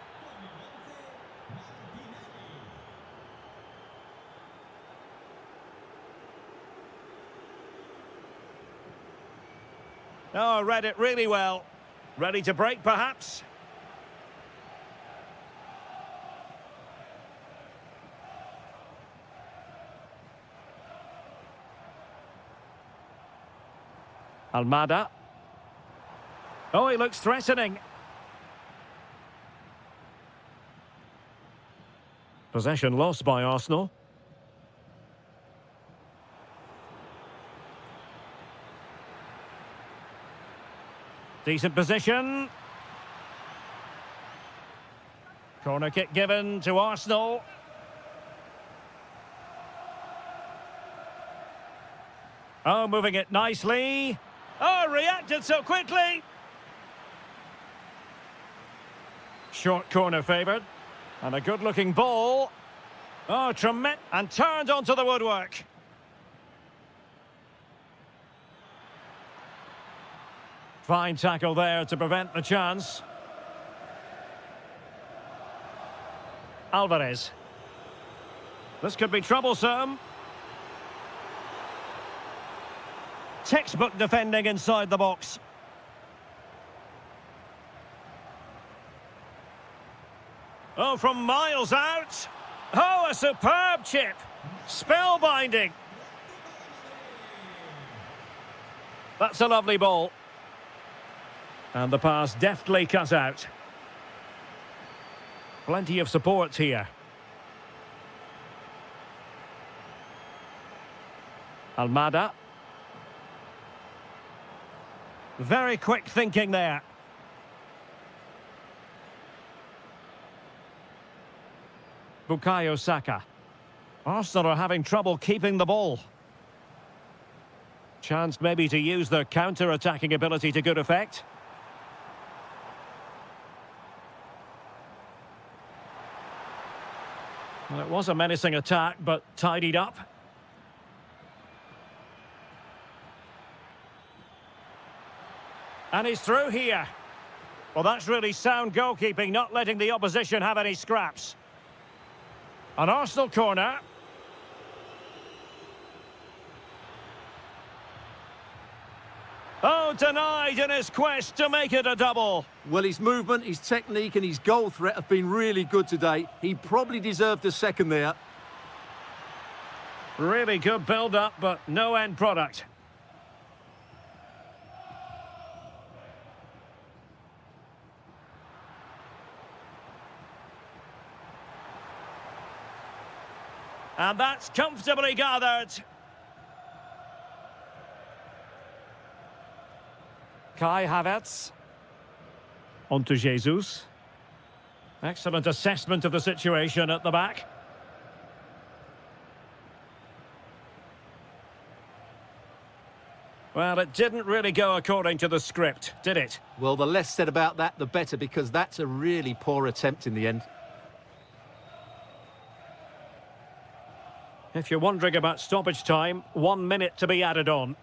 Oh, read it really well. Ready to break, perhaps? Almada. Oh, he looks threatening. Possession lost by Arsenal. Decent position. Corner kick given to Arsenal. Oh, moving it nicely. Oh, reacted so quickly. Short corner favoured. And a good-looking ball. Oh, tremendous. And turned onto the woodwork. Fine tackle there to prevent the chance. Alvarez. This could be troublesome. Textbook defending inside the box. Oh, from miles out. Oh, a superb chip. Spellbinding. That's a lovely ball. And the pass deftly cut out. Plenty of support here. Almada. Very quick thinking there. Bukayo Saka. Arsenal are having trouble keeping the ball. Chance maybe to use their counter-attacking ability to good effect. Well, it was a menacing attack, but tidied up. And he's through here. Well, that's really sound goalkeeping, not letting the opposition have any scraps. An Arsenal corner. Oh, denied in his quest to make it a double. Well, his movement, his technique and his goal threat have been really good today. He probably deserved a second there. Really good build-up, but no end product. And that's comfortably gathered. Kai Havertz. On to Jesus. Excellent assessment of the situation at the back. Well, it didn't really go according to the script, did it? Well, the less said about that, the better, because that's a really poor attempt in the end. If you're wondering about stoppage time, 1 minute to be added on.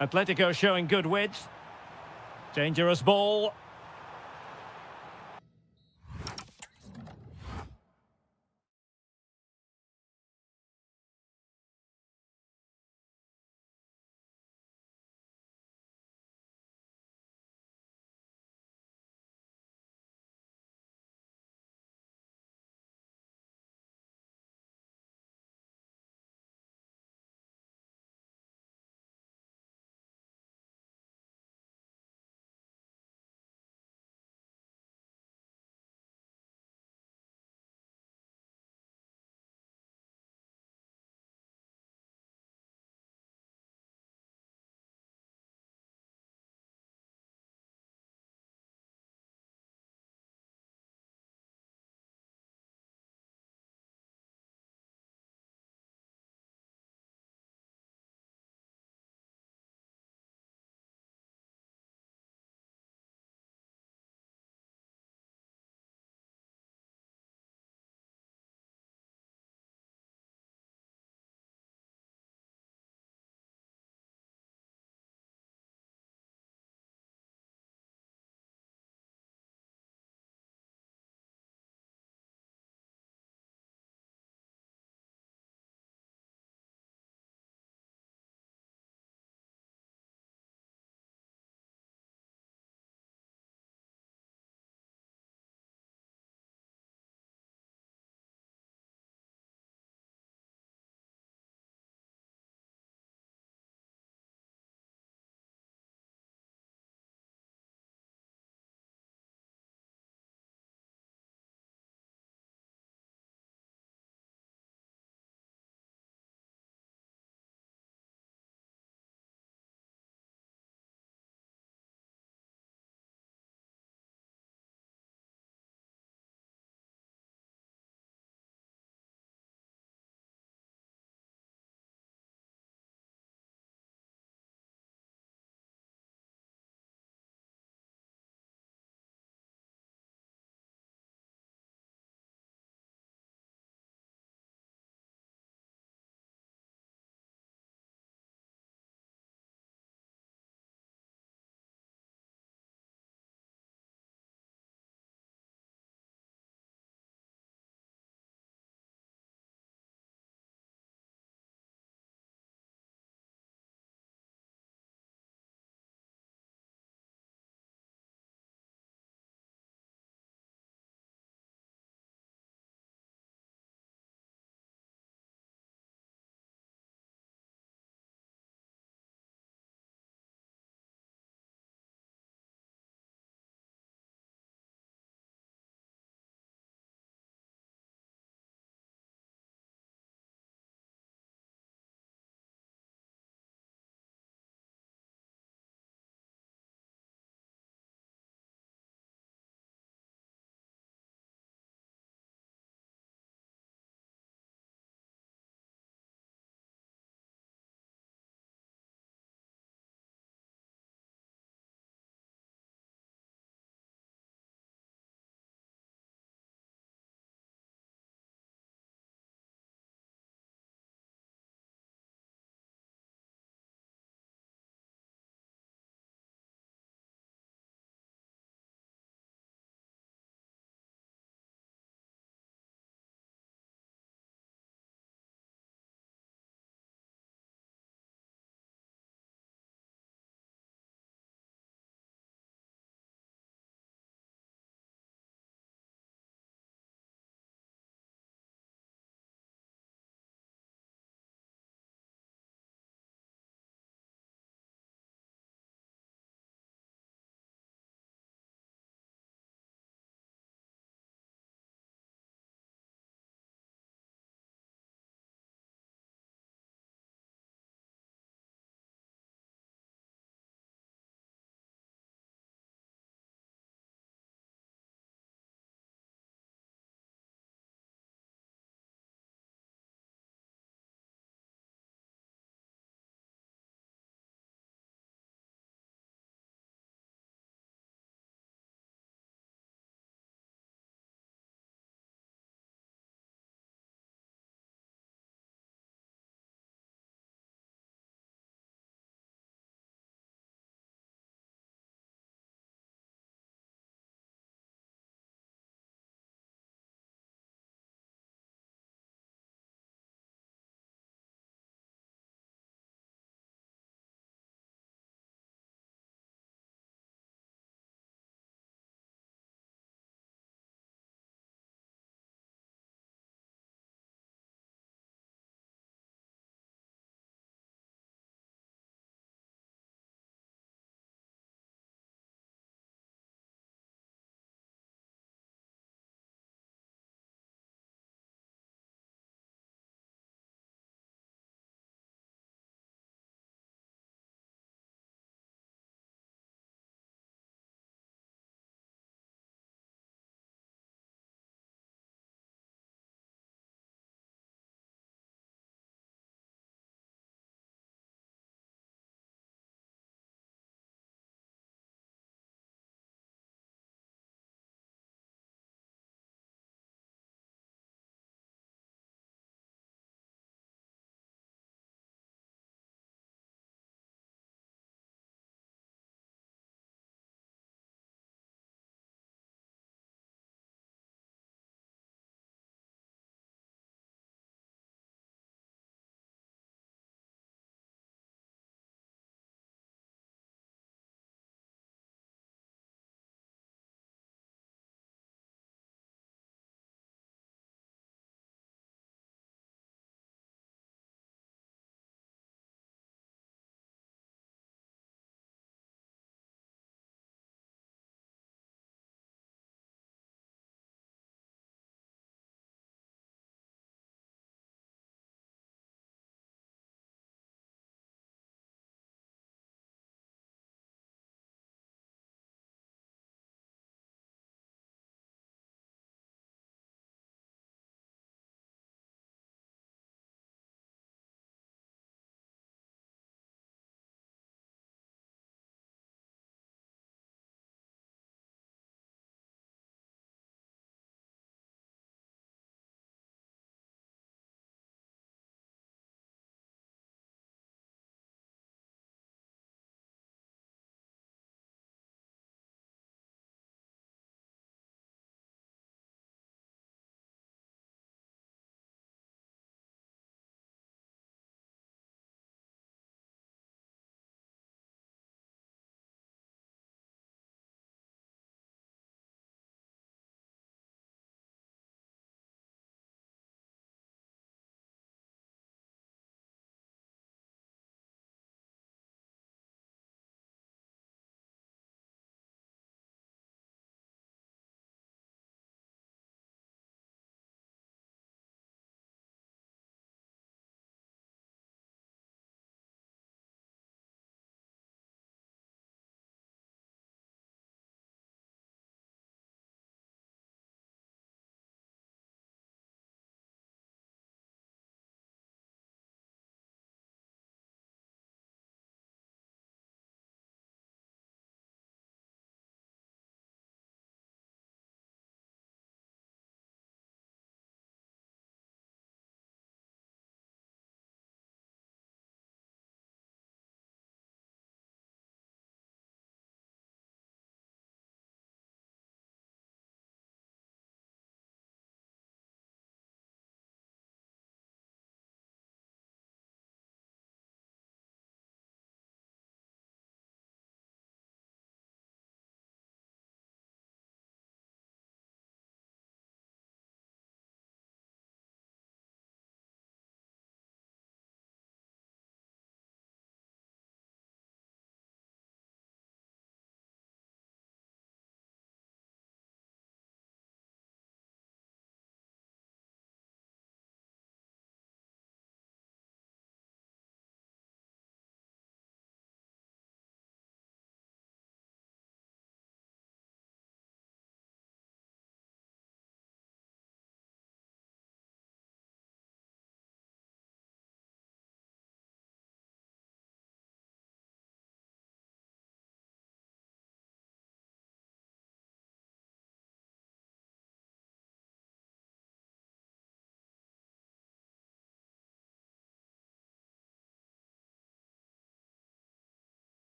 Atletico showing good width. Dangerous ball.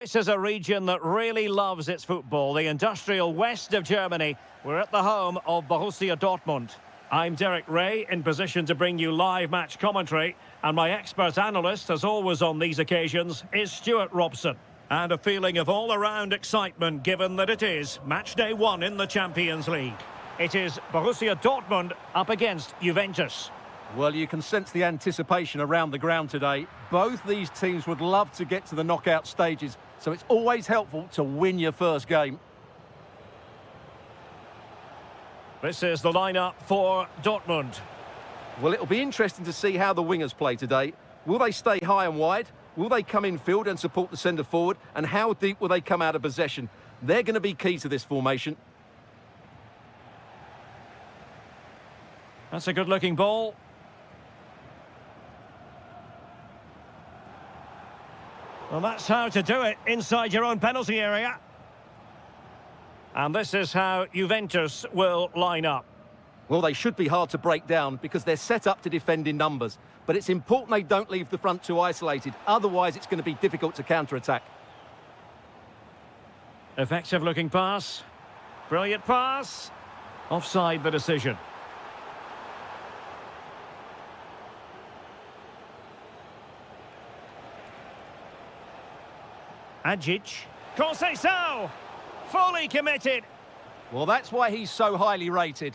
This is a region that really loves its football, the industrial west of Germany. We're at the home of Borussia Dortmund. I'm Derek Ray, in position to bring you live match commentary, and my expert analyst, as always on these occasions, is Stuart Robson. And a feeling of all-around excitement, given that it is match day 1 in the Champions League. It is Borussia Dortmund up against Juventus. Well, you can sense the anticipation around the ground today. Both these teams would love to get to the knockout stages, so it's always helpful to win your first game. This is the lineup for Dortmund. Well, it'll be interesting to see how the wingers play today. Will they stay high and wide? Will they come in field and support the centre forward? And how deep will they come out of possession? They're going to be key to this formation. That's a good-looking ball. Well, that's how to do it inside your own penalty area. And this is how Juventus will line up. Well, they should be hard to break down because they're set up to defend in numbers. But it's important they don't leave the front too isolated. Otherwise, it's going to be difficult to counter-attack. Effective-looking pass. Brilliant pass. Offside the decision. Ajic. Conceição! Fully committed. Well, that's why he's so highly rated.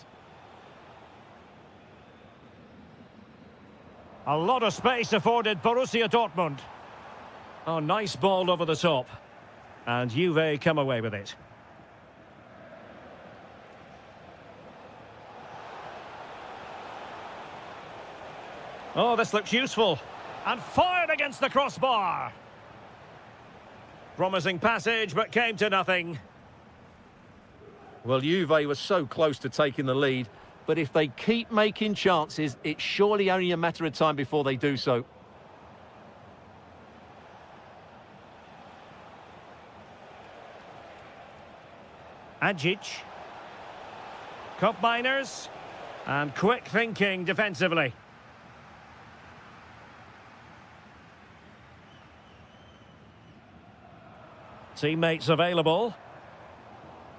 A lot of space afforded Borussia Dortmund. Oh, nice ball over the top. And Juve come away with it. Oh, this looks useful. And fired against the crossbar. Promising passage, but came to nothing. Well, Juve was so close to taking the lead, but if they keep making chances, it's surely only a matter of time before they do so. Ajic. Cup miners. And quick thinking defensively. Teammates available.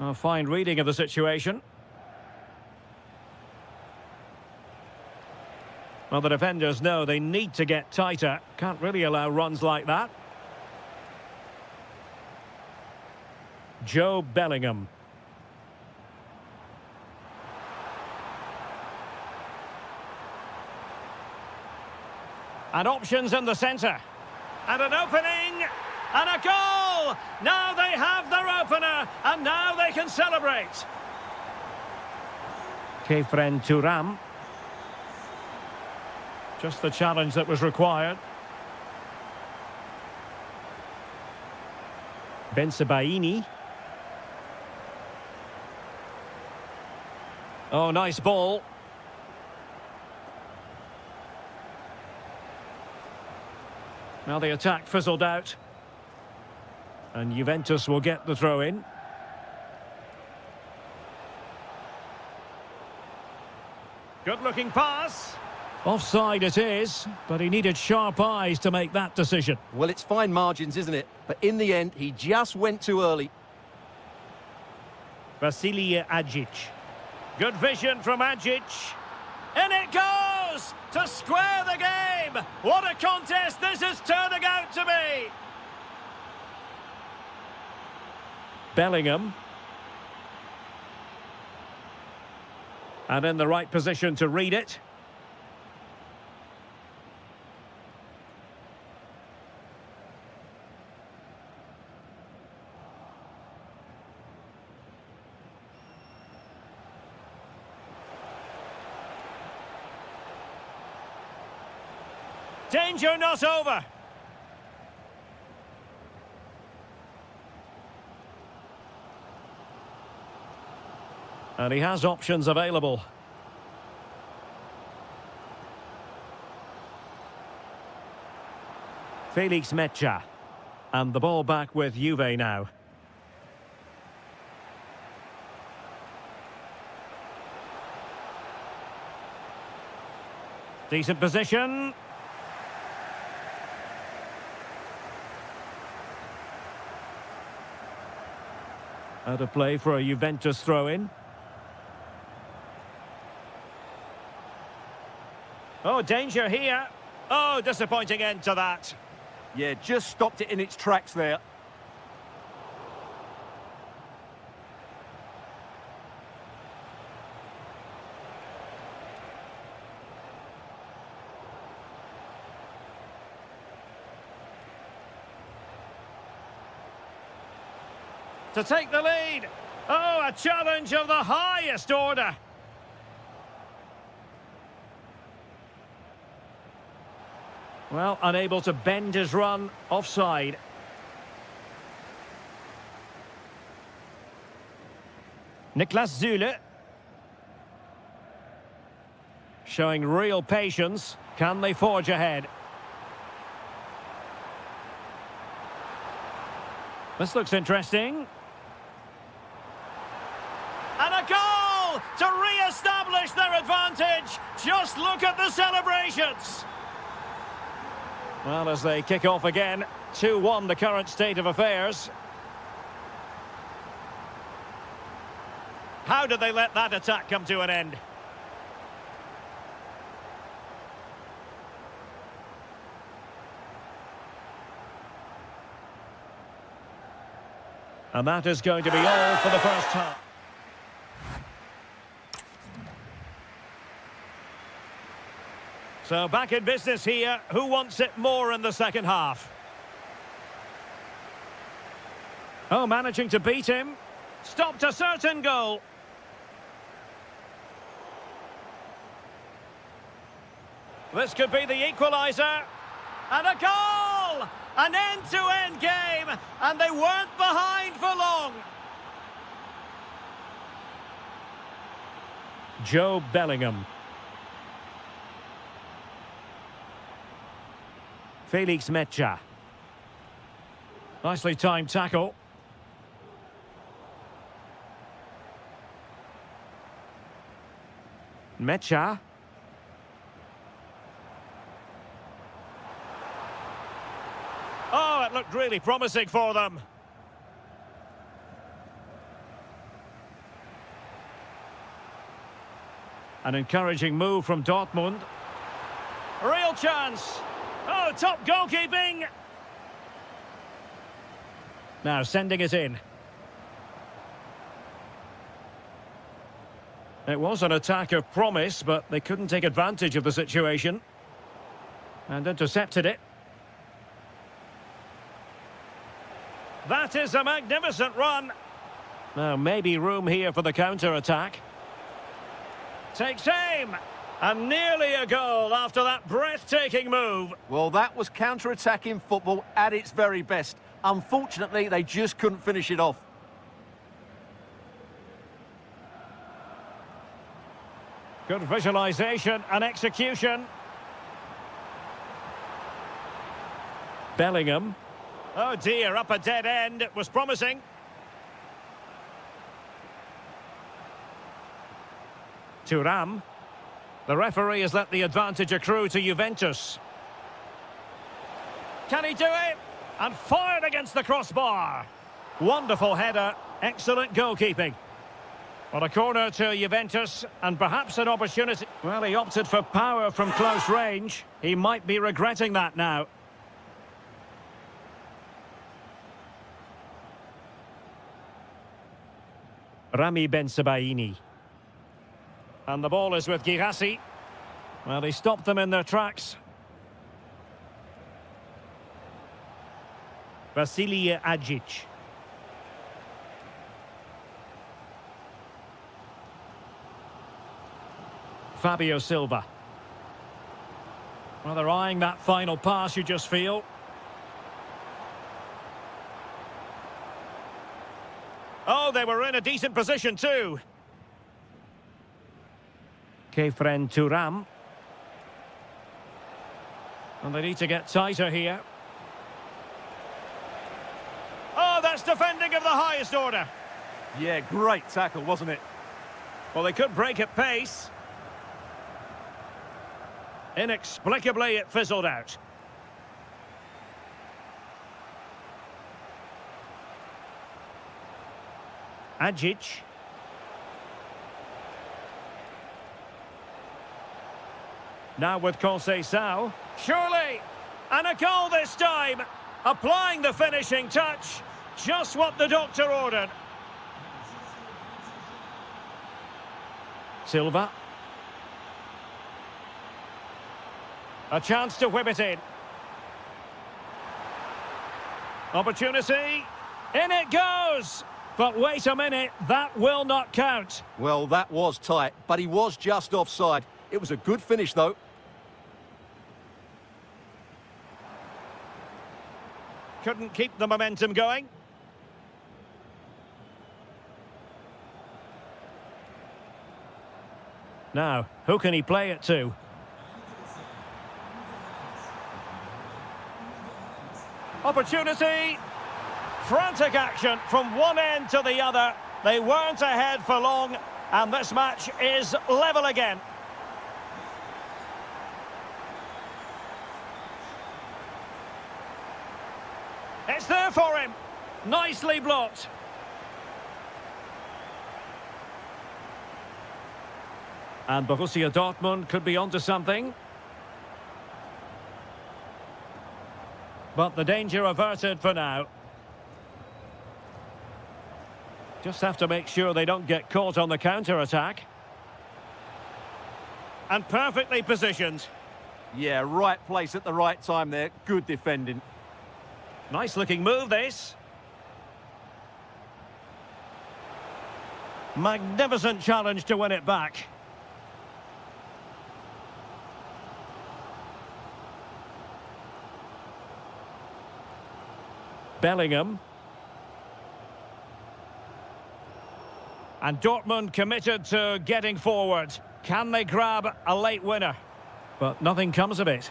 A fine reading of the situation. Well, the defenders know they need to get tighter. Can't really allow runs like that. Joe Bellingham. And options in the centre. And an opening. And a goal! Now they have their opener, and now they can celebrate. Kefren Turam. Just the challenge that was required. Bensebaini. Oh, nice ball. Now the attack fizzled out. And Juventus will get the throw in. Good-looking pass. Offside it is, but he needed sharp eyes to make that decision. Well, it's fine margins, isn't it? But in the end, he just went too early. Vasilije Ajic. Good vision from Ajic. And it goes to square the game. What a contest this is turning out to be. Bellingham. And in the right position to read it. Danger not over. And he has options available. Felix Mecha. And the ball back with Juve now. Decent position. Out of play for a Juventus throw-in. Oh, danger here. Oh, disappointing end to that. Yeah, just stopped it in its tracks there. To take the lead. Oh, a challenge of the highest order. Well, unable to bend his run, offside. Niklas Zule. Showing real patience. Can they forge ahead? This looks interesting. And a goal to re-establish their advantage. Just look at the celebrations. Well, as they kick off again, 2-1 the current state of affairs. How did they let that attack come to an end? And that is going to be all for the first half. So back in business here. Who wants it more in the second half? Oh, managing to beat him. Stopped a certain goal. This could be the equaliser. And a goal! An end-to-end game, and they weren't behind for long. Joe Bellingham. Felix Mecha. Nicely timed tackle. Mecha. Oh, it looked really promising for them. An encouraging move from Dortmund. Real chance. Oh, top goalkeeping. Now sending it in. It was an attack of promise, but they couldn't take advantage of the situation. And intercepted it. That is a magnificent run. Now, maybe room here for the counter-attack. Takes aim. And nearly a goal after that breathtaking move. Well, that was counter-attacking football at its very best. Unfortunately, they just couldn't finish it off. Good visualisation and execution. Bellingham. Oh dear, up a dead end. It was promising. Thuram. The referee has let the advantage accrue to Juventus. Can he do it? And fired against the crossbar. Wonderful header. Excellent goalkeeping. Well, a corner to Juventus, and perhaps an opportunity. Well, he opted for power from close range. He might be regretting that now. Rami Bensebaini. And the ball is with Girassi. Well, he stopped them in their tracks. Vasilije Adzic. Fabio Silva. Well, they're eyeing that final pass, you just feel. Oh, they were in a decent position too. Kefren Thuram. And they need to get tighter here. Oh, that's defending of the highest order. Yeah, great tackle, wasn't it? Well, they could break at pace. Inexplicably, it fizzled out. Ajic. Now with Cevuu. Surely! And a goal this time! Applying the finishing touch. Just what the doctor ordered. Silva. A chance to whip it in. Opportunity. In it goes! But wait a minute, that will not count. Well, that was tight, but he was just offside. It was a good finish, though. Couldn't keep the momentum going. Now, who can he play it to? Opportunity. Frantic action from one end to the other. They weren't ahead for long, and this match is level again. It's there for him. Nicely blocked. And Borussia Dortmund could be onto something. But the danger averted for now. Just have to make sure they don't get caught on the counter-attack. And perfectly positioned. Yeah, right place at the right time there. Good defending. Nice looking move, this. Magnificent challenge to win it back. Bellingham. And Dortmund committed to getting forward. Can they grab a late winner? But nothing comes of it.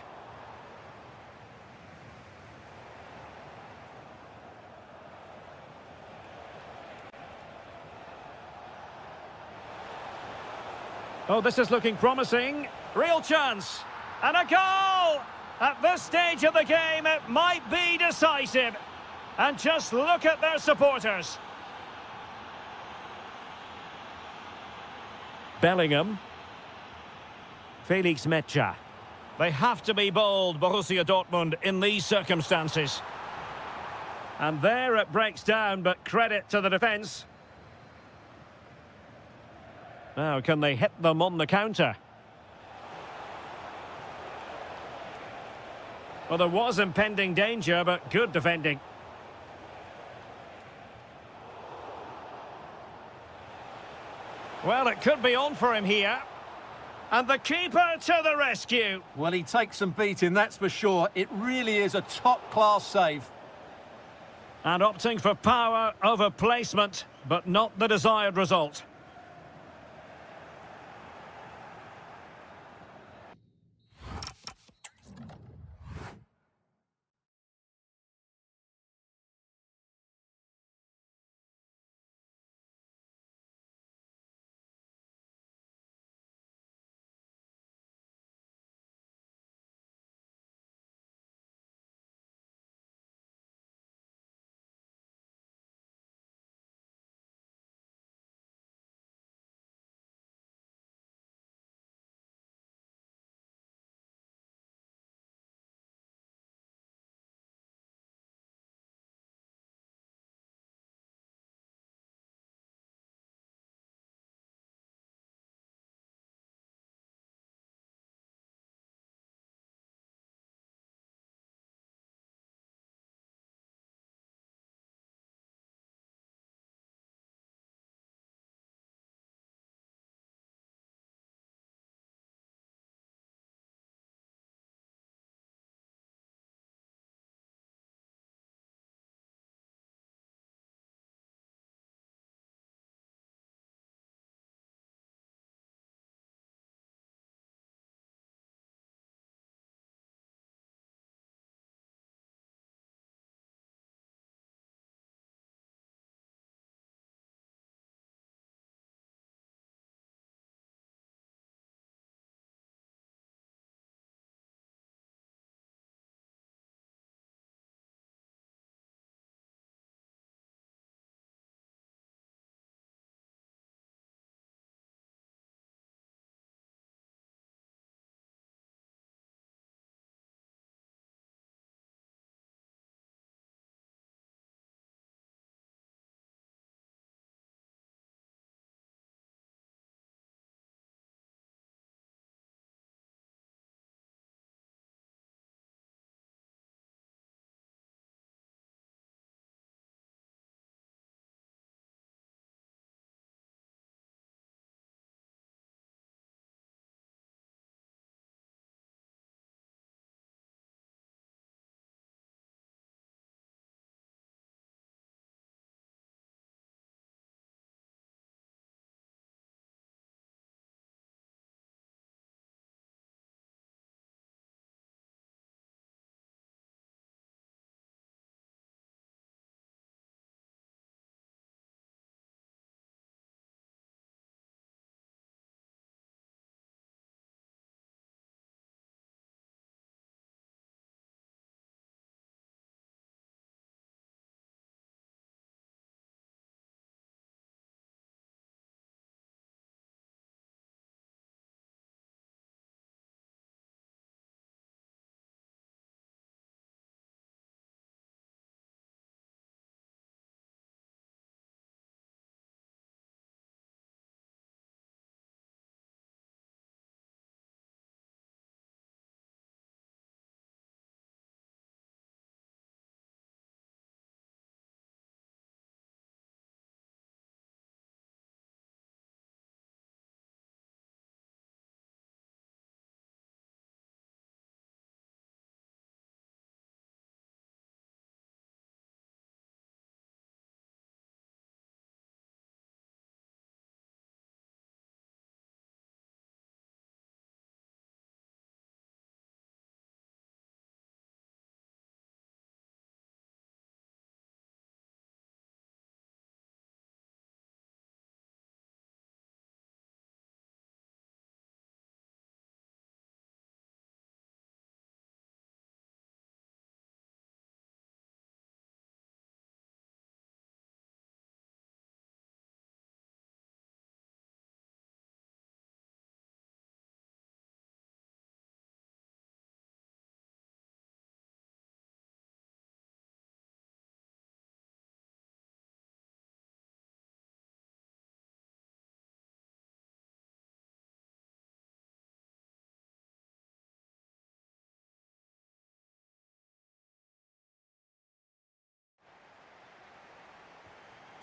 Oh, this is looking promising. Real chance. And a goal! At this stage of the game, it might be decisive. And just look at their supporters. Bellingham. Felix Mecha. They have to be bold, Borussia Dortmund, in these circumstances. And there it breaks down, but credit to the defence. Now, can they hit them on the counter? Well, there was impending danger, but good defending. Well, it could be on for him here. And the keeper to the rescue. Well, he takes some beating, that's for sure. It really is a top-class save. And opting for power over placement, but not the desired result.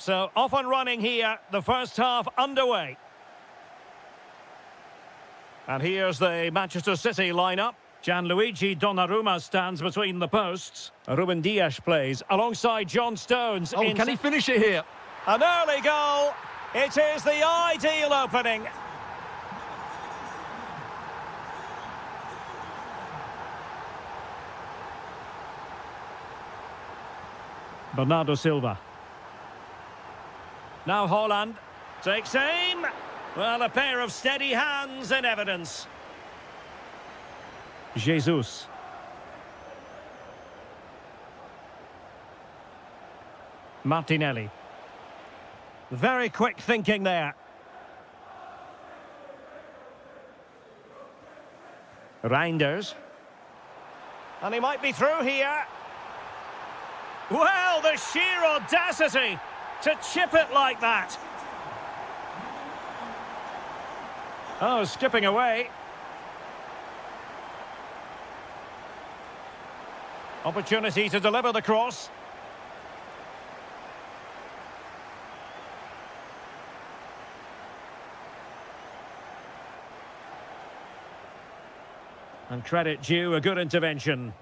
So off and running here, the first half underway. And here's the Manchester City lineup. Gianluigi Donnarumma stands between the posts. Ruben Dias plays alongside John Stones. Oh, can he finish it here? An early goal. It is the ideal opening. Bernardo Silva. Now Haaland takes aim. Well, a pair of steady hands in evidence. Jesus. Martinelli. Very quick thinking there. Reinders. And he might be through here. Well, the sheer audacity to chip it like that. Oh, skipping away. Opportunity to deliver the cross. And credit due, a good intervention.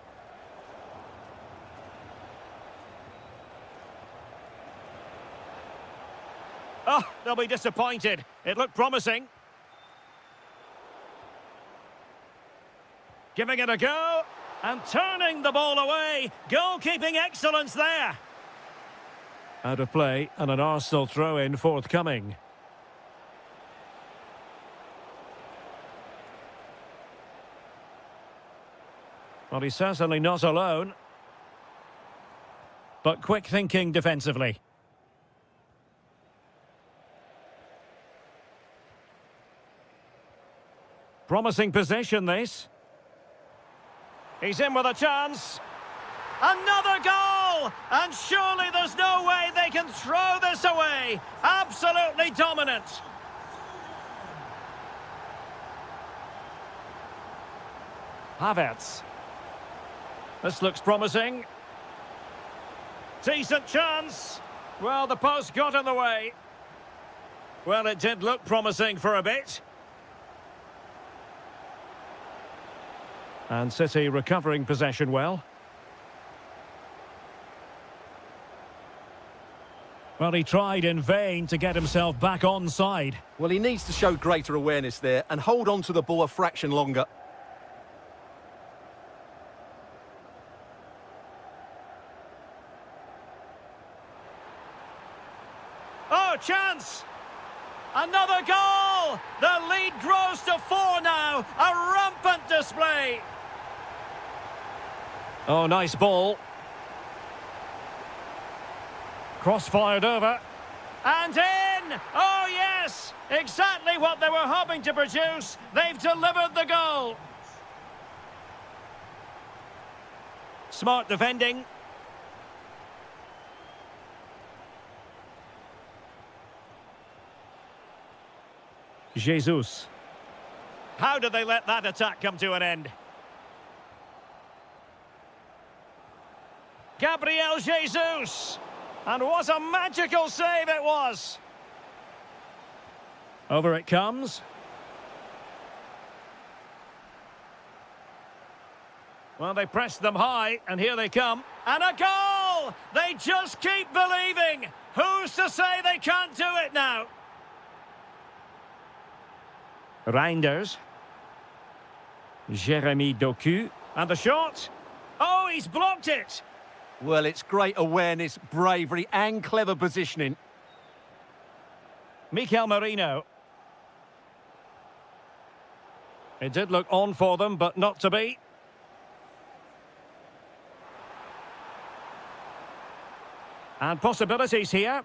Oh, they'll be disappointed. It looked promising. Giving it a go. And turning the ball away. Goalkeeping excellence there. Out of play and an Arsenal throw-in forthcoming. Well, he's certainly not alone. But quick thinking defensively. Promising position, this. He's in with a chance. Another goal! And surely there's no way they can throw this away. Absolutely dominant. Havertz. This looks promising. Decent chance. Well, the post got in the way. Well, it did look promising for a bit. And City recovering possession well. Well, he tried in vain to get himself back onside. Well, he needs to show greater awareness there and hold on to the ball a fraction longer. Oh, chance! Another goal! The lead grows to 4 now. A rampant display. Oh, nice ball. Cross fired over. And in! Oh, yes! Exactly what they were hoping to produce. They've delivered the goal. Smart defending. Jesus. How did they let that attack come to an end? Gabriel Jesus. And what a magical save it was. Over it comes. Well, they pressed them high, and here they come. And a goal! They just keep believing. Who's to say they can't do it now? Reinders. Jeremy Doku. And the shot. Oh, he's blocked it. Well, it's great awareness, bravery and clever positioning. Mikel Merino. It did look on for them, but not to be. And possibilities here.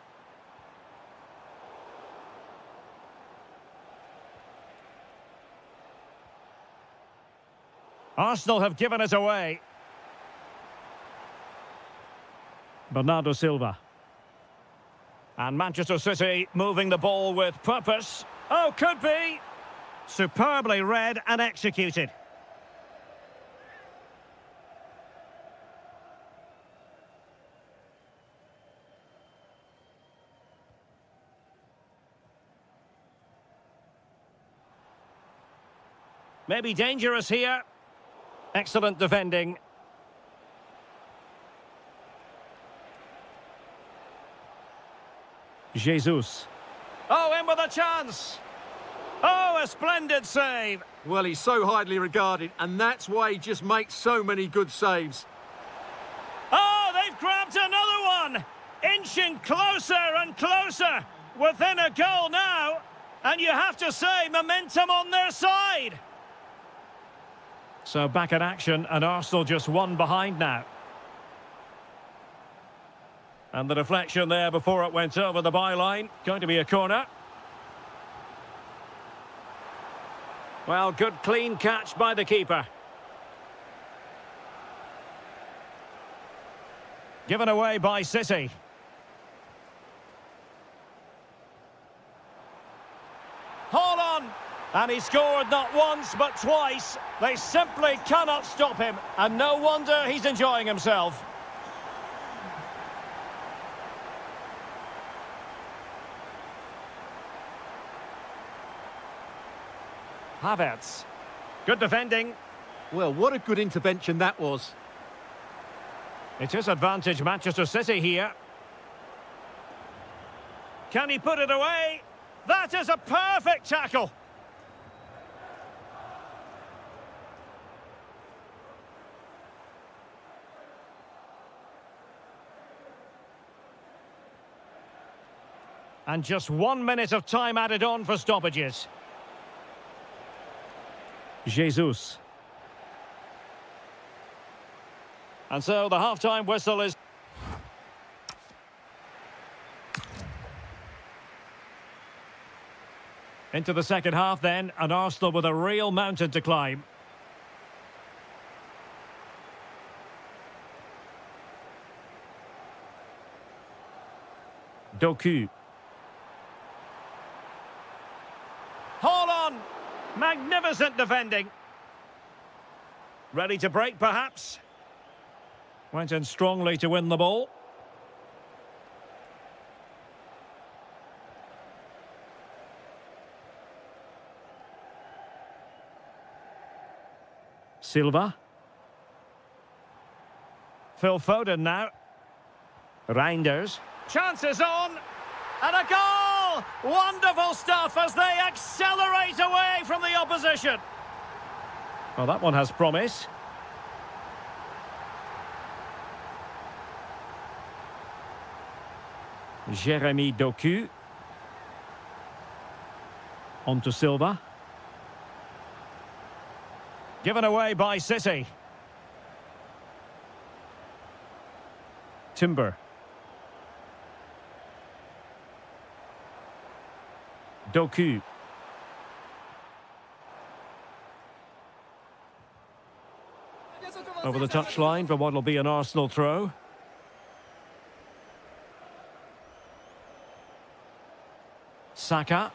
Arsenal have given it away. Bernardo Silva. And Manchester City moving the ball with purpose. Oh, could be. Superbly read and executed. Maybe dangerous here. Excellent defending. Jesus. Oh, in with a chance. Oh, a splendid save. Well, he's so highly regarded, and that's why he just makes so many good saves. Oh, they've grabbed another one. Inching closer and closer. Within a goal now. And you have to say, momentum on their side. So back in action, and Arsenal just one behind now. And the deflection there before it went over the byline. Going to be a corner. Well, good clean catch by the keeper. Given away by City. Hold on! And he scored not once but twice. They simply cannot stop him. And no wonder he's enjoying himself. Havertz. Good defending. Well, what a good intervention that was. It is advantage Manchester City here. Can he put it away? That is a perfect tackle. And just 1 minute of time added on for stoppages. Jesus. And so the half-time whistle is... Into the second half then, and Arsenal with a real mountain to climb. Doku. Hold on! Magnificent defending. Ready to break, perhaps? Went in strongly to win the ball. Silva. Phil Foden now. Reinders. Chances on. And a goal! Wonderful stuff as they accelerate away from the opposition. Well, that one has promise. Jeremy Doku. On to Silva. Given away by City. Timber. Doku. Over the touchline for what will be an Arsenal throw. Saka.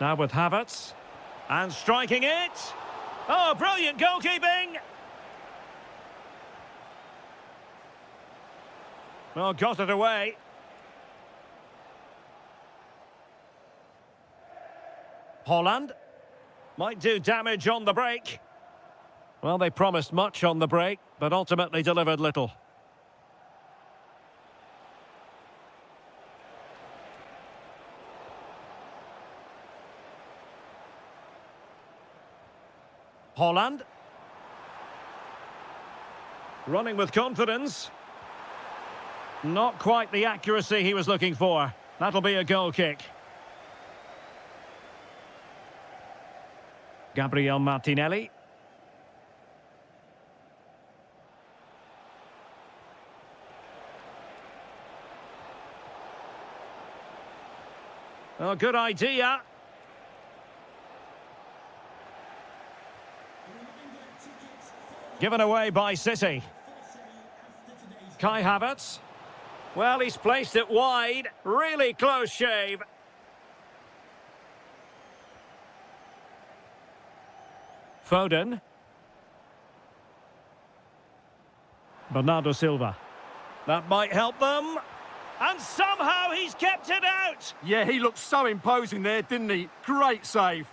Now with Havertz. And striking it. Oh, brilliant goalkeeping. Well, got it away. Holland. Might do damage on the break. Well, they promised much on the break, but ultimately delivered little. Holland. Running with confidence. Not quite the accuracy he was looking for. That'll be a goal kick. Gabriel Martinelli. Oh, good idea. Given away by City. Kai Havertz. Well, he's placed it wide. Really close shave. Foden. Bernardo Silva. That might help them. And somehow he's kept it out. Yeah, he looked so imposing there, didn't he? Great save.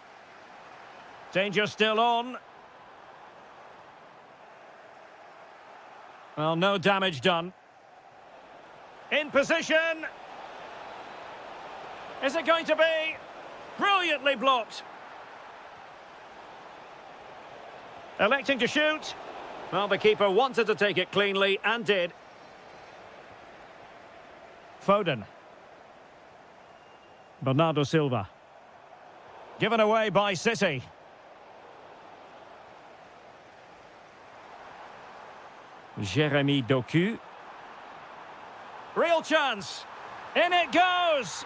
Danger still on. Well, no damage done. In position. Is it going to be? Brilliantly blocked. Electing to shoot. Well, the keeper wanted to take it cleanly and did. Foden. Bernardo Silva. Given away by City. Jeremy Doku. Real chance. In it goes.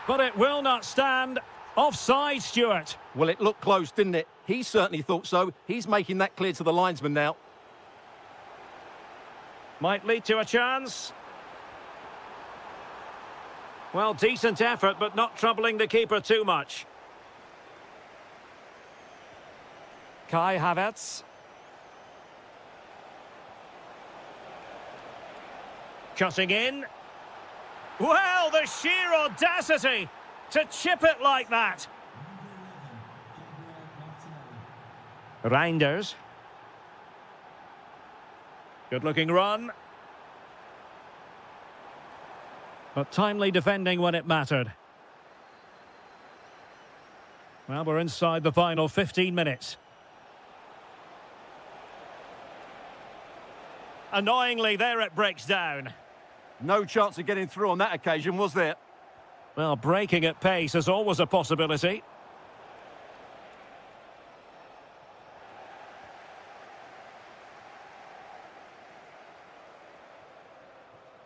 But it will not stand. Offside, Stuart. Well, it looked close, didn't it? He certainly thought so. He's making that clear to the linesman now. Might lead to a chance. Well, decent effort, but not troubling the keeper too much. Kai Havertz. Cutting in. Well, the sheer audacity to chip it like that. Reinders. Good-looking run. But timely defending when it mattered. Well, we're inside the final 15 minutes. Annoyingly, there it breaks down. No chance of getting through on that occasion, was there? Well, breaking at pace is always a possibility.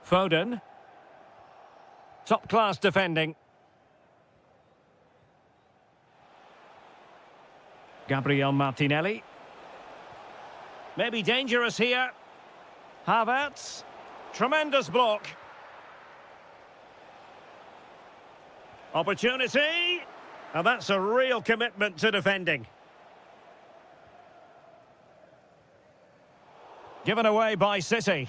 Foden. Top-class defending. Gabriel Martinelli. Maybe dangerous here. Havertz. Tremendous block. Opportunity. And that's a real commitment to defending. Given away by City.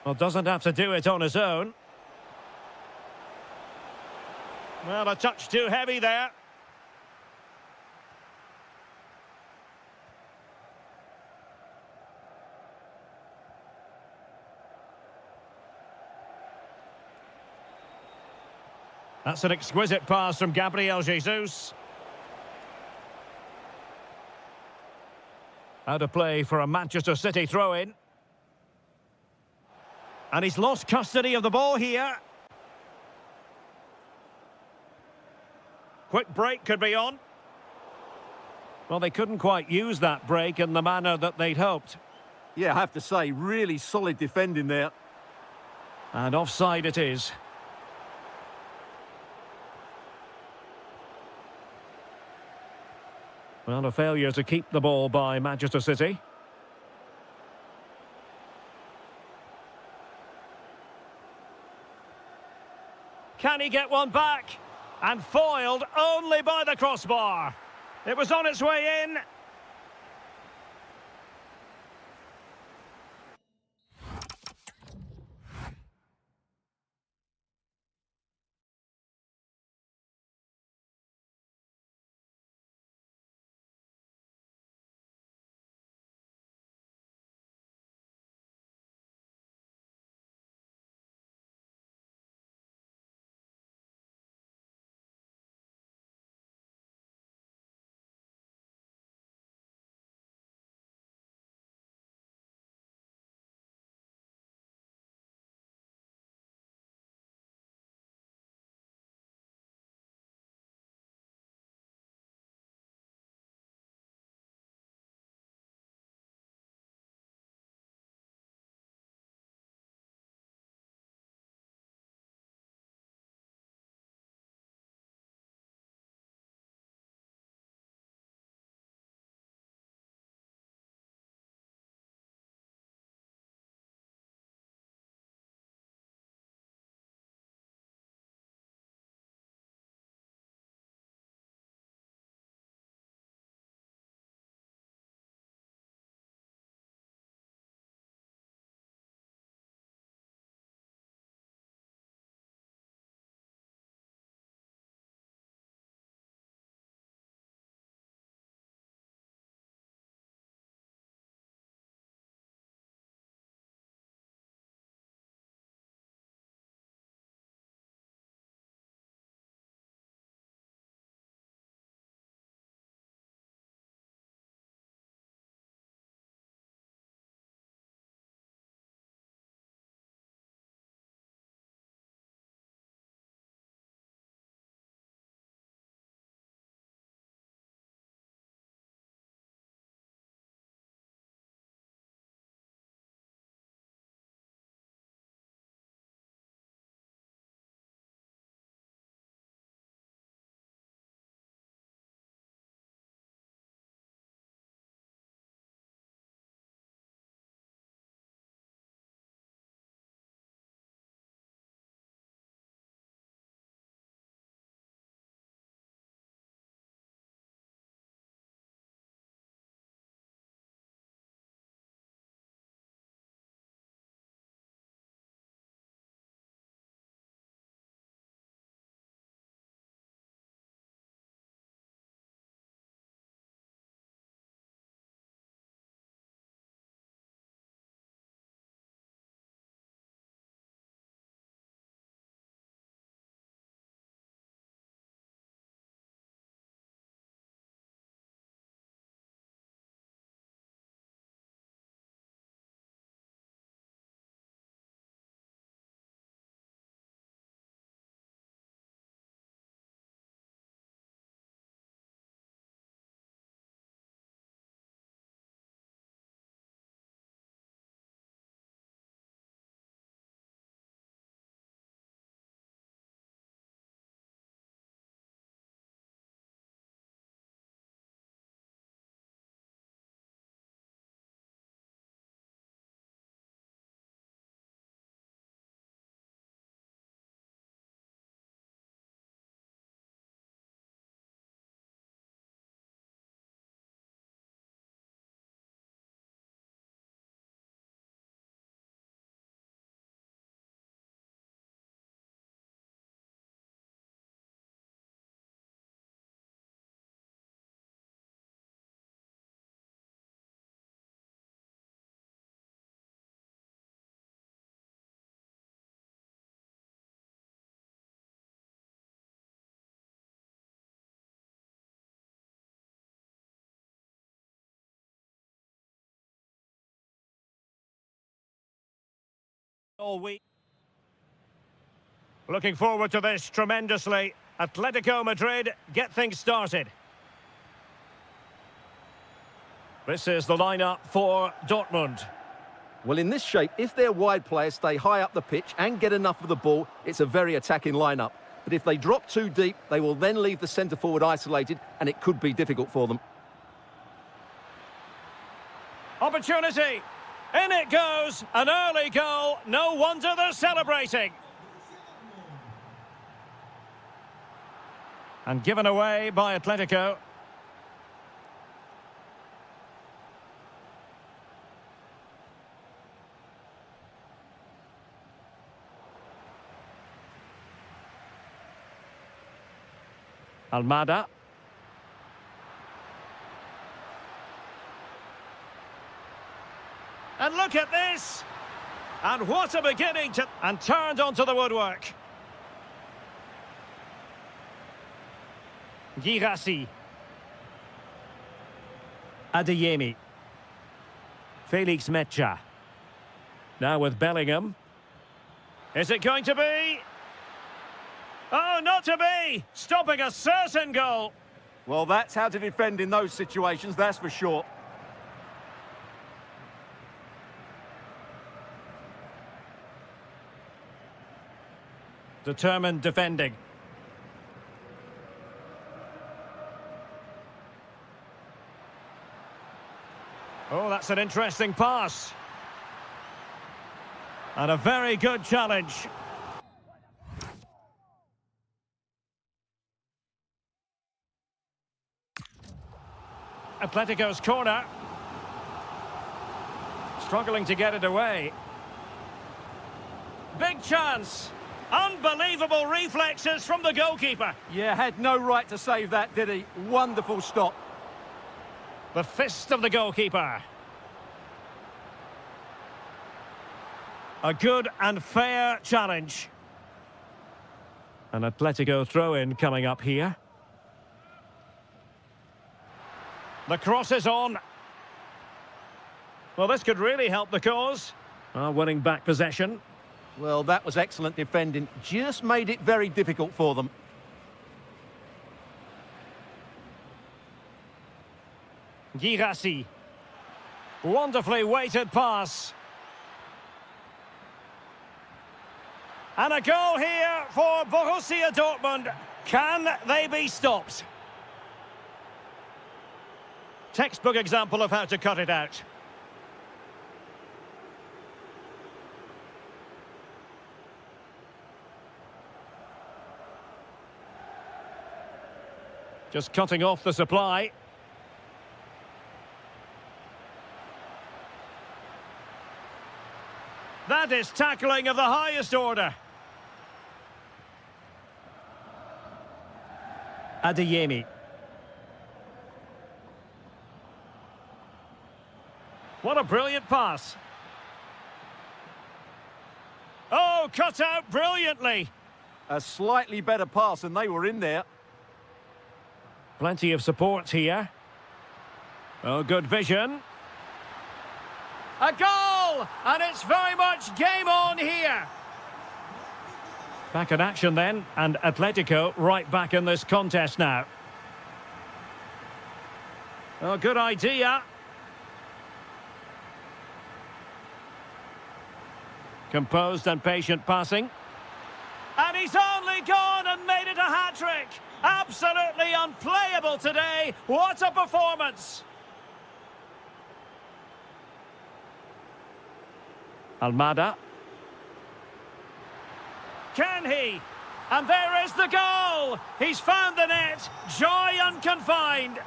Well, doesn't have to do it on his own. Well, a touch too heavy there. That's an exquisite pass from Gabriel Jesus. Out of play for a Manchester City throw-in. And he's lost custody of the ball here. Quick break could be on. Well, they couldn't quite use that break in the manner that they'd hoped. Yeah, I have to say, really solid defending there. And offside it is. Well, a failure to keep the ball by Manchester City. Can he get one back? And foiled only by the crossbar. It was on its way in. all week. Looking forward to this tremendously. Atletico Madrid get things started. This is the lineup for Dortmund. Well, in this shape, if their wide players stay high up the pitch and get enough of the ball, it's a very attacking lineup. But if they drop too deep, they will then leave the centre-forward isolated, and it could be difficult for them. Opportunity. In it goes. An early goal. No wonder they're celebrating. And given away by Atletico. Almada. And look at this! And what a beginning to... And turned onto the woodwork. Girassi. Adeyemi. Felix Mecha. Now with Bellingham. Is it going to be? Oh, not to be! Stopping a certain goal. Well, that's how to defend in those situations, that's for sure. Determined defending. Oh, that's an interesting pass. And a very good challenge. Atletico's corner. Struggling to get it away. Big chance. Unbelievable reflexes from the goalkeeper. Yeah, had no right to save that, did he? Wonderful stop. The fist of the goalkeeper. A good and fair challenge. An Atletico throw-in coming up here. The cross is on. Well, this could really help the cause. Winning back possession. Well, that was excellent defending. Just made it very difficult for them. Girassi. Wonderfully weighted pass. And a goal here for Borussia Dortmund. Can they be stopped? Textbook example of how to cut it out. Just cutting off the supply. That is tackling of the highest order. Adeyemi. What a brilliant pass. Oh, cut out brilliantly. A slightly better pass and they were in there. Plenty of support here. Oh, good vision. A goal! And it's very much game on here. Back in action then, and Atletico right back in this contest now. Oh, good idea. Composed and patient passing. And he's only gone and made it a hat-trick. Absolutely unplayable today. What a performance. Almada. Can he? And there is the goal. He's found the net. Joy unconfined.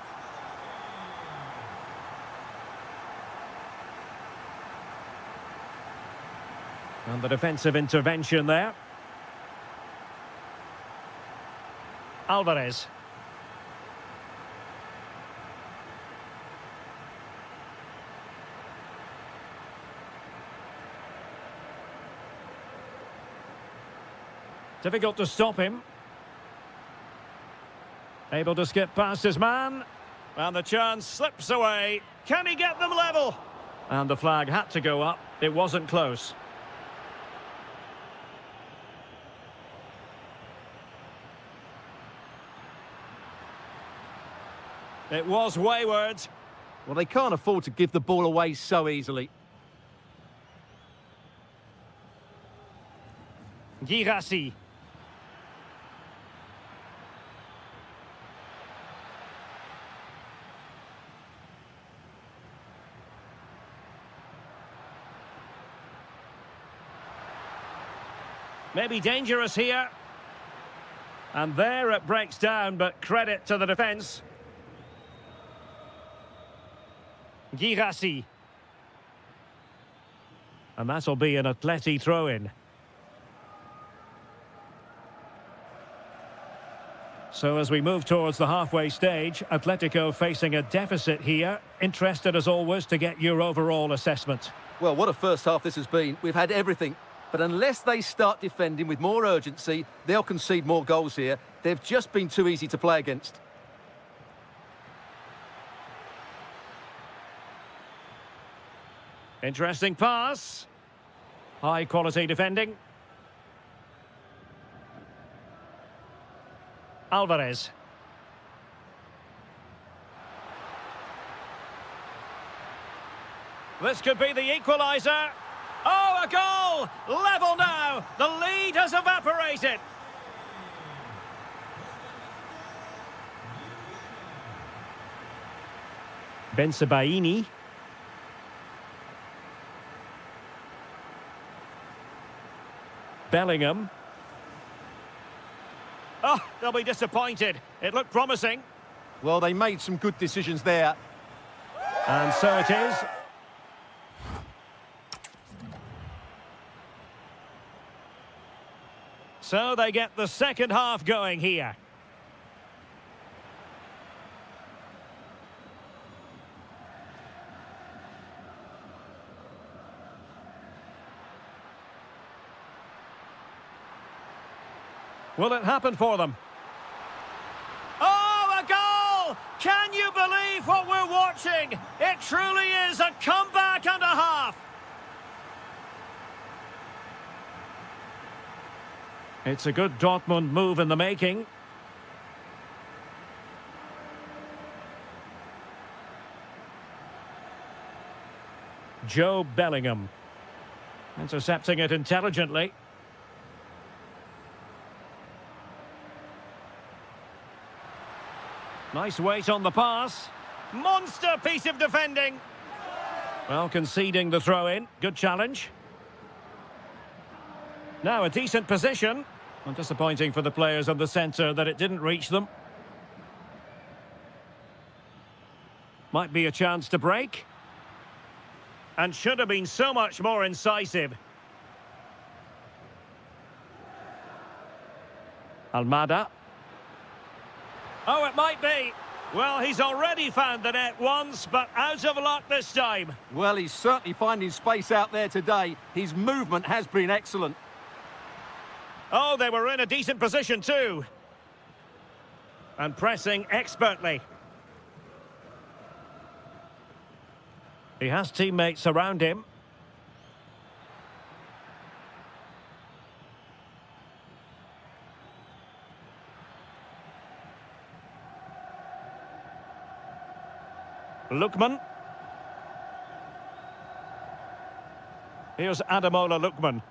And the defensive intervention there. Alvarez. Difficult to stop him. Able to skip past his man. And the chance slips away. Can he get them level? And the flag had to go up. It wasn't close. It was wayward. Well, they can't afford to give the ball away so easily. Girassi. Maybe dangerous here. And there it breaks down, but credit to the defence. Girassi. And that'll be an Atleti throw-in. So as we move towards the halfway stage, Atletico facing a deficit here. Interested as always to get your overall assessment. Well, what a first half this has been. We've had everything. But unless they start defending with more urgency, they'll concede more goals here. They've just been too easy to play against. Interesting pass. High quality defending. Alvarez. This could be the equaliser. Oh, a goal! Level now! The lead has evaporated! Bensebaini. Bellingham. Oh, they'll be disappointed. It looked promising. Well, they made some good decisions there. And so it is. So they get the second half going here. Will it happen for them? Oh, a goal! Can you believe what we're watching? It truly is a comeback and a half. It's a good Dortmund move in the making. Joe Bellingham. Intercepting it intelligently. Nice weight on the pass. Monster piece of defending. Well, conceding the throw-in. Good challenge. Now a decent position. And disappointing for the players on the centre that it didn't reach them. Might be a chance to break. And should have been so much more incisive. Almada. Oh, it might be. Well, he's already found the net once, but out of luck this time. Well, he's certainly finding space out there today. His movement has been excellent. Oh, they were in a decent position too. And pressing expertly. He has teammates around him. Lookman. Here's Ademola Lookman.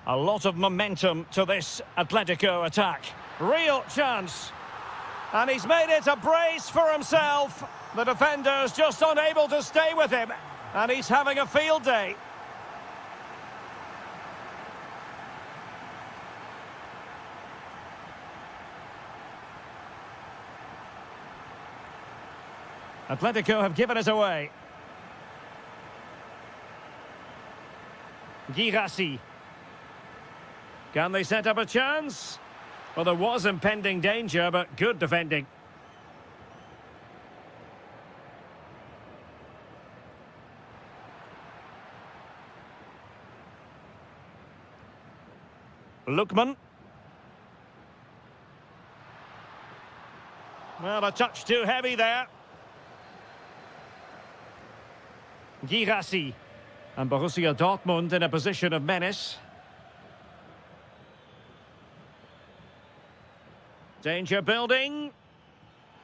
A lot of momentum to this Atletico attack. Real chance. And he's made it a brace for himself. The defender's just unable to stay with him. And he's having a field day. Atletico have given it away. Girassi. Can they set up a chance? Well, there was impending danger, but good defending. Lookman. Well, a touch too heavy there. Girassi. And Borussia Dortmund in a position of menace. Danger building.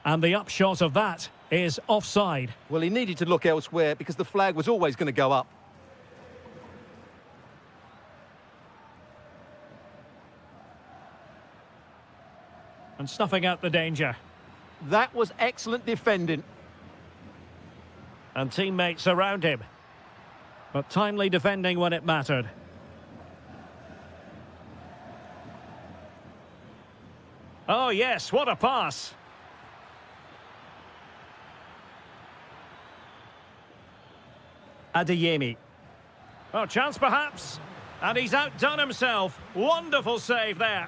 And the upshot of that is offside. Well, he needed to look elsewhere because the flag was always going to go up. And snuffing out the danger. That was excellent defending. And teammates around him. But timely defending when it mattered. Oh yes, what a pass. Adeyemi. Oh, chance perhaps. And he's outdone himself. Wonderful save there.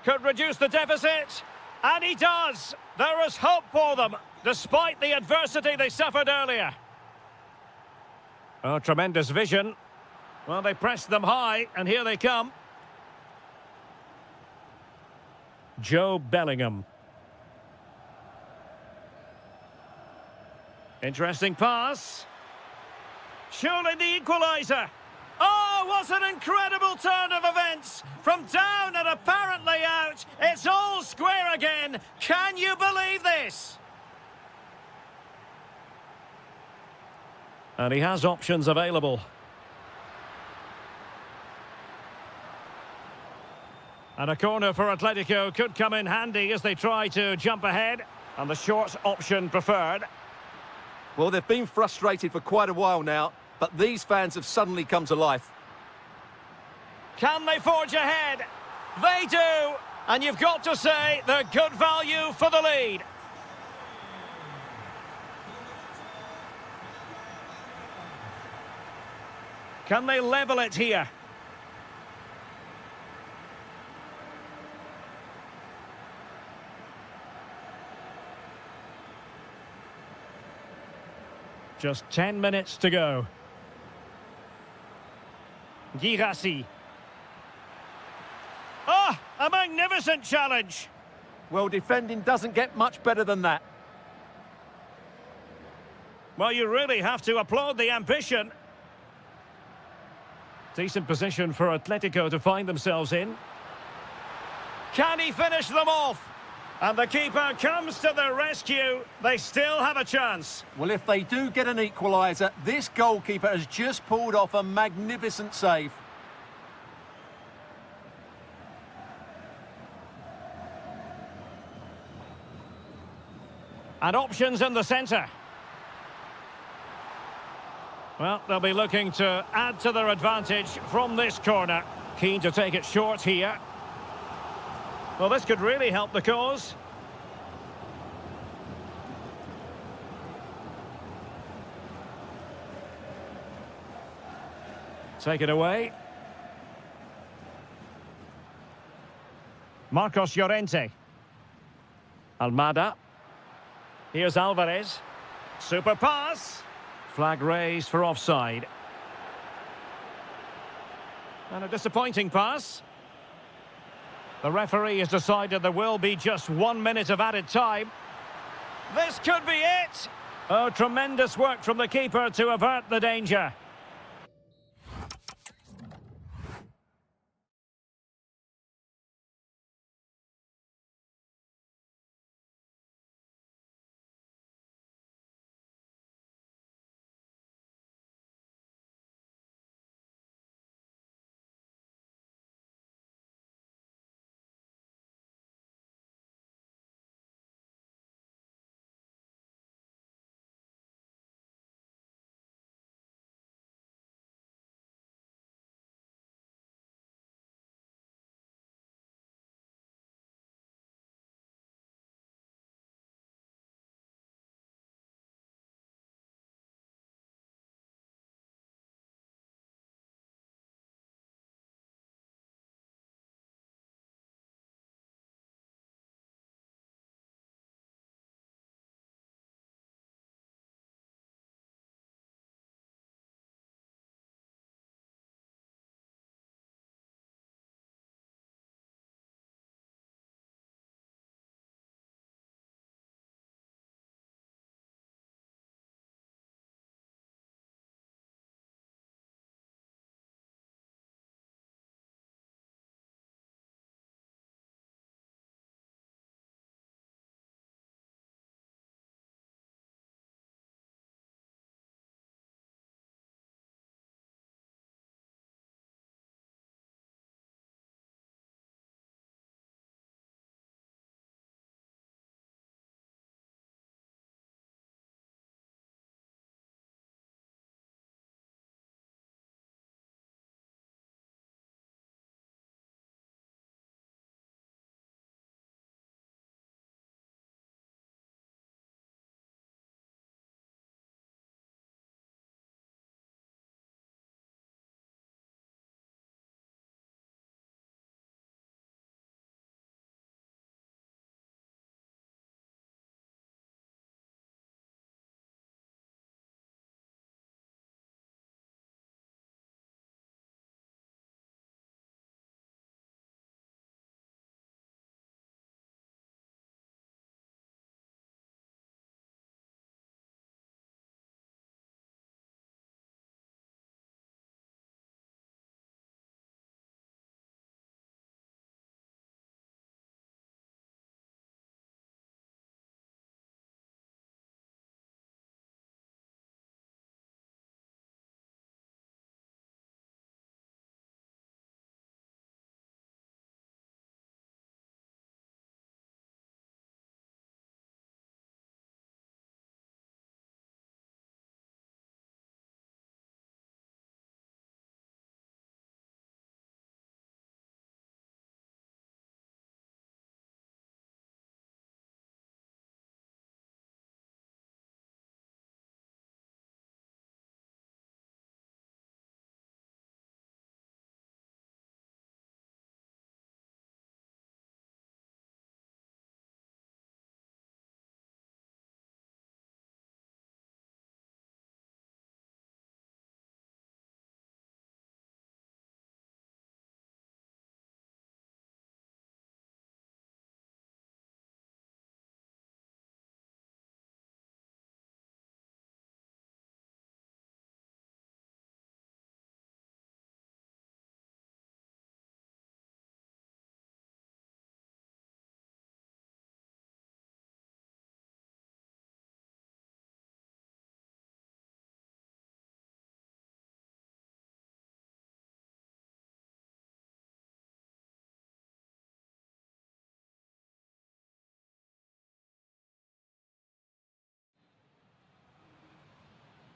Could reduce the deficit. And he does. There is hope for them, despite the adversity they suffered earlier. Oh, tremendous vision. Well, they pressed them high, and here they come. Joe Bellingham. Interesting pass. Surely the equaliser. Oh, what an incredible turn of events! From down and apparently out, it's all square again. Can you believe this? And he has options available. And a corner for Atletico could come in handy as they try to jump ahead. And the short option preferred. Well, they've been frustrated for quite a while now, but these fans have suddenly come to life. Can they forge ahead? They do! And you've got to say they're good value for the lead. Can they level it here? Just 10 minutes to go. Girassi. Ah, a magnificent challenge. Well, defending doesn't get much better than that. Well, you really have to applaud the ambition. Decent position for Atletico to find themselves in. Can he finish them off? And the keeper comes to the rescue. They still have a chance. Well, if they do get an equaliser, this goalkeeper has just pulled off a magnificent save. And options in the centre. Well, they'll be looking to add to their advantage from this corner. Keen to take it short here. Well, this could really help the cause. Take it away. Marcos Llorente. Almada. Here's Alvarez. Super pass. Flag raised for offside. And a disappointing pass. The referee has decided there will be just 1 minute of added time. This could be it! Oh, tremendous work from the keeper to avert the danger.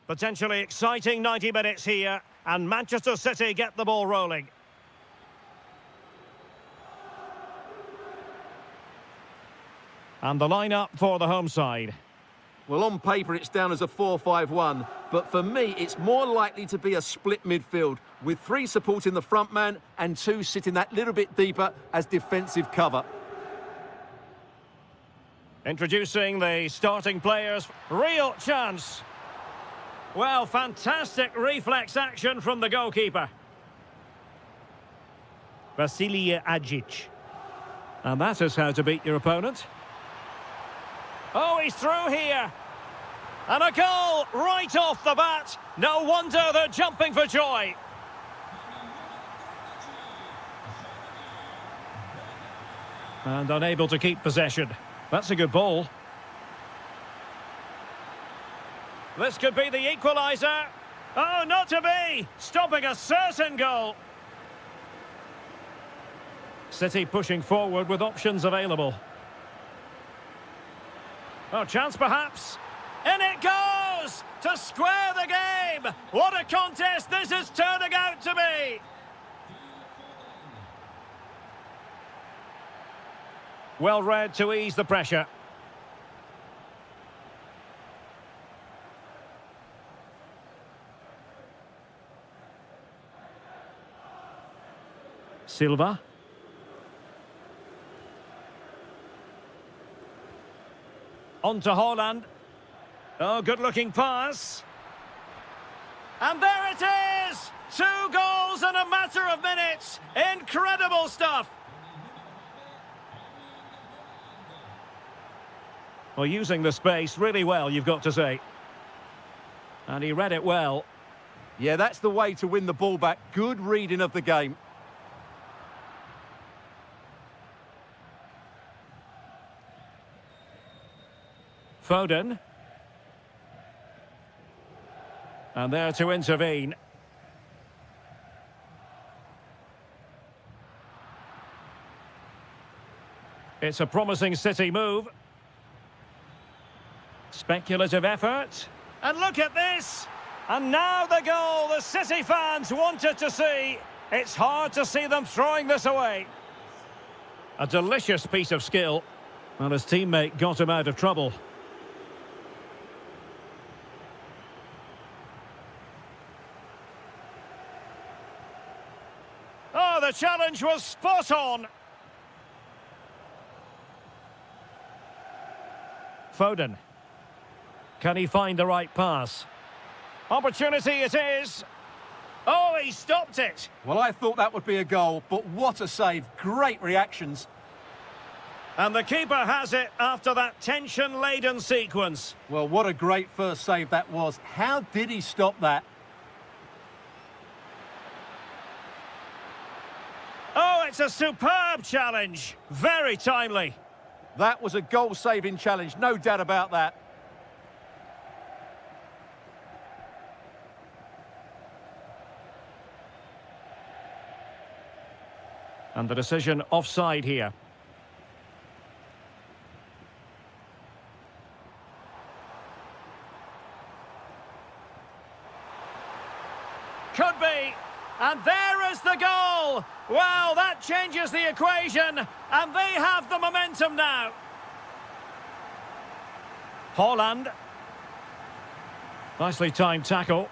Potentially exciting 90 minutes here, and Manchester City get the ball rolling. And the lineup for the home side. Well, on paper, it's down as a 4-5-1, but for me, it's more likely to be a split midfield, with 3 supporting the front man and 2 sitting that little bit deeper as defensive cover. Introducing the starting players. Real chance. Well, fantastic reflex action from the goalkeeper. Vasilije Agic. And that is how to beat your opponent. Oh, he's through here. And a goal right off the bat. No wonder they're jumping for joy. And unable to keep possession. That's a good ball. This could be the equaliser. Oh, not to be. Stopping a certain goal. City pushing forward with options available. Oh, chance perhaps. In it goes! To square the game! What a contest this is turning out to be! Well read to ease the pressure. Silva. On to Haaland. Oh, good-looking pass. And there it is! 2 goals in a matter of minutes. Incredible stuff. Well, using the space really well, you've got to say. And he read it well. Yeah, that's the way to win the ball back. Good reading of the game. Foden. And there to intervene. It's a promising City move. Speculative effort. And look at this! And now the goal the City fans wanted to see. It's hard to see them throwing this away. A delicious piece of skill. Well, his teammate got him out of trouble. Oh, the challenge was spot on. Foden. Can he find the right pass? Opportunity it is. Oh, he stopped it. Well, I thought that would be a goal, but what a save. Great reactions. And the keeper has it after that tension-laden sequence. Well, what a great first save that was. How did he stop that? Oh, it's a superb challenge. Very timely. That was a goal-saving challenge, no doubt about that. And the decision offside here. Could be. And there is the goal. Well, that changes the equation. And they have the momentum now. Haaland. Nicely timed tackle.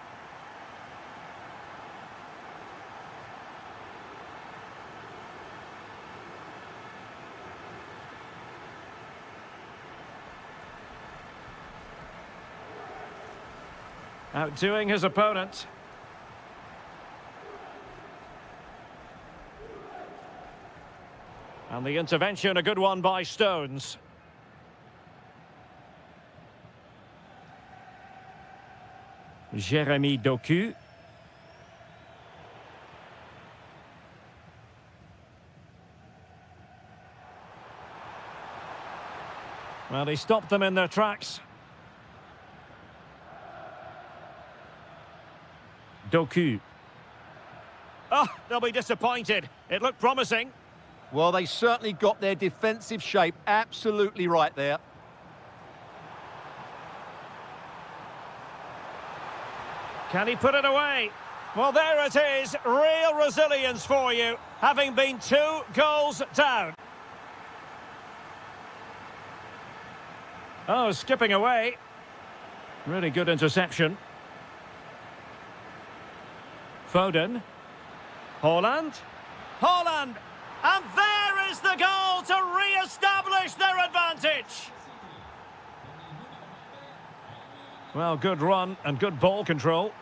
Outdoing his opponent. And the intervention, a good one by Stones. Jeremy Doku. Well, he stopped them in their tracks. Doku. Oh, they'll be disappointed. It looked promising. Well, they certainly got their defensive shape absolutely right there. Can he put it away? Well, there it is. Real resilience for you, having been 2 goals down. Oh, skipping away. Really good interception. Foden. Haaland. Haaland! And there is the goal to re-establish their advantage. Well, good run and good ball control.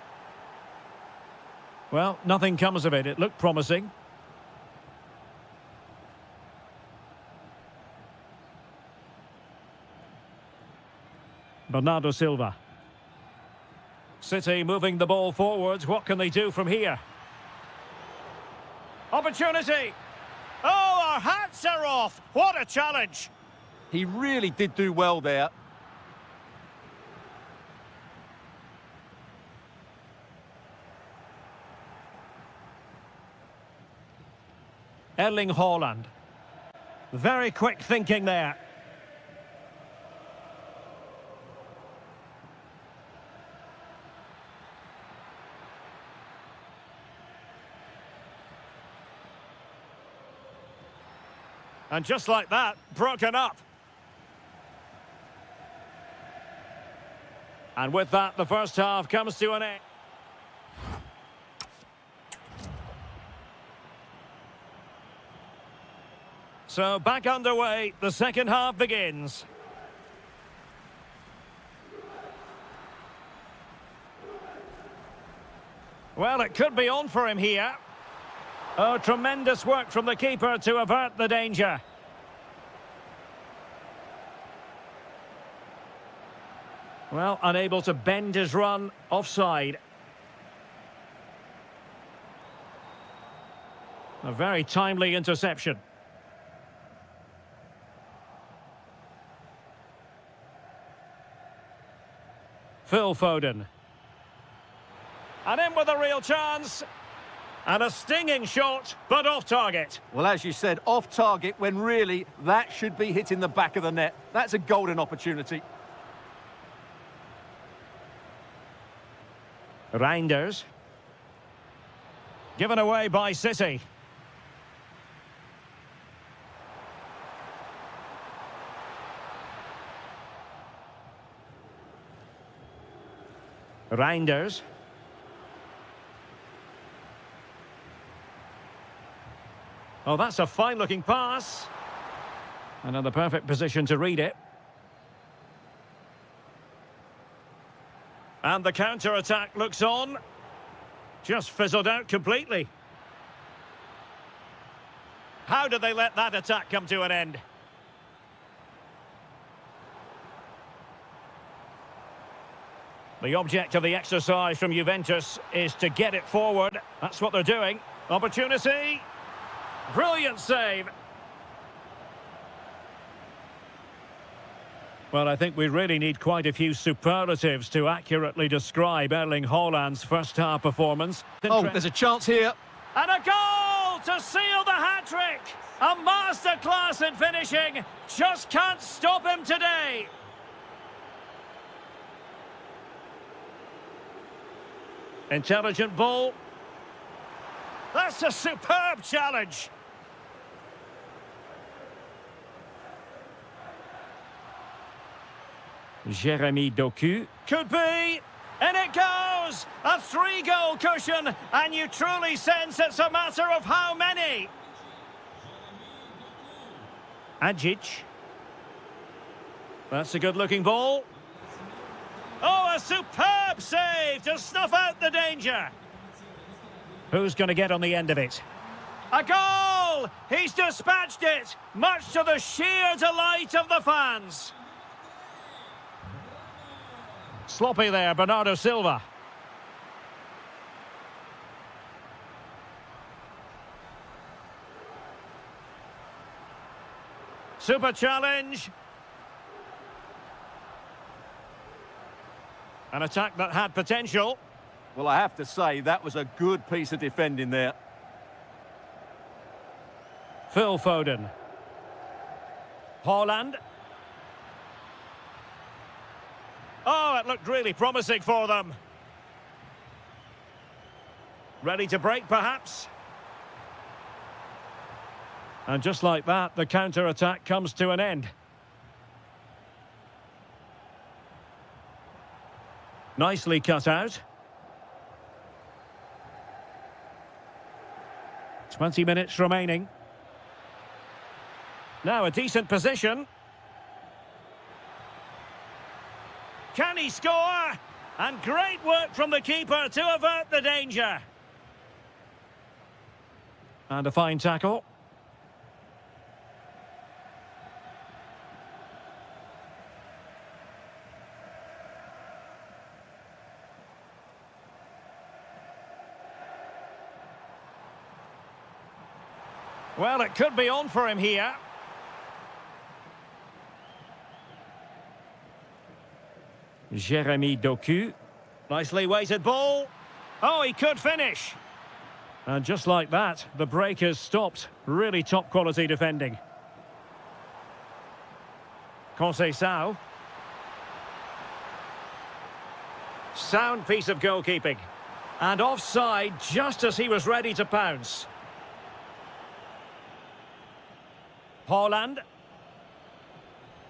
Well, nothing comes of it. It looked promising. Bernardo Silva. City moving the ball forwards. What can they do from here? Opportunity! Oh, our hats are off! What a challenge! He really did do well there. Erling Haaland. Very quick thinking there. And just like that, broken up. And with that, the first half comes to an end. So back underway, the second half begins. Well, it could be on for him here. Oh, tremendous work from the keeper to avert the danger. Well, unable to bend his run, offside. A very timely interception. Phil Foden. And in with a real chance. And a stinging shot, but off target. Well, as you said, off target when really that should be hitting the back of the net. That's a golden opportunity. Reinders. Given away by City. Reinders. Oh, that's a fine-looking pass. And in the perfect position to read it. And the counter-attack looks on. Just fizzled out completely. How did they let that attack come to an end? The object of the exercise from Juventus is to get it forward. That's what they're doing. Opportunity. Brilliant save. Well, I think we really need quite a few superlatives to accurately describe Erling Haaland's first-half performance. Oh, there's a chance here. And a goal to seal the hat-trick! A masterclass in finishing. Just can't stop him today. Intelligent ball. That's a superb challenge. Jeremy Doku. Could be. And it goes! A 3-goal cushion. And you truly sense it's a matter of how many. Ajic. That's a good-looking ball. Oh, a superb save to snuff out the danger. Who's going to get on the end of it? A goal! He's dispatched it, much to the sheer delight of the fans. Sloppy there, Bernardo Silva. Super challenge. An attack that had potential. Well, I have to say, that was a good piece of defending there. Phil Foden. Haaland. Oh, it looked really promising for them. Ready to break, perhaps? And just like that, the counter-attack comes to an end. Nicely cut out. 20 minutes remaining. Now a decent position. Can he score? And great work from the keeper to avert the danger. And a fine tackle. Well, it could be on for him here. Jeremy Doku. Nicely weighted ball. Oh, he could finish. And just like that, the break is stopped. Really top quality defending. Cevuu. Sound piece of goalkeeping. And offside just as he was ready to pounce. Haaland.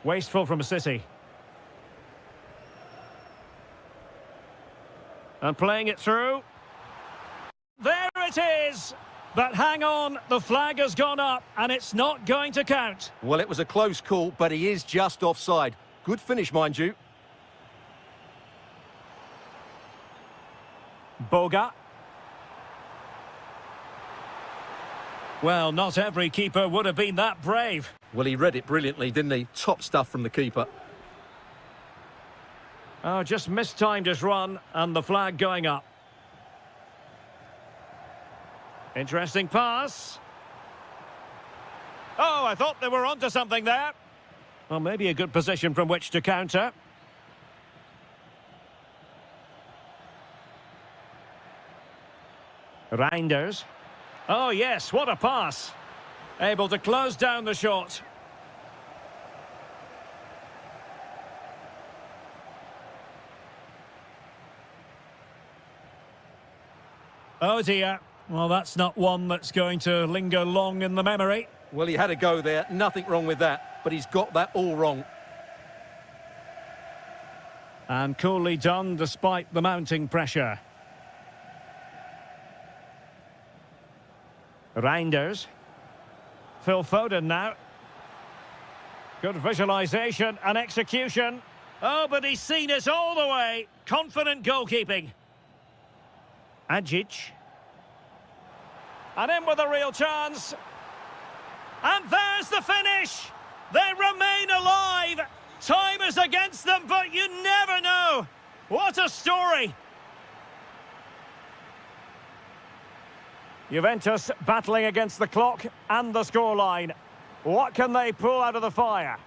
Wasteful from City. And playing it through. There it is! But hang on, the flag has gone up and it's not going to count. Well, it was a close call, but he is just offside. Good finish, mind you. Boga. Well, not every keeper would have been that brave. Well, he read it brilliantly, didn't he? Top stuff from the keeper. Oh, just mistimed his run and the flag going up. Interesting pass. Oh, I thought they were onto something there. Well, maybe a good position from which to counter. Reinders. Oh, yes, what a pass. Able to close down the shot. Oh dear. Well, that's not one that's going to linger long in the memory. Well, he had a go there. Nothing wrong with that. But he's got that all wrong. And coolly done despite the mounting pressure. Reinders. Phil Foden now. Good visualisation and execution. Oh, but he's seen it all the way. Confident goalkeeping. Ajic. And in with a real chance. And there's the finish. They remain alive. Time is against them, but you never know. What a story. Juventus battling against the clock and the scoreline. What can they pull out of the fire?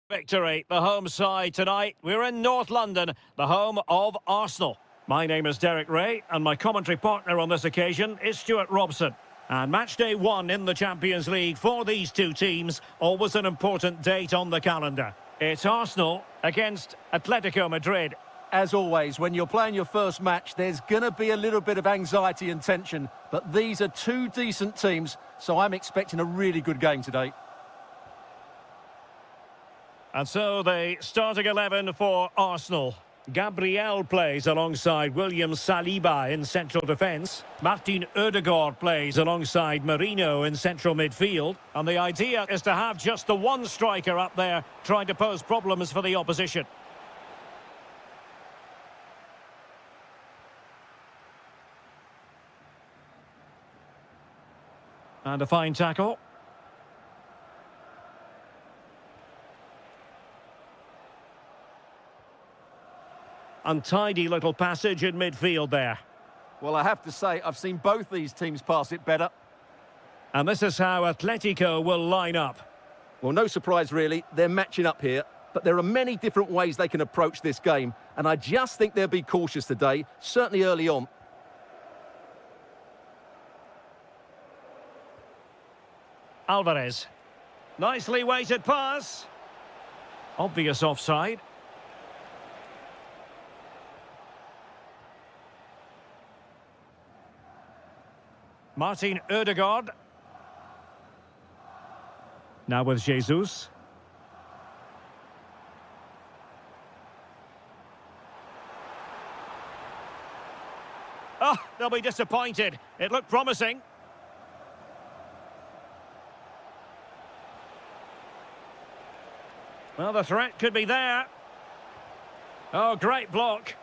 Victory, the home side tonight. We're in North London, the home of Arsenal. My name is Derek Ray, and my commentary partner on this occasion is Stuart Robson. And match day one in the Champions League for these two teams, always an important date on the calendar. It's Arsenal against Atletico Madrid. As always, when you're playing your first match, there's going to be a little bit of anxiety and tension, but these are two decent teams, so I'm expecting a really good game today. And so the starting 11 for Arsenal. Gabriel plays alongside William Saliba in central defence. Martin Ødegaard plays alongside Marino in central midfield. And the idea is to have just the one striker up there trying to pose problems for the opposition. And a fine tackle. Untidy little passage in midfield there. Well, I have to say, I've seen both these teams pass it better. And this is how Atletico will line up. Well, no surprise, really. They're matching up here. But there are many different ways they can approach this game. And I just think they'll be cautious today, certainly early on. Alvarez. Nicely weighted pass. Obvious offside. Martin Ødegaard. Now with Jesus. Oh, they'll be disappointed. It looked promising. Well, the threat could be there. Oh, great block.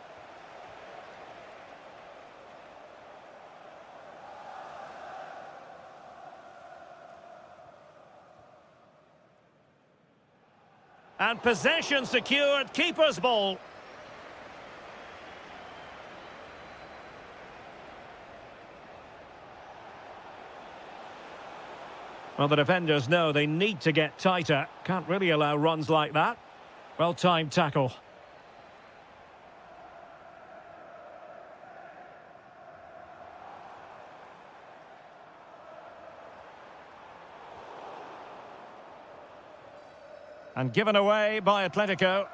And possession secured, keeper's ball. Well, the defenders know they need to get tighter. Can't really allow runs like that. Well-timed tackle. And given away by Atletico.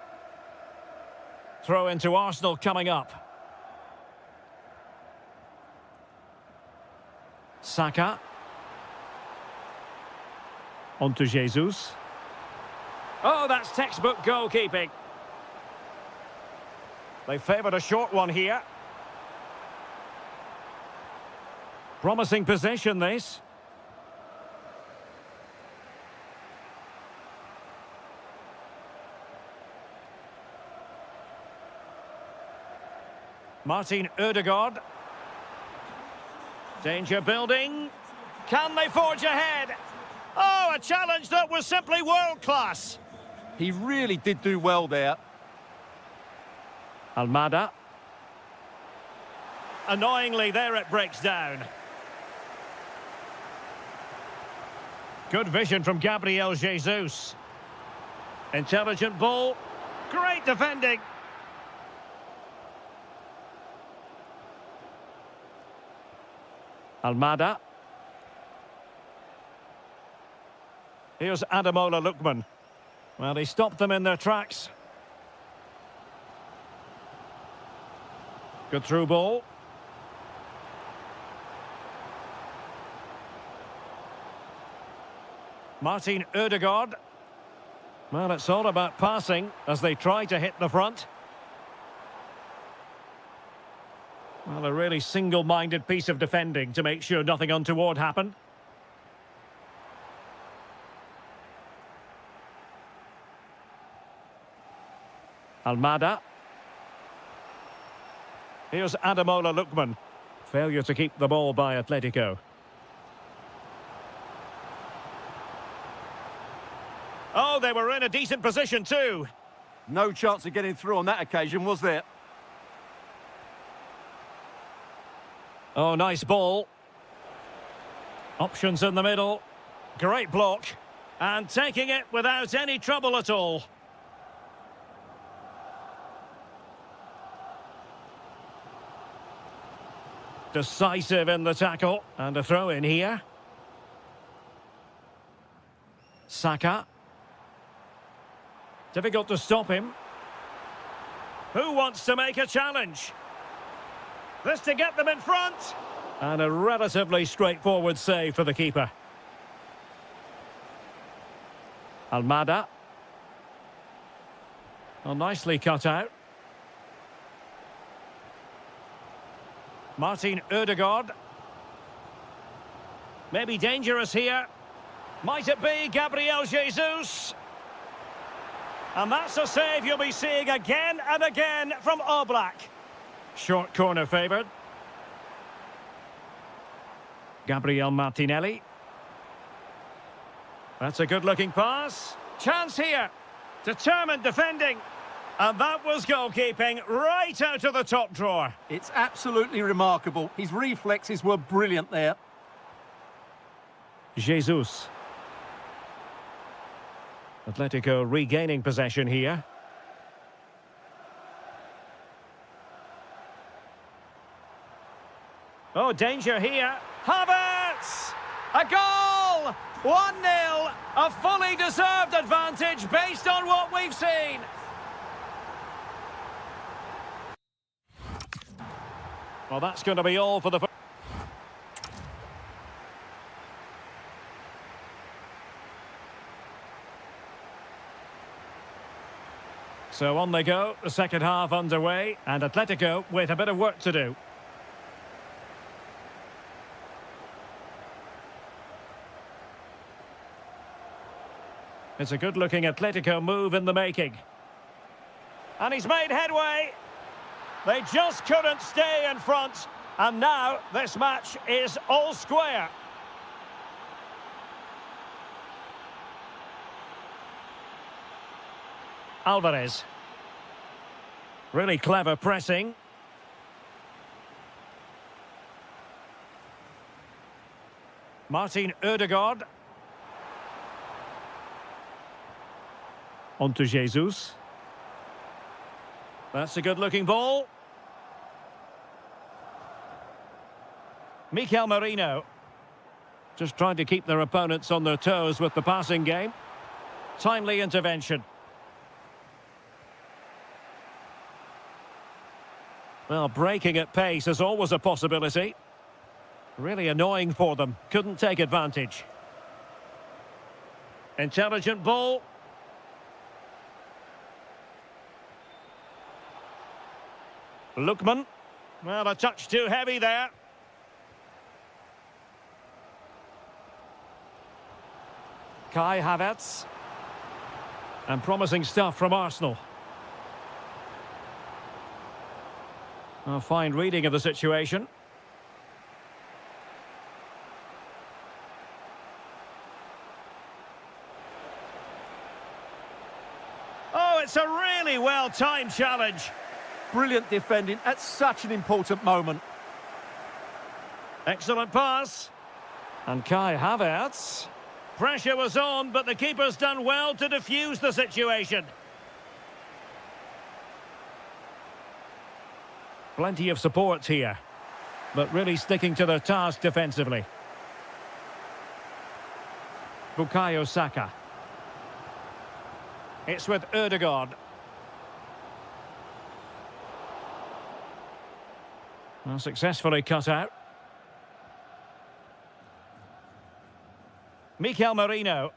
Throw into Arsenal coming up. Saka. On to Jesus. Oh, that's textbook goalkeeping. They favoured a short one here. Promising possession, this. Martin Ødegaard. Danger building. Can they forge ahead? Oh, a challenge that was simply world-class. He really did do well there. Almada. Annoyingly, there it breaks down. Good vision from Gabriel Jesus. Intelligent ball. Great defending. Almada. Here's Ademola Lookman. Well, he stopped them in their tracks. Good through ball. Martin Ødegaard. Well, it's all about passing as they try to hit the front. Well, a really single-minded piece of defending to make sure nothing untoward happened. Almada. Here's Ademola Lookman. Failure to keep the ball by Atletico. Oh, they were in a decent position too. No chance of getting through on that occasion, was there? Oh, nice ball. Options in the middle. Great block. And taking it without any trouble at all. Decisive in the tackle. And a throw in here. Saka. Difficult to stop him. Who wants to make a challenge? This to get them in front. And a relatively straightforward save for the keeper. Almada. Well, nicely cut out. Martin Ødegaard. Maybe dangerous here. Might it be Gabriel Jesus? And that's a save you'll be seeing again and again from Oblak. Short corner favoured. Gabriel Martinelli. That's a good-looking pass. Chance here. Determined defending. And that was goalkeeping right out of the top drawer. It's absolutely remarkable. His reflexes were brilliant there. Jesus. Atletico regaining possession here. Oh, danger here. Havertz! A goal! 1-0. A fully deserved advantage based on what we've seen. Well, that's going to be all for the... So on they go, the second half underway, and Atletico with a bit of work to do. It's a good-looking Atletico move in the making. And he's made headway. They just couldn't stay in front, and now this match is all square. Alvarez. Really clever pressing. Martin Ødegaard. On to Jesus. That's a good-looking ball. Mikel Merino. Just trying to keep their opponents on their toes with the passing game. Timely intervention. Well, breaking at pace is always a possibility. Really annoying for them. Couldn't take advantage. Intelligent ball. Lookman. Well, a touch too heavy there. Kai Havertz. And promising stuff from Arsenal. A fine reading of the situation. Oh, it's a really well-timed challenge. Brilliant defending at such an important moment. Excellent pass. And Kai Havertz. Pressure was on, but the keeper's done well to defuse the situation. Plenty of support here, but really sticking to their task defensively. Bukayo Saka. It's with Ødegaard. Well, successfully cut out. Mikel Merino.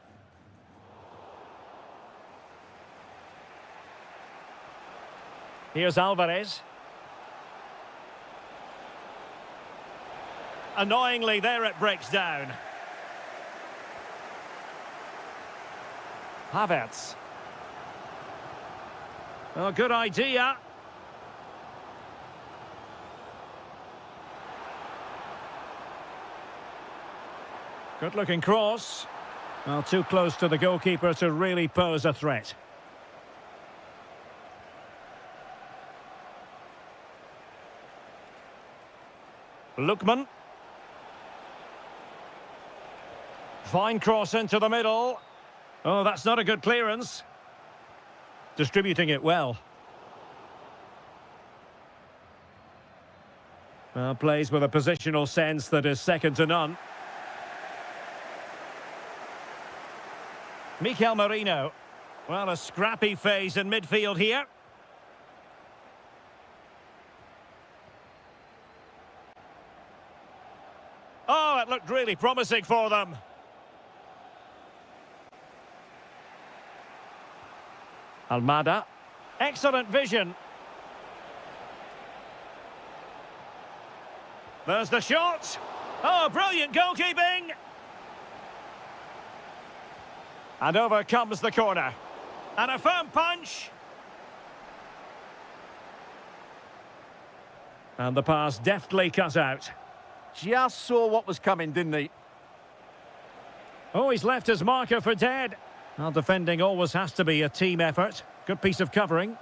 Here's Alvarez. Annoyingly, there it breaks down. Havertz. Oh, good idea. Good-looking cross. Well, too close to the goalkeeper to really pose a threat. Lookman. Fine cross into the middle. Oh, that's not a good clearance. Distributing it well. Plays with a positional sense that is second to none. Mikel Merino. Well, a scrappy phase in midfield here. Oh, it looked really promising for them. Almada. Excellent vision. There's the shot. Oh, brilliant goalkeeping. And over comes the corner. And a firm punch. And the pass deftly cut out. Just saw what was coming, didn't he? Oh, he's left his marker for dead. Well, defending always has to be a team effort. Good piece of covering.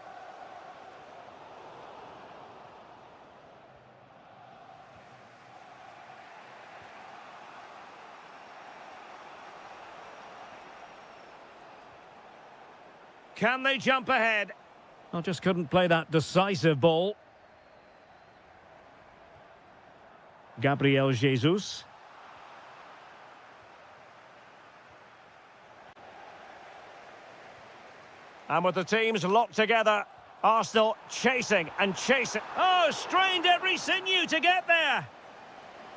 Can they jump ahead? I just couldn't play that decisive ball. Gabriel Jesus. And with the teams locked together, Arsenal chasing and chasing. Oh, strained every sinew to get there.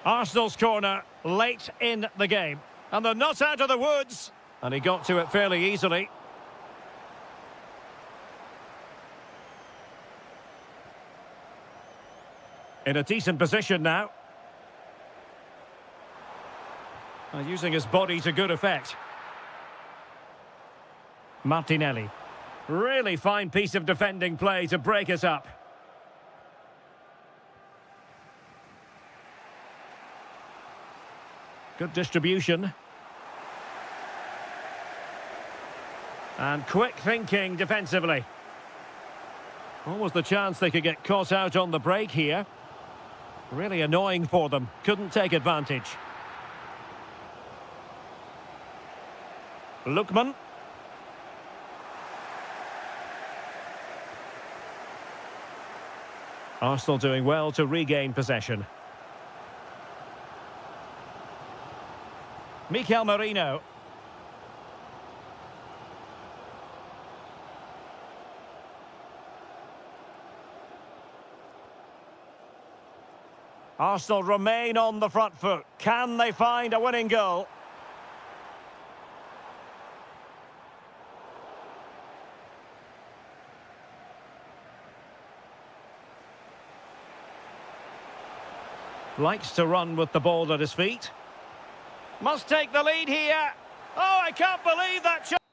Arsenal's corner late in the game. And they're not out of the woods. And he got to it fairly easily. In a decent position now. Using his body to good effect. Martinelli. Really fine piece of defending play to break us up. Good distribution. And quick thinking defensively. What was the chance they could get caught out on the break here? Really annoying for them. Couldn't take advantage. Lookman. Arsenal doing well to regain possession. Mikel Merino. Arsenal remain on the front foot. Can they find a winning goal? Likes to run with the ball at his feet. Must take the lead here. Oh, I can't believe that shot.